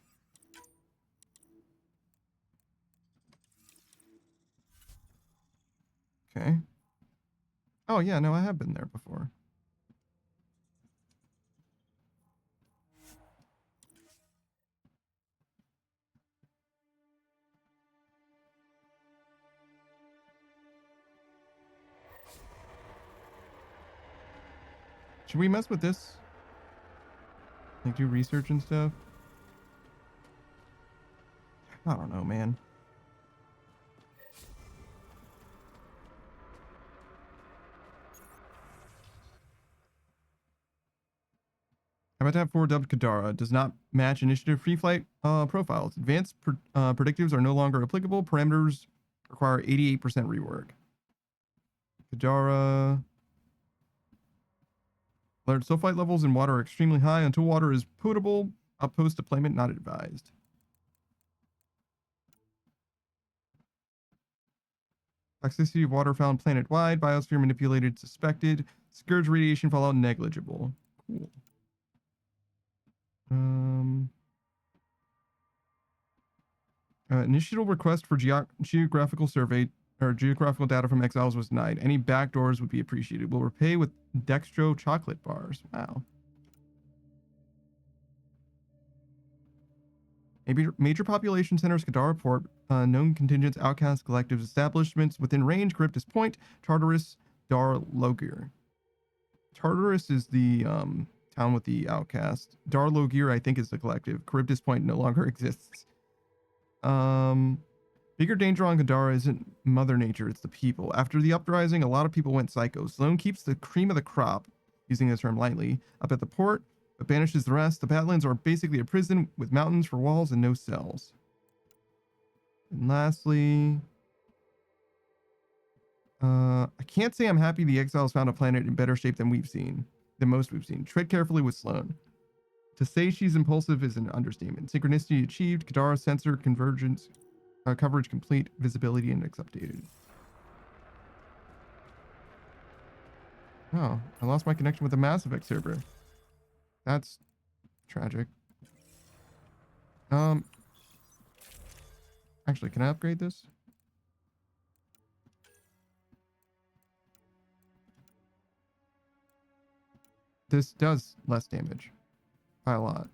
okay. Oh yeah, no, I have been there before. Should we mess with this? Like do research and stuff? I don't know, man. How about to have 4 dubbed Kadara? Does not match initiative free flight profiles. Advanced predictives are no longer applicable. Parameters require 88% rework. Kadara. Large sulfite levels in water are extremely high. Until water is potable, outpost deployment not advised. Toxicity of water found planet-wide. Biosphere manipulated suspected. Scourge radiation fallout negligible. Cool. Initial request for geographical survey or geographical data from exiles was denied. Any backdoors would be appreciated. We'll repay with dextro chocolate bars. Wow. Major population centers, Kadara Port, known contingents, outcasts, collectives, establishments within range, Charybdis Point, Tartarus, Dar Logir. Tartarus is the town with the outcast. Dar Logir, I think, is the collective. Charybdis Point no longer exists. Bigger danger on Kadara isn't Mother Nature, it's the people. After the uprising, a lot of people went psycho. Sloane keeps the cream of the crop, using the term lightly, up at the port, but banishes the rest. The Badlands are basically a prison with mountains for walls and no cells. And lastly, I can't say I'm happy the exiles found a planet in better shape than we've seen. than most we've seen. Tread carefully with Sloane. To say she's impulsive is an understatement. Synchronicity achieved. Kadara sensor convergence. Coverage complete. Visibility index updated. Oh, I lost my connection with the Mass Effect server. That's tragic. Actually, can I upgrade this? This does less damage. By a lot.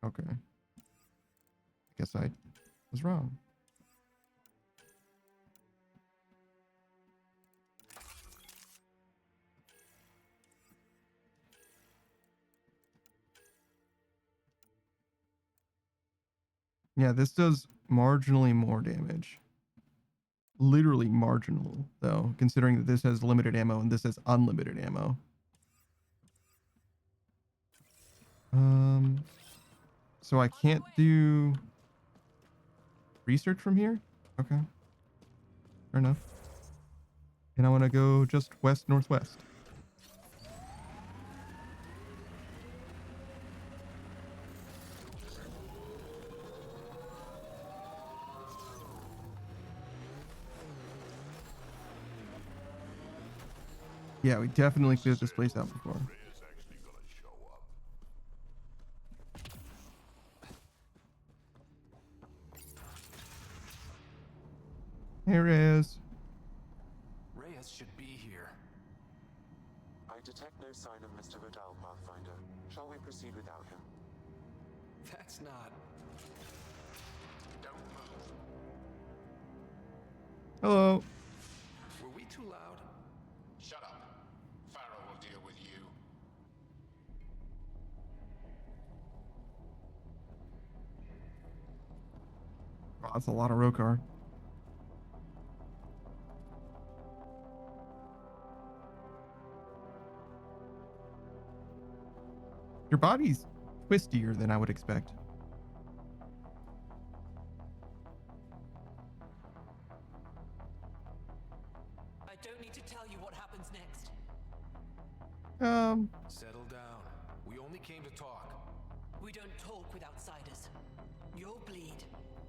Okay. I guess I was wrong. Yeah, this does marginally more damage. Literally marginal, though, considering that this has limited ammo and this has unlimited ammo. So I can't do research from here? Okay. Fair enough. And I want to go just west-northwest. Yeah, we definitely cleared this place out before. Hey, Reyes. Reyes should be here. I detect no sign of Mr. Vidal, Pathfinder. Shall we proceed without him? That's not... Don't move. Hello. Were we too loud? Shut up. Pharaoh will deal with you. Oh, that's a lot of Rokar. Your body's twistier than I would expect. I don't need to tell you what happens next. Settle down. We only came to talk. We don't talk with outsiders. You'll bleed,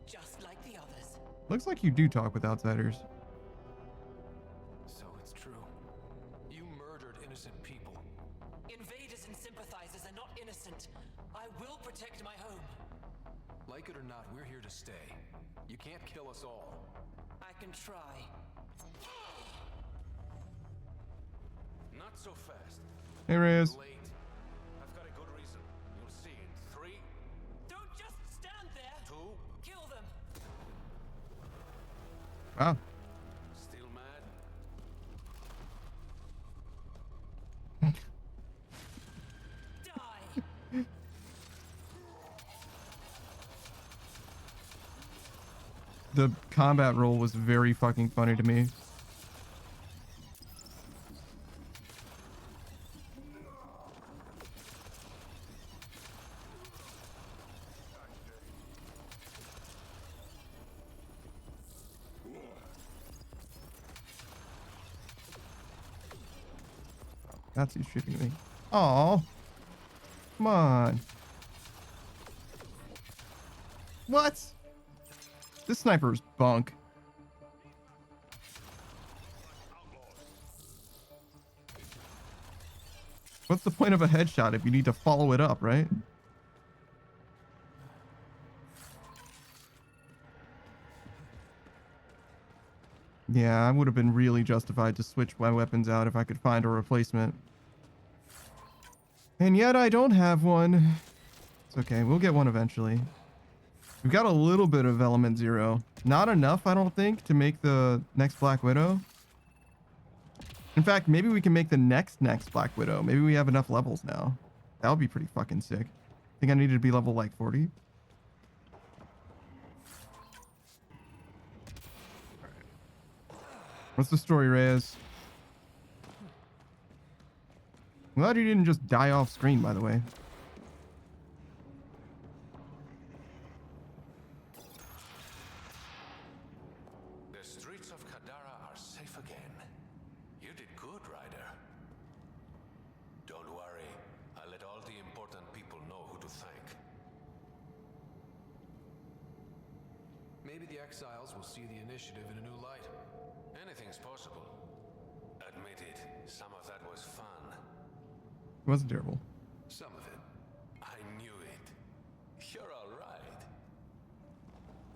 just like the others. Looks like you do talk with outsiders. So it's true. You murdered innocent people. Invaders and sympathizers are not innocent. I will protect my home. Like it or not, we're here to stay. You can't kill us all. I can try. Not so fast. Hey, Reyes. Late. I've got a good reason. You'll see in 3. Don't just stand there. 2. Kill them. Wow. Still mad? Die. The combat roll was very fucking funny to me. That's who's shooting me. Oh, come on. What? This sniper's bunk. What's the point of a headshot if you need to follow it up, right? Yeah, I would have been really justified to switch my weapons out if I could find a replacement. And yet I don't have one. It's okay, we'll get one eventually. We've got a little bit of element 0. Not enough, I don't think, to make the next Black Widow. In fact, maybe we can make the next Black Widow. Maybe we have enough levels now. That would be pretty fucking sick. I think I needed to be level like 40. What's the story, Reyes? I'm glad you didn't just die off screen, by the way. The streets of Kadara are safe again. You did good, Ryder. Don't worry. I'll let all the important people know who to thank. Maybe the exiles will see the initiative in a new light. Anything's possible. Admit it, some of that was fun. It wasn't terrible. Some of it. I knew it. You're all right.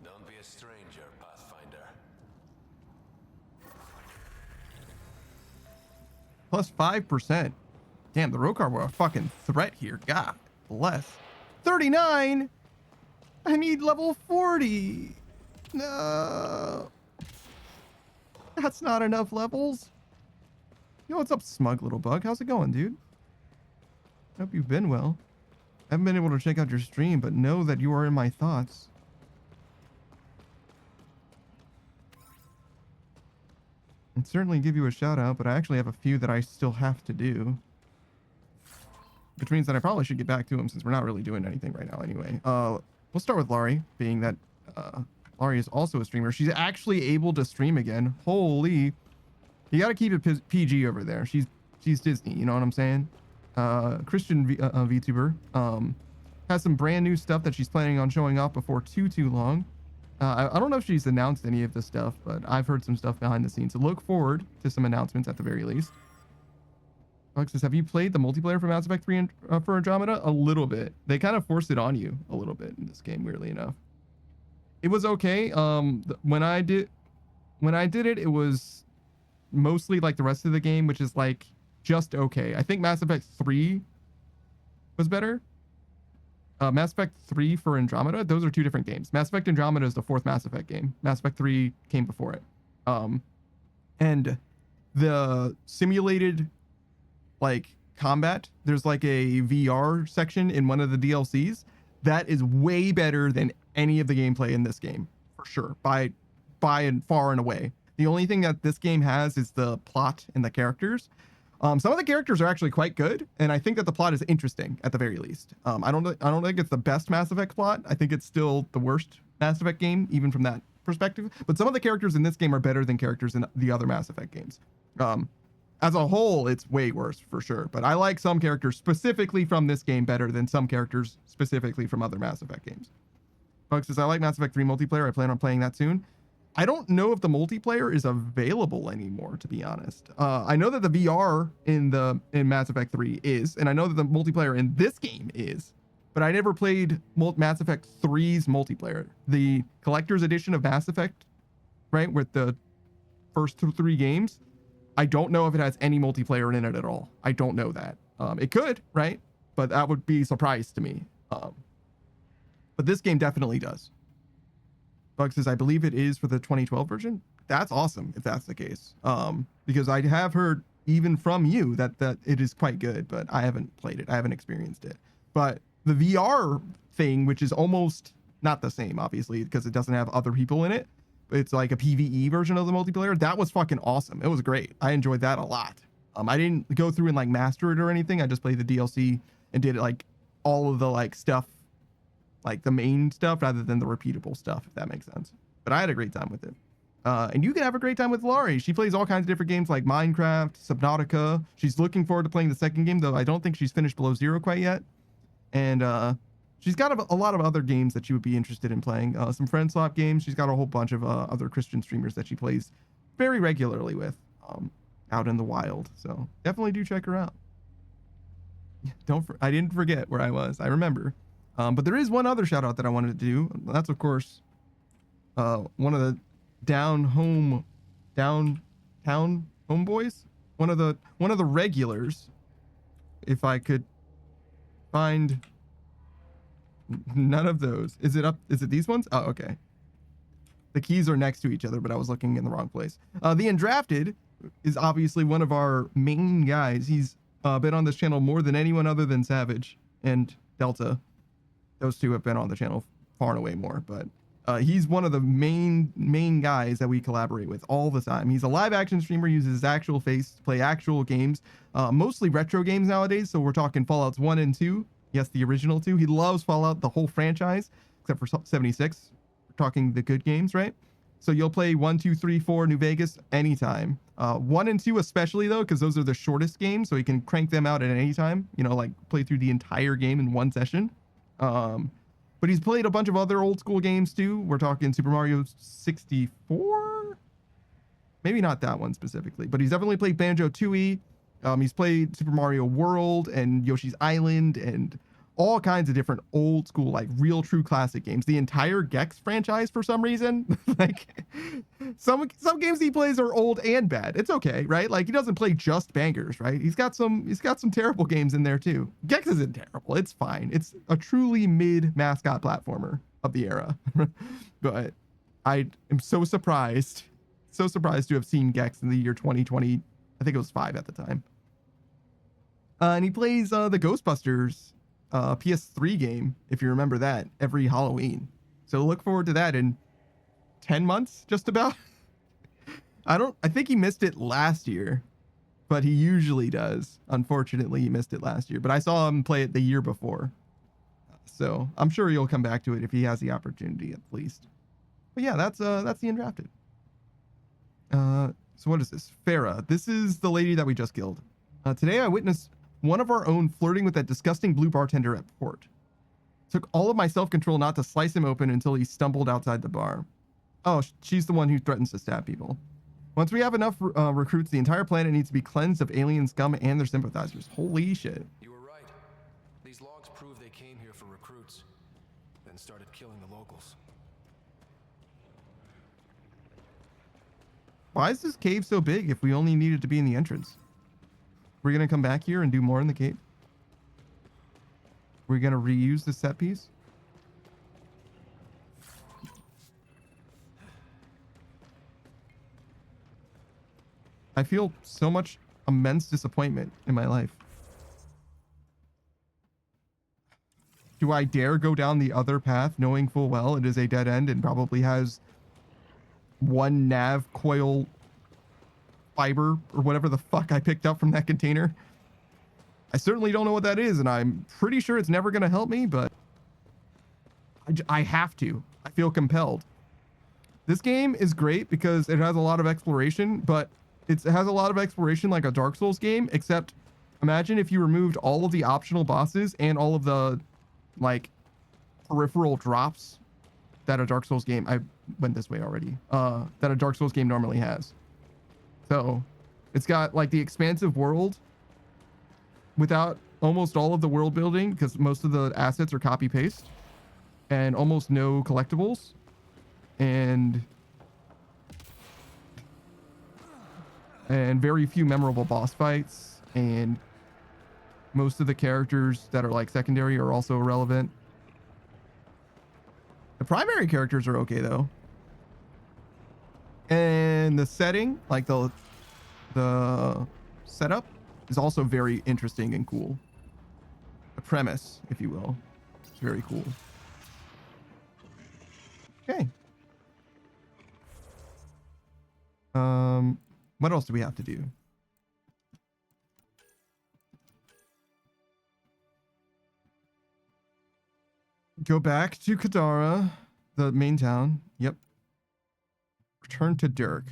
Don't be a stranger, Pathfinder. Plus 5%. Damn, the Rokar were a fucking threat here. God bless. 39? I need level 40. No. That's not enough levels. Yo, what's up, smug little bug? How's it going, dude? Hope you've been well. I haven't been able to check out your stream, but know that you are in my thoughts. I'd certainly give you a shout out, but I actually have a few that I still have to do. Which means that I probably should get back to them since we're not really doing anything right now anyway. We'll start with Laurie, being that Laurie is also a streamer. She's actually able to stream again. Holy. You gotta keep it PG over there. She's Disney, you know what I'm saying? Christian VTuber. Has some brand new stuff that she's planning on showing off before too long. I don't know if she's announced any of this stuff, but I've heard some stuff behind the scenes. So look forward to some announcements at the very least. Alex says, have you played the multiplayer for Mass Effect 3 for Andromeda? A little bit. They kind of forced it on you a little bit in this game, weirdly enough. It was okay. When I did it, it was mostly like the rest of the game, which is like just okay. I think Mass Effect 3 was better. Mass Effect 3 for Andromeda, those are two different games. Mass Effect Andromeda is the fourth Mass Effect game. Mass Effect 3 came before it. And the simulated like combat, there's like a VR section in one of the DLCs that is way better than any of the gameplay in this game, for sure, by and far and away. The only thing that this game has is the plot and the characters. Some of the characters are actually quite good, and I think that the plot is interesting at the very least. I don't think it's the best Mass Effect plot. I think it's still the worst Mass Effect game, even from that perspective. But some of the characters in this game are better than characters in the other Mass Effect games. As a whole, it's way worse for sure. But I like some characters specifically from this game better than some characters specifically from other Mass Effect games. Bugs says, I like Mass Effect 3 multiplayer. I plan on playing that soon. I don't know if the multiplayer is available anymore, to be honest. I know that the VR in Mass Effect 3 is, and I know that the multiplayer in this game is, but I never played Mass Effect 3's multiplayer. The collector's edition of Mass Effect, right, with the first 3 games, I don't know if it has any multiplayer in it at all. I don't know that. It could, right? But that would be a surprise to me. But this game definitely does. Bug says, I believe it is for the 2012 version. That's awesome if that's the case. Because I have heard even from you that it is quite good, but I haven't played it. I haven't experienced it. But the VR thing, which is almost not the same, obviously, because it doesn't have other people in it. It's like a PvE version of the multiplayer. That was fucking awesome. It was great. I enjoyed that a lot. I didn't go through and like master it or anything. I just played the DLC and did like all of the like stuff, like the main stuff rather than the repeatable stuff, if that makes sense. But I had a great time with it. And you can have a great time with Laurie. She plays all kinds of different games like Minecraft, Subnautica. She's looking forward to playing the second game, though I don't think she's finished Below Zero quite yet. And she's got a lot of other games that she would be interested in playing. Some friend swap games. She's got a whole bunch of other Christian streamers that she plays very regularly with out in the wild. So definitely do check her out. I didn't forget where I was. I remember. But there is one other shout out that I wanted to do. That's of course one of the downtown homeboys. One of the regulars. If I could find none of those. Is it up? Is it these ones? Oh, okay. The keys are next to each other, but I was looking in the wrong place. The Undrafted is obviously one of our main guys. He's been on this channel more than anyone other than Savage and Delta. Those two have been on the channel far and away more, but he's one of the main guys that we collaborate with all the time. He's a live action streamer, uses his actual face to play actual games, mostly retro games nowadays. So we're talking Fallouts 1 and 2. Yes, the original 2. He loves Fallout, the whole franchise, except for 76. We're talking the good games, right? So you'll play 1, 2, 3, 4 New Vegas anytime. 1 and 2 especially though, because those are the shortest games, so you can crank them out at any time. You know, like play through the entire game in one session. But he's played a bunch of other old school games too. We're talking Super Mario 64. Maybe not that one specifically, but he's definitely played Banjo-Tooie. He's played Super Mario World and Yoshi's Island and all kinds of different old school, like real true classic games. The entire Gex franchise for some reason. Like some games he plays are old and bad. It's okay, right? Like he doesn't play just bangers, right? He's got some terrible games in there too. Gex isn't terrible. It's fine. It's a truly mid mascot platformer of the era. But I am so surprised to have seen Gex in the year 2020. I think it was 5 at the time. And he plays the Ghostbusters PS3 game, if you remember that, every Halloween. So look forward to that in 10 months, just about. I think he missed it last year, but he usually does. Unfortunately, he missed it last year, but I saw him play it the year before. So I'm sure he'll come back to it if he has the opportunity at least. But yeah, that's the Undrafted. So what is this? Farah. This is the lady that we just killed. Today I witnessed one of our own flirting with that disgusting blue bartender at port. Took all of my self-control not to slice him open until he stumbled outside the bar. Oh, she's the one who threatens to stab people. Once we have enough recruits, the entire planet needs to be cleansed of alien scum and their sympathizers. Holy shit. You were right. These logs prove they came here for recruits, then started killing the locals. Why is this cave so big if we only needed to be in the entrance? We're going to come back here and do more in the cave? We're going to reuse the set piece? I feel so much immense disappointment in my life. Do I dare go down the other path knowing full well it is a dead end and probably has one nav coil fiber or whatever the fuck I picked up from that container? I certainly don't know what that is, and I'm pretty sure it's never going to help me, but I have to. I feel compelled. This game is great because it has a lot of exploration, but it has a lot of exploration like a Dark Souls game, except imagine if you removed all of the optional bosses and all of the like peripheral drops that a Dark Souls game, I went this way already, that a Dark Souls game normally has. So it's got like the expansive world without almost all of the world building because most of the assets are copy paste, and almost no collectibles, and very few memorable boss fights, and most of the characters that are like secondary are also irrelevant. The primary characters are okay though. And the setting, like the setup, is also very interesting and cool. The premise, if you will, is very cool. Okay. What else do we have to do? Go back to Kadara, the main town. Yep. Return to Dirk.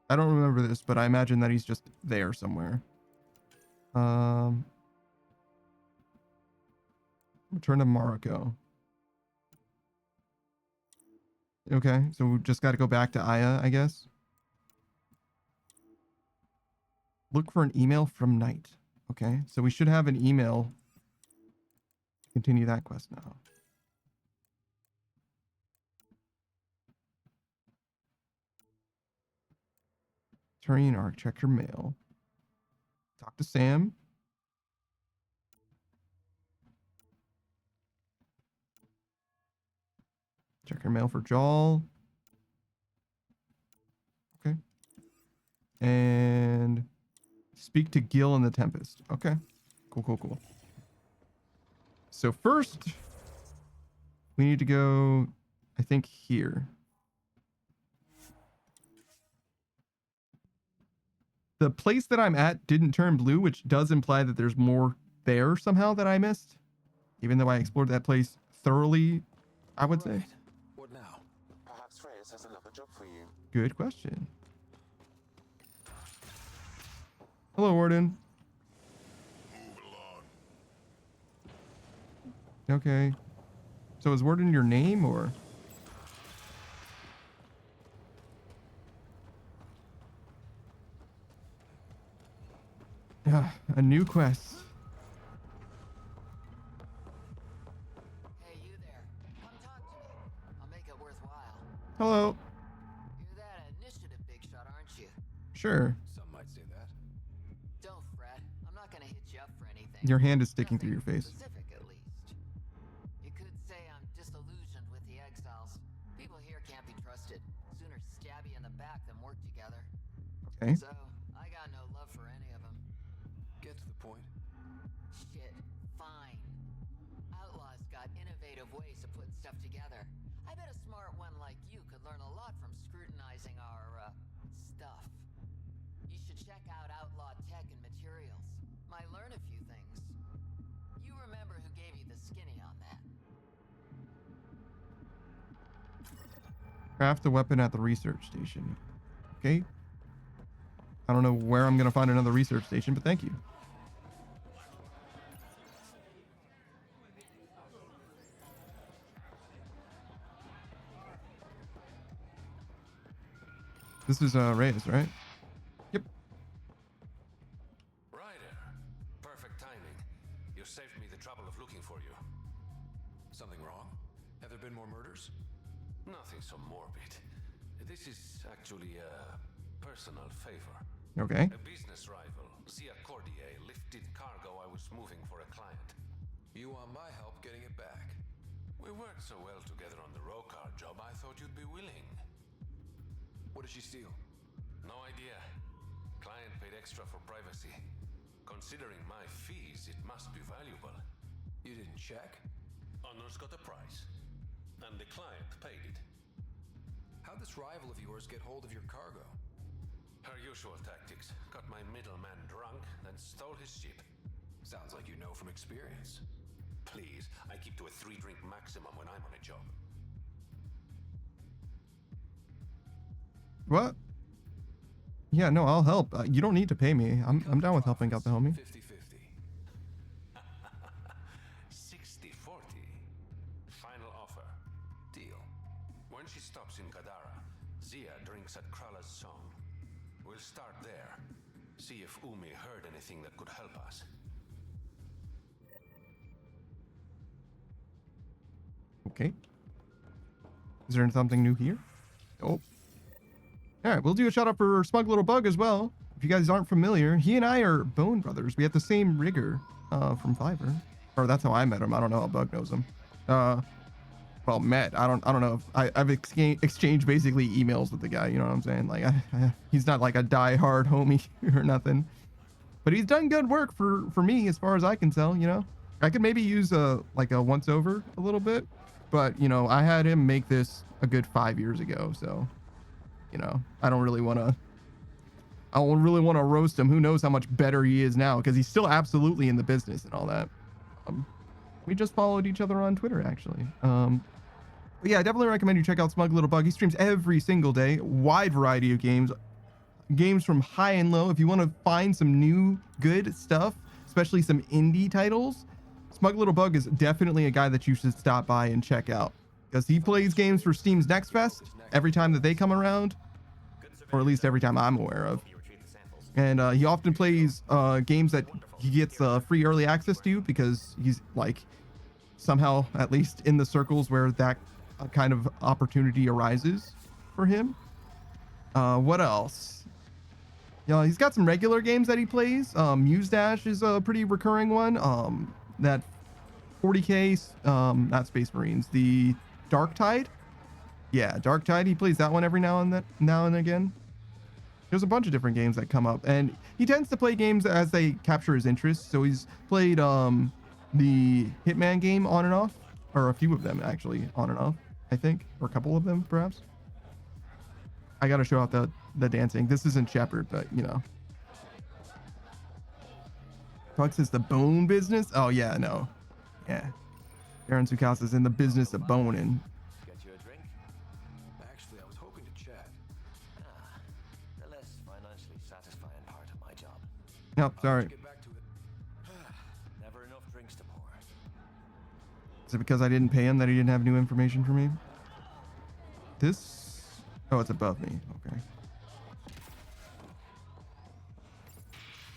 I don't remember this, but I imagine that he's just there somewhere. Return to Mariko. Okay, so we just got to go back to Aya, I guess. Look for an email from Knight. Okay, so we should have an email to continue that quest now. Turian Arc, check your mail. Talk to Sam. Check your mail for Jal. Okay. And speak to Gil in the Tempest. Okay. Cool. So first, we need to go, I think, here. The place that I'm at didn't turn blue, which does imply that there's more there somehow that I missed. even though I explored that place thoroughly, I would say. What now? Perhaps Reyes has another job for you. Good question. Hello, Warden. Okay. So is Warden your name, or? A new quest. Hey, you there. Come talk to me. I'll make it worthwhile. Hello. You're that initiative big shot, aren't you? Sure. Some might say that. Don't fret. I'm not gonna hit you up for anything. Your hand is sticking through your face. Specific, at least. You could say I'm disillusioned with the exiles. People here can't be trusted. Sooner stab you in the back than work together. Okay. So, I got no love for any of them. Get to the point. Shit, fine. Outlaws got innovative ways of putting stuff together. I bet a smart one like you could learn a lot from scrutinizing our, stuff. You should check out Outlaw Tech and Materials. Might learn a few things. You remember who gave you the skinny on that. Craft a weapon at the research station. Okay. I don't know where I'm going to find another research station, but thank you. This is Reyes, right? Yep. Ryder. Perfect timing. You saved me the trouble of looking for you. Something wrong? Have there been more murders? Nothing so morbid. This is actually a personal favor. Okay. A business rival, Zia Cordier, lifted cargo I was moving for a client. You want my help getting it back? We worked so well together on the Rokar job, I thought you'd be willing. What did she steal? No idea. Client paid extra for privacy. Considering my fees, it must be valuable. You didn't check? Honor's got a price. And the client paid it. How'd this rival of yours get hold of your cargo? Her usual tactics. Got my middleman drunk, then stole his ship. Sounds like you know from experience. Please, I keep to a 3-drink maximum when I'm on a job. What? Yeah, no, I'll help. You don't need to pay me. I'm down with helping out the homie. 50-50. 60-40. Final offer. Deal. When she stops in Kadara, Zia drinks at Krala's song. We'll start there. See if Umi heard anything that could help us. Okay. Is there something new here? Oh. All right, we'll do a shout out for Smug Little Bug as well. If you guys aren't familiar, he and I are bone brothers. We have the same rigger from Fiverr. Or that's how I met him. I don't know how Bug knows him. Well, met. I don't know if I've exchanged basically emails with the guy. You know what I'm saying? Like, he's not like a die-hard homie or nothing. But he's done good work for me as far as I can tell. You know, I could maybe use like a once over a little bit, but you know, I had him make this a good 5 years ago, so. You know, I don't really want to roast him. Who knows how much better he is now, because he's still absolutely in the business and all that. We just followed each other on Twitter, actually. But yeah, I definitely recommend you check out Smug Little Bug. He streams every single day, wide variety of games from high and low. If you want to find some new good stuff, especially some indie titles, Smug Little Bug is definitely a guy that you should stop by and check out, because he plays games for Steam's Next Fest every time that they come around, or at least every time I'm aware of. And he often plays games that he gets free early access to, because he's like somehow at least in the circles where that kind of opportunity arises for him. What else? Yeah, he's got some regular games that he plays. Muse Dash is a pretty recurring one. That 40K, not Space Marines, the Dark Tide. Yeah, Dark Tide. He plays that one every now and again. There's a bunch of different games that come up, and he tends to play games as they capture his interest. So he's played the Hitman game on and off, or a few of them actually on and off, I think, or a couple of them perhaps. I gotta show out the dancing. This isn't Shepard, but you know. Bugs is the bone business. Oh yeah, no, yeah. Aaron Tsukasa's in the business of boning. Get you a drink? Actually, I was hoping to chat. The less financially satisfying part of my job. Nope, sorry. Get back to it. Never enough drinks to pour. Is it because I didn't pay him that he didn't have new information for me? This... Oh, it's above me. Okay.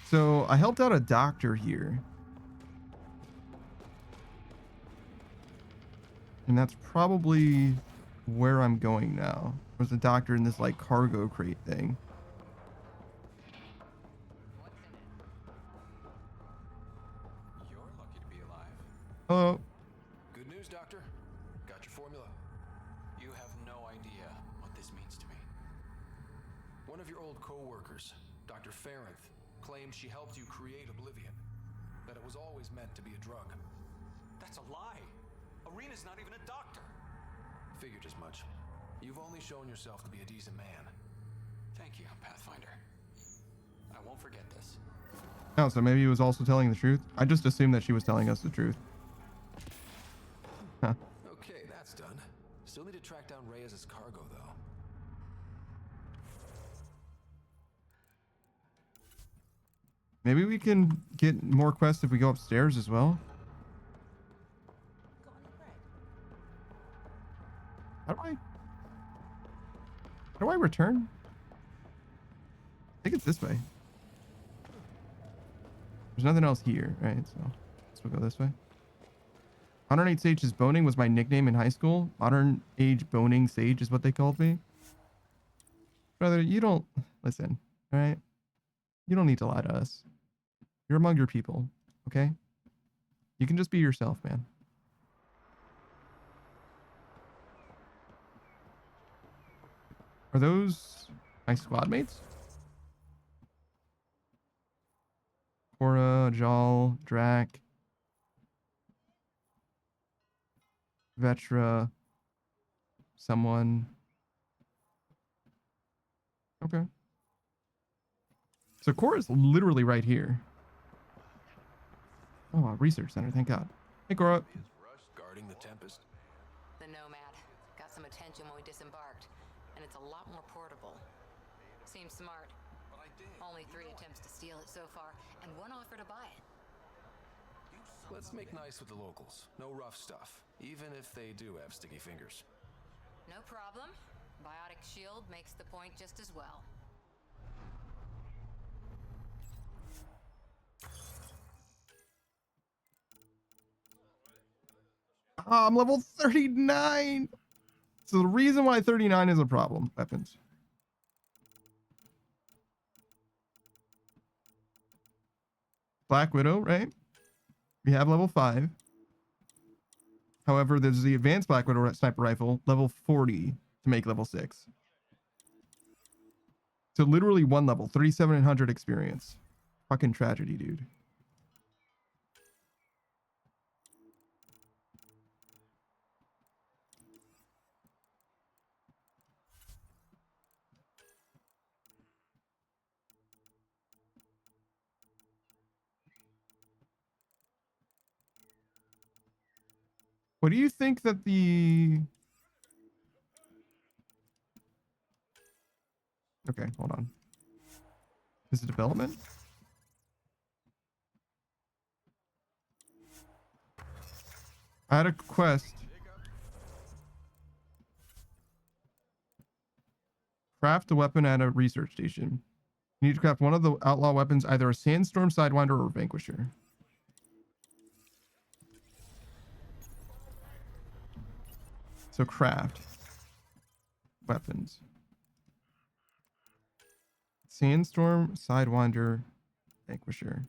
So, I helped out a doctor here. And that's probably where I'm going now. There's a doctor in this, like, cargo crate thing. You're lucky to be alive. Oh. Good news, Doctor. Got your formula. You have no idea what this means to me. One of your old co-workers, Dr. Farrenth, claimed she helped you create Oblivion. That it was always meant to be a drug. That's a lie. Arena's not even a doctor. Figured as much. You've only shown yourself to be a decent man. Thank you, Pathfinder. I won't forget this. Oh, so maybe he was also telling the truth? I just assumed that she was telling us the truth. Huh. Okay, that's done. Still need to track down Reyes' cargo, though. Maybe we can get more quests if we go upstairs as well. How do I return? I think it's this way. There's nothing else here, right? So let's go this way. Modern Age Sage is boning was my nickname in high school. Modern Age Boning Sage is what they called me. Brother, you don't listen, all right? You don't need to lie to us. You're among your people, okay? You can just be yourself, man. Are those my squad mates? Cora, Jal, Drac, Vetra, someone. Okay. So Cora's literally right here. Oh, a research center, thank God. Hey, Cora. Guarding the Tempest. The Nomad got some attention when we disembarked, and it's a lot more portable. Seems smart. Only 3 attempts to steal it so far, and 1 offer to buy it. Let's make nice with the locals. No rough stuff, even if they do have sticky fingers. No problem. Biotic shield makes the point just as well. Ah, I'm level 39. So the reason why 39 is a problem. Weapons. Black Widow, right? We have level 5. However, there's the advanced Black Widow sniper rifle, level 40 to make level 6. So literally 1 level, 3,700 experience. Fucking tragedy, dude. What do you think that the... Okay, hold on. Is it development? I had a quest. Craft a weapon at a research station. You need to craft one of the outlaw weapons, either a Sandstorm, Sidewinder, or Vanquisher. So craft weapons. Sandstorm, Sidewinder, Vanquisher.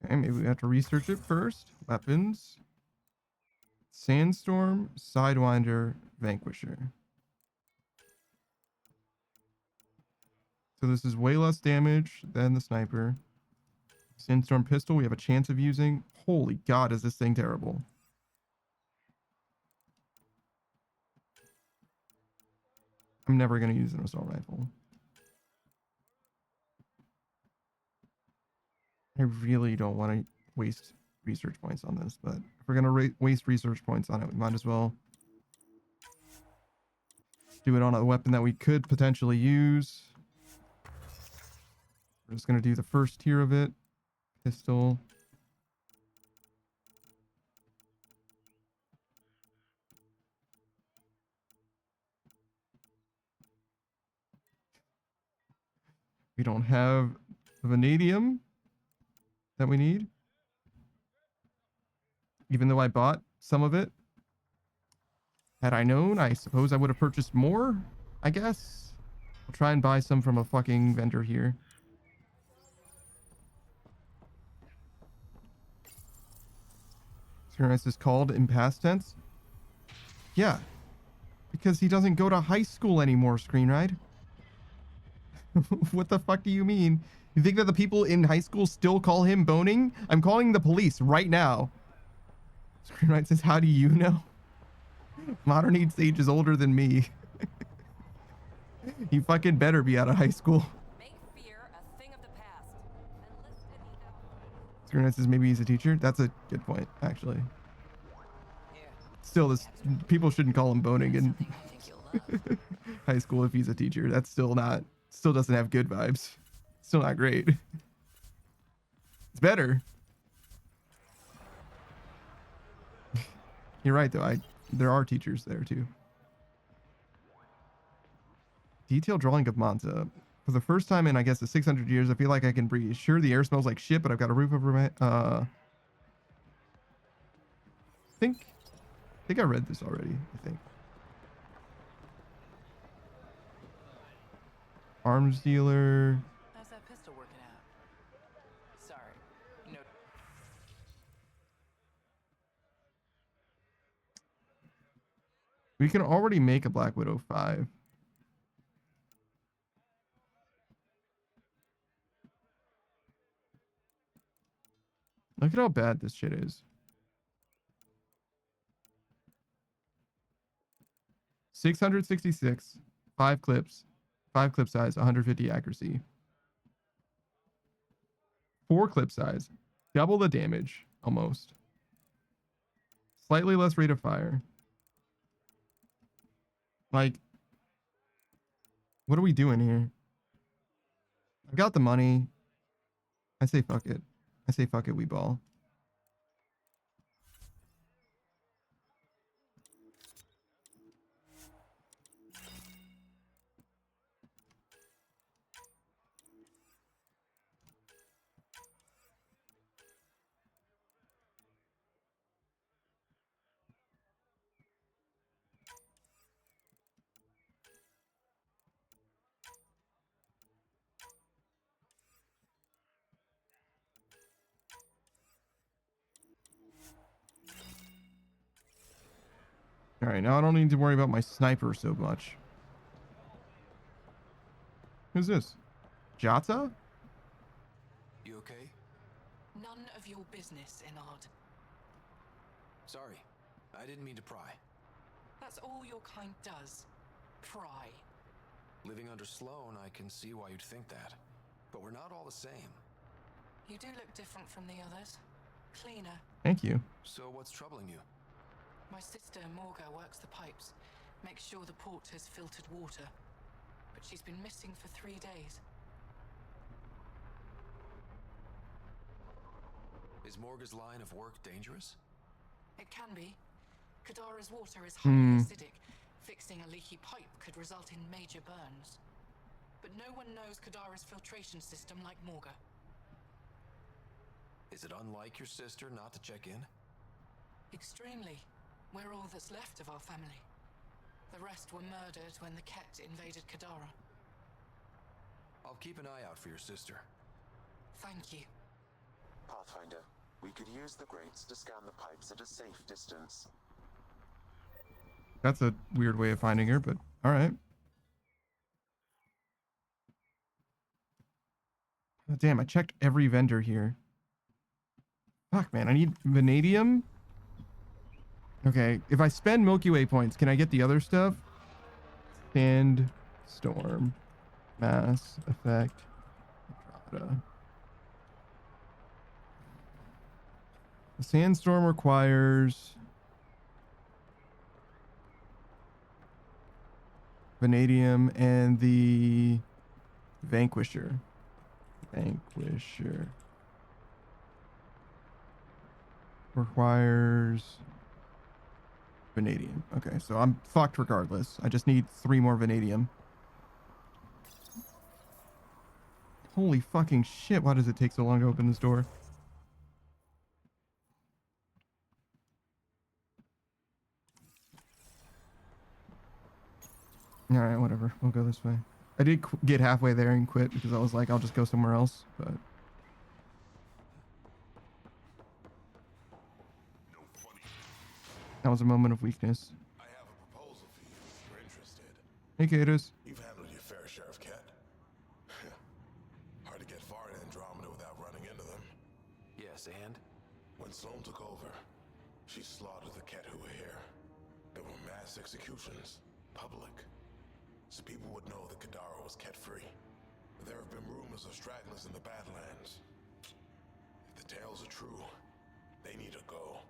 Okay, maybe we have to research it first. Weapons. Sandstorm, Sidewinder, Vanquisher. So this is way less damage than the sniper. Sandstorm pistol, we have a chance of using. Holy God, is this thing terrible. I'm never going to use an assault rifle. I really don't want to waste research points on this, but if we're going to waste research points on it, we might as well do it on a weapon that we could potentially use. We're just going to do the first tier of it. Pistol. We don't have the vanadium that we need. Even though I bought some of it. Had I known, I suppose I would have purchased more, I guess. I'll try and buy some from a fucking vendor here. This is called in past tense. Yeah. Because he doesn't go to high school anymore, Screenride. What the fuck do you mean? You think that the people in high school still call him boning? I'm calling the police right now. Screenride says, how do you know? Modern Age Sage is older than me. He fucking better be out of high school. Screenride says maybe he's a teacher. That's a good point, actually. Still, this people shouldn't call him boning in high school if he's a teacher. That's still doesn't have good vibes. Still not great. It's better. You're right though. There are teachers there too. Detailed drawing of Monza. For the first time in I guess the 600 years, I feel like I can breathe. Sure, the air smells like shit, but I've got a roof over my I think I read this already, I think. Arms dealer. How's that pistol working out? Sorry. No. We can already make a Black Widow 5. Look at how bad this shit is. 666, 5 clips, 5 clip size, 150 accuracy. 4 clip size, double the damage, almost. Slightly less rate of fire. Like, what are we doing here? I've got the money. I say fuck it. I say fuck it, we ball. All right, now I don't need to worry about my sniper so much. Who's this? Jata? You okay? None of your business, Enard. Sorry. I didn't mean to pry. That's all your kind does. Pry. Living under Sloan, I can see why you'd think that. But we're not all the same. You do look different from the others. Cleaner. Thank you. So what's troubling you? My sister, Morga, works the pipes. Makes sure the port has filtered water. But she's been missing for 3 days. Is Morga's line of work dangerous? It can be. Kadara's water is highly acidic. Fixing a leaky pipe could result in major burns. But no one knows Kadara's filtration system like Morga. Is it unlike your sister not to check in? Extremely. We're all that's left of our family. The rest were murdered when the Ket invaded Kadara. I'll keep an eye out for your sister. Thank you. Pathfinder, we could use the grates to scan the pipes at a safe distance. That's a weird way of finding her, but all right. Oh, damn, I checked every vendor here. Fuck, man, I need vanadium. Okay, if I spend Milky Way points, can I get the other stuff? Sandstorm, mass effect, Andromeda. The sandstorm requires vanadium and the vanquisher. Vanquisher requires vanadium. Okay, so I'm fucked regardless. I just need 3 more vanadium. Holy fucking shit, why does it take so long to open this door? Alright, whatever. We'll go this way. I did get halfway there and quit because I was like, I'll just go somewhere else, but... That was a moment of weakness. I have a proposal for you if you're interested. Hey, Katus. You've handled your fair share of Ket. Hard to get far in Andromeda without running into them. Yes, and? When Sloane took over, she slaughtered the Ket who were here. There were mass executions, public. So people would know that Kadara was Ket-free. But there have been rumors of stragglers in the Badlands. If the tales are true, they need to go.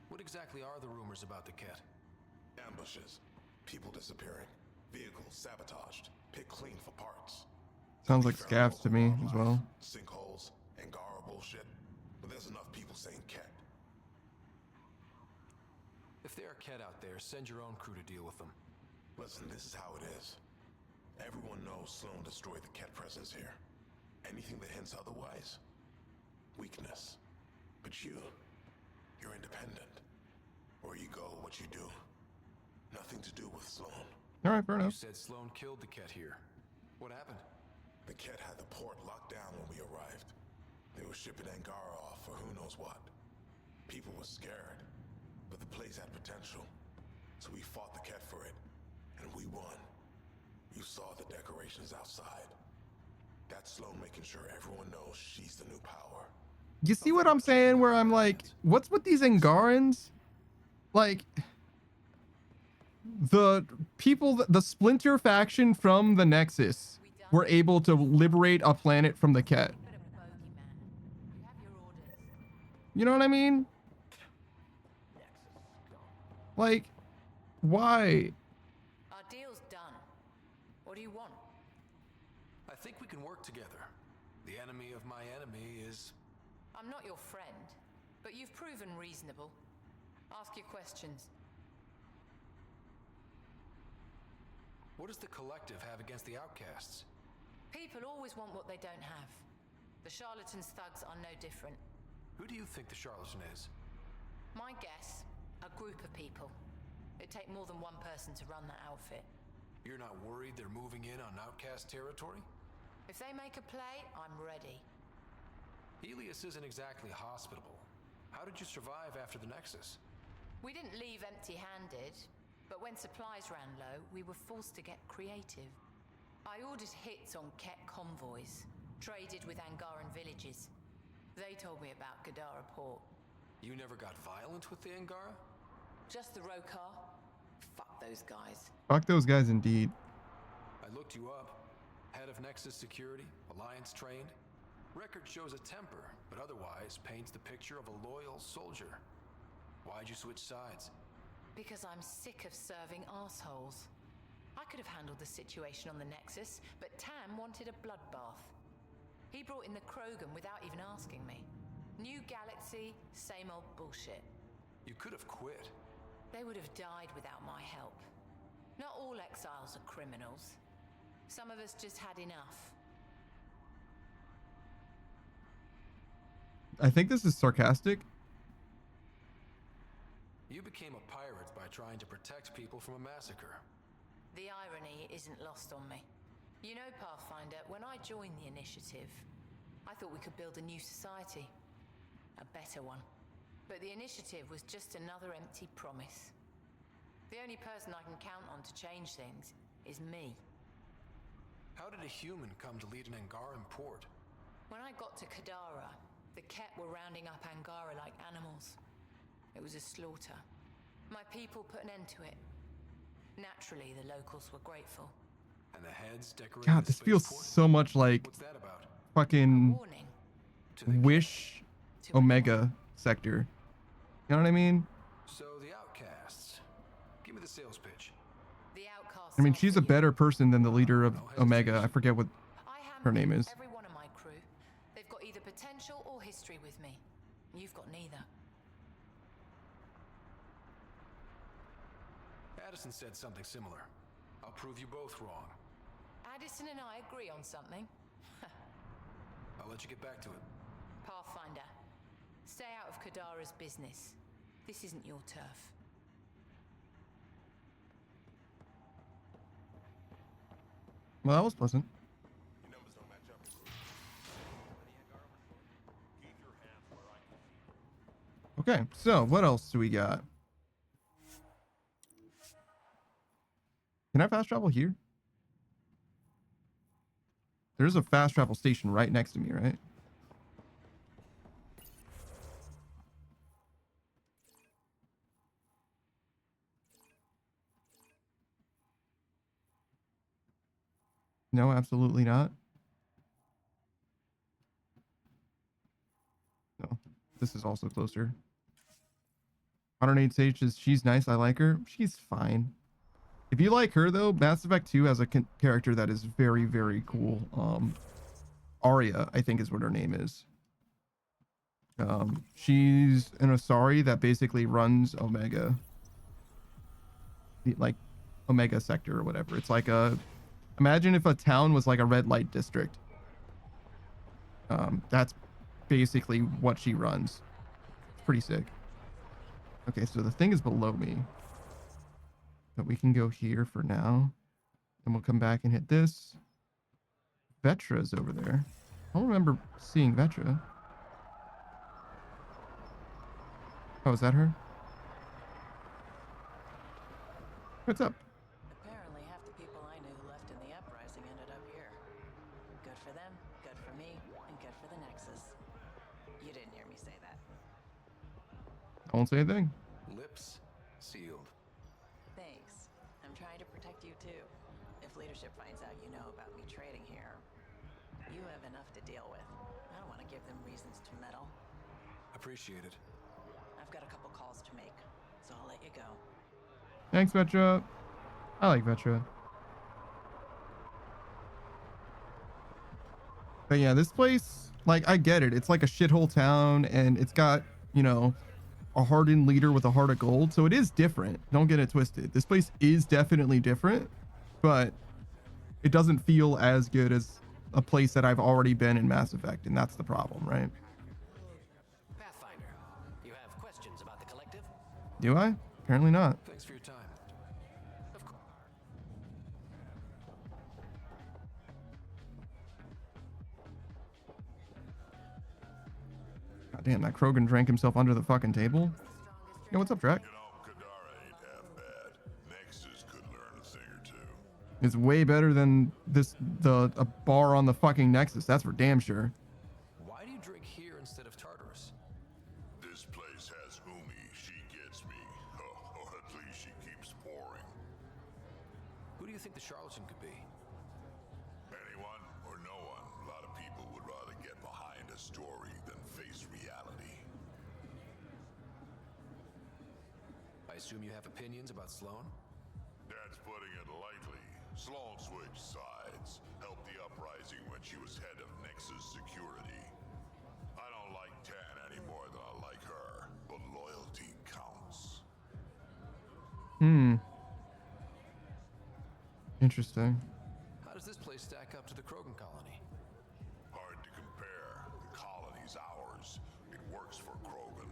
What exactly are the rumors about the Ket? Ambushes, people disappearing, vehicles sabotaged, picked clean for parts. Sounds like scavs to me as well. Sinkholes, Angara bullshit, but there's enough people saying Ket. If there are Ket out there, send your own crew to deal with them. Listen, this is how it is. Everyone knows Sloane destroyed the Ket presence here. Anything that hints otherwise, weakness. But you're independent. Where you go, what you do. Nothing to do with Sloane. Alright, fair enough. You said Sloane killed the Ket here. What happened? The Ket had the port locked down when we arrived. They were shipping Angara off for who knows what. People were scared, but the place had potential. So we fought the Ket for it, and we won. You saw the decorations outside. That's Sloane making sure everyone knows she's the new power. You see what I'm saying? Where I'm like, what's with these Angarans? Like, the people, the Splinter faction from the Nexus were able to liberate a planet from the Ket. You know what I mean? Like, why? Our deal's done. What do you want? I think we can work together. The enemy of my enemy is... I'm not your friend, but you've proven reasonable. Ask your questions. What does the Collective have against the outcasts? People always want what they don't have. The charlatans' thugs are no different. Who do you think the charlatan is? My guess, a group of people. It'd take more than one person to run that outfit. You're not worried they're moving in on outcast territory? If they make a play, I'm ready. Helios isn't exactly hospitable. How did you survive after the Nexus? We didn't leave empty-handed, but when supplies ran low, we were forced to get creative. I ordered hits on Ket convoys, traded with Angaran villages. They told me about Kadara port. You never got violent with the Angara? Just the Rokar? Fuck those guys. Fuck those guys indeed. I looked you up. Head of Nexus Security, Alliance trained. Record shows a temper, but otherwise paints the picture of a loyal soldier. Why'd you switch sides? Because I'm sick of serving assholes. I could have handled the situation on the Nexus, but Tam wanted a bloodbath. He brought in the Krogan without even asking me. New galaxy, same old bullshit. You could have quit. They would have died without my help. Not all exiles are criminals. Some of us just had enough. I think this is sarcastic. You became a pirate by trying to protect people from a massacre. The irony isn't lost on me. You know, Pathfinder, when I joined the initiative, I thought we could build a new society. A better one. But the initiative was just another empty promise. The only person I can count on to change things is me. How did a human come to lead an Angaran port? When I got to Kadara, The Ket were rounding up Angara like animals. It was a slaughter. My people put an end to it. Naturally, the locals were grateful. And the heads decorated God, the this feels spaceport? so much like What's that about? fucking Wish Omega sector. You know what I mean? So the outcasts. Give me the sales pitch. The outcasts. I mean, she's a better person than the leader of Omega. I forget what her name is. Every one of my crew. They've got either potential or history with me. You've got neither. Addison said something similar. I'll prove you both wrong. Addison and I agree on something. I'll let you get back to it. Pathfinder, stay out of Kadara's business. This isn't your turf. Well, that was pleasant. Okay, so what else do we got? Can I fast travel here? There's a fast travel station right next to me, right? No, absolutely not. No, this is also closer. 108 Sage says she's nice. I like her. She's fine. If you like her though, Mass Effect 2 has a character that is very, very cool. Arya, I think is what her name is. She's an Asari that basically runs Omega. Like Omega sector or whatever. It's like a, imagine if a town was like a red light district. That's basically what she runs. It's pretty sick. Okay, so the thing is below me. But we can go here for now. And we'll come back and hit this. Vetra's over there. I don't remember seeing Vetra. Oh, is that her? What's up? Apparently, half the people I knew who left in the uprising ended up here. Good for them, good for me, and good for the Nexus. You didn't hear me say that. I won't say a thing. Lips sealed. Thanks. I'm trying to protect you too. If leadership finds out you know about me trading here, you have enough to deal with. I don't want to give them reasons to meddle. Appreciate it. I've got a couple calls to make, so I'll let you go. Thanks, Vetra. I like Vetra. But yeah, this place, like, I get it. It's like a shithole town, and it's got, you know, a hardened leader with a heart of gold. So it is different. Don't get it twisted. This place is definitely different, but it doesn't feel as good as a place that I've already been in Mass Effect, and that's the problem, right? Pathfinder, you have questions about the collective? Do I? Apparently not. Thanks for your time. Of course. God damn, that Krogan drank himself under the fucking table. Yo, what's up, Drac? It's way better than a bar on the fucking Nexus. That's for damn sure. Why do you drink here instead of Tartarus? This place has Umi. She gets me. Or at least she keeps pouring. Who do you think the charlatan could be? Anyone or no one. A lot of people would rather get behind a story than face reality. I assume you have opinions about Sloan? That's putting it lightly. Sloan switched sides, helped the uprising when she was head of Nexus security. I don't like Tan any more than I like her, but loyalty counts. Interesting. How does this place stack up to the Krogan colony? Hard to compare. The colony's ours. It works for Krogan.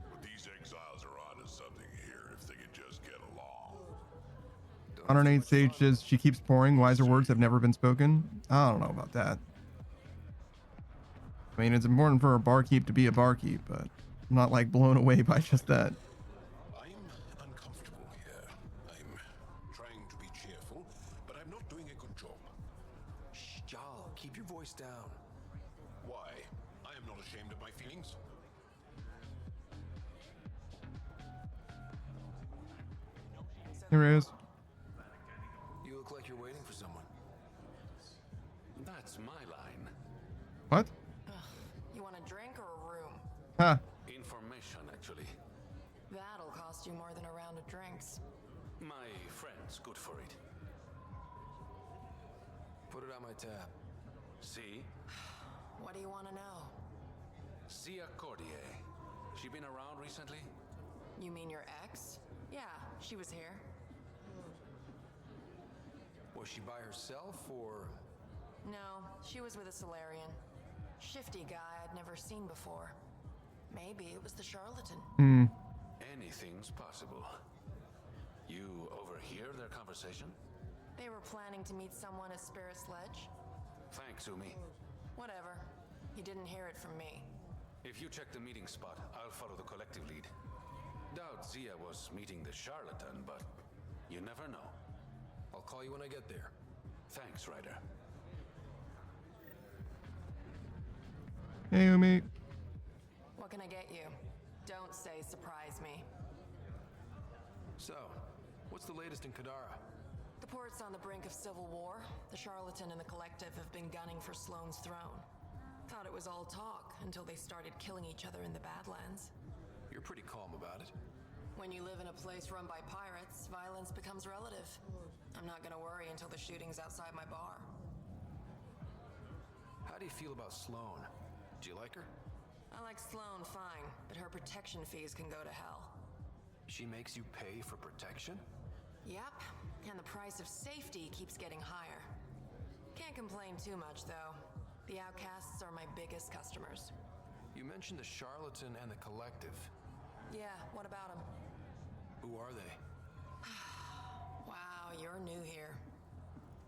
But these exiles are onto something here if they could just get along. 108 Sage says she keeps pouring. Wiser words have never been spoken. I don't know about that. I mean, it's important for a barkeep to be a barkeep, but I'm not like blown away by just that. I'm uncomfortable here. I'm trying to be cheerful, but I'm not doing a good job. Shh, Jal, keep your voice down. Why? I am not ashamed of my feelings. Here it is. You look like you're waiting for someone. That's my line. What? You want a drink or a room? Huh. Information, actually. That'll cost you more than a round of drinks. My friend's good for it. Put it on my tab. See? What do you want to know? Sia Cordier. She been around recently? You mean your ex? Yeah, she was here. Was she by herself or? No, she was with a Solarian. Shifty guy I'd never seen before. Maybe it was the charlatan. Hmm. Anything's possible. You overhear their conversation? They were planning to meet someone at Spirit's Ledge. Thanks, Umi. Whatever. He didn't hear it from me. If you check the meeting spot, I'll follow the collective lead. Doubt Zia was meeting the charlatan, but you never know. I'll call you when I get there. Thanks, Ryder. Hey, Umi. What can I get you? Don't say surprise me. So, what's the latest in Kadara? The port's on the brink of civil war. The charlatan and the collective have been gunning for Sloane's throne. Thought it was all talk until they started killing each other in the Badlands. You're pretty calm about it. When you live in a place run by pirates, violence becomes relative. I'm not gonna worry until the shooting's outside my bar. How do you feel about Sloane? Do you like her? I like Sloane fine, but her protection fees can go to hell. She makes you pay for protection? Yep, and the price of safety keeps getting higher. Can't complain too much, though. The outcasts are my biggest customers. You mentioned the charlatan and the collective. Yeah, what about them? Who are they? Wow, you're new here.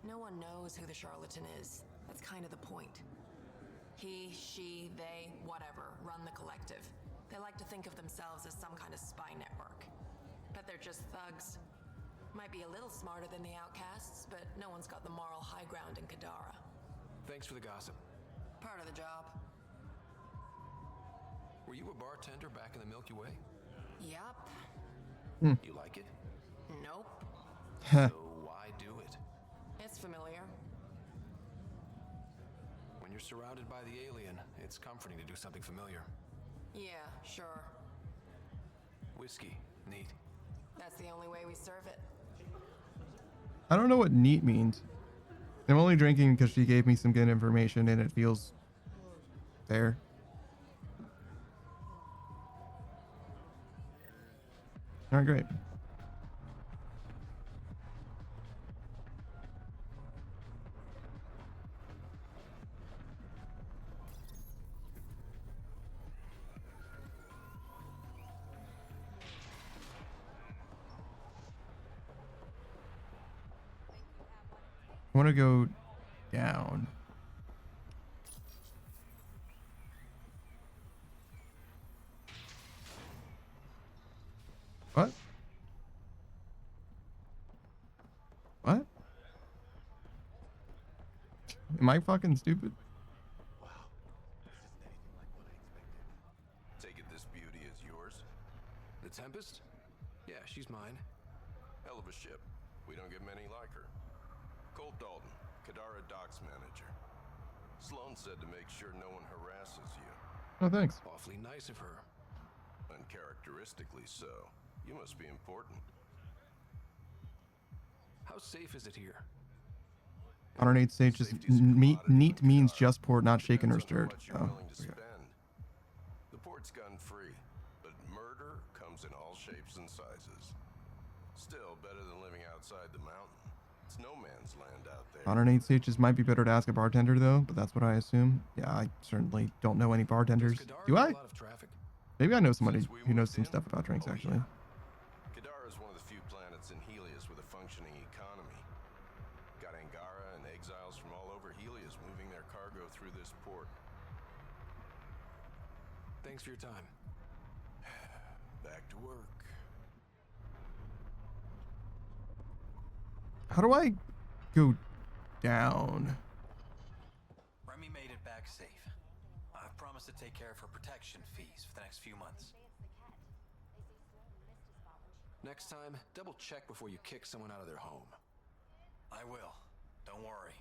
No one knows who the charlatan is. That's kind of the point. He, she, they, whatever, run the collective. They like to think of themselves as some kind of spy network. But they're just thugs. Might be a little smarter than the outcasts, but no one's got the moral high ground in Kadara. Thanks for the gossip. Part of the job. Were you a bartender back in the Milky Way? Yup. You like it? Nope. So why do it? It's familiar. When you're surrounded by the alien, it's comforting to do something familiar. Yeah, sure. Whiskey, neat. That's the only way we serve it. I don't know what neat means. I'm only drinking because she gave me some good information and it feels fair. All right, great. I want to go down. What? What? Am I fucking stupid? Take it this beauty is yours? The Tempest? Yeah, she's mine. Hell of a ship. We don't get many like her. Colt Dalton, Kadara Docks Manager. Sloane said to make sure no one harasses you. Oh, thanks. Awfully nice of her. Uncharacteristically so. You must be important. How safe is it here? 108 stage is neat means just port, not shaken or stirred. Oh, okay. The port's gun-free, but murder comes in all shapes and sizes. Still better than living outside the mountain. It's no man's land out there. 108 stages might be better to ask a bartender though, but that's what I assume. Yeah, I certainly don't know any bartenders. Do I? Maybe I know somebody who knows some stuff about drinks actually. Kadara is one of the few planets in Helios with a functioning economy. Got Angara and exiles from all over Helios moving their cargo through this port. Thanks for your time. Back to work. How do I go down? Remy made it back safe. I've promised to take care of her protection fees for the next few months. Next time, double check before you kick someone out of their home. I will. Don't worry.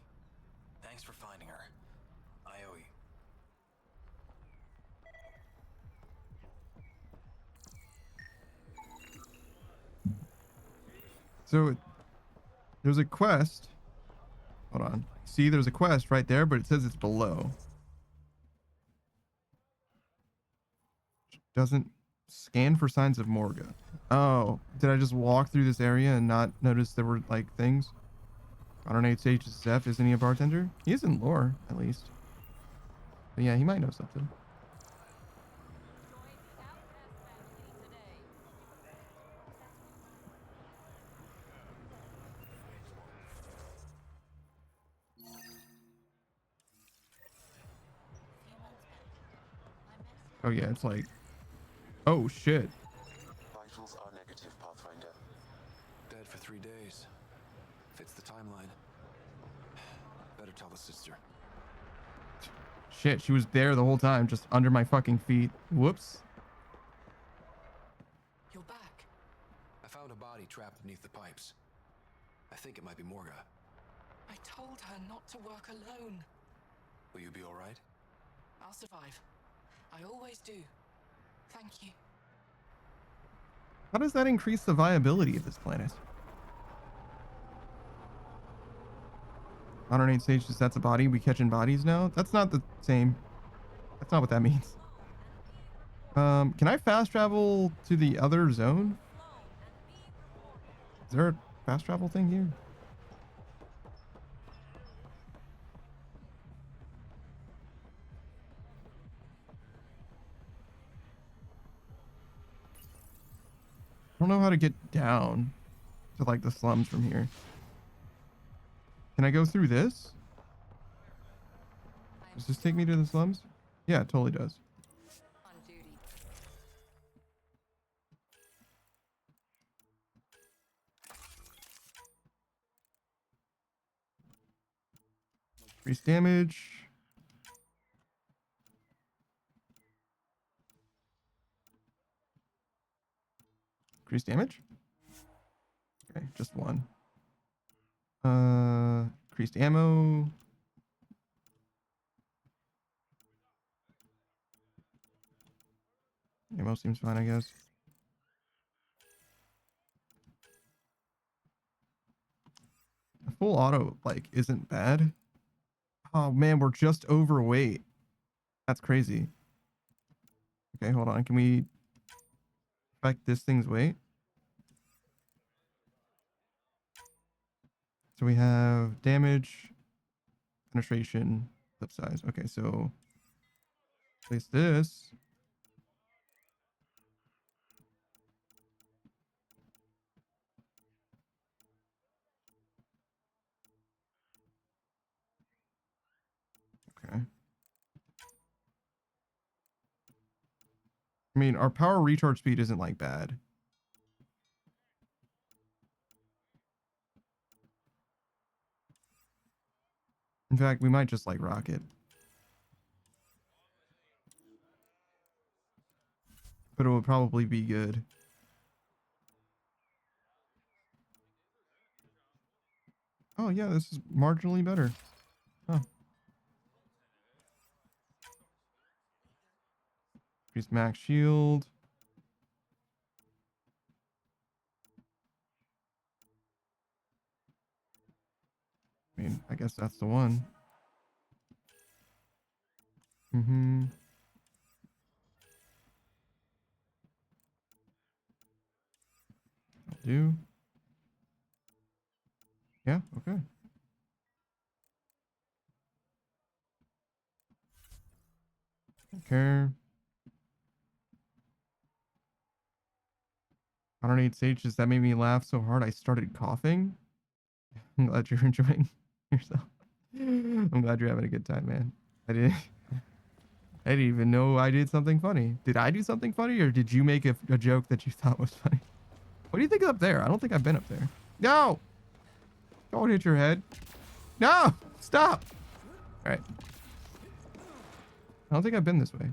Thanks for finding her. I owe you. So there's a quest. Hold on. See, there's a quest right there, but it says it's below. Doesn't scan for signs of Morga. Oh, did I just walk through this area and not notice there were like things? 108 stage to Zeph. Isn't he a bartender? He is in lore, at least. But yeah, he might know something. Oh yeah, it's like, oh shit. Vitals are negative, Pathfinder. Dead for 3 days. Fits the timeline. Better tell the sister. Shit, she was there the whole time, just under my fucking feet. Whoops. You're back. I found a body trapped beneath the pipes. I think it might be Morga. I told her not to work alone. Will you be all right? I'll survive. I always do. Thank you. How does that increase the viability of this planet? 108 stages, that's a body. We catching bodies now? That's not the same. That's not what that means. Can I fast travel to the other zone? Is there a fast travel thing here? I don't know how to get down to like the slums from here. Can I go through this? Does this take me to the slums? Yeah, it totally does. Increase damage. Increase damage? Okay, just one. Increased ammo. Ammo seems fine, I guess. A full auto, like, isn't bad. Oh, man, we're just overweight. That's crazy. Okay, hold on. Can we affect this thing's weight? So we have damage, penetration, clip size. Okay, so place this. Okay. I mean, our power recharge speed isn't like bad. In fact, we might just like rock it. But it would probably be good. Oh yeah, this is marginally better. Oh. Increase max shield. I mean, I guess that's the one. Mm-hmm. I'll do. Yeah, okay. Okay. 108 stages, that made me laugh so hard I started coughing. I'm glad you're enjoying yourself. I'm glad you're having a good time, man. I didn't even know I did something funny. Did I do something funny, or did you make a joke that you thought was funny? What do you think is up there? I don't think I've been up there. No! Don't hit your head. No! Stop! Alright. I don't think I've been this way.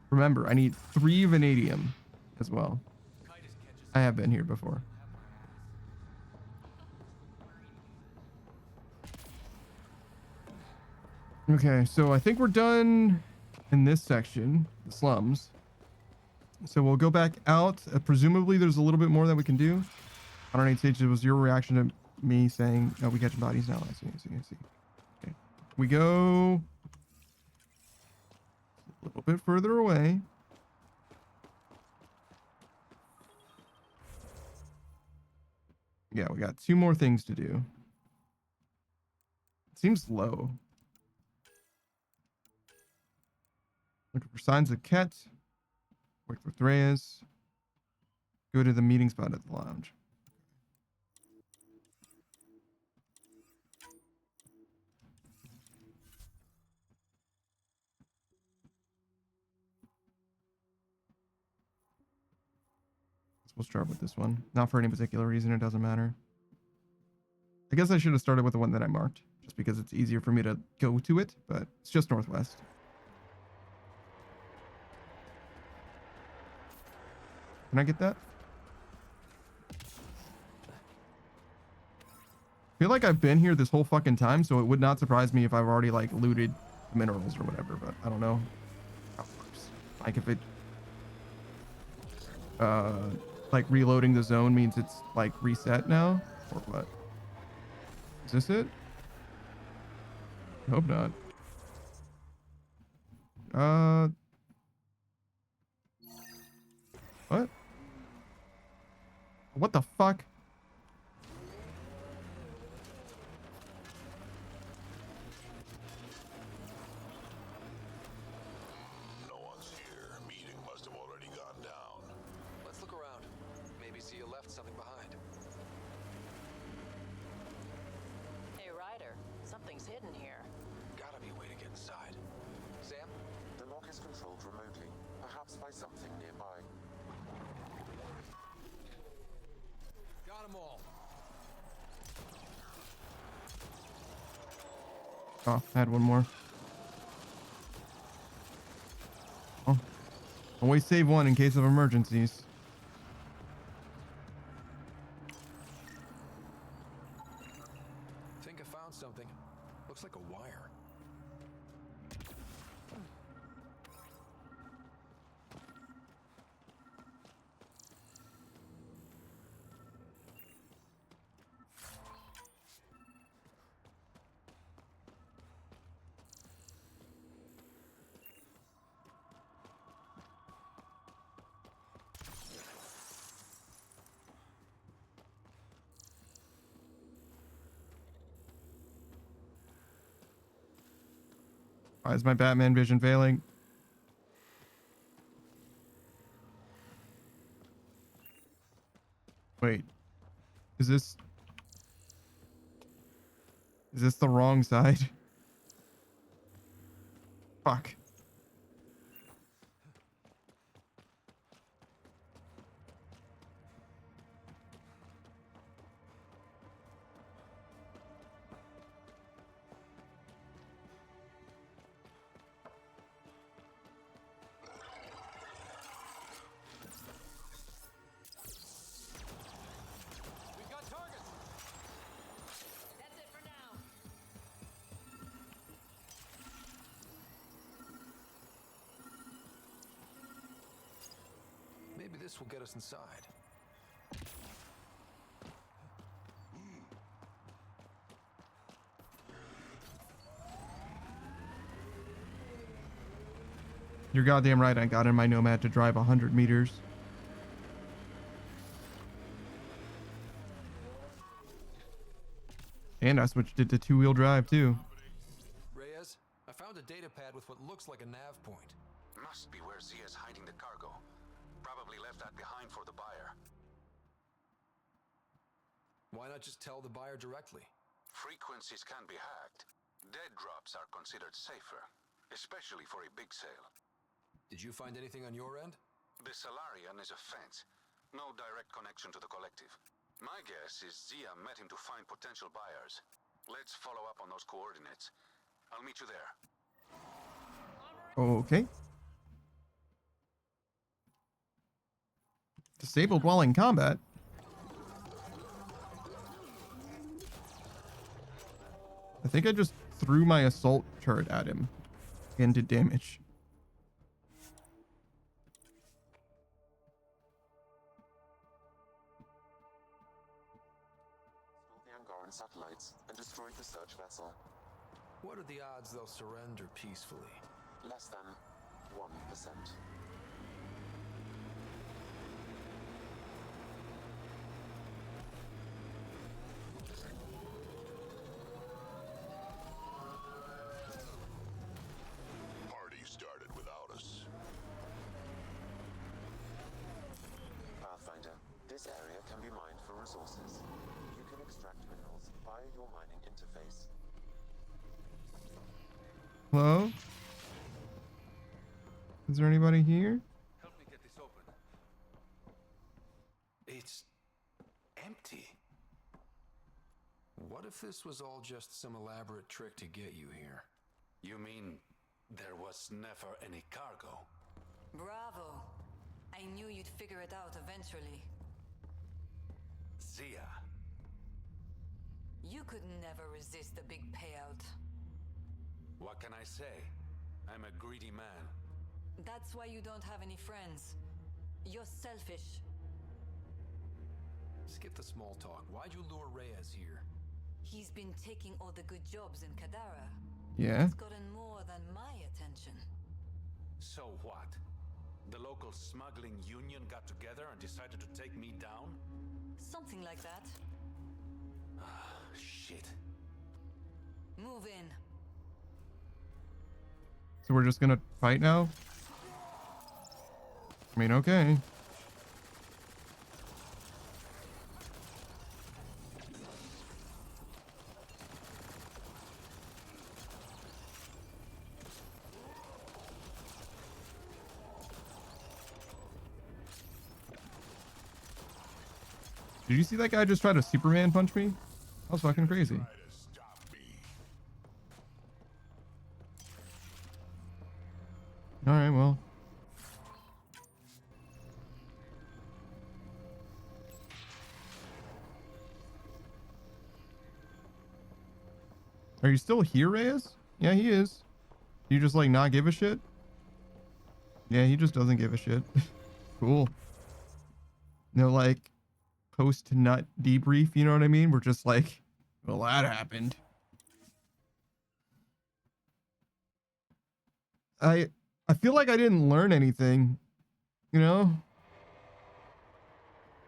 Remember, I need 3 vanadium as well. I have been here before. Okay, so I think we're done in this section, the slums. So we'll go back out. Presumably there's a little bit more that we can do. 108 stages was your reaction to me saying, no, we catching bodies now. I see. Okay. We go a little bit further away. Yeah, we got 2 more things to do. It seems low. Looking for signs of Ket. Wait for Reyes. Go to the meeting spot at the lounge. We'll start with this one. Not for any particular reason, it doesn't matter. I guess I should have started with the one that I marked, just because it's easier for me to go to it, but it's just northwest. Can I get that? I feel like I've been here this whole fucking time, so it would not surprise me if I've already like looted the minerals or whatever, but I don't know how it works. Like if it like reloading the zone means it's like reset now or what? Is this it? I hope not. What? What the fuck? No one's here. Meeting must have already gone down. Let's look around. Maybe see you left something behind. Hey, Ryder, something's hidden here. Gotta be a way to get inside. Sam? The lock is controlled remotely, perhaps by something nearby. Got them all. Oh, I had one more. Oh. Always save one in case of emergencies. Think I found something. Looks like a wire. Why is my Batman vision failing? Wait. Is this the wrong side? Fuck. We've got targets. That's it for now. Maybe this will get us inside. You're goddamn right, I got in my Nomad to drive 100 meters. And I switched it to 2-wheel drive too. Reyes, I found a data pad with what looks like a nav point. Must be where Zia's hiding the cargo. Probably left that behind for the buyer. Why not just tell the buyer directly? Frequencies can be hacked. Dead drops are considered safer, especially for a big sale. Did you find anything on your end? The Salarian is a fence. No direct connection to the collective. My guess is Zia met him to find potential buyers. Let's follow up on those coordinates. I'll meet you there. Okay. disabled while in combat. I think I just threw my assault turret at him and did damage. The Angaran satellites and destroyed the search vessel. What are the odds they'll surrender peacefully? Less than 1%. Party started without us. Pathfinder, this area can be mined for resources. You can extract minerals via your mining interface. Hello? Is there anybody here? Help me get this open. It's empty. What if this was all just some elaborate trick to get you here? You mean there was never any cargo? Bravo. I knew you'd figure it out eventually. Zia. You could never resist the big payout. What can I say? I'm a greedy man. That's why you don't have any friends. You're selfish. Skip the small talk. Why'd you lure Reyes here? He's been taking all the good jobs in Kadara. Yeah. It's gotten more than my attention. So what? The local smuggling union got together and decided to take me down? Something like that. Ah, shit. Move in. So we're just gonna fight now? I mean, okay. Did you see that guy just try to Superman punch me? That was fucking crazy. Alright, well. Are you still here, Reyes? Yeah, he is. You just like not give a shit? Yeah, he just doesn't give a shit. Cool. No, like, post-nut debrief, you know what I mean? We're just like, well, that happened. I feel like I didn't learn anything, you know?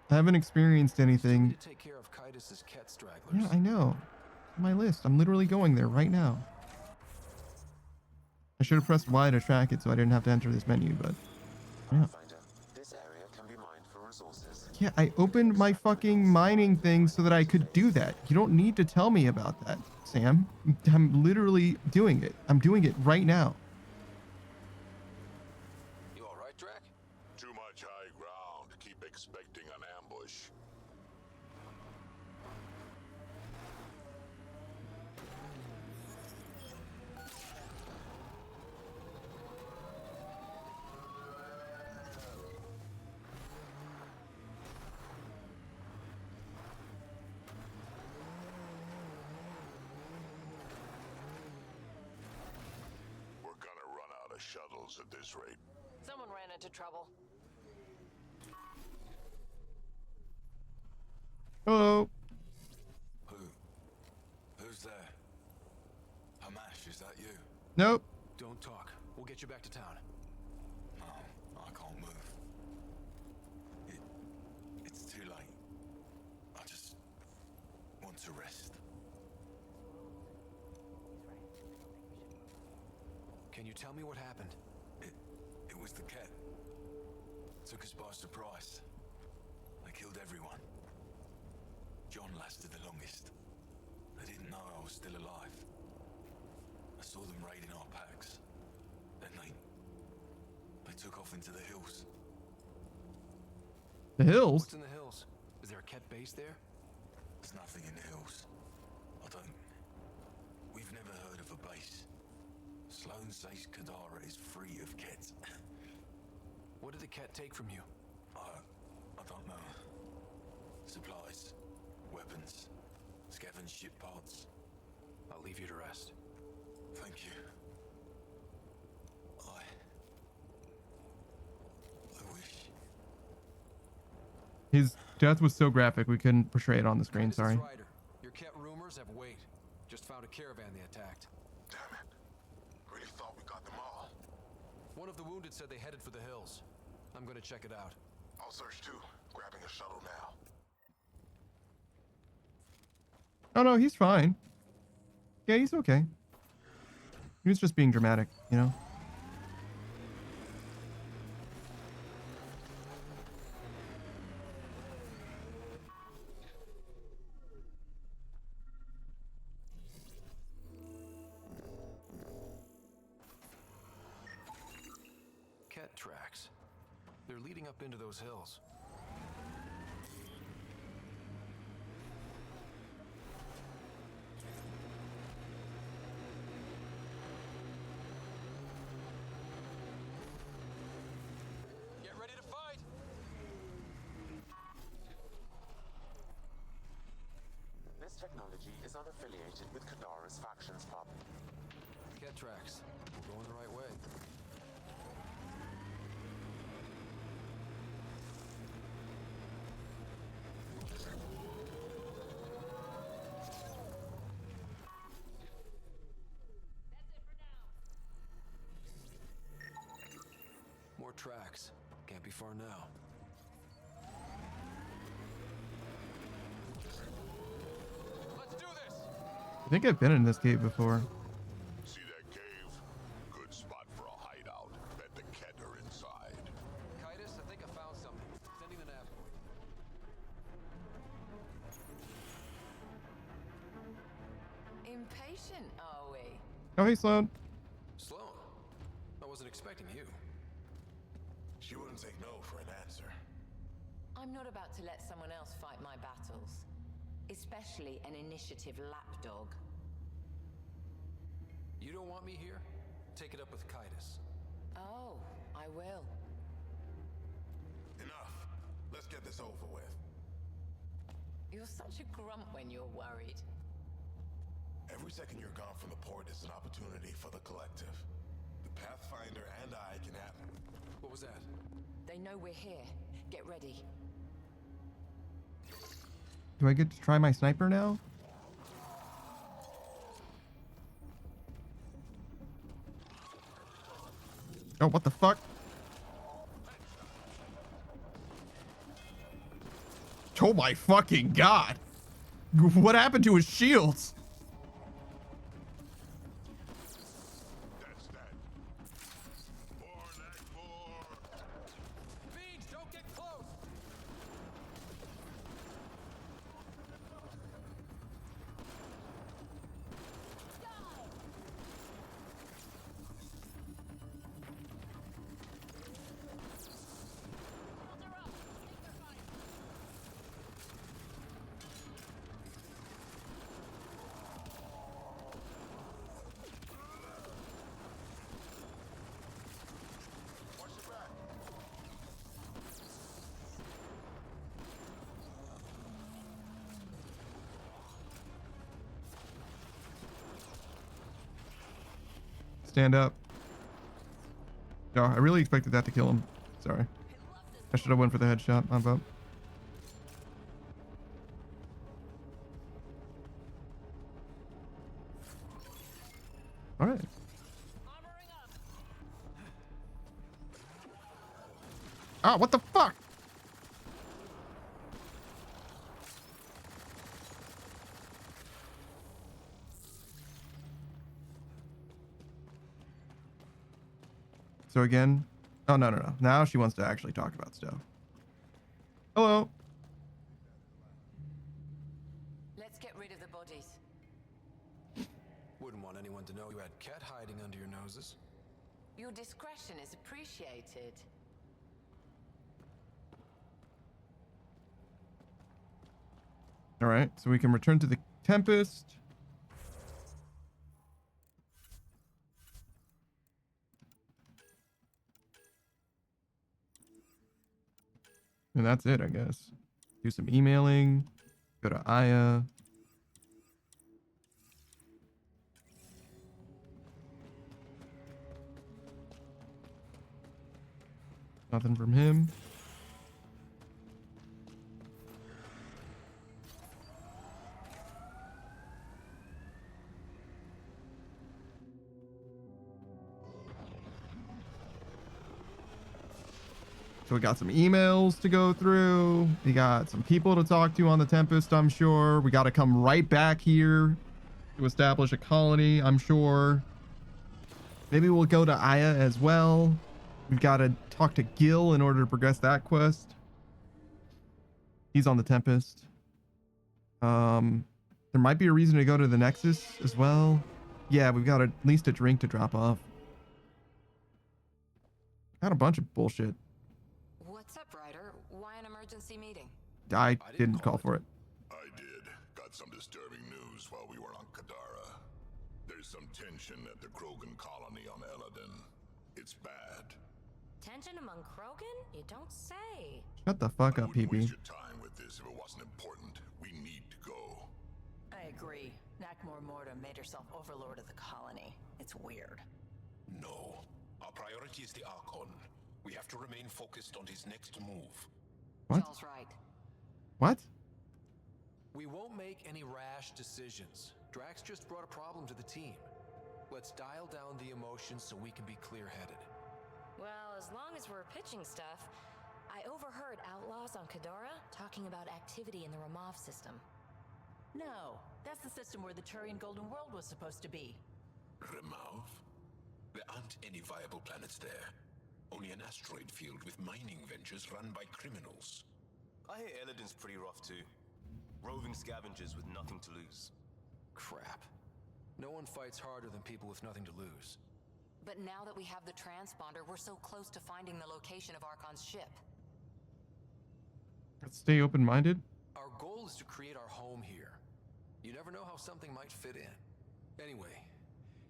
I haven't experienced anything. To take care of Kaitis' cat stragglers. Yeah, I know. On my list. I'm literally going there right now. I should have pressed Y to track it so I didn't have to enter this menu, but yeah. This area can be mined for resources. Yeah, I opened my fucking mining thing so that I could do that. You don't need to tell me about that, Sam. I'm literally doing it. I'm doing it right now. You alright, Drac? Too much high ground. Keep expecting an ambush. We're gonna run out of shuttles at this rate. Someone ran into trouble. Hello. Who's there? Hamash, is that you? Nope. Don't talk. We'll get you back to town. No, I can't move. It's too late. I just want to rest. Can you tell me what happened? It was the cat. Took us by surprise. They killed everyone. John lasted the longest. They didn't know I was still alive. I saw them raiding our packs. Then they took off into the hills. The hills? What's in the hills? Is there a cat base there? There's nothing in the hills. We've never heard of a base. Sloan says Kadara is free of cats. What did the cat take from you? I don't know. Supplies, weapons, scavenge ship parts. I'll leave you to rest. Thank you. I wish. His death was so graphic we couldn't portray it on the screen. This is Sorry. Ryder. Your cat rumors have weight. Just found a caravan they attacked. Damn it. Really thought we got them all. One of the wounded said they headed for the hills. I'm gonna check it out. I'll search too. Grabbing a shuttle now. Oh no, he's fine. Yeah, he's okay. He was just being dramatic, you know? Cat tracks. They're leading up into those hills. Get ready to fight! This technology is unaffiliated with Kadara's factions pub. Cat tracks. We're going the right way. More tracks. Can't be far now. Let's do this! I think I've been in this cave before. See that cave? Good spot for a hideout. Bet the Ket are inside. Titus, I think I found something. Sending the nav. Impatient, are we? Oh, hey, Sloan. Sloan, I wasn't expecting you. She wouldn't take no for an answer. I'm not about to let someone else fight my battles, especially an initiative lapdog. You don't want me here? Take it up with Titus. Oh, I will. Enough. Let's get this over with. You're such a grump when you're worried. Every second you're gone from the port is an opportunity for the collective. The Pathfinder and I can have... What was that? They know we're here. Get ready. Do I get to try my sniper now? Oh, what the fuck? Oh my fucking god! What happened to his shields? Fiends, don't get close! Stand up. No, I really expected that to kill him. Sorry. I should have went for the headshot. My vote. All right. Ah, what the fuck? So again, oh no. Now she wants to actually talk about stuff. Hello. Let's get rid of the bodies. Wouldn't want anyone to know you had cat hiding under your noses. Your discretion is appreciated. All right, so we can return to the Tempest. And that's it, I guess. Do some emailing. Go to Aya. Nothing from him. So we got some emails to go through. We got some people to talk to on the Tempest, I'm sure. We got to come right back here to establish a colony, I'm sure. Maybe we'll go to Aya as well. We've got to talk to Gil in order to progress that quest. He's on the Tempest. There might be a reason to go to the Nexus as well. Yeah, we've got at least a drink to drop off. Got a bunch of bullshit. What's up, Ryder? Why an emergency meeting? I didn't call for it. I did. Got some disturbing news while we were on Kadara. There's some tension at the Krogan colony on Eladin. It's bad. Tension among Krogan? You don't say. Shut the fuck up, PB. Waste your time with this if it wasn't important. We need to go. I agree. Nakmor Morta made herself overlord of the colony. It's weird. No. Our priority is the Archon. We have to remain focused on his next move. What? Joel's right. What? We won't make any rash decisions. Drax just brought a problem to the team. Let's dial down the emotions so we can be clear-headed. Well, as long as we're pitching stuff, I overheard outlaws on Kadara talking about activity in the Ramov system. No, that's the system where the Turian Golden World was supposed to be. Remov? There aren't any viable planets there. Only an asteroid field with mining ventures run by criminals. I hear Eladin's pretty rough too. Roving scavengers with nothing to lose. Crap. No one fights harder than people with nothing to lose. But now that we have the transponder, we're so close to finding the location of Archon's ship. Let's stay open-minded. Our goal is to create our home here. You never know how something might fit in. Anyway,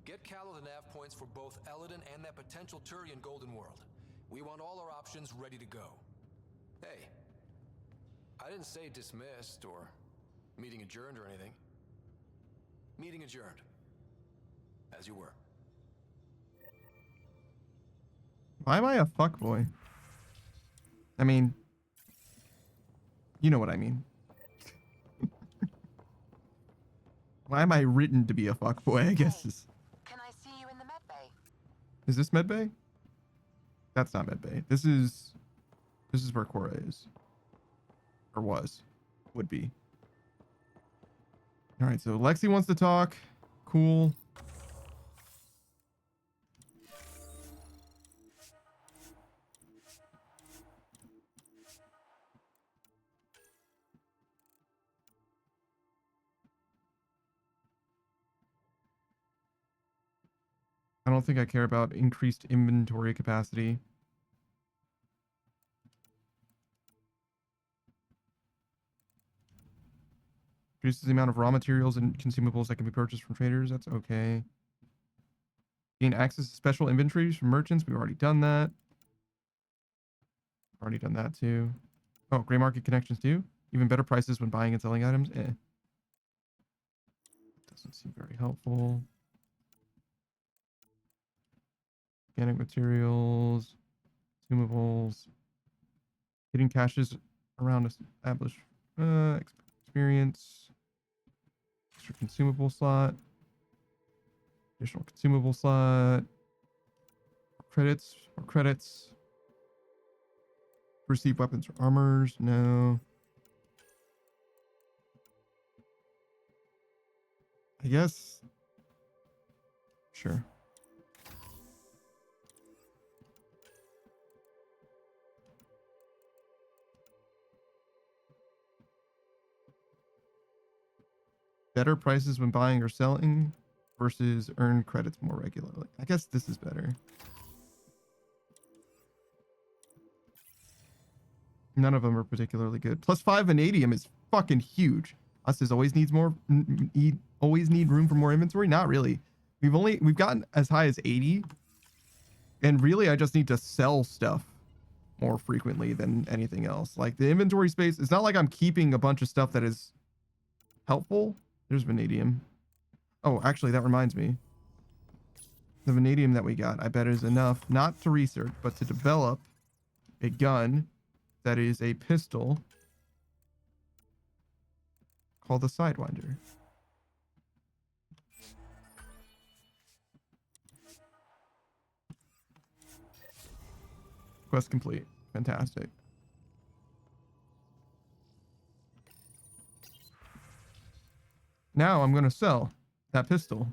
get Callow the nav points for both Eladin and that potential Turian Golden World. We want all our options ready to go. Hey, I didn't say dismissed or meeting adjourned or anything. Meeting adjourned. As you were. Why am I a fuckboy? I mean, you know what I mean. Why am I written to be a fuckboy, I guess is... Can I see you in the medbay? Is this medbay? That's not medbay. This is where Cora is. Or was. Would be. Alright, so Lexi wants to talk. Cool. I don't think I care about increased inventory capacity. Reduces the amount of raw materials and consumables that can be purchased from traders. That's okay. Gain access to special inventories from merchants. We've already done that. Already done that too. Oh, gray market connections too. Even better prices when buying and selling items. Doesn't seem very helpful. Organic materials, consumables, hidden caches around established experience, extra consumable slot, additional consumable slot, credits, receive weapons or armors, no. I guess, sure. Better prices when buying or selling versus earn credits more regularly. I guess this is better. None of them are particularly good. +5 vanadium is fucking huge. Us is always needs more. Always need room for more inventory. Not really. We've gotten as high as 80, and really I just need to sell stuff more frequently than anything else. Like the inventory space, it's not like I'm keeping a bunch of stuff that is helpful. There's vanadium. Oh, actually, that reminds me. The vanadium that we got, I bet is enough not to research, but to develop a gun that is a pistol called the Sidewinder. Quest complete. Fantastic. Now I'm going to sell that pistol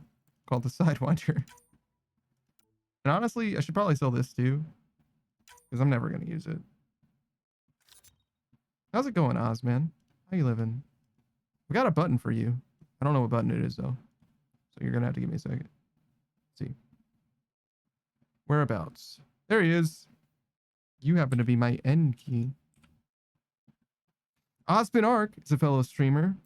called the Sidewinder. And honestly, I should probably sell this too, because I'm never going to use it. How's it going, Oz, man? How you living? We got a button for you. I don't know what button it is, though. So you're going to have to give me a second. Let's see. Whereabouts? There he is. You happen to be my N key. Ozpin Arc is a fellow streamer.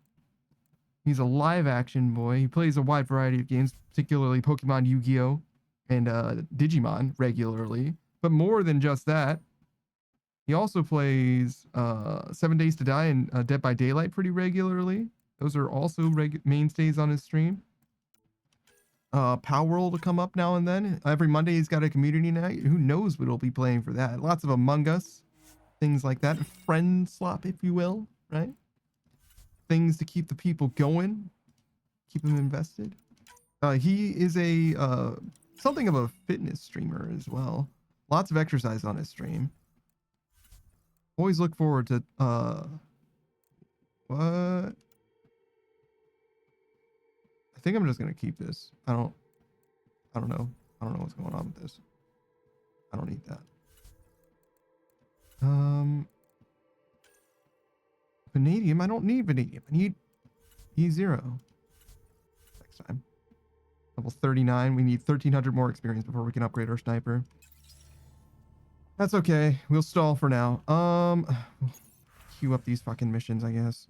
He's a live action boy. He plays a wide variety of games, particularly Pokemon, Yu-Gi-Oh! And Digimon regularly. But more than just that, he also plays 7 Days to Die and Dead by Daylight pretty regularly. Those are also mainstays on his stream. Power World will come up now and then. Every Monday he's got a community night. Who knows what he'll be playing for that. Lots of Among Us, things like that. Friend swap, if you will, right? Things to keep the people going, keep them invested. He is a something of a fitness streamer as well. Lots of exercise on his stream. Always look forward to what? I think I'm just gonna keep this. I don't know. I don't know what's going on with this. I don't need that. Vanadium. I don't need vanadium. I need E0. Next time. Level 39. We need 1,300 more experience before we can upgrade our sniper. That's okay. We'll stall for now. Queue up these fucking missions, I guess.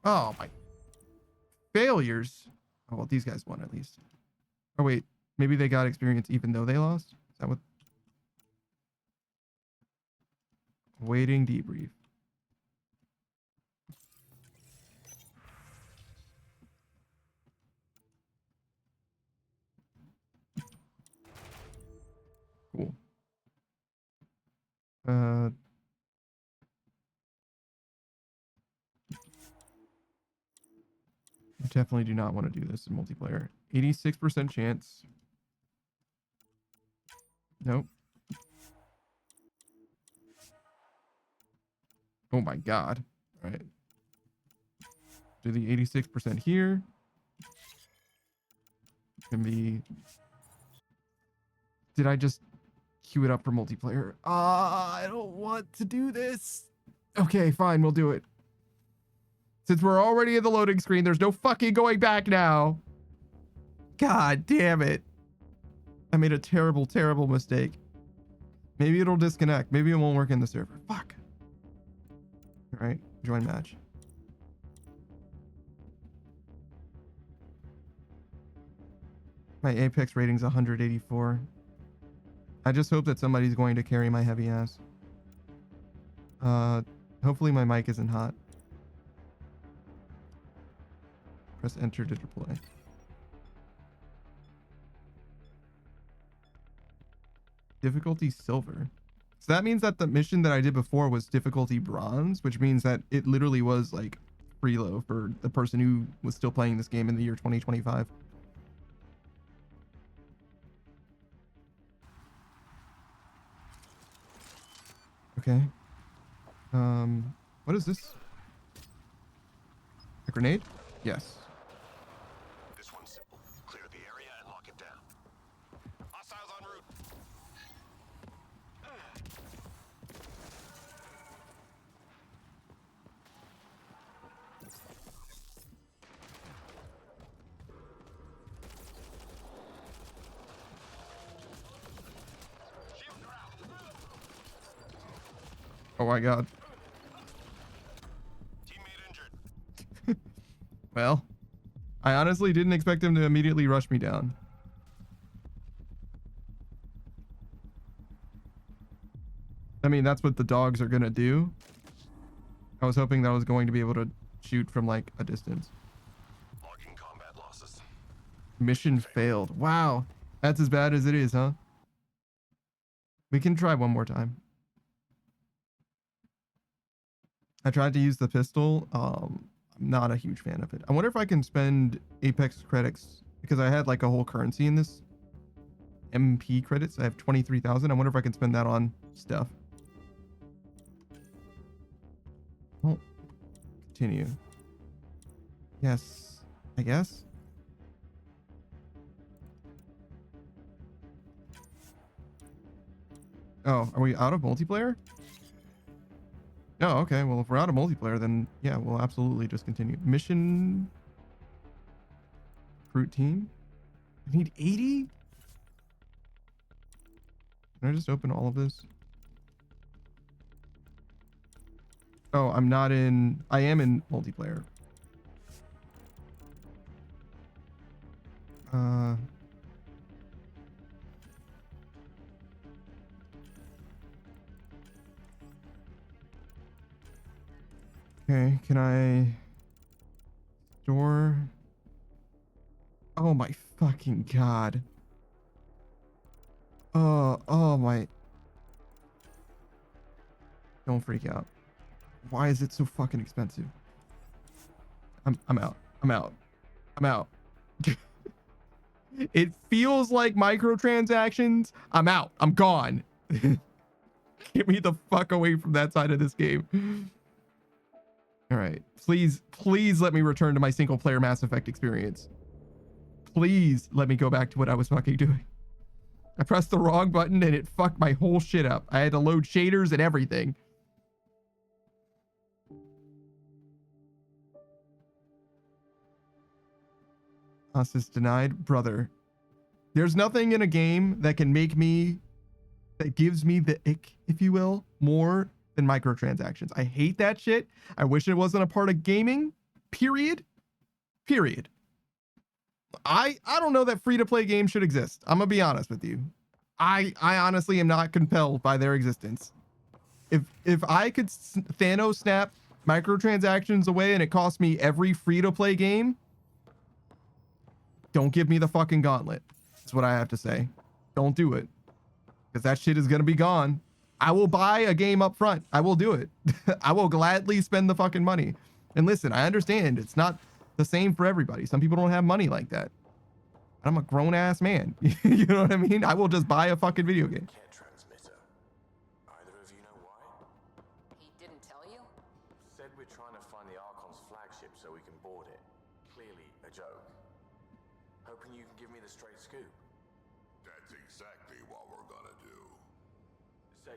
Oh my failures. Oh well, these guys won at least. Oh wait, maybe they got experience even though they lost. Is that what? Waiting debrief. Cool. I definitely do not want to do this in multiplayer. 86% chance. Nope. Oh my god. All right. Do the 86% here. Can be. Did I just queue it up for multiplayer? I don't want to do this. Okay, fine. We'll do it. Since we're already at the loading screen, there's no fucking going back now. God damn it. I made a terrible, terrible mistake. Maybe it'll disconnect. Maybe it won't work in the server. Fuck. All right, join match. My Apex rating's 184. I just hope that somebody's going to carry my heavy ass. Hopefully my mic isn't hot. Press enter to deploy. Difficulty silver. So that means that the mission that I did before was difficulty bronze, which means that it literally was like preload for the person who was still playing this game in the year 2025. Okay. What is this? A grenade? Yes. This one's simple. Clear the area and lock it down. Hostiles en route. Oh my god. Well, I honestly didn't expect him to immediately rush me down. I mean, that's what the dogs are gonna do. I was hoping that I was going to be able to shoot from like a distance. Logging combat losses. Mission failed. Wow. That's as bad as it is, huh? We can try one more time. I tried to use the pistol. I'm not a huge fan of it. I wonder if I can spend Apex credits because I had like a whole currency in this. MP credits. I have 23,000. I wonder if I can spend that on stuff. Oh, continue. Yes, I guess. Oh, are we out of multiplayer? Oh, okay. Well, if we're out of multiplayer, then yeah, we'll absolutely just continue. Mission. Fruit team. I need 80? Can I just open all of this? Oh, I'm not in... I am in multiplayer. Okay, can I... Store... Oh my fucking god. Oh my... Don't freak out. Why is it so fucking expensive? I'm out. I'm out. I'm out. It feels like microtransactions. I'm out. I'm gone. Get me the fuck away from that side of this game. All right. Please, please let me return to my single player Mass Effect experience. Please let me go back to what I was fucking doing. I pressed the wrong button and it fucked my whole shit up. I had to load shaders and everything. Us denied. Brother, there's nothing in a game that can make me, that gives me the ick, if you will, more than microtransactions. I hate that shit. I wish it wasn't a part of gaming. Period. I don't know that free-to-play games should exist. I'm gonna be honest with you. I honestly am not compelled by their existence. If I could Thanos snap microtransactions away and it cost me every free-to-play game, don't give me the fucking gauntlet. That's what I have to say. Don't do it. Because that shit is going to be gone. I will buy a game up front. I will do it. I will gladly spend the fucking money. And listen, I understand it's not the same for everybody. Some people don't have money like that. I'm a grown ass man. You know what I mean? I will just buy a fucking video game. Either of you know why? He didn't tell you? Said we're trying to find the Archon's flagship so we can board it. Clearly a joke. Hoping you can give me the straight scoop. That's exactly what we're gonna do. Say,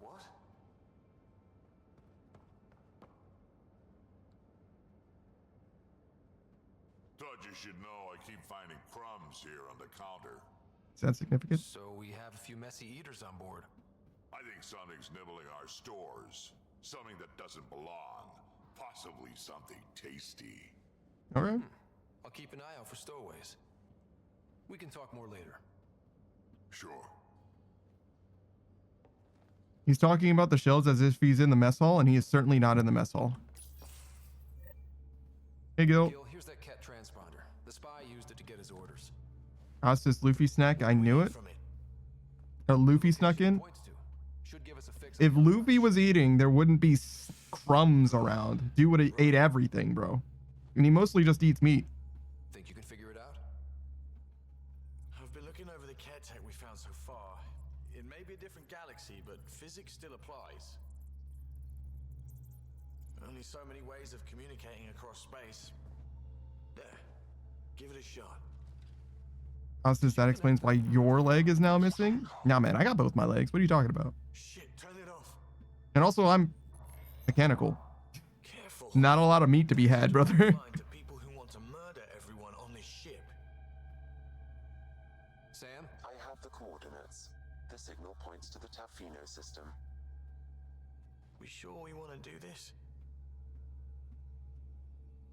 what? Thought you should know I keep finding crumbs here on the counter. Is that significant? So we have a few messy eaters on board. I think something's nibbling our stores. Something that doesn't belong. Possibly something tasty. All right. I'll keep an eye out for stowaways. We can talk more later. Sure. He's talking about the shelves as if he's in the mess hall, and he is certainly not in the mess hall. Hey, Gil. Here's that cat transponder. The spy used it to get his orders. How's this Luffy snack? I knew it. Luffy snuck in. If Luffy was eating, there wouldn't be crumbs around. Dude would have ate everything, bro. And he mostly just eats meat. Think you can figure it out? I've been looking over the care tech we found so far. It may be a different galaxy, but physics still applies. Only so many ways of communicating across space. There. Give it a shot. How's that explains why your leg is now missing? Nah, man, I got both my legs. What are you talking about? Shit, turn it off. And also, I'm mechanical. Careful. Not a lot of meat to be had, brother. People who want to murder everyone on this ship. Sam? I have the coordinates. The signal points to the Tafino system. We sure we want to do this?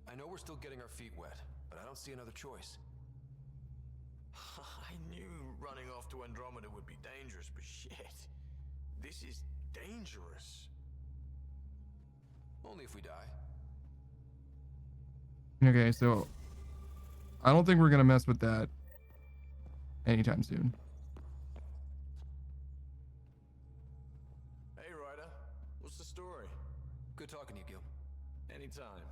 I know we're still getting our feet wet, but I don't see another choice. I knew running off to Andromeda would be dangerous, but shit. This is dangerous. Only if we die. Okay, so I don't think we're gonna mess with that anytime soon. Hey, Ryder. What's the story? Good talking to you, Gil. Anytime.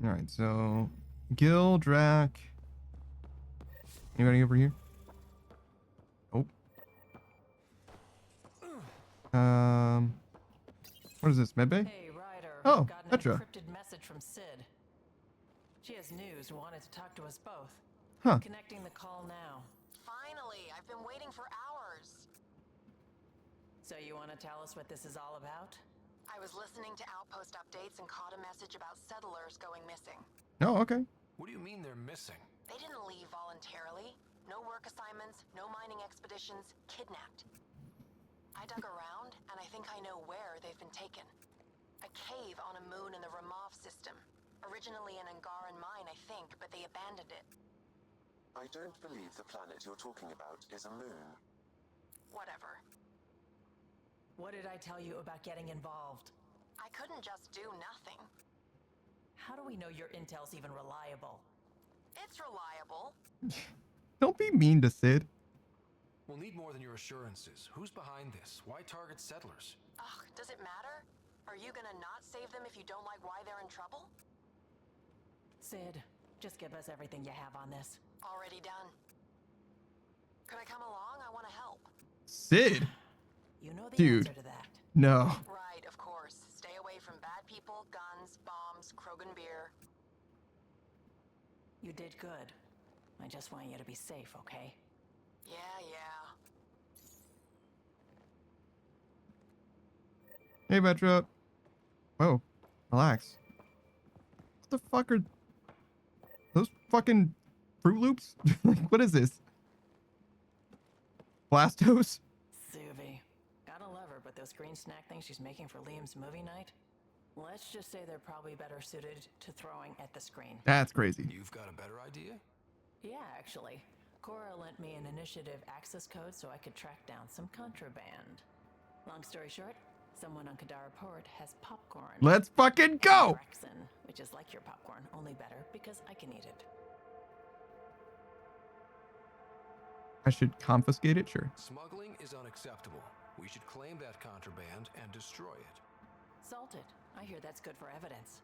All right, so Gil, Drac. Anybody over here? Oh. What is this, medbay? Hey, Ryder. Oh, Got an Petra. encrypted message from Sid. She has news and wanted to talk to us both. Huh. Connecting the call now. Finally, I've been waiting for hours. So you want to tell us what this is all about? I was listening to Outpost updates and caught a message about settlers going missing. Oh, okay. What do you mean they're missing? They didn't leave voluntarily. No work assignments, no mining expeditions, kidnapped. I dug around, and I think I know where they've been taken. A cave on a moon in the Ramov system. Originally an Angaran mine, I think, but they abandoned it. I don't believe the planet you're talking about is a moon. Whatever. What did I tell you about getting involved? I couldn't just do nothing. How do we know your intel's even reliable? It's reliable. Don't be mean to Sid. We'll need more than your assurances. Who's behind this? Why target settlers? Ugh, does it matter? Are you gonna not save them if you don't like why they're in trouble? Sid, just give us everything you have on this. Already done. Could I come along? I want to help. Sid? You know the Dude. answer to that. No. Right, of course. Stay away from bad people, guns, bombs, Krogan beer. You did good. I just want you to be safe, okay? Yeah. Hey, Petra. Whoa. Relax. What the fuck are those fucking Fruit Loops? Like, what is this? Blastos? Suvi. Gotta love her, but those green snack things she's making for Liam's movie night? Let's just say they're probably better suited to throwing at the screen. That's crazy. You've got a better idea? Yeah, actually. Cora lent me an initiative access code so I could track down some contraband. Long story short, someone on Kadara Port has popcorn. Let's fucking go! Braxon, which is like your popcorn, only better because I can eat it. I should confiscate it? Sure. Smuggling is unacceptable. We should claim that contraband and destroy it. Salt it. I hear that's good for evidence.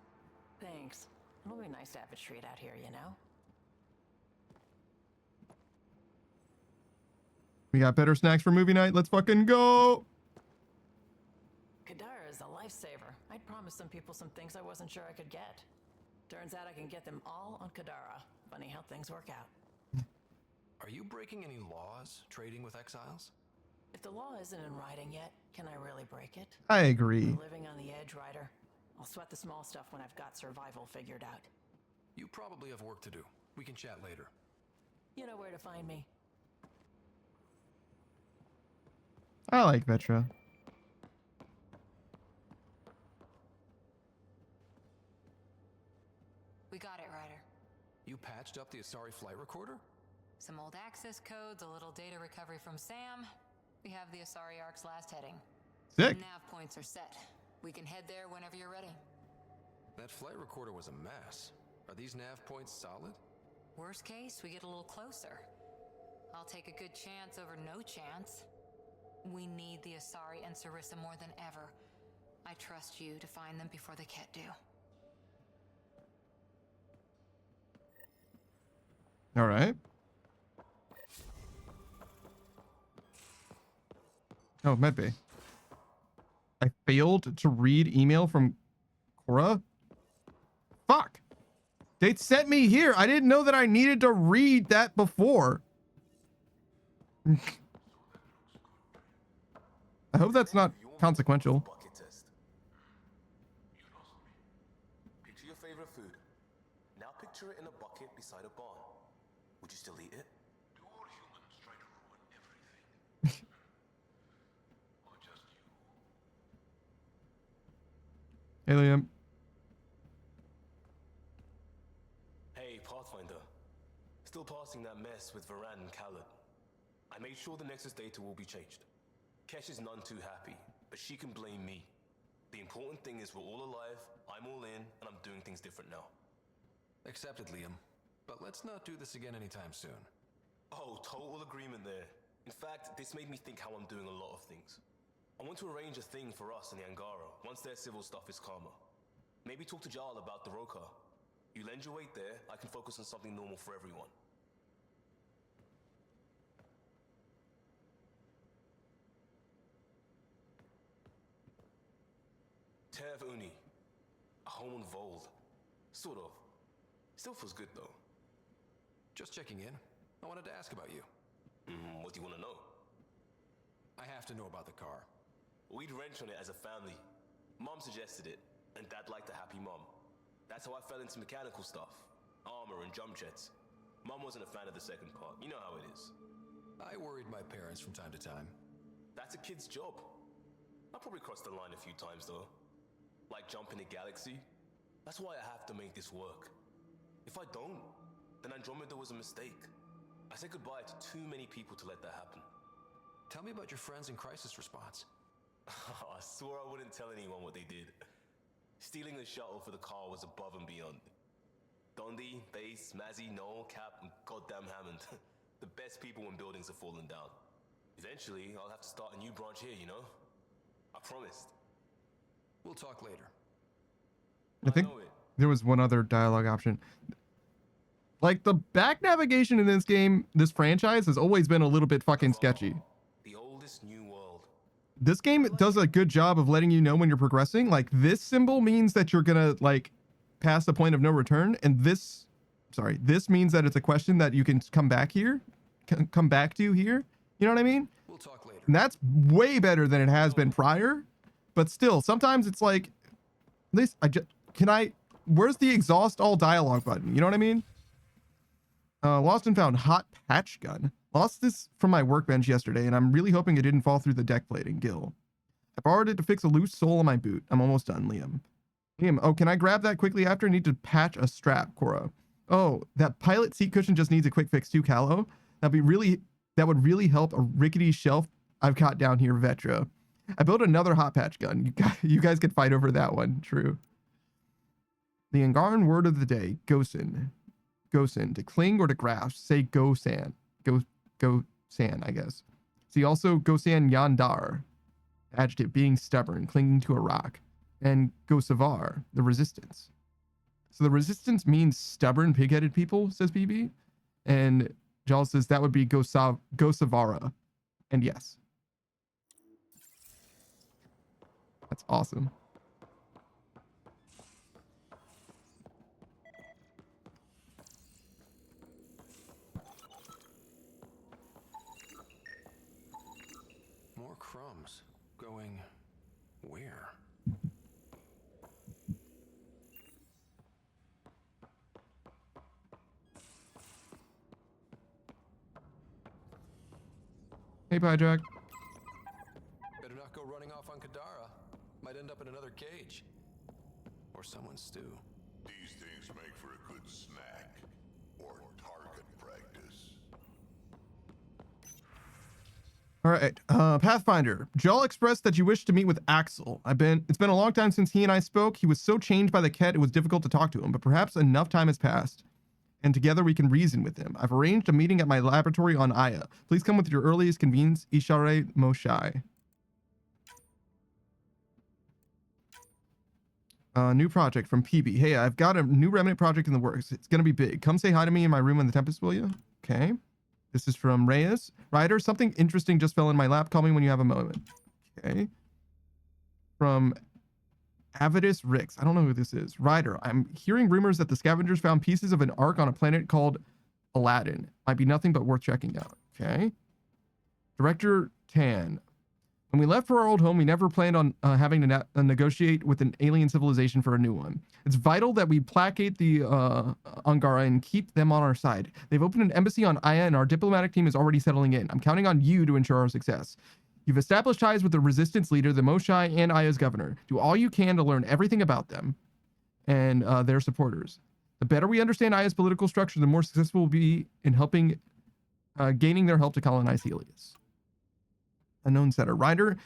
Thanks. It'll be nice to have a treat out here, you know? We got better snacks for movie night. Let's fucking go! Kadara is a lifesaver. I'd promised some people some things I wasn't sure I could get. Turns out I can get them all on Kadara. Funny how things work out. Are you breaking any laws, trading with exiles? If the law isn't in writing yet, can I really break it? I agree. We're living on the edge, Ryder. I'll sweat the small stuff when I've got survival figured out. You probably have work to do. We can chat later. You know where to find me. I like Vetra. We got it, Ryder. You patched up the Asari flight recorder? Some old access codes, a little data recovery from Sam. We have the Asari Ark's last heading. Sick. Nav points are set. We can head there whenever you're ready. That flight recorder was a mess. Are these nav points solid? Worst case, we get a little closer. I'll take a good chance over no chance. We need the Asari and Sarissa more than ever. I trust you to find them before the Ket do. All right. Oh, medbay. I failed to read email from Cora. Fuck. They sent me here. I didn't know that I needed to read that before. I hope that's not consequential. Bucket test. Picture your favorite food. Now picture it in a bucket beside a barn. Would you still eat it? Do all humans try to ruin everything? Or just you? Hey, Liam. Hey, Pathfinder. Still passing that mess with Varan and Khaled. I made sure the Nexus data will be changed. Kesh is none too happy, but she can blame me. The important thing is we're all alive, I'm all in, and I'm doing things different now. Accepted, Liam. But let's not do this again anytime soon. Oh, total agreement there. In fact, this made me think how I'm doing a lot of things. I want to arrange a thing for us in the Angara once their civil stuff is calmer. Maybe talk to Jarl about the Rokar. You lend your weight there, I can focus on something normal for everyone. Tev Uni. A home on Vold. Sort of. Still feels good though. Just checking in. I wanted to ask about you. What do you want to know? I have to know about the car. We'd wrench on it as a family. Mom suggested it, and Dad liked a happy mom. That's how I fell into mechanical stuff. Armor and jump jets. Mom wasn't a fan of the second part. You know how it is. I worried my parents from time to time. That's a kid's job. I probably crossed the line a few times though. Like jumping a galaxy. That's why I have to make this work. If I don't, then Andromeda was a mistake. I said goodbye to too many people to let that happen. Tell me about your friends in crisis response. I swore I wouldn't tell anyone what they did. Stealing the shuttle for the car was above and beyond. Dondi, Base, Mazzy, Noel, Cap, and goddamn Hammond. The best people when buildings are falling down. Eventually, I'll have to start a new branch here, you know? I promised. We'll talk later. I think there was one other dialogue option. Like, the back navigation in this game, this franchise, has always been a little bit fucking sketchy. The oldest new world. This game does a good job of letting you know when you're progressing. Like, this symbol means that you're gonna, like, pass the point of no return, and this means that it's a question that you can come back to here. You know what I mean? We'll talk later. And that's way better than it has been prior. But still, sometimes it's like, at least where's the exhaust all dialogue button? You know what I mean? Lost and found hot patch gun. Lost this from my workbench yesterday, and I'm really hoping it didn't fall through the deck plating. Gil. I borrowed it to fix a loose sole on my boot. I'm almost done, Liam. Liam, oh, can I grab that quickly after? I need to patch a strap, Cora. Oh, that pilot seat cushion just needs a quick fix too, Callow. That would really help a rickety shelf I've got down here, Vetra. I built another hot patch gun. You guys can fight over that one. True. The Angaran word of the day, Gosen. Gosen. To cling or to grasp, say Gosan. Gosan, I guess. See also Gosan Yandar. Adjective, being stubborn, clinging to a rock. And Gosavar, the resistance. So the resistance means stubborn, pig-headed people, says BB. And Jal says that would be Gosavara. And yes. That's awesome. More crumbs. Going where? Hey, Pyjack. Better not go running off on Kadara. Might end up in another cage. Or someone's stew. These things make for a good snack. Or target practice. All right, Pathfinder. Jal expressed that you wish to meet with Axel. It's been a long time since he and I spoke. He was so changed by the Ket, it was difficult to talk to him, but perhaps enough time has passed, and together we can reason with him. I've arranged a meeting at my laboratory on Aya. Please come with your earliest convenience. Ishare Moshai. New project from PB. Hey, I've got a new remnant project in the works. It's gonna be big. Come say hi to me in my room in the Tempest, will you? Okay. This is from Reyes. Ryder, something interesting just fell in my lap. Call me when you have a moment. Okay. From Avidus Rix. I don't know who this is. Ryder, I'm hearing rumors that the scavengers found pieces of an ark on a planet called Aladdin. Might be nothing but worth checking out. Okay. Director Tan. When we left for our old home, we never planned on having to negotiate with an alien civilization for a new one. It's vital that we placate the Angara and keep them on our side. They've opened an embassy on Aya, and our diplomatic team is already settling in. I'm counting on you to ensure our success. You've established ties with the resistance leader, the Moshai, and Aya's governor. Do all you can to learn everything about them and their supporters. The better we understand Aya's political structure, the more successful we'll be in helping gaining their help to colonize Helios. Unknown setter. Ryder,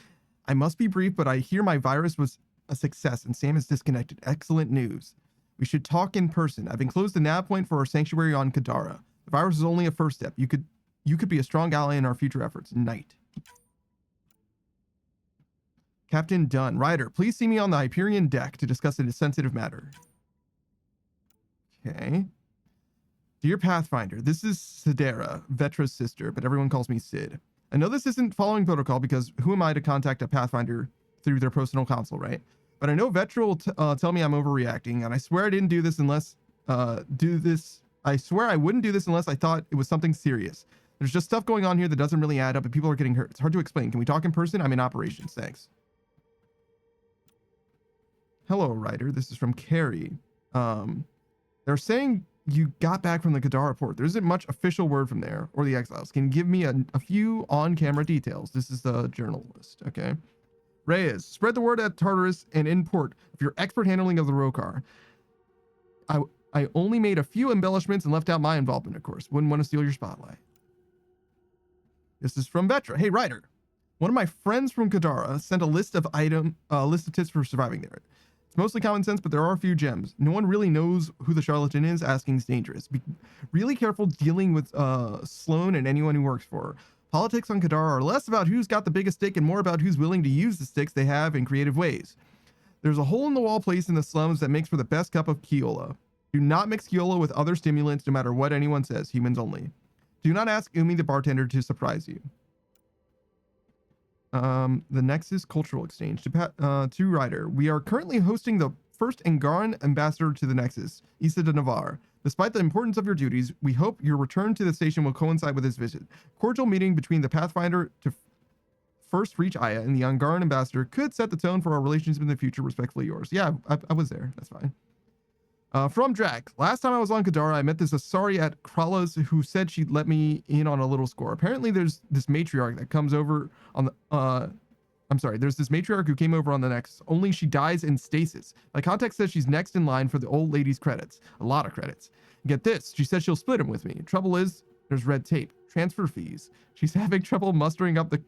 I must be brief, but I hear my virus was a success and Sam is disconnected. Excellent news. We should talk in person. I've enclosed the nav point for our sanctuary on Kadara. The virus is only a first step. You could be a strong ally in our future efforts. Knight. Captain Dunn. Ryder, please see me on the Hyperion deck to discuss a sensitive matter. Okay. Dear Pathfinder, this is Kadara, Vetra's sister, but everyone calls me Sid. I know this isn't following protocol because who am I to contact a Pathfinder through their personal console, right? But I know Vetra will tell me I'm overreacting, and I swear I didn't do this unless I swear I wouldn't do this unless I thought it was something serious. There's just stuff going on here that doesn't really add up, and people are getting hurt. It's hard to explain. Can we talk in person? I'm in operations. Thanks. Hello, Ryder. This is from Carrie. They're saying you got back from the Kadara port. There isn't much official word from there or the exiles. Can you give me a few on-camera details? This is the journalist, okay? Reyes, spread the word at Tartarus and in port of your expert handling of the Rokar. I only made a few embellishments and left out my involvement, of course. Wouldn't want to steal your spotlight. This is from Vetra. Hey, Ryder. One of my friends from Kadara sent a list of tips for surviving there. It's mostly common sense, but there are a few gems. No one really knows who the charlatan is. Asking is dangerous. Be really careful dealing with Sloan and anyone who works for her. Politics on Kadara are less about who's got the biggest stick and more about who's willing to use the sticks they have in creative ways. There's a hole-in-the-wall place in the slums that makes for the best cup of Kiola. Do not mix Kiola with other stimulants, no matter what anyone says. Humans only. Do not ask Umi the bartender to surprise you. The Nexus Cultural Exchange. To Ryder. We are currently hosting the first Angaran ambassador to the Nexus, Issa de Navarre. Despite the importance of your duties, we hope your return to the station will coincide with this visit. Cordial meeting between the Pathfinder to first reach Aya and the Angaran ambassador could set the tone for our relationship in the future. Respectfully yours. Yeah, I was there. That's fine. From Drac. Last time I was on Kadara, I met this Asari at Krala's who said she'd let me in on a little score. Apparently there's this matriarch that comes over on the, there's this matriarch who came over on the Nexus, only she dies in stasis. My contact says she's next in line for the old lady's credits. A lot of credits. Get this, she said she'll split them with me. Trouble is, there's red tape. Transfer fees. She's having trouble mustering up the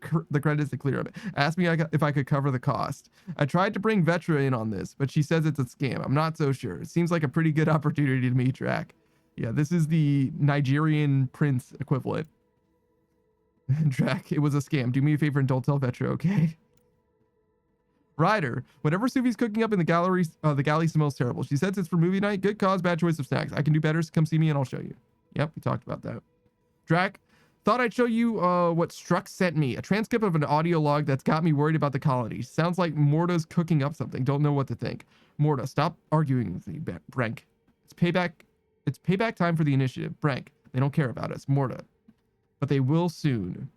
credits to clear them. Asked me if I could cover the cost. I tried to bring Vetra in on this, but she says it's a scam. I'm not so sure. It seems like a pretty good opportunity to meet Drac. Yeah, this is the Nigerian prince equivalent. Drac, it was a scam. Do me a favor and don't tell Vetra, okay? Ryder, whatever Suvi's cooking up in the galley smells terrible. She says it's for movie night. Good cause, bad choice of snacks. I can do better, so come see me and I'll show you. Yep, we talked about that. Drac, thought I'd show you what Struck sent me. A transcript of an audio log that's got me worried about the colony. Sounds like Morta's cooking up something. Don't know what to think. Morta, stop arguing with me, Brank. It's payback time for the initiative. Brank, they don't care about us. Morta. But they will soon.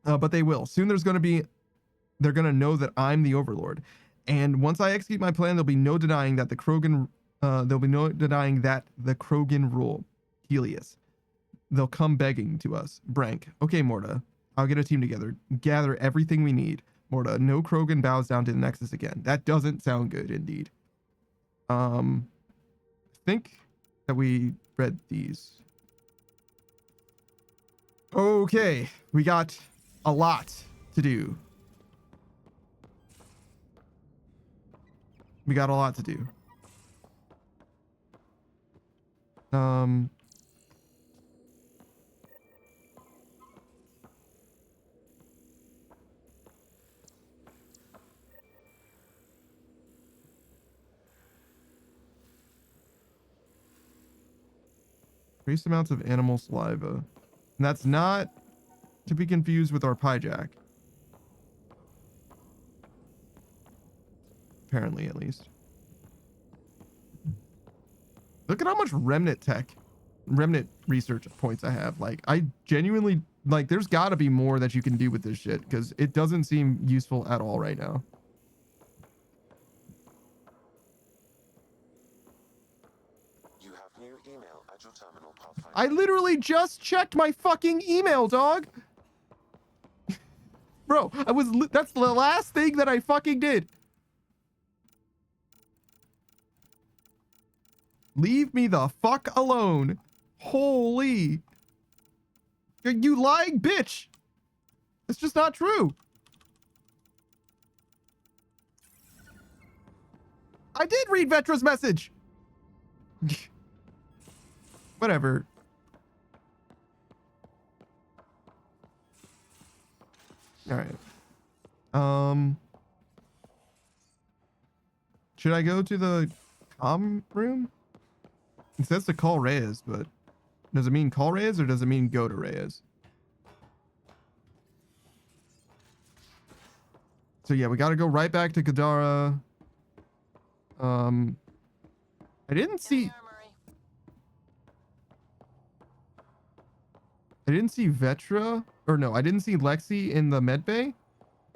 Soon they're gonna know that I'm the Overlord. And once I execute my plan, there'll be no denying that the Krogan rule. Helios. They'll come begging to us. Brank. Okay, Morta. I'll get a team together. Gather everything we need. Morta, no Krogan bows down to the Nexus again. That doesn't sound good, indeed. I think that we read these. Okay. We got a lot to do. Trace amounts of animal saliva. And that's not to be confused with our Pyjack. Apparently, at least. Look at how much remnant research points I have. Like, I genuinely, like, there's got to be more that you can do with this shit, because it doesn't seem useful at all right now. You have new email at your terminal, Pathfinder. I literally just checked my fucking email, dog. Bro, that's the last thing that I fucking did. Leave me the fuck alone. Holy. You lying bitch. It's just not true. I did read Vetra's message. Whatever. All right. Should I go to the comm room? It says to call Reyes, but does it mean call Reyes or does it mean go to Reyes? So yeah, we got to go right back to Kadara. I didn't see Vetra, or no, I didn't see Lexi in the med bay,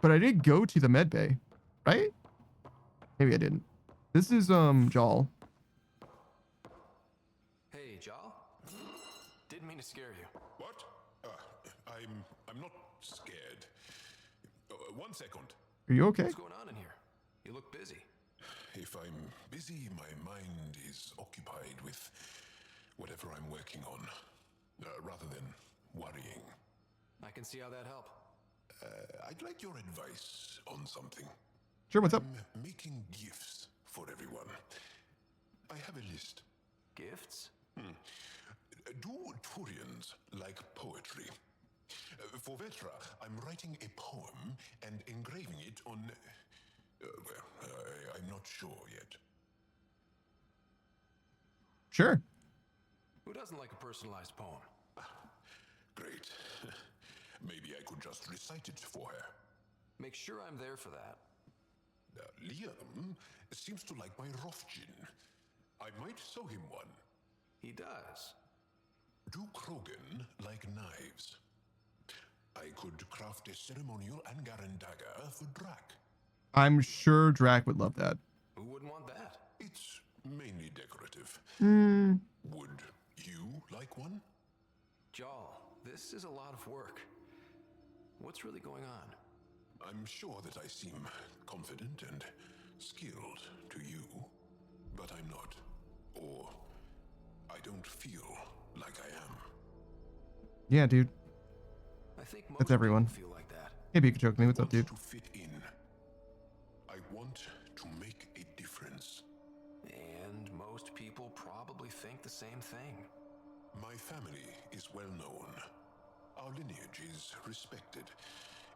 but I did go to the med bay, right? Maybe I didn't. This is Jal. Hey, Jal. Didn't mean to scare you. What? I'm not scared. 1 second. Are you okay? What's going on in here? You look busy. If I'm busy, my mind is occupied with whatever I'm working on, rather than worrying. I can see how that helped. I'd like your advice on something. Sure, what's up? I'm making gifts for everyone. I have a list. Gifts? Do Turians like poetry? For Vetra, I'm writing a poem and engraving it on... I'm not sure yet. Sure. Who doesn't like a personalized poem? Great. Maybe I could just recite it for her. Make sure I'm there for that. Liam seems to like my Rothgin. I might sew him one. He does. Do Krogan like knives? I could craft a ceremonial Angaran dagger for Drac. I'm sure Drac would love that. Who wouldn't want that? It's mainly decorative. Hmm. Would you like one? Jal, this is a lot of work. What's really going on? I'm sure that I seem confident and skilled to you, but I'm not. Or I don't feel like I am. Yeah, dude. I think That's everyone. feel like that. Hey, Pikachu, me. What's up, dude? To fit in. I want to make a difference. And most people probably think the same thing. My family is well known. Our lineage is respected,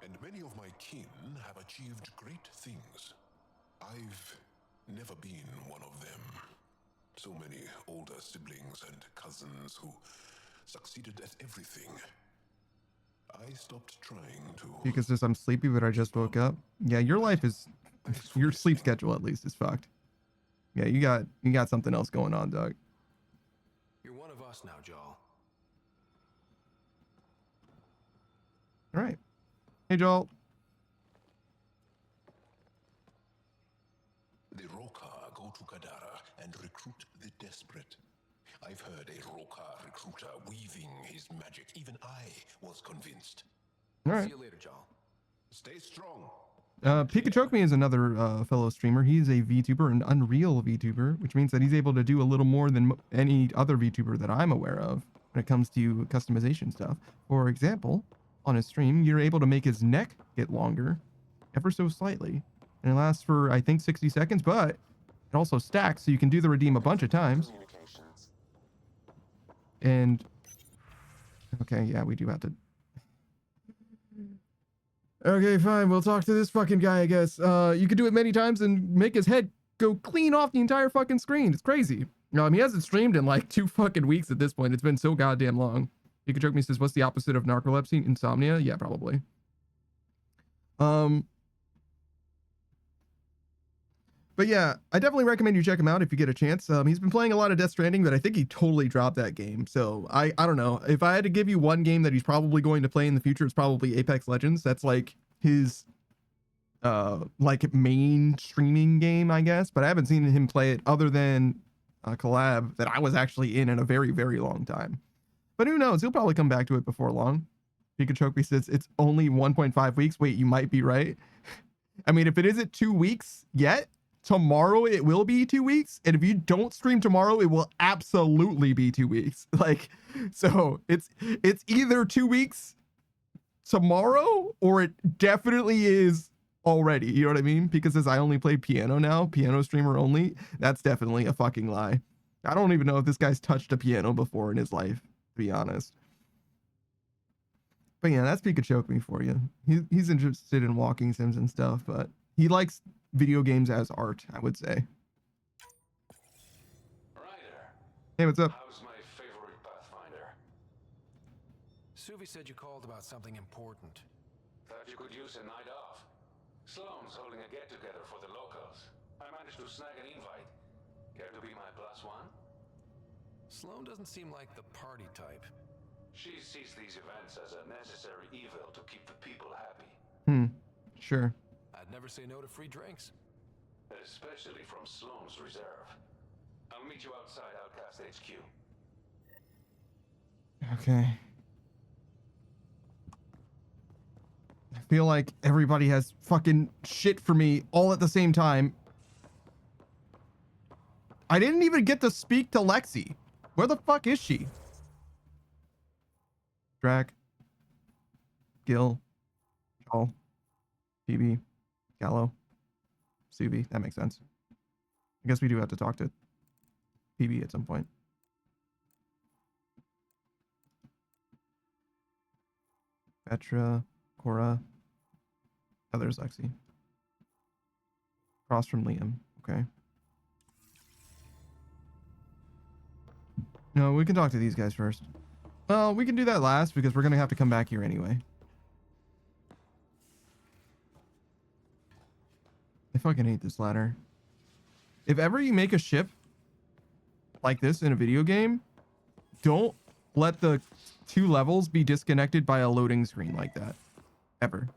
and many of my kin have achieved great things. I've never been one of them. So many older siblings and cousins who succeeded at everything. I stopped trying to... Because says I'm sleepy, but I just woke up. Yeah, your life is... your sleep schedule, at least, is fucked. Yeah, you got something else going on, dog. You're one of us now, Jal. All right. Hey, Joel. The Rokar go to Kadara and recruit the desperate. I've heard a Rokar recruiter weaving his magic. Even I was convinced. All right. See you later, Jal. Stay strong. Pikachu is another fellow streamer. He's a VTuber, an Unreal VTuber, which means that he's able to do a little more than any other VTuber that I'm aware of when it comes to customization stuff. For example, on his stream, you're able to make his neck get longer, ever so slightly. And it lasts for, I think, 60 seconds, but it also stacks, so you can do the redeem a bunch of times. And, okay, yeah, we do have to... Okay, fine. We'll talk to this fucking guy, I guess. You could do it many times and make his head go clean off the entire fucking screen. It's crazy. He hasn't streamed in like 2 fucking weeks at this point. It's been so goddamn long. Pikachu says, what's the opposite of narcolepsy? Insomnia? Yeah, probably. But yeah, I definitely recommend you check him out if you get a chance. He's been playing a lot of Death Stranding, but I think he totally dropped that game. So I don't know. If I had to give you one game that he's probably going to play in the future, it's probably Apex Legends. That's like his like main streaming game, I guess. But I haven't seen him play it other than a collab that I was actually in a very, very long time. But who knows? He'll probably come back to it before long. Pikachu says it's only 1.5 weeks. Wait, you might be right. I mean, if it isn't 2 weeks yet, tomorrow it will be 2 weeks. And if you don't stream tomorrow, it will absolutely be 2 weeks. Like, so it's either 2 weeks tomorrow or it definitely is already. You know what I mean? Because as I only play piano now, piano streamer only, that's definitely a fucking lie. I don't even know if this guy's touched a piano before in his life, to be honest. But yeah, that's Pikachu for you. He's interested in walking sims and stuff, but he likes video games as art, I would say. Hey, what's up? How's my favorite Pathfinder? Suvi said you called about something important. Thought you could use a night off. Sloane's holding a get-together for the locals. I managed to snag an invite. Care to be my +1? Sloane doesn't seem like the party type. She sees these events as a necessary evil to keep the people happy. Sure. I'd never say no to free drinks. Especially from Sloane's reserve. I'll meet you outside Outcast HQ. Okay. I feel like everybody has fucking shit for me all at the same time. I didn't even get to speak to Lexi. Where the fuck is she? Drac. Gil. Joel. PB. Gallo. Subi. That makes sense. I guess we do have to talk to PB at some point. Petra. Cora. Oh, there's Lexi. Across from Liam. Okay. No, we can talk to these guys first. Well, we can do that last because we're going to have to come back here anyway. I fucking hate this ladder. If ever you make a ship like this in a video game, don't let the 2 levels be disconnected by a loading screen like that. Ever.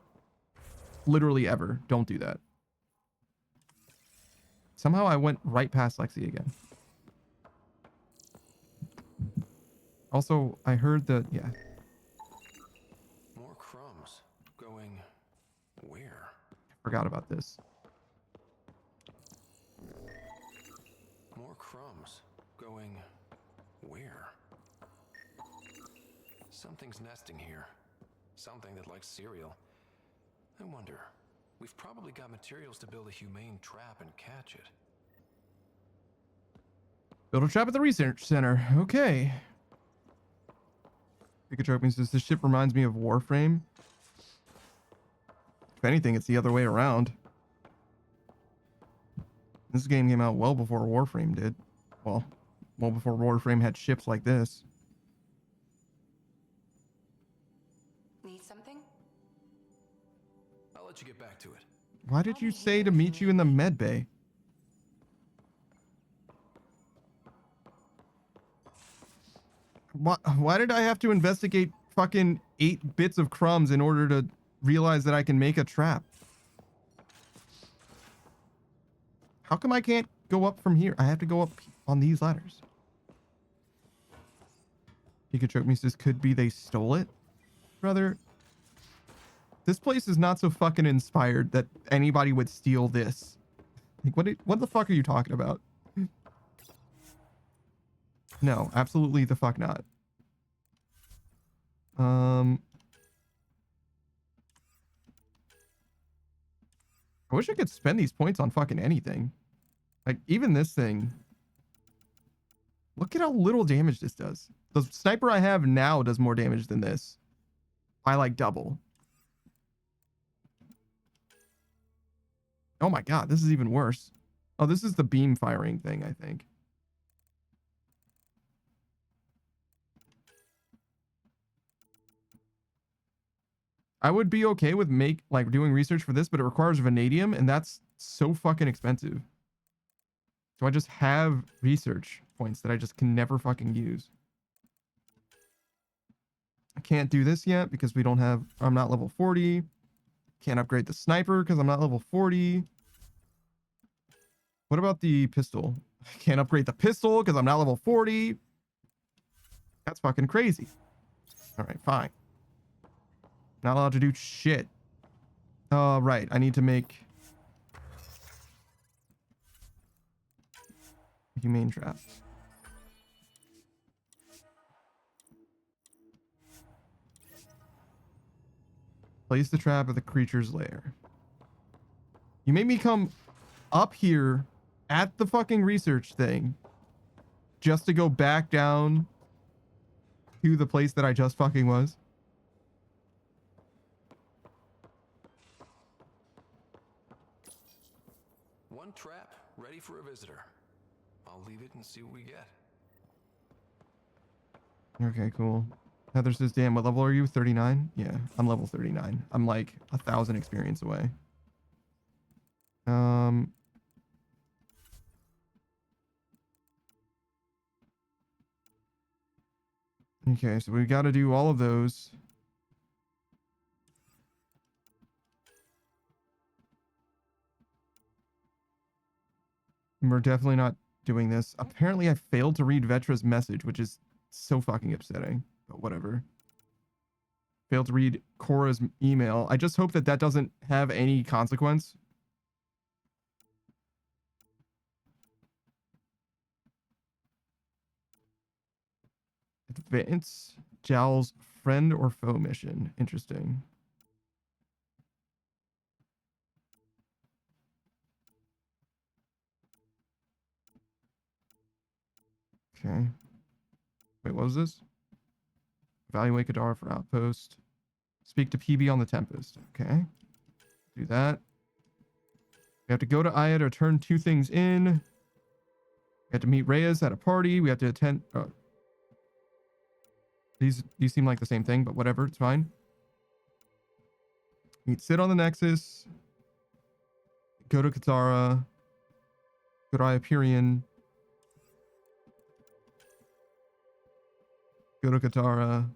Literally ever. Don't do that. Somehow I went right past Lexi again. Also, I heard that, yeah. More crumbs. Going where? Forgot about this. More crumbs. Going where? Something's nesting here. Something that likes cereal. I wonder. We've probably got materials to build a humane trap and catch it. Build a trap at the research center. Okay. Pikachu says this ship reminds me of Warframe. If anything, it's the other way around. This game came out well before Warframe did. Well before Warframe had ships like this. Need something? I'll let you get back to it. Why did you say to meet you in the med bay? Why did I have to investigate fucking 8 bits of crumbs in order to realize that I can make a trap? How come I can't go up from here? I have to go up on these ladders. Pikachu says, could be they stole it? Brother, this place is not so fucking inspired that anybody would steal this. Like, what the fuck are you talking about? No, absolutely the fuck not. I wish I could spend these points on fucking anything. Like, even this thing. Look at how little damage this does. The sniper I have now does more damage than this. By like double. Oh my god, this is even worse. Oh, this is the beam firing thing, I think. I would be okay with doing research for this, but it requires vanadium, and that's so fucking expensive. So I just have research points that I just can never fucking use. I can't do this yet because I'm not level 40. Can't upgrade the sniper because I'm not level 40. What about the pistol? I can't upgrade the pistol because I'm not level 40. That's fucking crazy. All right, fine. Not allowed to do shit. Right. I need to make a humane trap. Place the trap at the creature's lair. You made me come up here at the fucking research thing just to go back down to the place that I just fucking was. One trap, ready for a visitor. I'll leave it and see what we get. Okay, cool. Heather says, damn, what level are you? 39? Yeah, I'm level 39. I'm like 1,000 experience away. Okay, so we've got to do all of those. We're definitely not doing this. Apparently, I failed to read Vetra's message, which is so fucking upsetting, but whatever. Failed to read Cora's email. I just hope that that doesn't have any consequence. Advance Jowl's friend or foe mission. Interesting. Okay. Wait, what was this? Evaluate Kadara for outpost. Speak to PB on the Tempest. Okay. Do that. We have to go to Aya to turn 2 things in. We have to meet Reyes at a party. We have to attend... These seem like the same thing, but whatever. It's fine. Meet Sid on the Nexus. Go to Kadara. Go to Hyperion. Go to Kadara.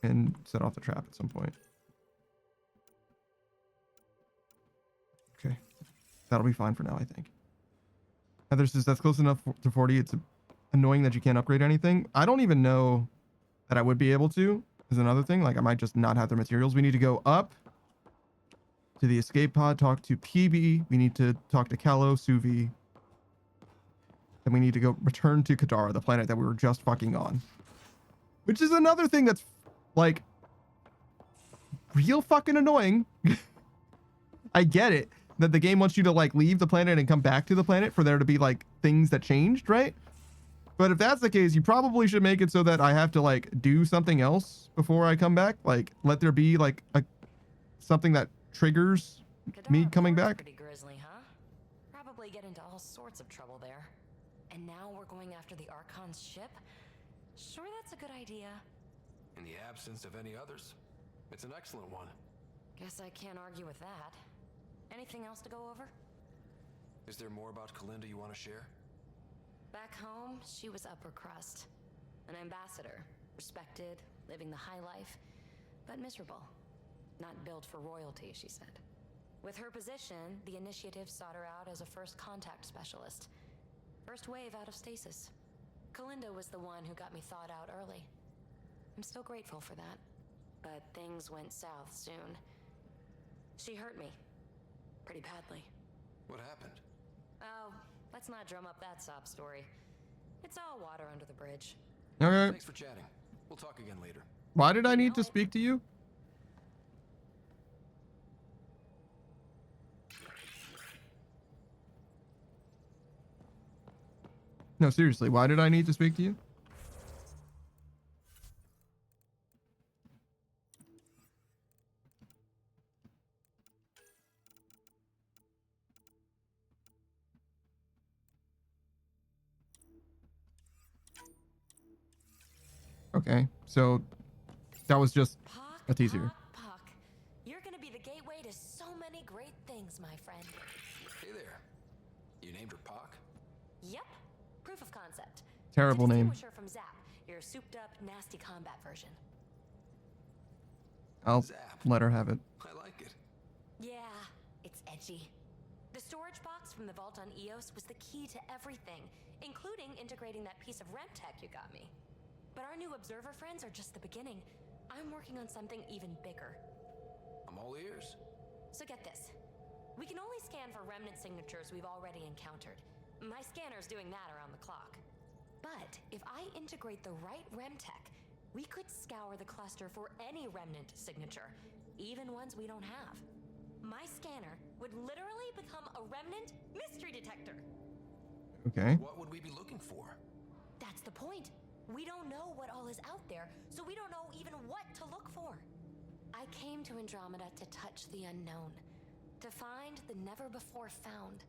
And set off the trap at some point. Okay. That'll be fine for now, I think. Heather says that's close enough to 40. It's annoying that you can't upgrade anything. I don't even know that I would be able to, is another thing. Like, I might just not have the materials. We need to go up to the escape pod, talk to PB. We need to talk to Kello, Suvi. And we need to go return to Kadara, the planet that we were just fucking on. Which is another thing that's, like, real fucking annoying. I get it that the game wants you to, like, leave the planet and come back to the planet for there to be, like, things that changed, right? But if that's the case, you probably should make it so that I have to, like, do something else before I come back. Like, let there be, like, something that triggers me coming back. Pretty grisly, huh? Probably get into all sorts of trouble there. And now we're going after the Archon's ship? Sure, that's a good idea. In the absence of any others, it's an excellent one. Guess I can't argue with that. Anything else to go over? Is there more about Kalinda you want to share? Back home, she was upper crust. An ambassador. Respected, living the high life, but miserable. Not built for royalty, she said. With her position, the initiative sought her out as a first contact specialist. First wave out of stasis. Kalinda was the one who got me thawed out early. I'm still grateful for that. But things went south soon. She hurt me. Pretty badly. What happened? Oh, let's not drum up that sob story. It's all water under the bridge. Okay. Thanks for chatting. We'll talk again later. Why did I need to speak to you? No, seriously, why did I need to speak to you? Okay, so that was just a teaser. Puck, you're gonna be the gateway to so many great things, my friend. Hey there. You named her Pac? Yep. Proof of concept. Terrible to name. distinguish her from Zap, your souped up, nasty combat version. I'll let her have it. I like it. Yeah, it's edgy. The storage box from the vault on Eos was the key to everything, including integrating that piece of Remtech you got me. But our new observer friends are just the beginning. I'm working on something even bigger. I'm all ears. So get this. We can only scan for remnant signatures we've already encountered. My scanner's doing that around the clock. But if I integrate the right Remtech, we could scour the cluster for any remnant signature, even ones we don't have. My scanner would literally become a remnant mystery detector. Okay. What would we be looking for? That's the point. We don't know what all is out there, so we don't know even what to look for. I came to Andromeda to touch the unknown, to find the never before found.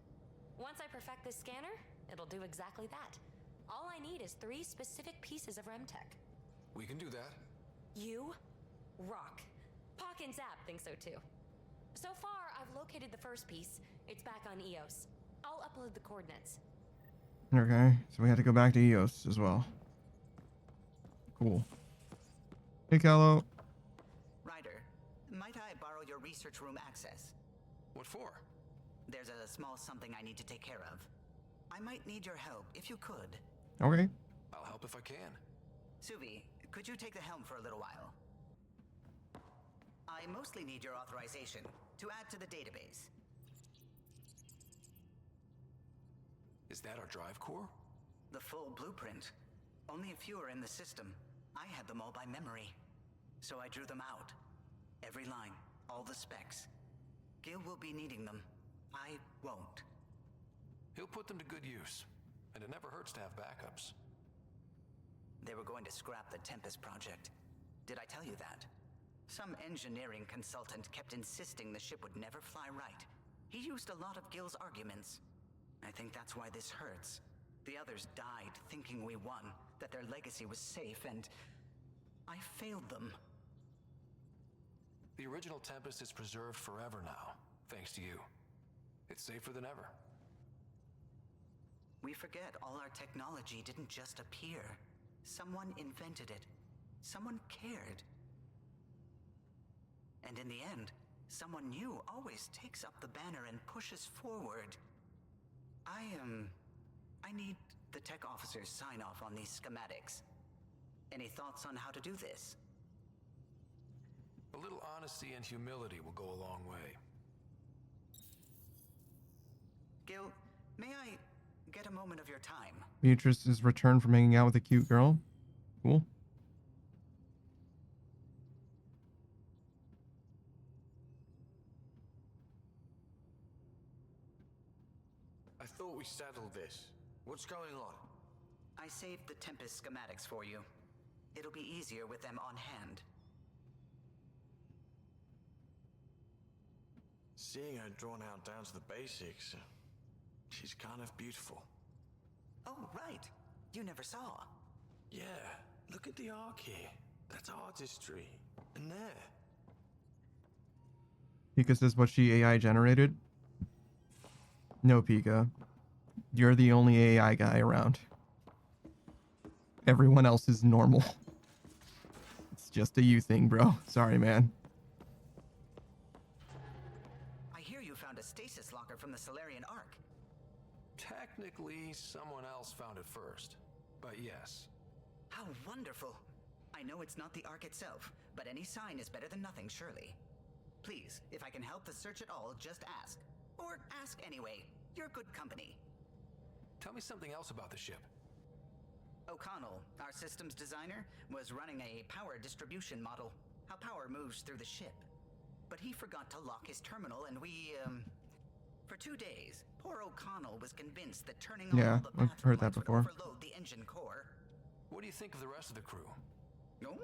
Once I perfect this scanner, it'll do exactly that. All I need is 3 specific pieces of Remtech. We can do that. You rock. Pock and Zap think so too. So far, I've located the first piece. It's back on EOS. I'll upload the coordinates. Okay, so we had to go back to EOS as well. Cool. Hey, Callow. Ryder, might I borrow your research room access? What for? There's a small something I need to take care of. I might need your help if you could. Okay. I'll help if I can. Suvi, could you take the helm for a little while? I mostly need your authorization to add to the database. Is that our drive core? The full blueprint. Only a few are in the system. I had them all by memory. So I drew them out. Every line, all the specs. Gil will be needing them. I won't. He'll put them to good use. And it never hurts to have backups. They were going to scrap the Tempest project. Did I tell you that? Some engineering consultant kept insisting the ship would never fly right. He used a lot of Gil's arguments. I think that's why this hurts. The others died thinking we won, that their legacy was safe, and I failed them. The original Tempest is preserved forever now, thanks to you. It's safer than ever. We forget all our technology didn't just appear. Someone invented it. Someone cared. And in the end, someone new always takes up the banner and pushes forward. I need the tech officer's sign off on these schematics. Any thoughts on how to do this? A little honesty and humility will go a long way. Gil, may I get a moment of your time? Beatrice's return from hanging out with a cute girl. Cool. I thought we settled this. What's going on? I saved the Tempest schematics for you. It'll be easier with them on hand. Seeing her drawn out down to the basics, she's kind of beautiful. Oh, right. You never saw. Yeah, look at the arc here. That's artistry. And there. Pika says, was she AI generated? No, Pika. You're the only AI guy around. Everyone else is normal. It's just a you thing, bro. Sorry, man. I hear you found a stasis locker from the Solarian Ark. Technically, someone else found it first. But yes. How wonderful. I know it's not the Ark itself, but any sign is better than nothing, surely. Please, if I can help the search at all, just ask. Or ask anyway. You're good company. Tell me something else about the ship. O'Connell, our systems designer, was running a power distribution model. How power moves through the ship. But he forgot to lock his terminal and for 2 days, poor O'Connell was convinced that turning on all the I've heard that before. would overload the engine core. What do you think of the rest of the crew? No,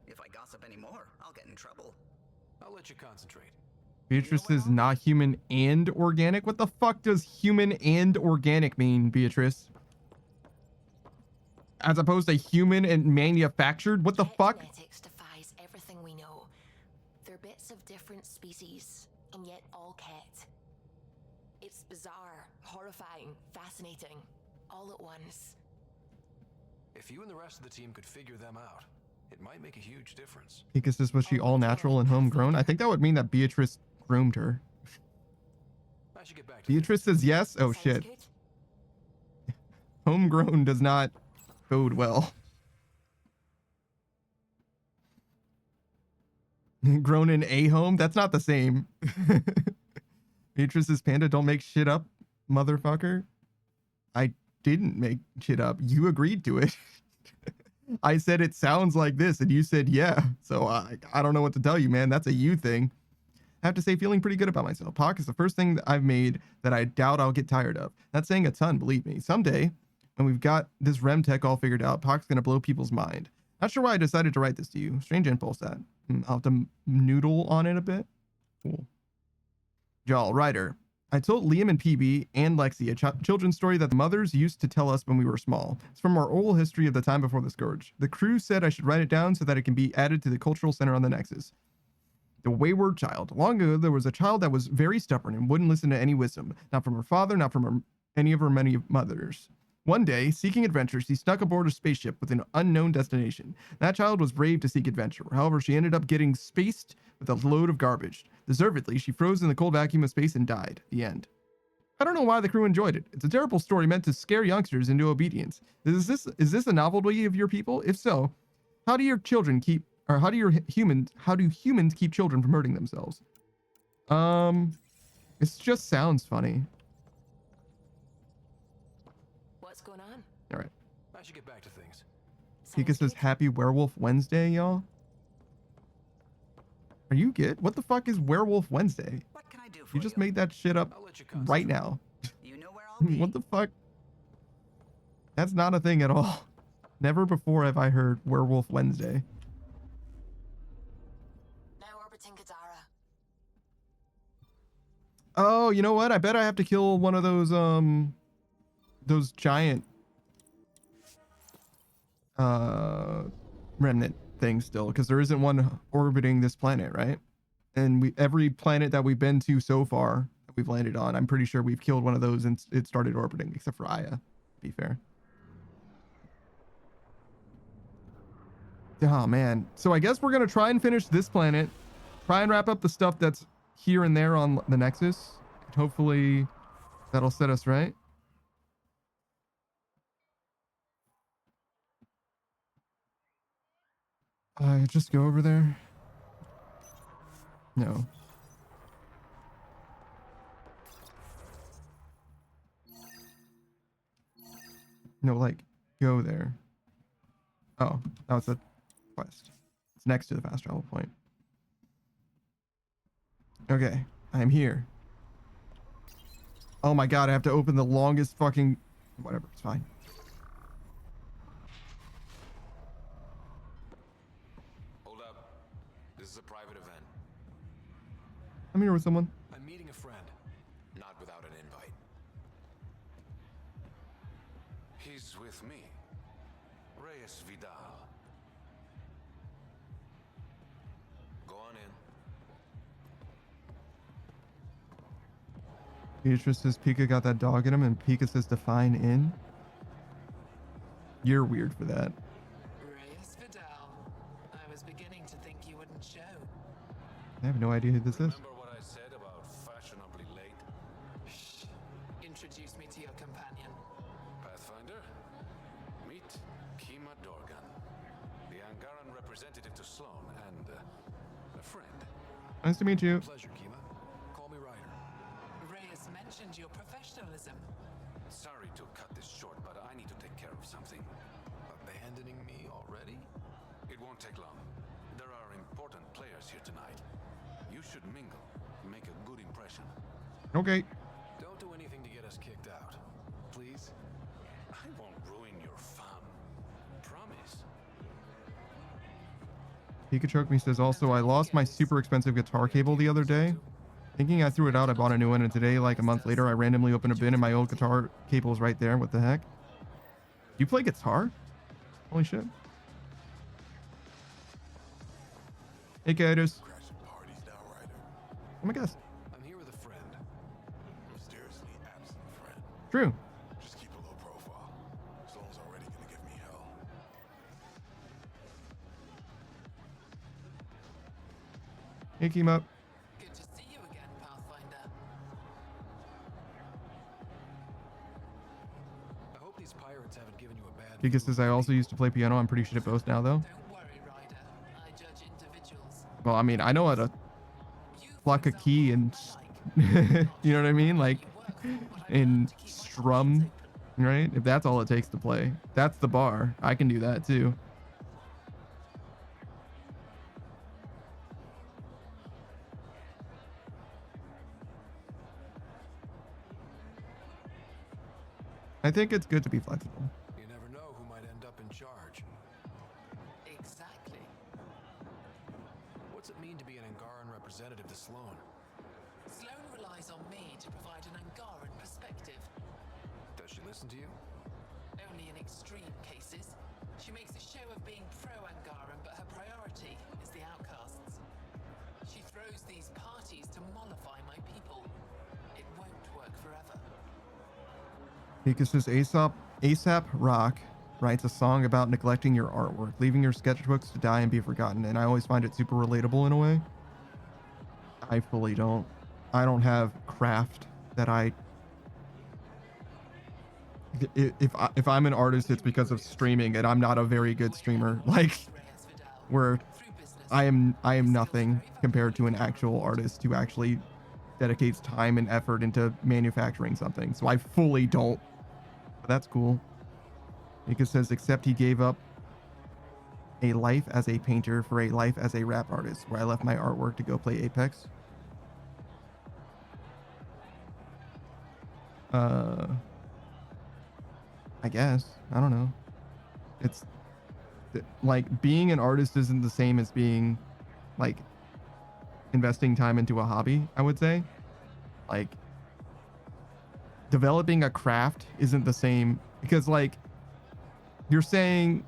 if I gossip anymore, I'll get in trouble. I'll let you concentrate. Beatrice is not human and organic? What the fuck does human and organic mean, Beatrice? As opposed to human and manufactured? What the fuck? Genetics defies everything we know. They're bits of different species, and yet all cat. It's bizarre, horrifying, fascinating, all at once. If you and the rest of the team could figure them out, it might make a huge difference. Pika says, was she all natural and homegrown? I think that would mean that Beatrice groomed her. I should get back to Beatrice says yes? Oh shit. Homegrown does not bode well. Grown in a home? That's not the same. Beatrice's panda don't make shit up, motherfucker. I didn't make shit up. You agreed to it. I said it sounds like this, and you said yeah. So I don't know what to tell you, man. That's a you thing. I have to say, feeling pretty good about myself. Pock is the first thing that I've made that I doubt I'll get tired of. Not saying a ton, believe me. Someday, when we've got this REM tech all figured out, Pock's gonna blow people's mind. Not sure why I decided to write this to you. Strange impulse that. I'll have to noodle on it a bit. Cool. Y'all, writer. I told Liam and PB and Lexi a children's story that the mothers used to tell us when we were small. It's from our oral history of the time before the Scourge. The crew said I should write it down so that it can be added to the cultural center on the Nexus. The wayward child. Long ago, there was a child that was very stubborn and wouldn't listen to any wisdom. Not from her father, not from any of her many mothers. One day, seeking adventure, she snuck aboard a spaceship with an unknown destination. That child was brave to seek adventure. However, she ended up getting spaced with a load of garbage. Deservedly, she froze in the cold vacuum of space and died. The end. I don't know why the crew enjoyed it. It's a terrible story meant to scare youngsters into obedience. Is this a novelty of your people? If so, how do humans keep children from hurting themselves? It just sounds funny. What's going on? All right. I should get back to things. Pika says Happy Werewolf Wednesday, y'all. Are you good? What the fuck is Werewolf Wednesday? What can I do for You just made that shit up right now. You know where I'll be. What the fuck? That's not a thing at all. Never before have I heard Werewolf Wednesday. Now orbiting Kadara. Oh, you know what? I bet I have to kill one of those giant remnant things still, because there isn't one orbiting this planet, right? And every planet that we've been to so far that we've landed on, I'm pretty sure we've killed one of those and it started orbiting, except for Aya, to be fair. Oh man. So I guess we're gonna try and finish this planet, try and wrap up the stuff that's here and there on the Nexus. Hopefully that'll set us right. Just go over there. No. No, like, go there. Oh, that was a quest. It's next to the fast travel point. Okay, I'm here. Oh my god, I have to open the longest fucking... Whatever, it's fine. Hold up. This is a private event. I'm here with someone. I'm meeting a friend. Not without an invite. He's with me. Reyes Vidal. Go on in. Beatrice says Pika got that dog in him, and Pika says define in. You're weird for that. Reyes Vidal. I was beginning to think you wouldn't show. I have no idea who this is. Remember what I said about fashionably late? Shh. Introduce me to your companion. Pathfinder, meet Kima Dorgan, the Angaran representative to Sloan and a friend. Nice to meet you. Pleasure, Kima. Call me Ryder. Reyes mentioned your professionalism. Sorry to cut this short, but I need to take care of something. Abandoning me already? It won't take long. There are important players here tonight. You should mingle, make a good impression. Okay. Don't do anything to get us kicked out. Please? I won't ruin your fun. Promise. Pikachu says also, I lost my super expensive guitar cable the other day. Thinking I threw it out, I bought a new one, and today, like a month later, I randomly opened a bin and my old guitar cable's right there. What the heck? You play guitar? Holy shit. Hey, Katus. Oh my gosh. I'm here with a friend. Mysteriously absent friend. True. Just keep a low profile. Sloan's already gonna give me hell. Hey, Kima. Good to see you again, Pathfinder. I hope these pirates haven't given you a bad... Pika says I also used to play piano. I'm pretty shit at both now, though. Don't worry, Ryder. I judge individuals. Well, I mean, I know how to pluck a key and... you know what I mean? Like, and strum, right? If that's all it takes to play. That's the bar. I can do that, too. I think it's good to be flexible. You never know who might end up in charge. Exactly. What's it mean to be an Angaran representative to Sloan? Sloan relies on me to provide an Angaran perspective. Does she listen to you? Only in extreme cases. She makes a show of being pro-Angaran, but her priority is the outcasts. She throws these parties to mollify my people. It won't work forever. Because says ASAP Rock writes a song about neglecting your artwork, leaving your sketchbooks to die and be forgotten. And I always find it super relatable in a way. I fully don't. I don't have craft that if I'm an artist, it's because of streaming, and I'm not a very good streamer. Like, where I am nothing compared to an actual artist who actually dedicates time and effort into manufacturing something. So I fully don't. But that's cool. Mika says, except he gave up a life as a painter for a life as a rap artist, where I left my artwork to go play Apex. I guess. I don't know. It's like being an artist isn't the same as being like investing time into a hobby, I would say. Like developing a craft isn't the same, because like you're saying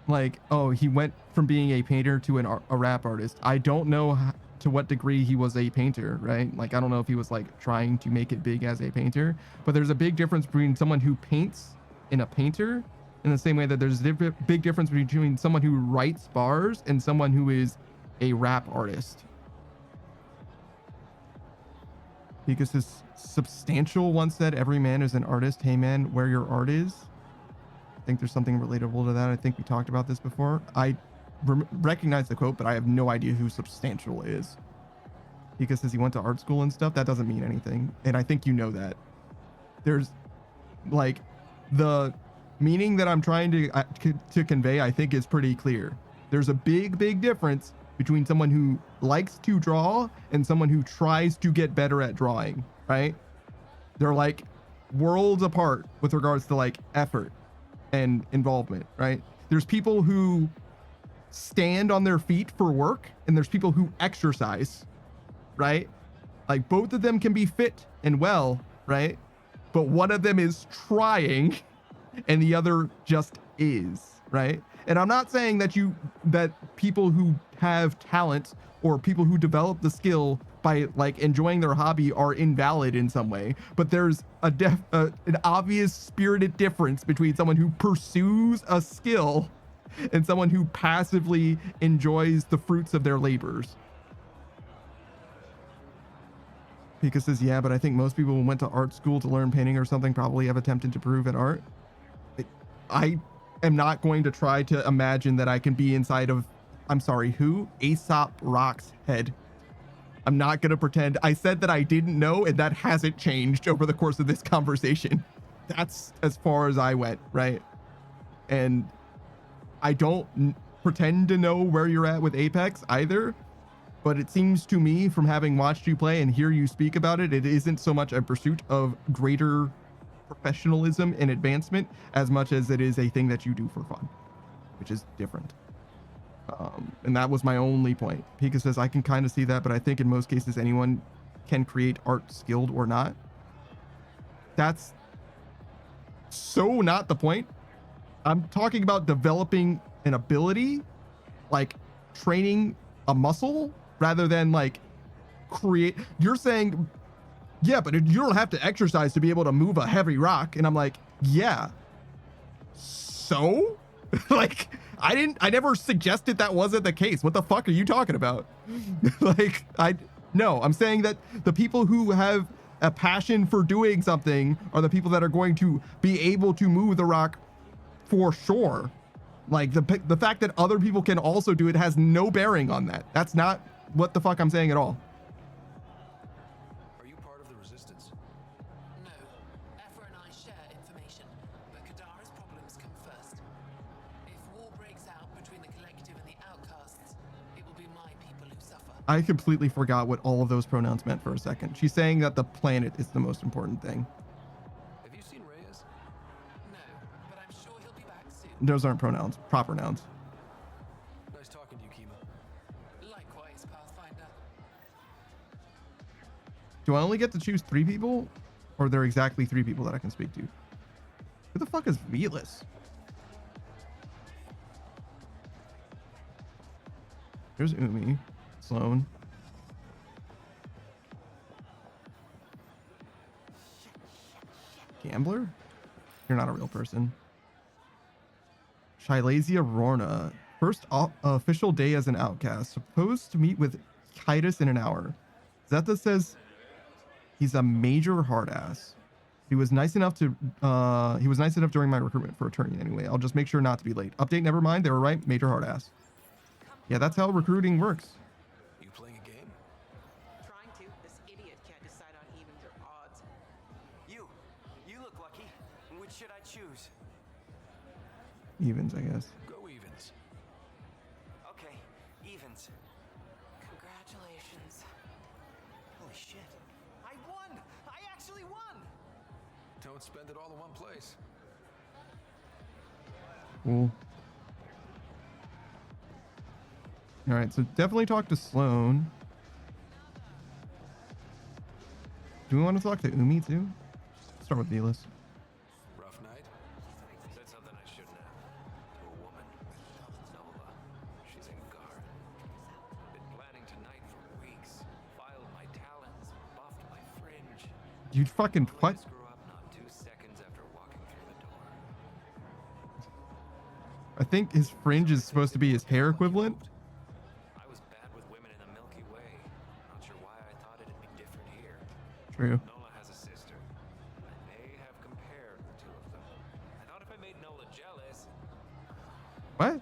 like, oh, he went from being a painter to a rap artist. I don't know to what degree he was a painter, right? Like I don't know if he was like trying to make it big as a painter, but there's a big difference between someone who paints and a painter, in the same way that there's a big difference between someone who writes bars and someone who is a rap artist. Because this Substantial once said, every man is an artist. Hey man, where your art is. I think there's something relatable to that. I think we talked about this before. I recognize the quote, but I have no idea who Substantial is. Because says he went to art school and stuff. That doesn't mean anything. And I think you know that. There's like the meaning that I'm trying to convey, I think is pretty clear. There's a big difference between someone who likes to draw and someone who tries to get better at drawing, right? They're like worlds apart with regards to like effort and involvement, right? There's people who stand on their feet for work and there's people who exercise, right? Like both of them can be fit and well, right? But one of them is trying and the other just is, right? And I'm not saying that people who have talent or people who develop the skill by like enjoying their hobby are invalid in some way, but there's an obvious spirited difference between someone who pursues a skill and someone who passively enjoys the fruits of their labors. Pika says, yeah, but I think most people who went to art school to learn painting or something probably have attempted to prove at art. I am not going to try to imagine that I can be inside of, I'm sorry, who? Aesop Rock's head. I'm not going to pretend. I said that I didn't know, and that hasn't changed over the course of this conversation. That's as far as I went, right? And I don't pretend to know where you're at with Apex either, but it seems to me from having watched you play and hear you speak about it, it isn't so much a pursuit of greater professionalism and advancement as much as it is a thing that you do for fun, which is different. And that was my only point. Pika says, I can kind of see that, but I think in most cases anyone can create art, skilled or not. That's so not the point. I'm talking about developing an ability, like training a muscle, rather than like create. You're saying, yeah, but you don't have to exercise to be able to move a heavy rock. And I'm like, yeah. So like, I never suggested that wasn't the case. What the fuck are you talking about? Like, no, I'm saying that the people who have a passion for doing something are the people that are going to be able to move the rock for sure. Like the fact that other people can also do it has no bearing on that. That's not what the fuck I'm saying at all. Are you part of the resistance? No. Efra and I share information, but Kadara's problems come first. If war breaks out between the collective and the outcasts, it will be my people who suffer. I completely forgot what all of those pronouns meant for a second. She's saying that the planet is the most important thing. Have you seen Reyes? those aren't pronouns, proper nouns. Nice talking to you, Kima. Likewise, Pathfinder. Do I only get to choose 3 people? Or are there exactly 3 people that I can speak to? Who the fuck is Velas? Here's Umi. Sloan. Gambler? You're not a real person. Shylazia Rorna. First official day as an outcast. Supposed to meet with Kitus in an hour. Zeta says he's a major hard ass. He was nice enough during my recruitment for attorney anyway. I'll just make sure not to be late. Update, never mind. They were right. Major hard ass. Yeah, that's how recruiting works. You playing a game? Trying to. This idiot can't decide on evens or odds. You look lucky. Which should I choose? Evens, I guess. Go evens. Okay, evens. Congratulations. Holy shit. I won! I actually won! Don't spend it all in one place. Cool. All right, so definitely talk to Sloan. Do we want to talk to Umi too? Start with Velas. Rough night? Said something I shouldn't have. To a woman. Nola. She's in guard. Been planning tonight for weeks. Filed my talons, buffed my fringe. You fucking what? Screw up not 2 seconds after walking through the door. I think his fringe is supposed to be his hair equivalent. I was bad with women in the Milky Way. Not sure why I thought it'd be different here. True. Nola has a sister. I may have compared the two of them. I thought if I made Nola jealous. What?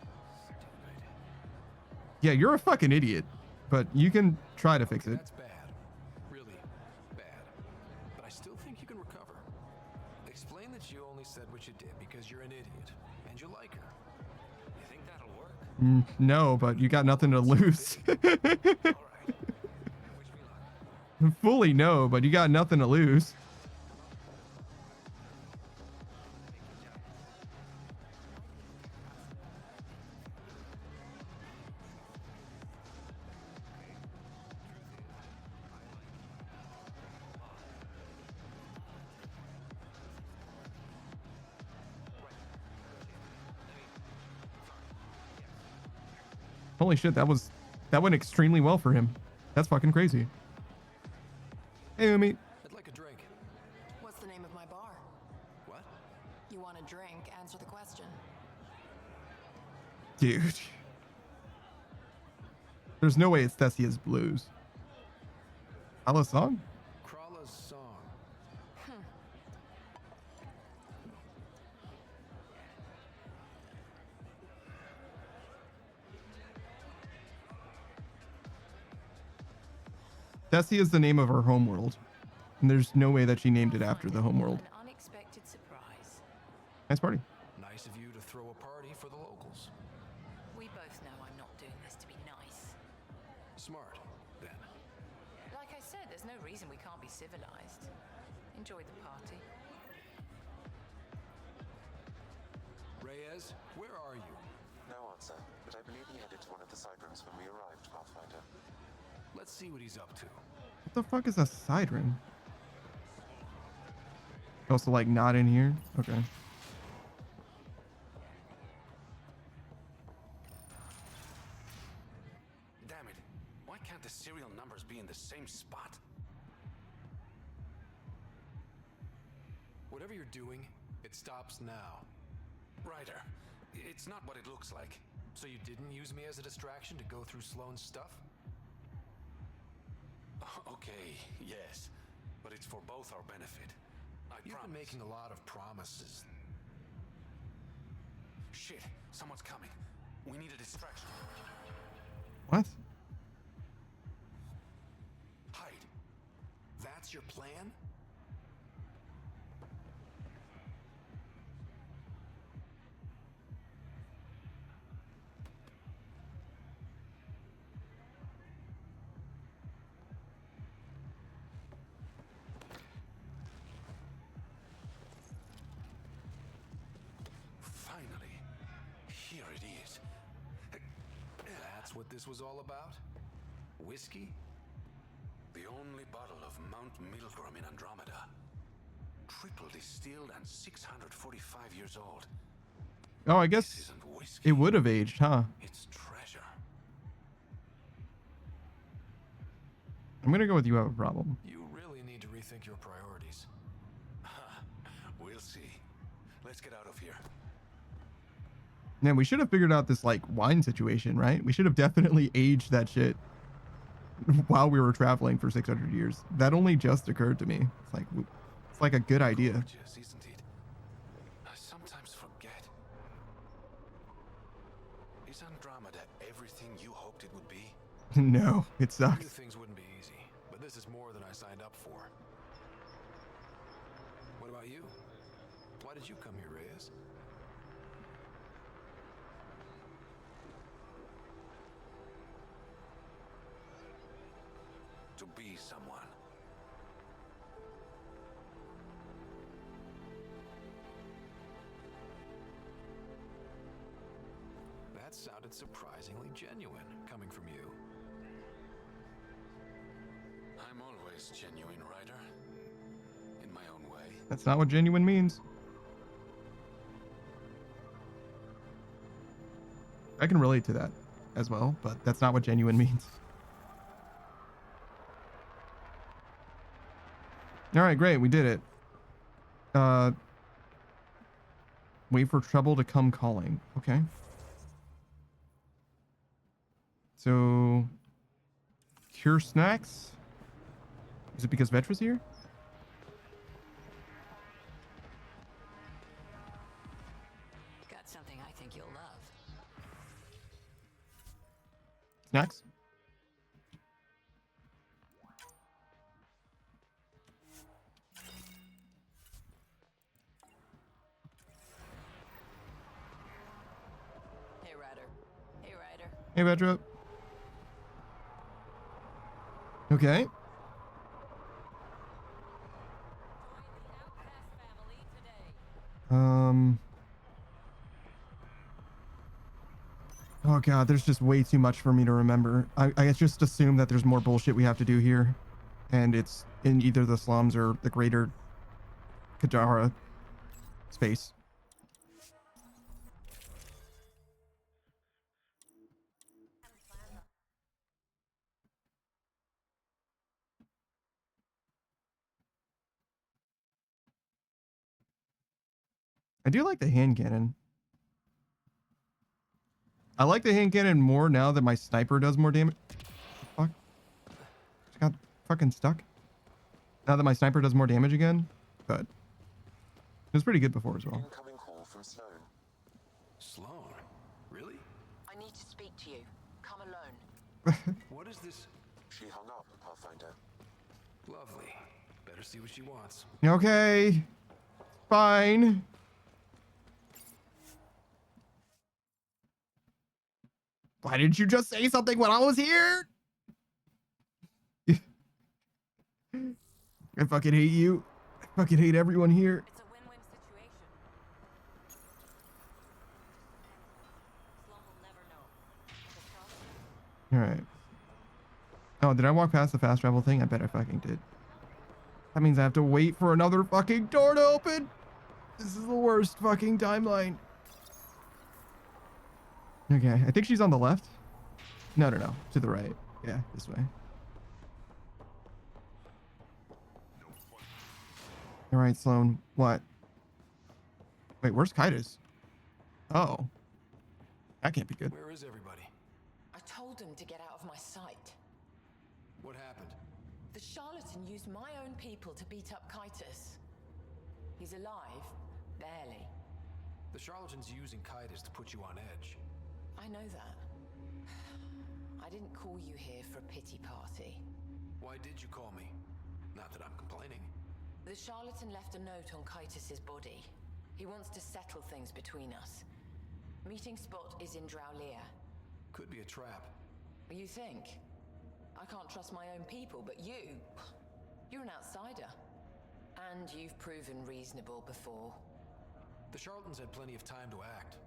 Yeah, you're a fucking idiot, but you can try to fix it. That's bad. Really bad. But I still think you can recover. Explain that you only said what you did because you're an idiot and you like her. You think that'll work? No, but you got nothing to lose. Fully no, but you got nothing to lose. Holy shit, that went extremely well for him. That's fucking crazy. Hey, Umi. I'd like a drink. What's the name of my bar? What? You want a drink? Answer the question. Dude. There's no way it's Thessia's Blues. Hello, song? Krala's song. Thessia is the name of her homeworld. And there's no way that she named it after the homeworld. An unexpected surprise. Nice party. Nice of you to throw a party for the locals. We both know I'm not doing this to be nice. Smart, then. Like I said, there's no reason we can't be civilized. Enjoy the party. Reyes, where are you? No answer, but I believe he headed to one of the side rooms when we arrived, Pathfinder. Let's see what he's up to. What the fuck is a side room? Also, like, not in here? Okay. Damn it. Why can't the serial numbers be in the same spot? Whatever you're doing, it stops now. Ryder, it's not what it looks like. So you didn't use me as a distraction to go through Sloane's stuff? Okay, yes. But it's for both our benefit. You've been making a lot of promises. Shit, someone's coming. We need a distraction. What? Hide. That's your plan? Finally. it is. That's what this was all about? Whiskey? The only bottle of Mount Milgram in Andromeda. Triple distilled and 645 years old. Oh, I guess it would have aged, huh? It's treasure. I'm gonna go with you have a problem. You really need to rethink your priorities. We'll see. Let's get out of here. Man, we should have figured out this like wine situation, right? We should have definitely aged that shit while we were traveling for 600 years. That only just occurred to me. It's like a good idea. Gorgeous, isn't it? I sometimes forget. Is Andromeda everything you hoped it would be? No, it I knew sucks. things wouldn't be easy, but this is more than I signed up for. What about you? Why did you come here, Reyes? To be someone. That sounded surprisingly genuine, coming from you. I'm always genuine, Ryder. In my own way. That's not what genuine means. I can relate to that as well, but that's not what genuine means. All right, great. We did it. Wait for trouble to come calling. Okay. So, cure snacks? Is it because Vetra's here? Got something I think you'll love. Snacks? Hey, Ryder. Hey, Ryder. Hey, Vetra. Okay. Oh god, there's just way too much for me to remember. I just assume that there's more bullshit we have to do here. And it's in either the slums or the greater Kadara space. I do like the hand cannon. I like the hand cannon more now that my sniper does more damage. Fuck. Just got fucking stuck. Now that my sniper does more damage again, but it was pretty good before as well. Incoming call from Sloan. Sloan? Really? I need to speak to you. Come alone. What is this? She hung up, Pathfinder. Lovely. Better see what she wants. Okay. Fine. Why didn't you just say something when I was here? I fucking hate you. I fucking hate everyone here. It's a win-win situation. Sloan will never know. Alright. Oh, did I walk past the fast travel thing? I bet I fucking did. That means I have to wait for another fucking door to open. This is the worst fucking timeline. Okay, I think she's on the left. No, to the right. Yeah, this way. All right, Sloan. What? Wait, where's Kaitis? Oh. That can't be good. Where is everybody? I told him to get out of my sight. What happened? The charlatan used my own people to beat up Kaitis. He's alive, barely. The charlatan's using Kaitis to put you on edge. I know that. I didn't call you here for a pity party. Why did you call me? Not that I'm complaining. The charlatan left a note on Kaitis' body. He wants to settle things between us. Meeting spot is in Drowlear. Could be a trap. You think? I can't trust my own people, but you're an outsider. And you've proven reasonable before. The charlatans had plenty of time to act.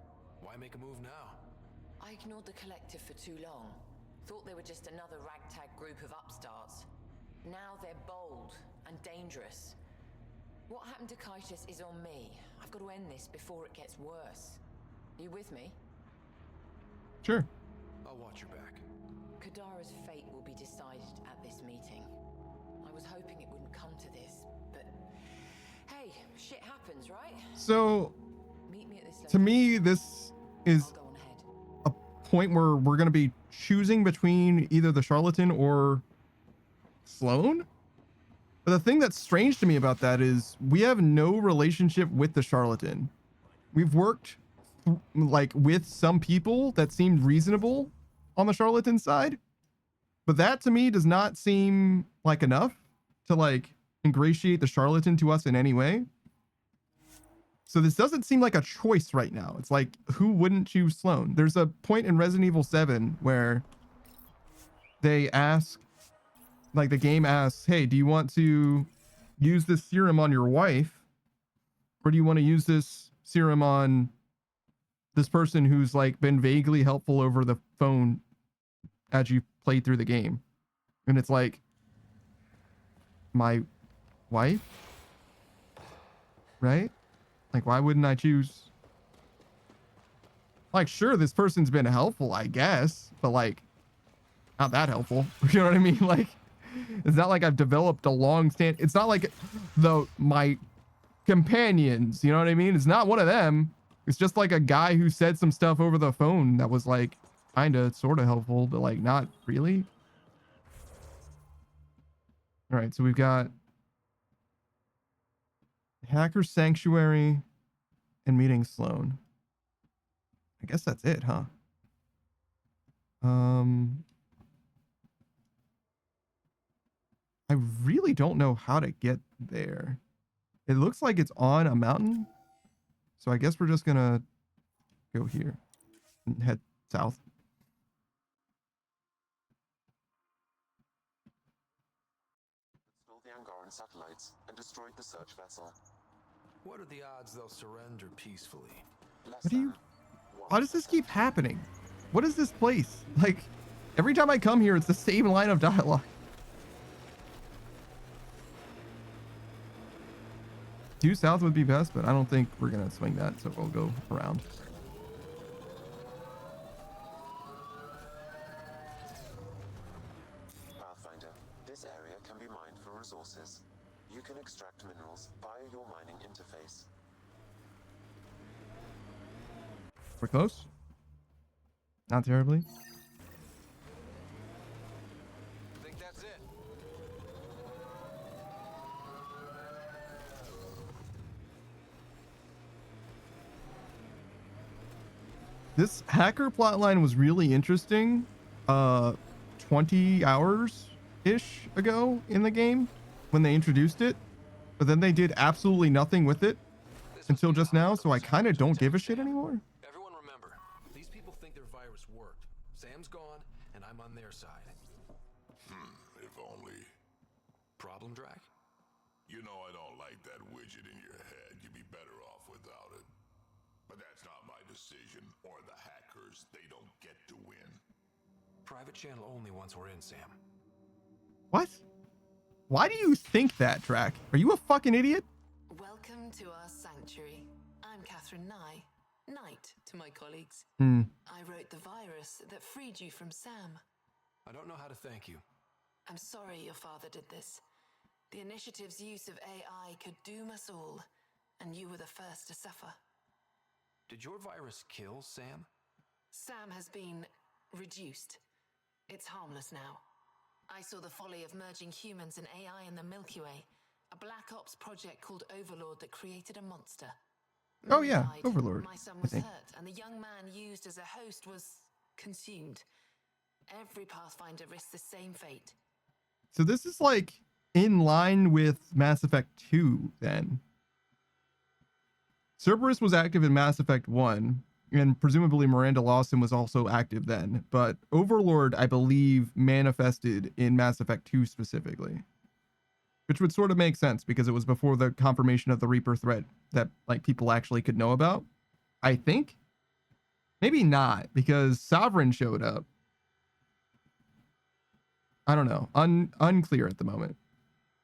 Why make a move now? I ignored the collective for too long. Thought they were just another ragtag group of upstarts. Now they're bold and dangerous. What happened to Kaitis is on me. I've got to end this before it gets worse. You with me? Sure. I'll watch your back. Kadara's fate will be decided at this meeting. I was hoping it wouldn't come to this, but hey, shit happens, right? So, Meet me at this to me, this is a point where we're going to be choosing between either the charlatan or Sloane. But the thing that's strange to me about that is we have no relationship with the charlatan. We've worked like with some people that seemed reasonable on the charlatan side, but that to me does not seem like enough to like ingratiate the charlatan to us in any way. So this doesn't seem like a choice right now. It's like, who wouldn't choose Sloane? There's a point in Resident Evil 7 where they ask, like the game asks, hey, do you want to use this serum on your wife? Or do you want to use this serum on this person who's like been vaguely helpful over the phone as you played through the game? And it's like, my wife? Right? Like, why wouldn't I choose? Like, sure, this person's been helpful, I guess, but like, not that helpful. You know what I mean? Like, it's not like I've developed a long stand. It's not like my companions, you know what I mean? It's not one of them. It's just like a guy who said some stuff over the phone that was like kind of sort of helpful, but like not really. All right, so we've got Hacker Sanctuary and meeting Sloane. I guess that's it, huh? I really don't know how to get there. It looks like it's on a mountain. So I guess we're just gonna go here and head south. Stole the Angaran satellites and destroyed the search vessel. What are the odds they'll surrender peacefully? What do you... Why does this keep happening? What is this place? Like, every time I come here, it's the same line of dialogue. Due south would be best, but I don't think we're going to swing that, so we'll go around. Pathfinder, this area can be mined for resources. You can extract minerals via your mining interface. We're close. Not terribly. I think that's it. This hacker plotline was really interesting 20 hours-ish ago in the game when they introduced it, but then they did absolutely nothing with it until just now, so I kind of don't give a shit anymore. Everyone remember, these people think their virus worked. Sam's gone, and I'm on their side. If only. Problem, Drac? You know I don't like that widget in your head. You'd be better off without it. But that's not my decision, or the hackers. They don't get to win. Private channel only once we're in, Sam. What? Why do you think that, Drac? Are you a fucking idiot? Welcome to our sanctuary. I'm Catherine Nye, Knight to my colleagues. I wrote the virus that freed you from Sam. I don't know how to thank you. I'm sorry your father did this. The initiative's use of AI could doom us all, and you were the first to suffer. Did your virus kill Sam? Sam has been reduced. It's harmless now. I saw the folly of merging humans and AI in the Milky Way, a black ops project called Overlord that created a monster. Oh yeah, Overlord. My son was hurt, and the young man used as a host was consumed. Every Pathfinder risks the same fate. So this is like in line with Mass Effect 2 then. Cerberus was active in Mass Effect 1, and presumably Miranda Lawson was also active then, but Overlord, I believe, manifested in Mass Effect 2 specifically. Which would sort of make sense because it was before the confirmation of the Reaper threat that like people actually could know about, I think. Maybe not, because Sovereign showed up. I don't know. Unclear at the moment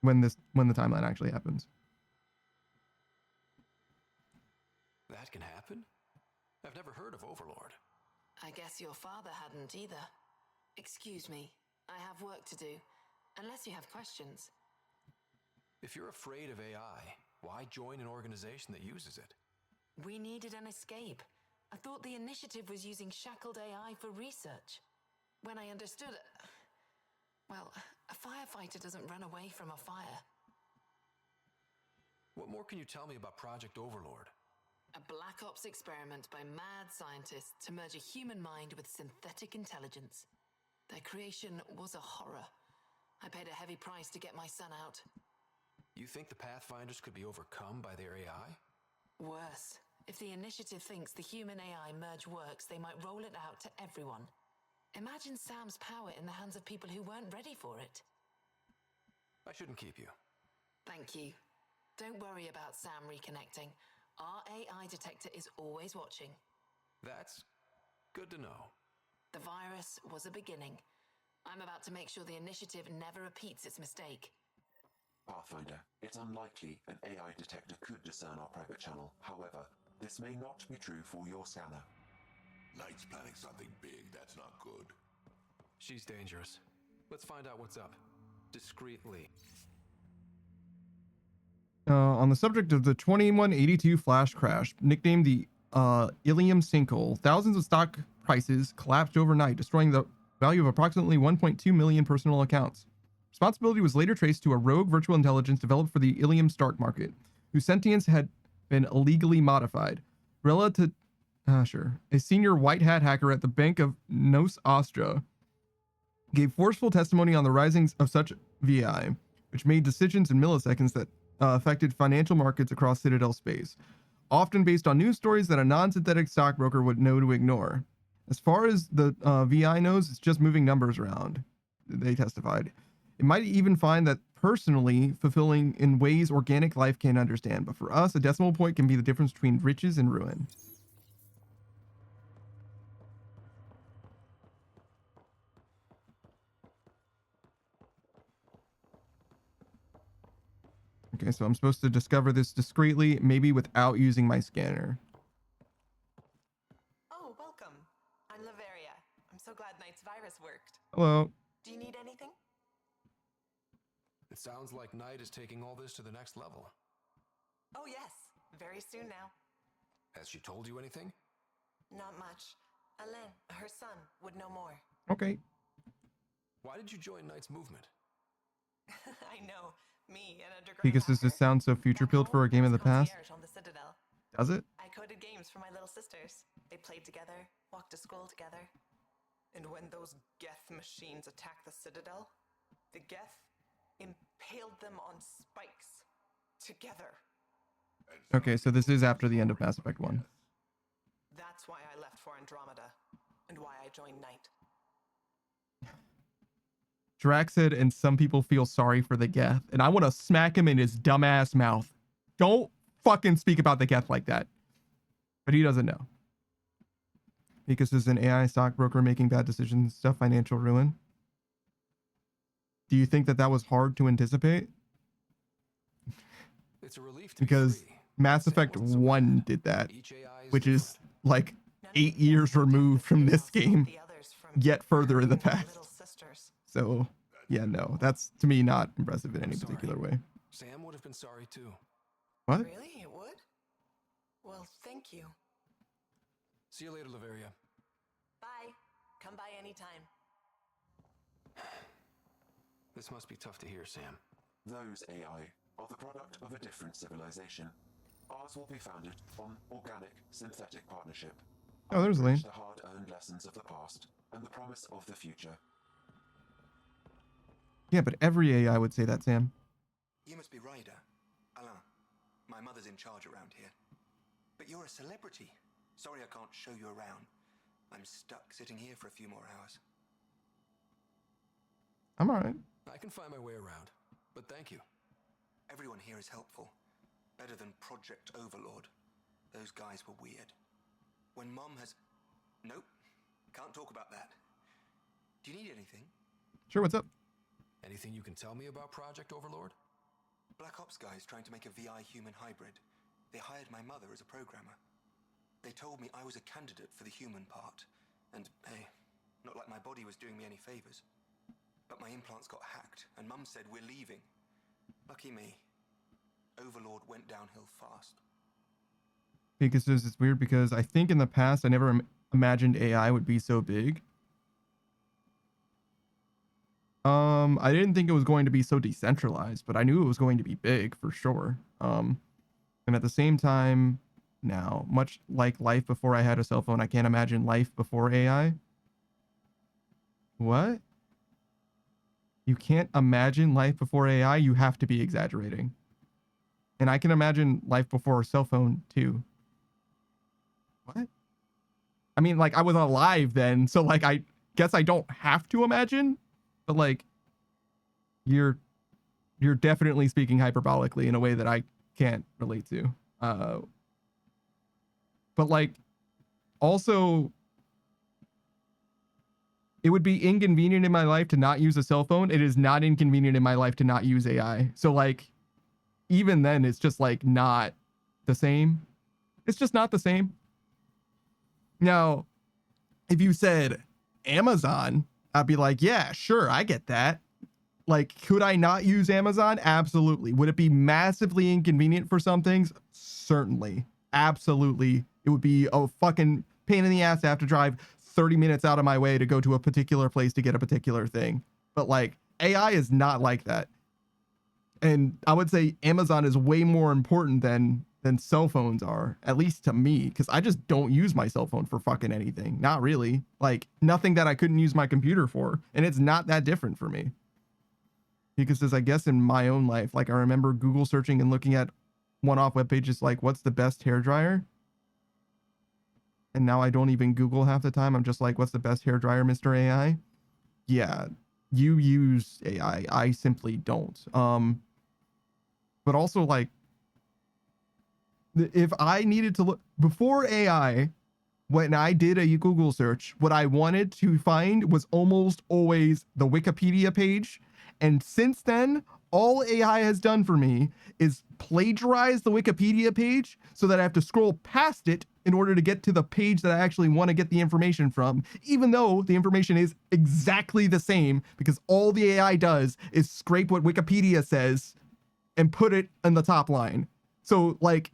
when the timeline actually happens. That can happen? I've never heard of Overlord. I guess your father hadn't either. Excuse me, I have work to do. Unless you have questions. If you're afraid of AI, why join an organization that uses it? We needed an escape. I thought the initiative was using shackled AI for research. When I understood it... Well, a firefighter doesn't run away from a fire. What more can you tell me about Project Overlord? A Black Ops experiment by mad scientists to merge a human mind with synthetic intelligence. Their creation was a horror. I paid a heavy price to get my son out. You think the Pathfinders could be overcome by their AI? Worse. If the initiative thinks the human AI merge works, they might roll it out to everyone. Imagine Sam's power in the hands of people who weren't ready for it. I shouldn't keep you. Thank you. Don't worry about Sam reconnecting. Our AI detector is always watching. That's good to know. The virus was a beginning. I'm about to make sure the initiative never repeats its mistake. Pathfinder, it's unlikely an AI detector could discern our private channel. However, this may not be true for your scanner. Knight's planning something big. That's not good. She's dangerous. Let's find out what's up. Discreetly. On the subject of the 2182 flash crash, nicknamed the Ilium Sinkhole, thousands of stock prices collapsed overnight, destroying the value of approximately 1.2 million personal accounts. Responsibility was later traced to a rogue virtual intelligence developed for the Ilium stock market, whose sentience had been illegally modified. A senior white hat hacker at the Bank of Nos Astra gave forceful testimony on the risings of such VI, which made decisions in milliseconds that affected financial markets across Citadel space, often based on news stories that a non-synthetic stockbroker would know to ignore. As far as the VI knows, it's just moving numbers around, they testified. It might even find that personally fulfilling in ways organic life can't understand, but for us, a decimal point can be the difference between riches and ruin. Okay, so I'm supposed to discover this discreetly, maybe without using my scanner. Oh, welcome. I'm Laveria. I'm so glad Knight's virus worked. Hello. Do you need anything? It sounds like Knight is taking all this to the next level. Oh, yes. Very soon now. Has she told you anything? Not much. Alain, her son, would know more. Okay. Why did you join Knight's movement? I know. Me, an underground Because does this sound so future-pilled for a game of the past? on the Citadel. Does it? I coded games for my little sisters. They played together, walked to school together. And when those Geth machines attacked the Citadel, the Geth impaled them on spikes. Together. Okay, so this is after the end of Mass Effect 1. That's why I left for Andromeda. And why I joined Knight. Drax said, and some people feel sorry for the Geth. And I want to smack him in his dumbass mouth. Don't fucking speak about the Geth like that. But he doesn't know. Because there's an AI stockbroker making bad decisions, stuff, financial ruin. Do you think that that was hard to anticipate? It's a relief to because Mass Effect 1 did that, which is like 8 years removed from this game, yet further in the past. So, yeah, no, that's to me not impressive in any particular way. Sam would have been sorry too. What? Really? It would? Well, thank you. See you later, Laveria. Bye. Come by anytime. This must be tough to hear, Sam. Those AI are the product of a different civilization. Ours will be founded on organic synthetic partnership. Oh, there's Lane. The hard-earned lessons of the past and the promise of the future. Yeah, but every AI would say that, Sam. You must be Ryder. Alain. My mother's in charge around here. But you're a celebrity. Sorry I can't show you around. I'm stuck sitting here for a few more hours. I'm alright. I can find my way around, but thank you. Everyone here is helpful. Better than Project Overlord. Those guys were weird. When Mom has... Nope. Can't talk about that. Do you need anything? Sure, what's up? Anything you can tell me about Project Overlord? Black Ops guys trying to make a VI human hybrid. They hired my mother as a programmer. They told me I was a candidate for the human part. And, hey, not like my body was doing me any favors. But my implants got hacked, and Mum said we're leaving. Lucky me. Overlord went downhill fast. Because it's weird because I think in the past I never imagined AI would be so big. I didn't think it was going to be so decentralized, but I knew it was going to be big for sure. And at the same time, now, much like life before I had a cell phone, I can't imagine life before AI. What? You can't imagine life before AI? You have to be exaggerating. And I can imagine life before a cell phone too. What? I mean, like, I was alive then, so like I guess I don't have to imagine, but like you're definitely speaking hyperbolically in a way that I can't relate to. But like also it would be inconvenient in my life to not use a cell phone. It is not inconvenient in my life to not use AI. So like even then it's just like not the same. It's just not the same. Now, if you said Amazon, I'd be like, yeah, sure, I get that. Like, could I not use Amazon? Absolutely. Would it be massively inconvenient for some things? Certainly. Absolutely. It would be a fucking pain in the ass to have to drive 30 minutes out of my way to go to a particular place to get a particular thing. But like, AI is not like that. And I would say Amazon is way more important than cell phones are, at least to me, because I just don't use my cell phone for fucking anything. Not really. Like, nothing that I couldn't use my computer for. And it's not that different for me. Because as I guess in my own life, like I remember Google searching and looking at one-off web pages like, what's the best hairdryer? And now I don't even Google half the time. I'm just like, what's the best hairdryer, Mr. AI? Yeah, you use AI. I simply don't. But also like, if I needed to look before AI, when I did a Google search, what I wanted to find was almost always the Wikipedia page. And since then, all AI has done for me is plagiarize the Wikipedia page so that I have to scroll past it in order to get to the page that I actually want to get the information from, even though the information is exactly the same, because all the AI does is scrape what Wikipedia says and put it in the top line. So like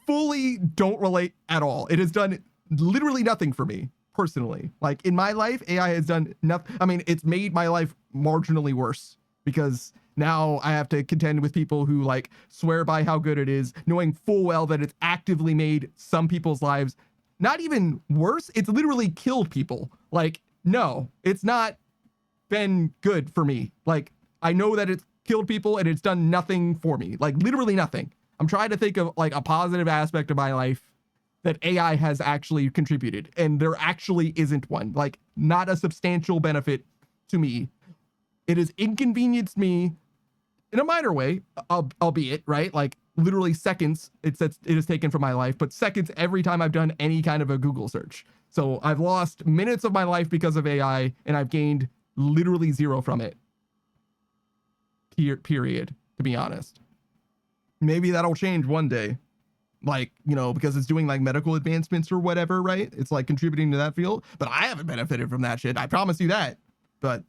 fully don't relate at all. It has done literally nothing for me personally. Like in my life, AI has done nothing. I mean, it's made my life marginally worse because now I have to contend with people who like swear by how good it is, knowing full well that it's actively made some people's lives not even worse. It's literally killed people. Like, no, it's not been good for me. Like, I know that it's killed people and it's done nothing for me. Like, literally nothing. I'm trying to think of like a positive aspect of my life that AI has actually contributed, and there actually isn't one. Like, not a substantial benefit to me. It has inconvenienced me in a minor way, albeit, right? Like, literally seconds it has taken from my life, but seconds every time I've done any kind of a Google search. So I've lost minutes of my life because of AI, and I've gained literally zero from it. Period, to be honest. Maybe that'll change one day. Like, you know, because it's doing like medical advancements or whatever, right? It's like contributing to that field, but I haven't benefited from that shit. I promise you that. But,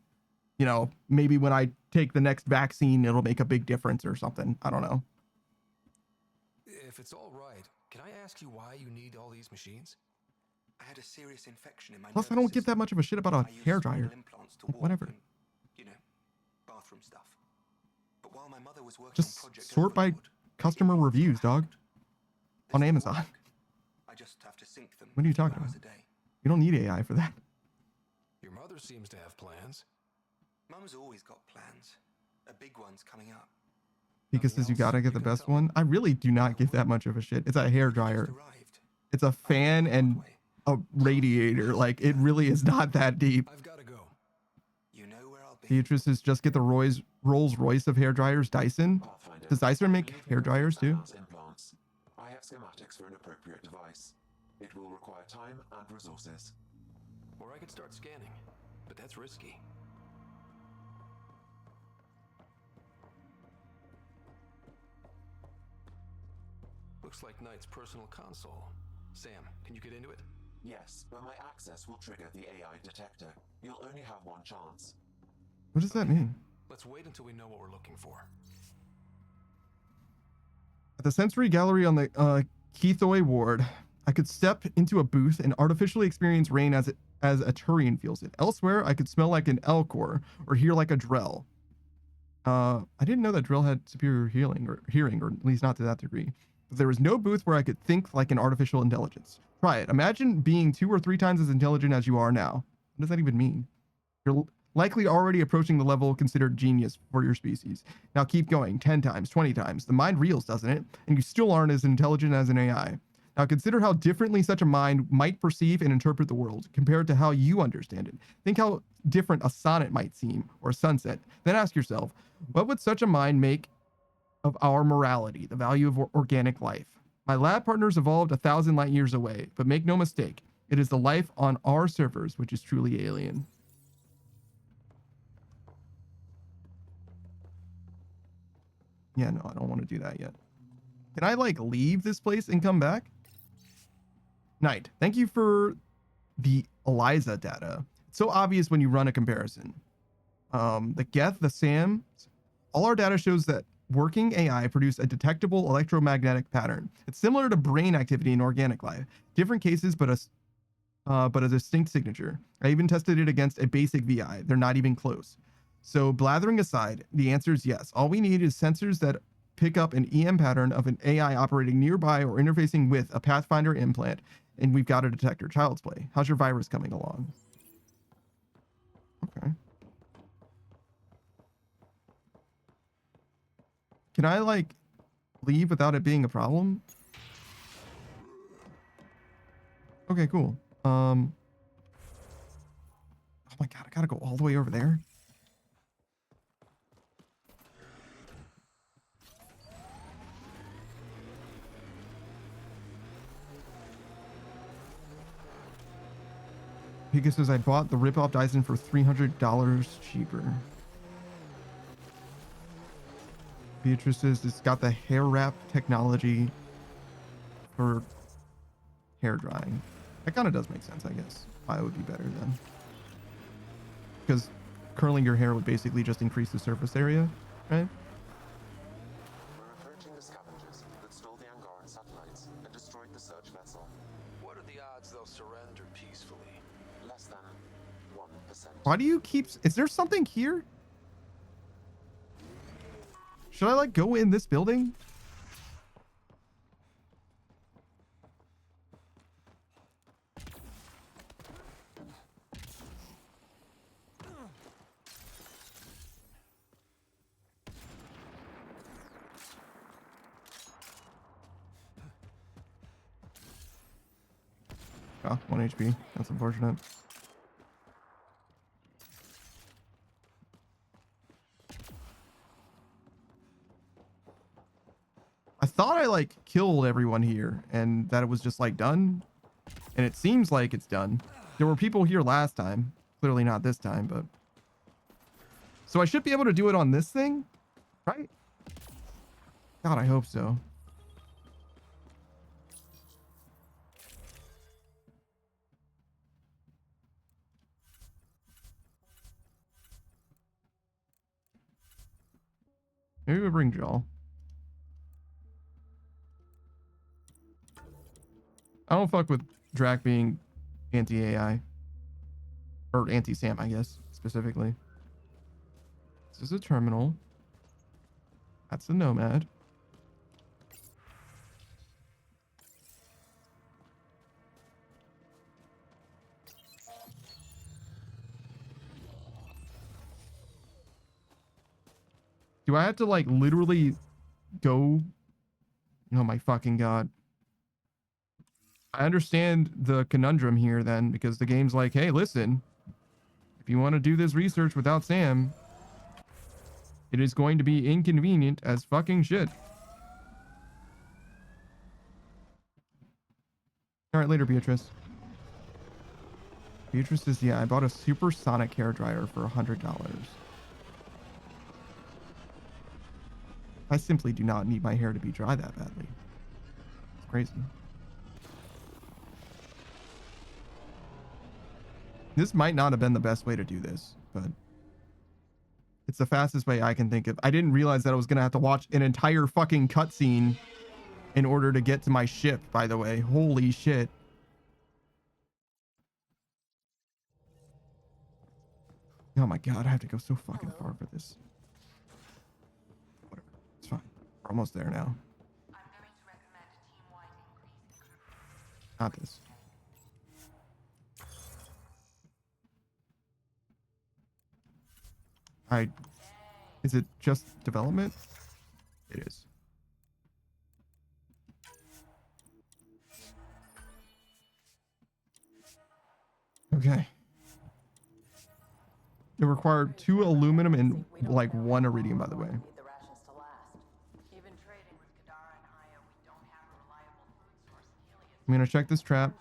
you know, maybe when I take the next vaccine, it'll make a big difference or something. I don't know. If it's all right, can I ask you why you need all these machines? I had a serious infection in my Plus, I don't give that much of a shit about a hairdryer. Whatever. You know, bathroom stuff. But while my mother was working just on Project sort by customer reviews, dog. On Amazon. I just have to sync them. What are you talking about? You don't need AI for that. Your mother seems to have plans. Mum's always got plans. A big one's coming up. Pika says you gotta get the best one. I really do not give that much of a shit. It's a hairdryer. It's a fan and a radiator. Like, it really is not that deep. I've got to go. You know where I'll be. Beatrice says just get the Rolls Royce of hairdryers, Dyson. Does Dyson make hairdryers too? I have schematics for an appropriate device. It will require time and resources. Or I could start scanning, but that's risky. Looks like Knight's personal console. Sam, can you get into it? Yes, but my access will trigger the AI detector. You'll only have one chance. What does that mean? Let's wait until we know what we're looking for. At the sensory gallery on the Keithoy ward, I could step into a booth and artificially experience rain as a Turian feels it. Elsewhere, I could smell like an Elcor or hear like a Drell. I didn't know that Drell had superior hearing, or at least not to that degree. But there was no booth where I could think like an artificial intelligence. Try it. Imagine being 2 or 3 times as intelligent as you are now. What does that even mean? You're likely already approaching the level considered genius for your species. Now keep going, 10 times, 20 times. The mind reels, doesn't it? And you still aren't as intelligent as an AI. Now consider how differently such a mind might perceive and interpret the world compared to how you understand it. Think how different a sonnet might seem, or a sunset. Then ask yourself, what would such a mind make of our morality, the value of organic life? My lab partners evolved 1,000 light years away, but make no mistake, it is the life on our servers which is truly alien. Yeah, no, I don't want to do that yet. Can I, like, leave this place and come back? Knight, thank you for the ELISA data. It's so obvious when you run a comparison. The Geth, the SAM, all our data shows that working AI produce a detectable electromagnetic pattern. It's similar to brain activity in organic life. Different cases, but a distinct signature. I even tested it against a basic VI. They're not even close. So blathering aside, the answer is yes. All we need is sensors that pick up an EM pattern of an AI operating nearby or interfacing with a Pathfinder implant, and we've got a detector. Child's play. How's your virus coming along? Okay. Can I, like, leave without it being a problem? Okay, cool. Oh my god, I gotta go all the way over there. Pika says I bought the rip-off Dyson for $300 cheaper. Beatrice says it's got the hair wrap technology for hair drying. That kind of does make sense, I guess. Why it would be better then. Because curling your hair would basically just increase the surface area, right? We're approaching the scavengers that stole the Angaran satellites and destroyed the search vessel. What are the odds they'll surrender peacefully? Less than 1%. Why do you keep... Is there something here? Should I, like, go in this building? Oh, 1 HP. That's unfortunate. I thought I, like, killed everyone here and that it was just, like, done. And it seems like it's done. There were people here last time. Clearly not this time, but... So I should be able to do it on this thing? Right? God, I hope so. Maybe we'll bring Joel. I don't fuck with Drac being anti-AI. Or anti-Sam, I guess, specifically. This is a terminal. That's the Nomad. Do I have to, like, literally go? Oh my fucking god. I understand the conundrum here then, because the game's like, hey, listen, if you want to do this research without Sam, it is going to be inconvenient as fucking shit. All right, later, Beatrice. Beatrice is, yeah, I bought a supersonic hair dryer for $100. I simply do not need my hair to be dry that badly. It's crazy. This might not have been the best way to do this, but it's the fastest way I can think of. I didn't realize that I was going to have to watch an entire fucking cutscene in order to get to my ship, by the way. Holy shit. Oh my god, I have to go so fucking far for this. Whatever. It's fine. We're almost there now. Not this. Is it just development? It is. Okay. It required 2 aluminum and like 1 iridium, by the way. I'm gonna check this trap.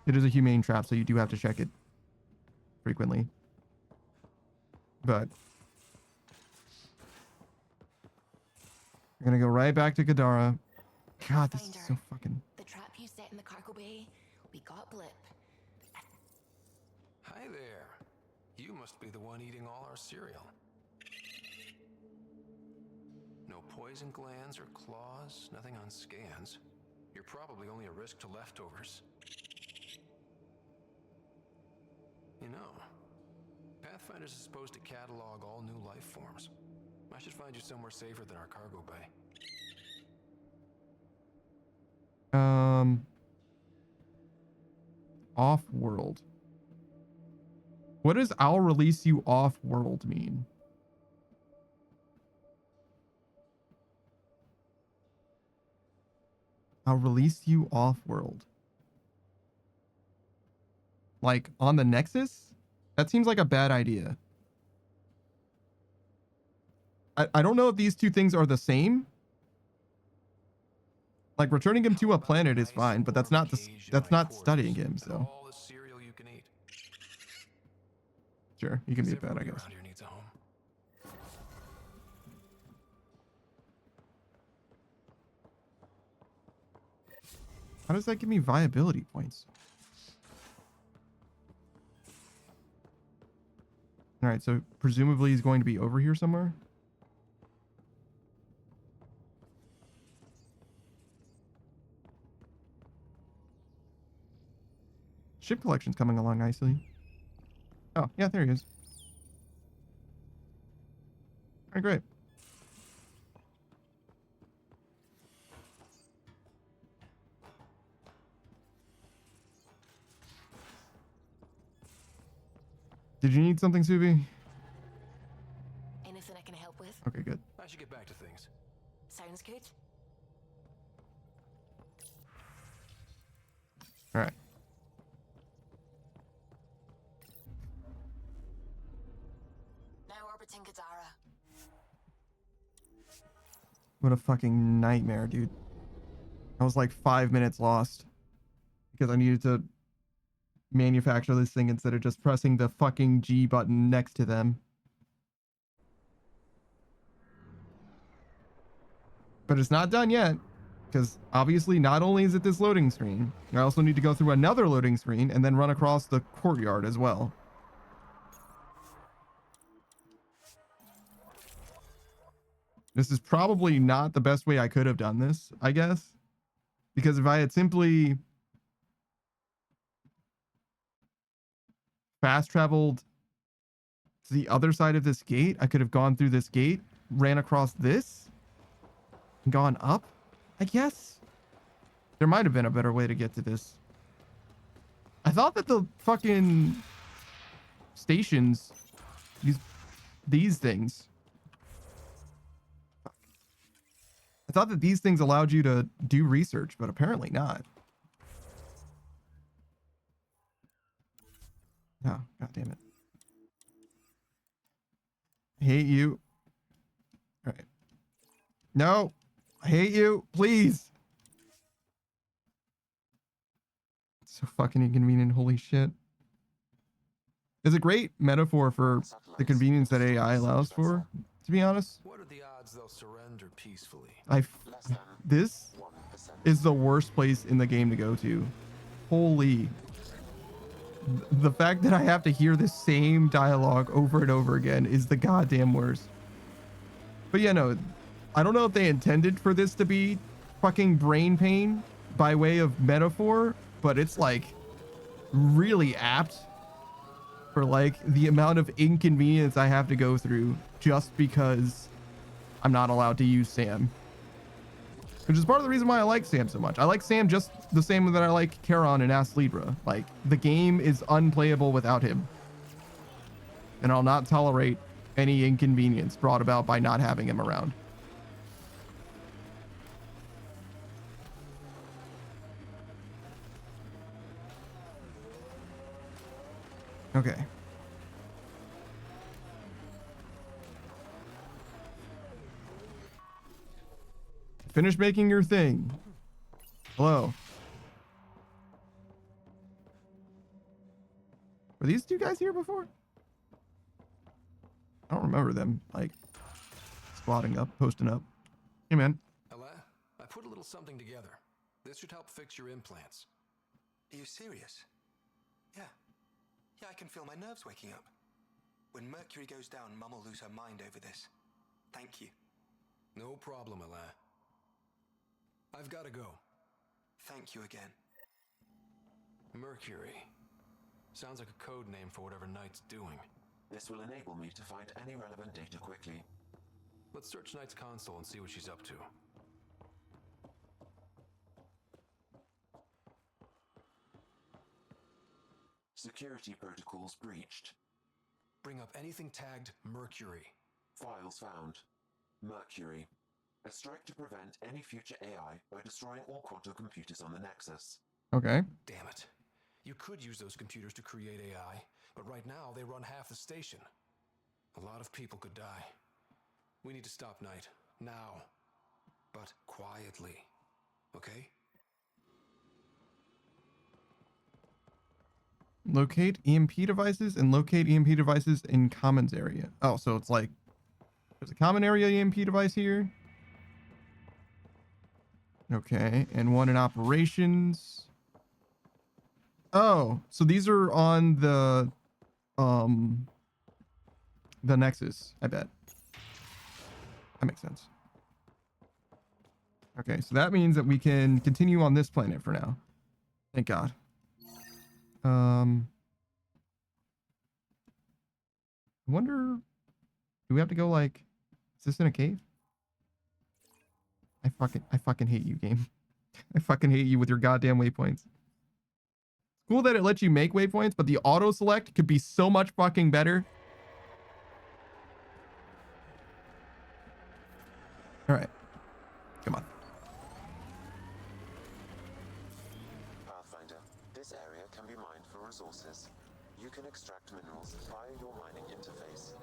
It is a humane trap, so you do have to check it frequently. But we're gonna go right back to Kadara. God, this is so fucking. The trap you set in the cargo bay, we got blip. Hi there. You must be the one eating all our cereal. No poison glands or claws, nothing on scans. You're probably only a risk to leftovers. You know, Pathfinder's is supposed to catalog all new life forms. I should find you somewhere safer than our cargo bay. Off-world. What does "I'll release you off-world" mean? I'll release you off-world. Like on the Nexus? That seems like a bad idea. I don't know if these two things are the same. Like returning him to a planet is fine, but that's not studying him, so. All the cereal you can eat. Sure, you can be a pet, I guess. Around here needs a home. How does that give me viability points? All right, so presumably he's going to be over here somewhere. Ship collection's coming along nicely. Oh, yeah, there he is. All right, great. Did you need something, Subi? Anything I can help with? Okay, good. I should get back to things. Sounds good. All right. Now orbiting Kadara. What a fucking nightmare, dude. I was like 5 minutes lost because I needed to manufacture this thing instead of just pressing the fucking G button next to them. But it's not done yet, because obviously not only is it this loading screen, I also need to go through another loading screen and then run across the courtyard as well. This is probably not the best way I could have done this, I guess. Because if I had simply fast traveled to the other side of this gate, I could have gone through this gate, ran across this, and gone up, I guess. There might have been a better way to get to this. I thought that the fucking stations, these things, I thought that these things allowed you to do research, but apparently not. Oh, god damn it. I hate you. All right. No, I hate you. Please. So fucking inconvenient. Holy shit. It's a great metaphor for the convenience that AI allows for, to be honest. What are the odds they'll surrender peacefully? This is the worst place in the game to go to. Holy. The fact that I have to hear the same dialogue over and over again is the goddamn worst. But yeah, no, I don't know if they intended for this to be fucking brain pain by way of metaphor, but it's like really apt for like the amount of inconvenience I have to go through just because I'm not allowed to use Sam. Which is part of the reason why I like Sam so much. I like Sam just the same that I like Charon and Ass Libra. Like, the game is unplayable without him. And I'll not tolerate any inconvenience brought about by not having him around. Okay. Finish making your thing. Hello. Were these two guys here before? I don't remember them, like, squatting up, posting up. Hey, man. Ella, I put a little something together. This should help fix your implants. Are you serious? Yeah. Yeah, I can feel my nerves waking up. When Mercury goes down, Mum will lose her mind over this. Thank you. No problem, Ella. I've got to go. Thank you again. Mercury. Sounds like a code name for whatever Knight's doing. This will enable me to find any relevant data quickly. Let's search Knight's console and see what she's up to. Security protocols breached. Bring up anything tagged Mercury. Files found. Mercury. A strike to prevent any future AI by destroying all quantum computers on the Nexus. Okay. Damn it. You could use those computers to create AI, but right now they run half the station. A lot of people could die. We need to stop Knight. Now. But quietly. Okay? Locate EMP devices and locate EMP devices in commons area. Oh, so it's like there's a common area EMP device here. Okay, and one in operations. Oh, so these are on the Nexus, I bet. That makes sense. Okay, so that means that we can continue on this planet for now. Thank God. I wonder, do we have to go like, is this in a cave? I fucking hate you, game. I fucking hate you with your goddamn waypoints. Cool that it lets you make waypoints, but the auto select could be so much fucking better. All right, come on. Pathfinder, this area can be mined for resources. You can extract minerals via your mining interface.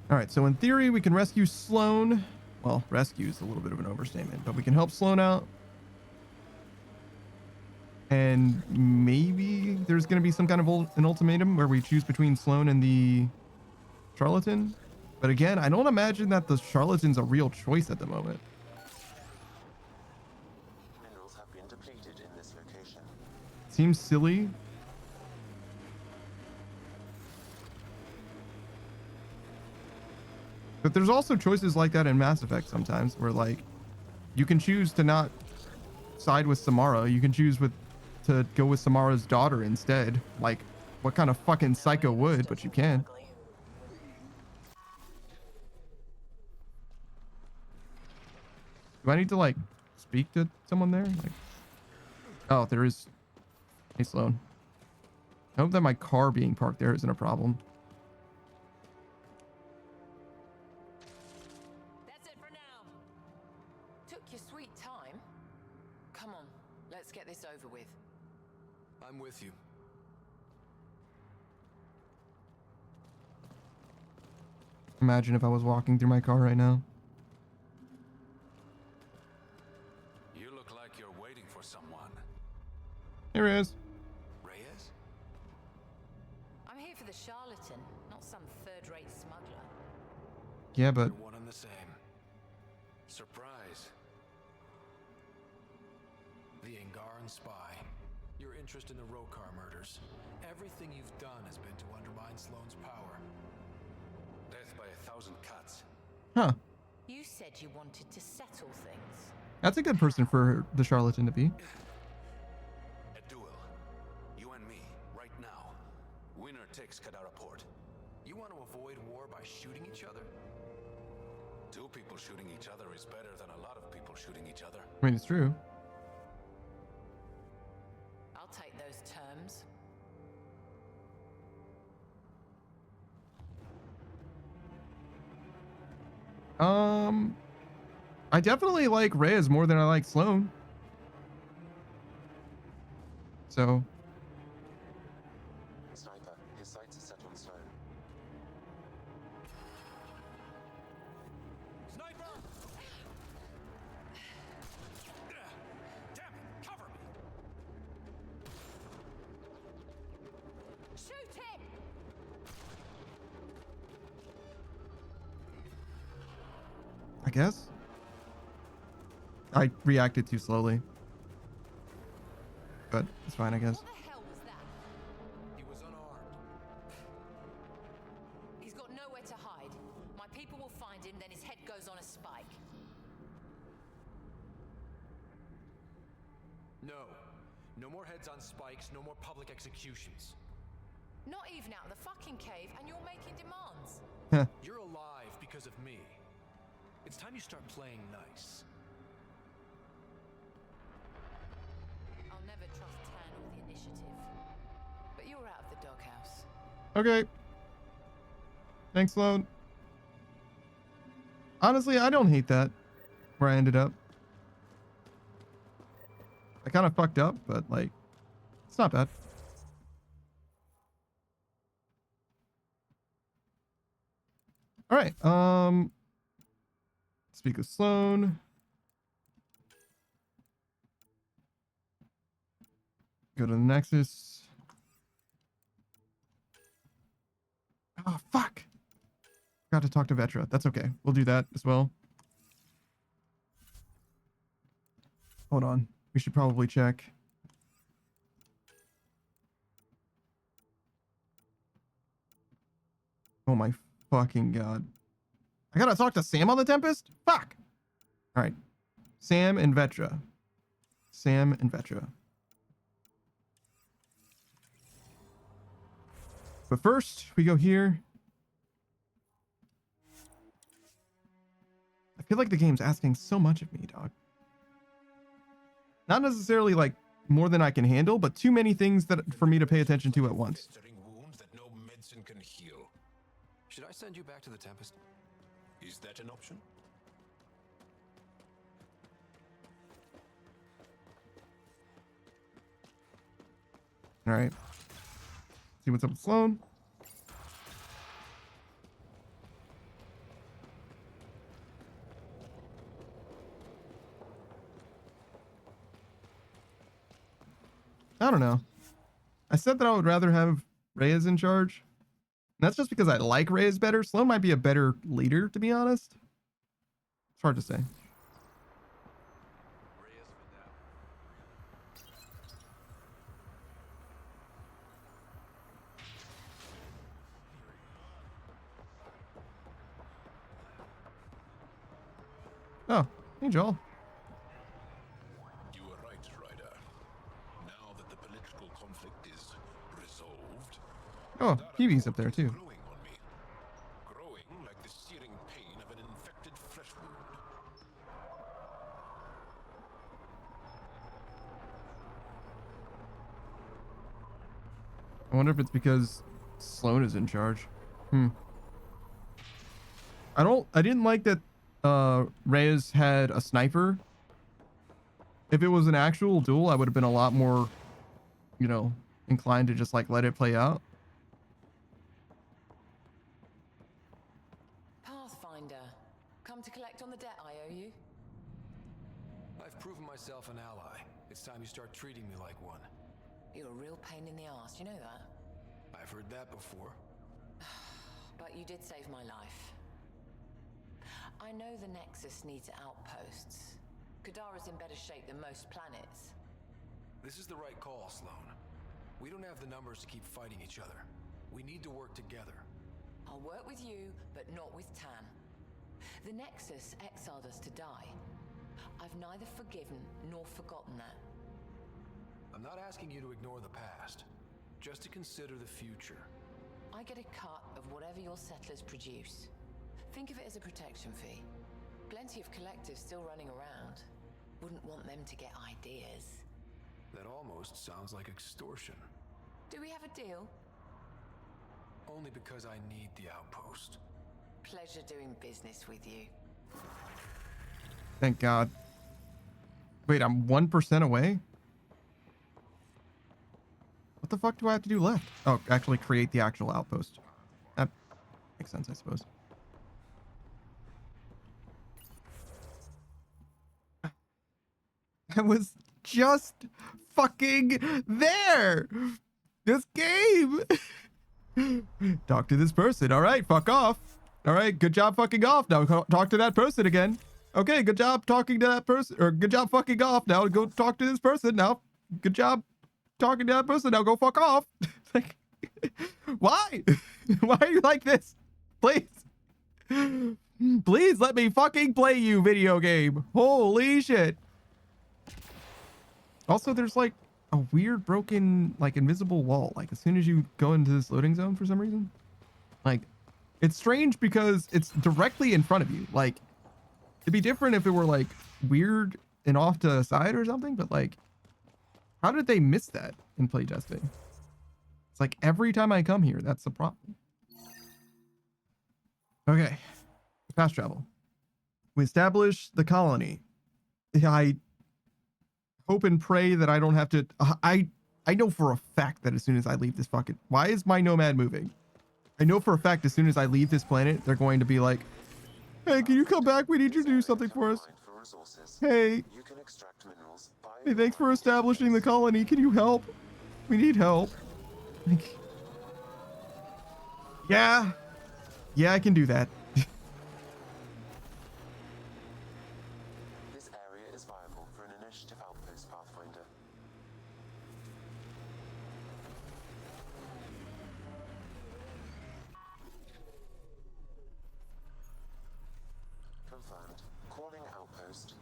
All right, so in theory, we can rescue Sloan. Well, rescue is a little bit of an overstatement, but we can help Sloan out. And maybe there's going to be some kind of an ultimatum where we choose between Sloan and the charlatan. But again, I don't imagine that the charlatan's a real choice at the moment. Minerals have been depleted in this location. Seems silly. But there's also choices like that in Mass Effect sometimes where like you can choose to not side with Samara. You can choose to go with Samara's daughter instead. Like, what kind of fucking psycho would, but you can. Do I need to like speak to someone there? Like, oh, there is. Hey, Sloan. I hope that my car being parked there isn't a problem. That's it for now. Took your sweet time. Come on, let's get this over with. I'm with you. Imagine if I was walking through my car right now. You look like you're waiting for Here it is. Reyes? I'm here for the charlatan, not some third-rate smuggler. Yeah, but One and the same. Surprise. The Angaran spy. Your interest in the Rokar murders. Everything you've done has been to undermine Sloane's power. Death by 1,000 cuts. Huh. You said you wanted to settle things. That's a good person for the charlatan to be. A duel. You and me, right now. Winner takes Kadara port. You want to avoid war by shooting each other? Two people shooting each other is better than a lot of people shooting each other. I mean, it's true. I'll take those terms. I definitely like Reyes more than I like Sloane. So. Sniper, his sights are set on Sloane. Sniper! Damn it! Cover me! Shoot him! I guess. I reacted too slowly. But it's fine, I guess. What the hell was that? He was unarmed. He's got nowhere to hide. My people will find him, then his head goes on a spike. No. No more heads on spikes, no more public executions. Not even out of the fucking cave, and you're making demands. You're alive because of me. It's time you start playing nice. I'll never trust Tan or the initiative. But you're out of the doghouse. Okay. Thanks, Sloane. Honestly, I don't hate that. Where I ended up. I kind of fucked up, but like, it's not bad. All right. Speak with Sloane. Go to the Nexus. Oh, fuck. Got to talk to Vetra. That's okay. We'll do that as well. Hold on. We should probably check. Oh my fucking god. I gotta talk to Sam on the Tempest? Fuck! Alright. Sam and Vetra. Sam and Vetra. But first, we go here. I feel like the game's asking so much of me, dog. Not necessarily like more than I can handle, but too many things that for me to pay attention to at once. Wounds that no medicine can heal. Should I send you back to the Tempest? Is that an option? All right. See what's up with Sloane. I don't know. I said that I would rather have Reyes in charge. And that's just because I like Reyes better. Sloane might be a better leader, to be honest. It's hard to say. Oh, hey Joel. You were right, Ryder. Now that the political conflict is resolved, Oh, Phoebe's up there too. growing on me. Growing like the searing pain of an infected flesh wound. I wonder if it's because Sloane is in charge. I didn't like that Reyes had a sniper. If it was an actual duel, I would have been a lot more, you know, inclined to just like let it play out. Pathfinder, come to collect on the debt I owe you. I've proven myself an ally. It's time you start treating me like one. you're a real pain in the ass, you know that? I've heard that before. But you did save my life. I know the Nexus needs outposts. Kadara's in better shape than most planets. This is the right call, Sloan. We don't have the numbers to keep fighting each other. We need to work together. I'll work with you, but not with Tan. The Nexus exiled us to die. I've neither forgiven nor forgotten that. I'm not asking you to ignore the past, just to consider the future. I get a cut of whatever your settlers produce. Think of it as a protection fee. Plenty of collectors still running around. Wouldn't want them to get ideas. That almost sounds like extortion. Do we have a deal? Only because I need the outpost. Pleasure doing business with you. Thank God. Wait, I'm 1% away? What the fuck do I have to do left? Oh, actually create the actual outpost. That makes sense, I suppose. I was just fucking there! This game! Talk to this person. All right, fuck off. All right, good job fucking off. Now talk to that person again. Okay, good job talking to that person. Or good job fucking off. Now go talk to this person. Now, good job talking to that person. Now go fuck off. Like, why? Why are you like this? Please. Please let me fucking play you, video game. Holy shit. Also, there's like a weird broken, like, invisible wall. Like, as soon as you go into this loading zone for some reason. Like, it's strange because it's directly in front of you. Like, it'd be different if it were, like, weird and off to the side or something. But, like, how did they miss that in playtesting? It's like every time I come here, that's the problem. Okay. Fast travel. We establish the colony. I hope and pray that I don't have to... I know for a fact that as soon as I leave this fucking... Why is my nomad moving? I know for a fact as soon as I leave this planet, they're going to be like, hey, can you come back? We need you to do something for us. Hey. Hey, thanks for establishing the colony. Can you help? We need help. Like, yeah. Yeah, I can do that. This area is viable for an initiative outpost, Pathfinder. Confirmed. Calling outpost.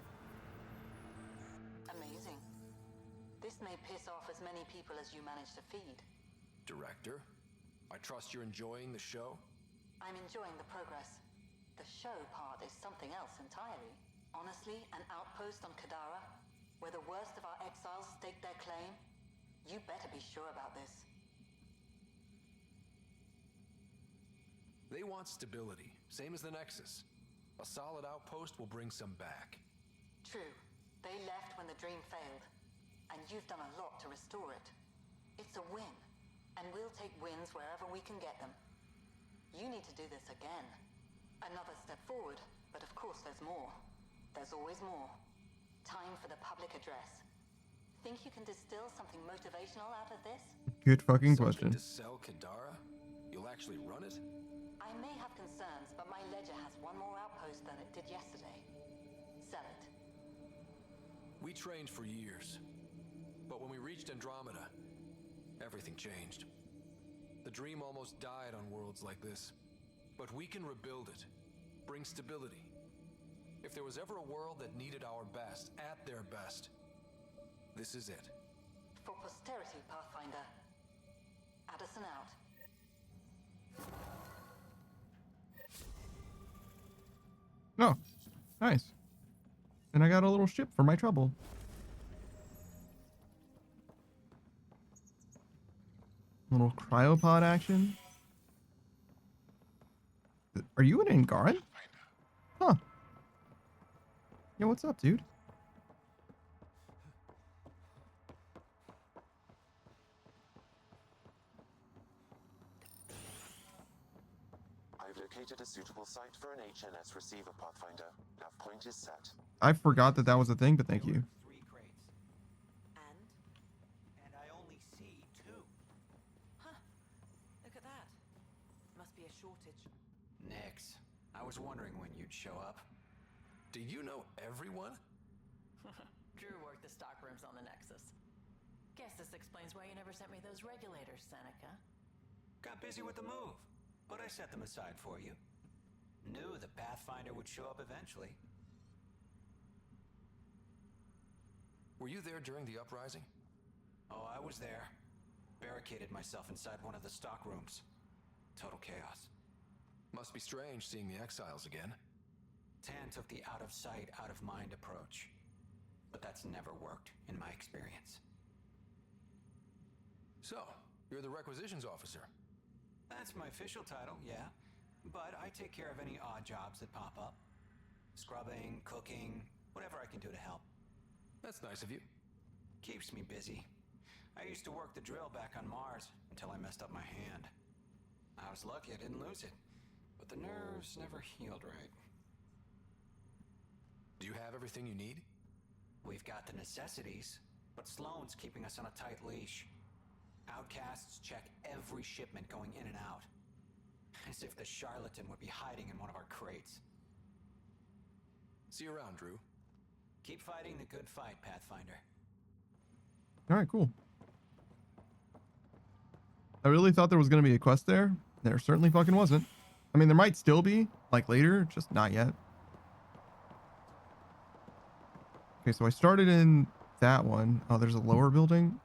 Amazing. This may piss off as many people as you manage to feed. Director, I trust you're enjoying the show? I'm enjoying the progress. The show part is something else entirely. Honestly, an outpost on Kadara, where the worst of our exiles stake their claim, you better be sure about this. They want stability, same as the Nexus. A solid outpost will bring some back. True. They left when the dream failed, and you've done a lot to restore it. It's a win, and we'll take wins wherever we can get them. You need to do this again. Another step forward, but of course there's more. There's always more. Time for the public address. Think you can distill something motivational out of this? Good fucking question. To sell Kadara? You'll actually run it? I may have concerns, but my ledger has one more outpost than it did yesterday. Sell it. We trained for years. But when we reached Andromeda, everything changed. The dream almost died on worlds like this. But we can rebuild it. Bring stability. If there was ever a world that needed our best, at their best, this is it. For posterity, Pathfinder. Addison out. Oh, nice. And I got a little ship for my trouble. Little cryopod action. Are you an Angaran? Huh. Yeah, what's up, dude? I've located a suitable site for an HNS receiver, Pathfinder. Nav point is set. I forgot that that was a thing, but thank you. And I only see Nix. I was wondering when you'd show up. Do you know everyone? Drew worked the stockrooms on the Nexus. Guess this explains why you never sent me those regulators, Seneca. Got busy with the move, but I set them aside for you. Knew the Pathfinder would show up eventually. Were you there during the uprising? Oh, I was there. Barricaded myself inside one of the stockrooms. Total chaos. Must be strange seeing the exiles again. Tan took the out-of-sight, out-of-mind approach. But that's never worked, in my experience. So, you're the requisitions officer? That's my official title, yeah. But I take care of any odd jobs that pop up. Scrubbing, cooking, whatever I can do to help. That's nice of you. Keeps me busy. I used to work the drill back on Mars until I messed up my hand. I was lucky I didn't lose it, but the nerves never healed right. Do you have everything you need? We've got the necessities, but Sloane's keeping us on a tight leash. Outcasts check every shipment going in and out. As if the charlatan would be hiding in one of our crates. See you around, Drew. Keep fighting the good fight, Pathfinder. All right, cool. I really thought there was going to be a quest there. There certainly fucking wasn't. I mean, there might still be, like later, just not yet. Okay, so I started in that one. Oh, there's a lower building.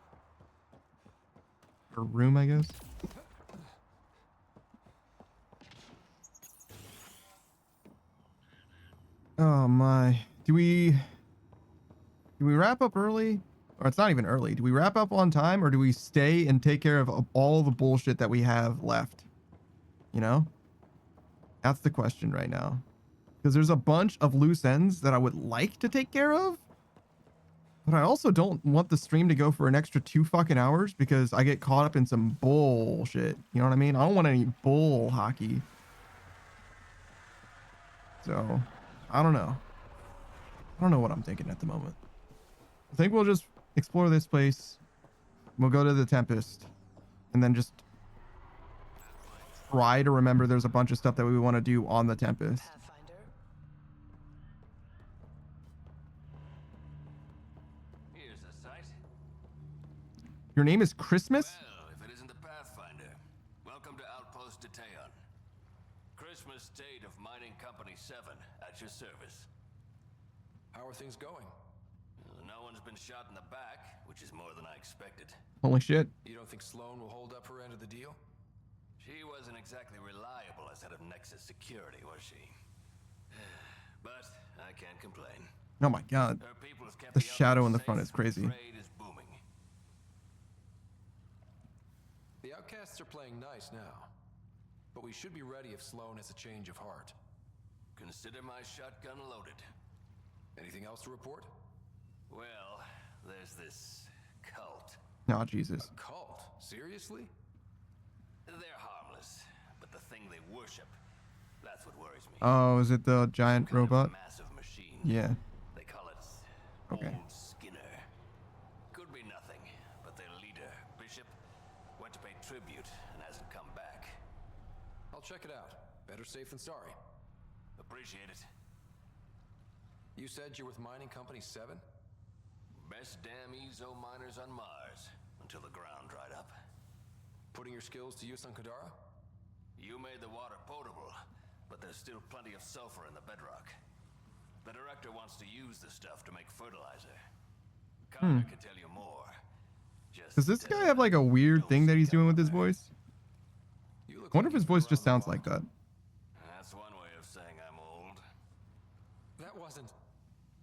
Or room, I guess. Oh my. Do we wrap up early? Or it's not even early. Do we wrap up on time or do we stay and take care of all the bullshit that we have left? You know? That's the question right now. Because there's a bunch of loose ends that I would like to take care of. But I also don't want the stream to go for an extra 2 fucking hours because I get caught up in some bullshit. You know what I mean? I don't want any bull hockey. So, I don't know. I don't know what I'm thinking at the moment. I think we'll just explore this place. We'll go to the Tempest. And then just try to remember there's a bunch of stuff that we want to do on the Tempest. Here's a sight. Your name is Christmas? Well, if it isn't the Pathfinder. Welcome to Outpost Detaeon. Christmas State of Mining Company 7 at your service. How are things going? No one's been shot in the back, which is more than I expected. Holy shit. You don't think Sloane will hold up her end of the deal? She wasn't exactly reliable as head of Nexus security, was she? But I can't complain. Oh my god. Her people have kept The shadow in the front is crazy. Trade is booming. The outcasts are playing nice now. But we should be ready if Sloane has a change of heart. Consider my shotgun loaded. Anything else to report? Well, there's this cult. Oh, Jesus. A cult? Seriously? They're harmless, but the thing they worship, that's what worries me. Oh, is it the giant robot? Massive machine. Yeah. They call it Okay. Old Skinner. Could be nothing, but their leader, Bishop, went to pay tribute and hasn't come back. I'll check it out. Better safe than sorry. Appreciate it. You said you're with Mining Company 7? Best damn Ezo miners on Mars, until the ground dried up. Putting your skills to use on Kadara? You made the water potable, but there's still plenty of sulfur in the bedrock. The director wants to use the stuff to make fertilizer. Connor can tell you more. Does this guy have like a weird thing that he's doing with his voice? I wonder if his voice just sounds like that. That's one way of saying I'm old. That wasn't...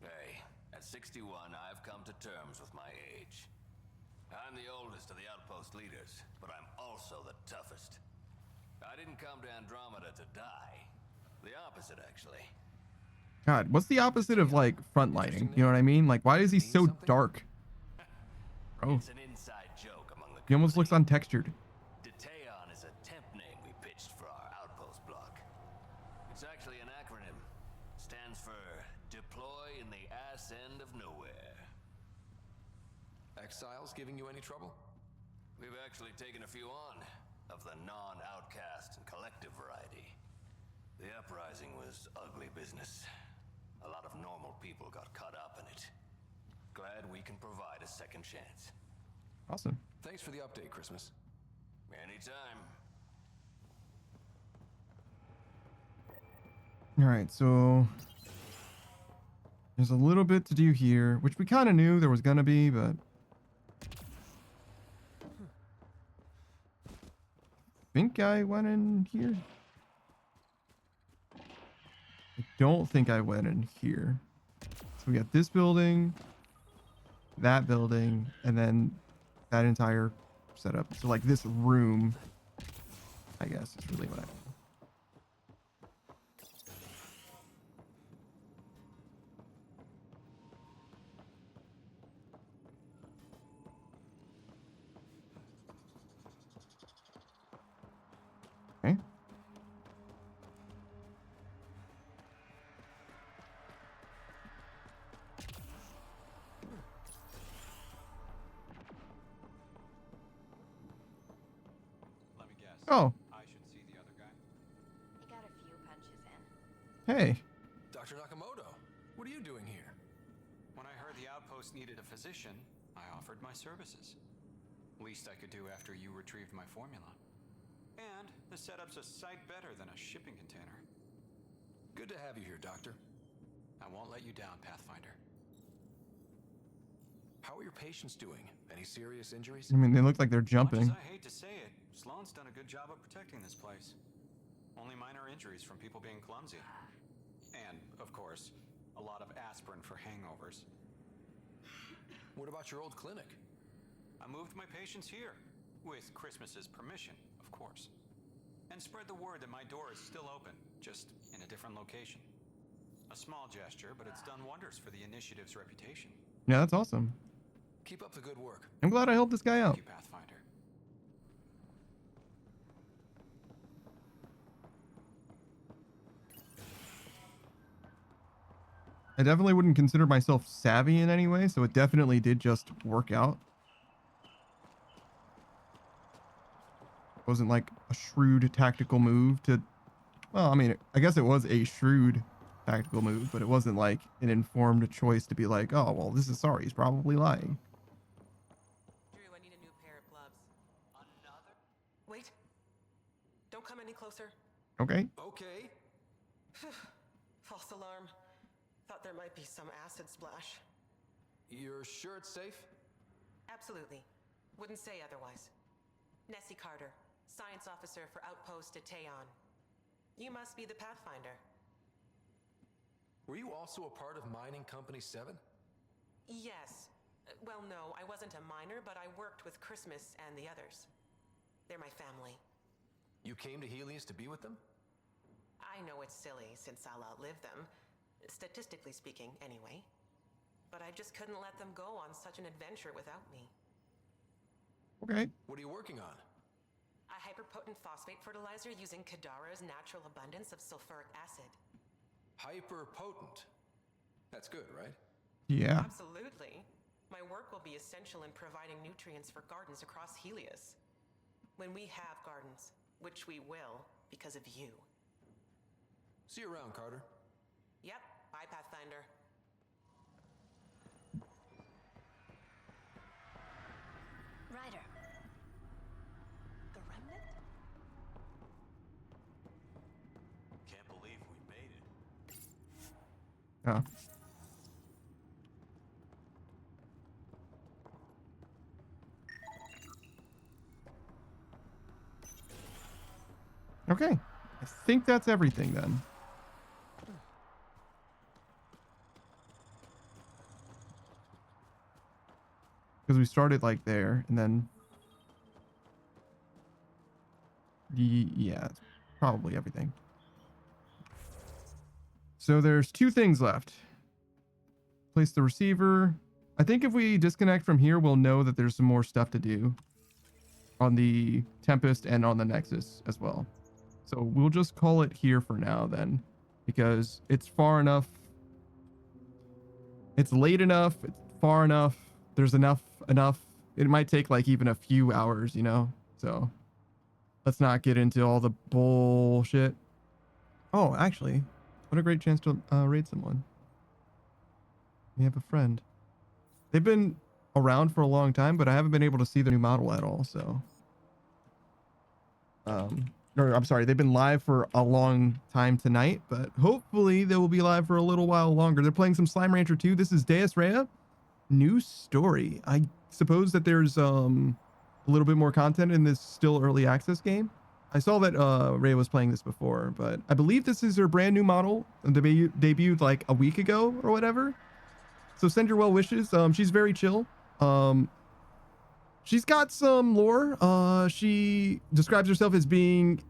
Hey, at 61, I've come to terms with my age. I'm the oldest of the outpost leaders, but I'm also the toughest. I didn't come to Andromeda to die. The opposite, actually. God, what's the opposite of like frontlining? You know what I mean? Like, why is he so dark? Bro, It's an inside joke among the he almost looks untextured. Detaeon is a temp name we pitched for our outpost block. It's actually an acronym. Stands for Deploy in the Ass End of Nowhere. Exiles giving you any trouble? We've actually taken a few on, of the non-outcast and collective variety. uprising was ugly business. A lot of normal people got caught up in it. Glad we can provide a second chance. Awesome. Thanks for the update, Christmas. Anytime. All right, so there's a little bit to do here, which we kind of knew there was gonna be, but I think I went in here. I don't think I went in here. So we got this building, that building, and then that entire setup. So like this room, I guess is really what I mean. Okay. Let me guess. Oh, I should see the other guy. He got a few punches in. hey. Dr. Nakamoto, what are you doing here? When I heard the outpost needed a physician, I offered my services. Least I could do after you retrieved my formula. And the setup's a sight better than a shipping container. Good to have you here, Doctor. I won't let you down, Pathfinder. How are your patients doing? Any serious injuries? I mean, they look like they're jumping. Much as I hate to say it, Sloane's done a good job of protecting this place. Only minor injuries from people being clumsy. And, of course, a lot of aspirin for hangovers. What about your old clinic? I moved my patients here, with Christmas's permission, of course. And spread the word that my door is still open, just in a different location. A small gesture, but it's done wonders for the initiative's reputation. Yeah, that's awesome. Keep up the good work. I'm glad I helped this guy out. Thank you, Pathfinder. I definitely wouldn't consider myself savvy in any way, so it definitely did just work out. It wasn't like a shrewd tactical move to... Well, I mean, I guess it was a shrewd tactical move, but it wasn't like an informed choice to be like, oh, well, this is sorry, he's probably lying. Drew, I need a new pair of gloves. Another? Wait. Don't come any closer. Okay. Okay. False alarm. Thought there might be some acid splash. You're sure it's safe? Absolutely. Wouldn't say otherwise. Nessie Carter, Science Officer for Outpost Teon. You must be the Pathfinder. Were you also a part of Mining Company 7? Yes. Well, no, I wasn't a miner, but I worked with Christmas and the others. They're my family. You came to Helios to be with them? I know it's silly, since I'll outlive them. Statistically speaking, anyway. But I just couldn't let them go on such an adventure without me. Okay. What are you working on? A hyperpotent phosphate fertilizer using Kadara's natural abundance of sulfuric acid. Hyperpotent. That's good, right? Yeah. Absolutely. My work will be essential in providing nutrients for gardens across Helios. When we have gardens, which we will because of you. See you around, Carter. Yep, bye, Pathfinder. Ryder. The Remnant? Can't believe we made it. Oh. Okay. I think that's everything then. Because we started like there and then... Yeah, it's probably everything. So there's two things left. Place the receiver. I think if we disconnect from here, we'll know that there's some more stuff to do on the Tempest and on the Nexus as well. So we'll just call it here for now then, because it's far enough. It's late enough. It's far enough. There's enough. It might take like even a few hours, you know? So let's not get into all the bullshit. Oh, actually, what a great chance to raid someone. We have a friend. They've been around for a long time, but I haven't been able to see the new model at all, so. Or I'm sorry, they've been live for a long time tonight, but hopefully they will be live for a little while longer. They're playing some Slime Rancher 2. This is Deus Rea. New story. I suppose that there's a little bit more content in this still early access game. I saw that Rhea was playing this before, but I believe this is her brand new model. Debuted like a week ago or whatever. So send your well wishes. She's very chill. She's got some lore. She describes herself as being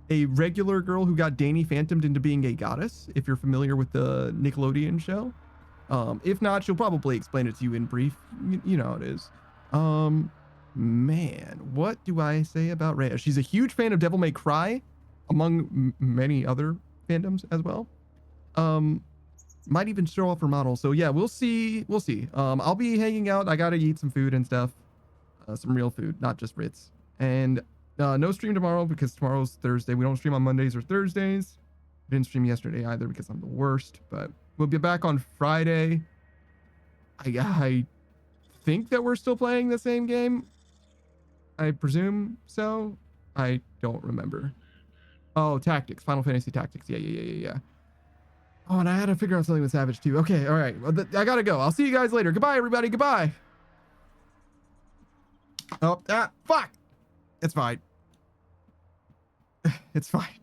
a regular girl who got Danny phantomed into being a goddess, if you're familiar with the Nickelodeon show. If not, she'll probably explain it to you in brief. You know how it is. Man, what do I say about Rhea? She's a huge fan of Devil May Cry, among many other fandoms as well. Might even show off her model. So yeah, we'll see. We'll see. I'll be hanging out. I gotta eat some food and stuff. Some real food, not just Ritz. And no stream tomorrow because tomorrow's Thursday. We don't stream on Mondays or Thursdays. Didn't stream yesterday either because I'm the worst. But we'll be back on Friday. I think that we're still playing the same game. I presume so. I don't remember. Oh, Tactics. Final Fantasy Tactics. Yeah. Oh, and I had to figure out something with Savage too. Okay, all right. Well, I gotta go. I'll see you guys later. Goodbye, everybody. Goodbye. Oh, fuck. It's fine. It's fine.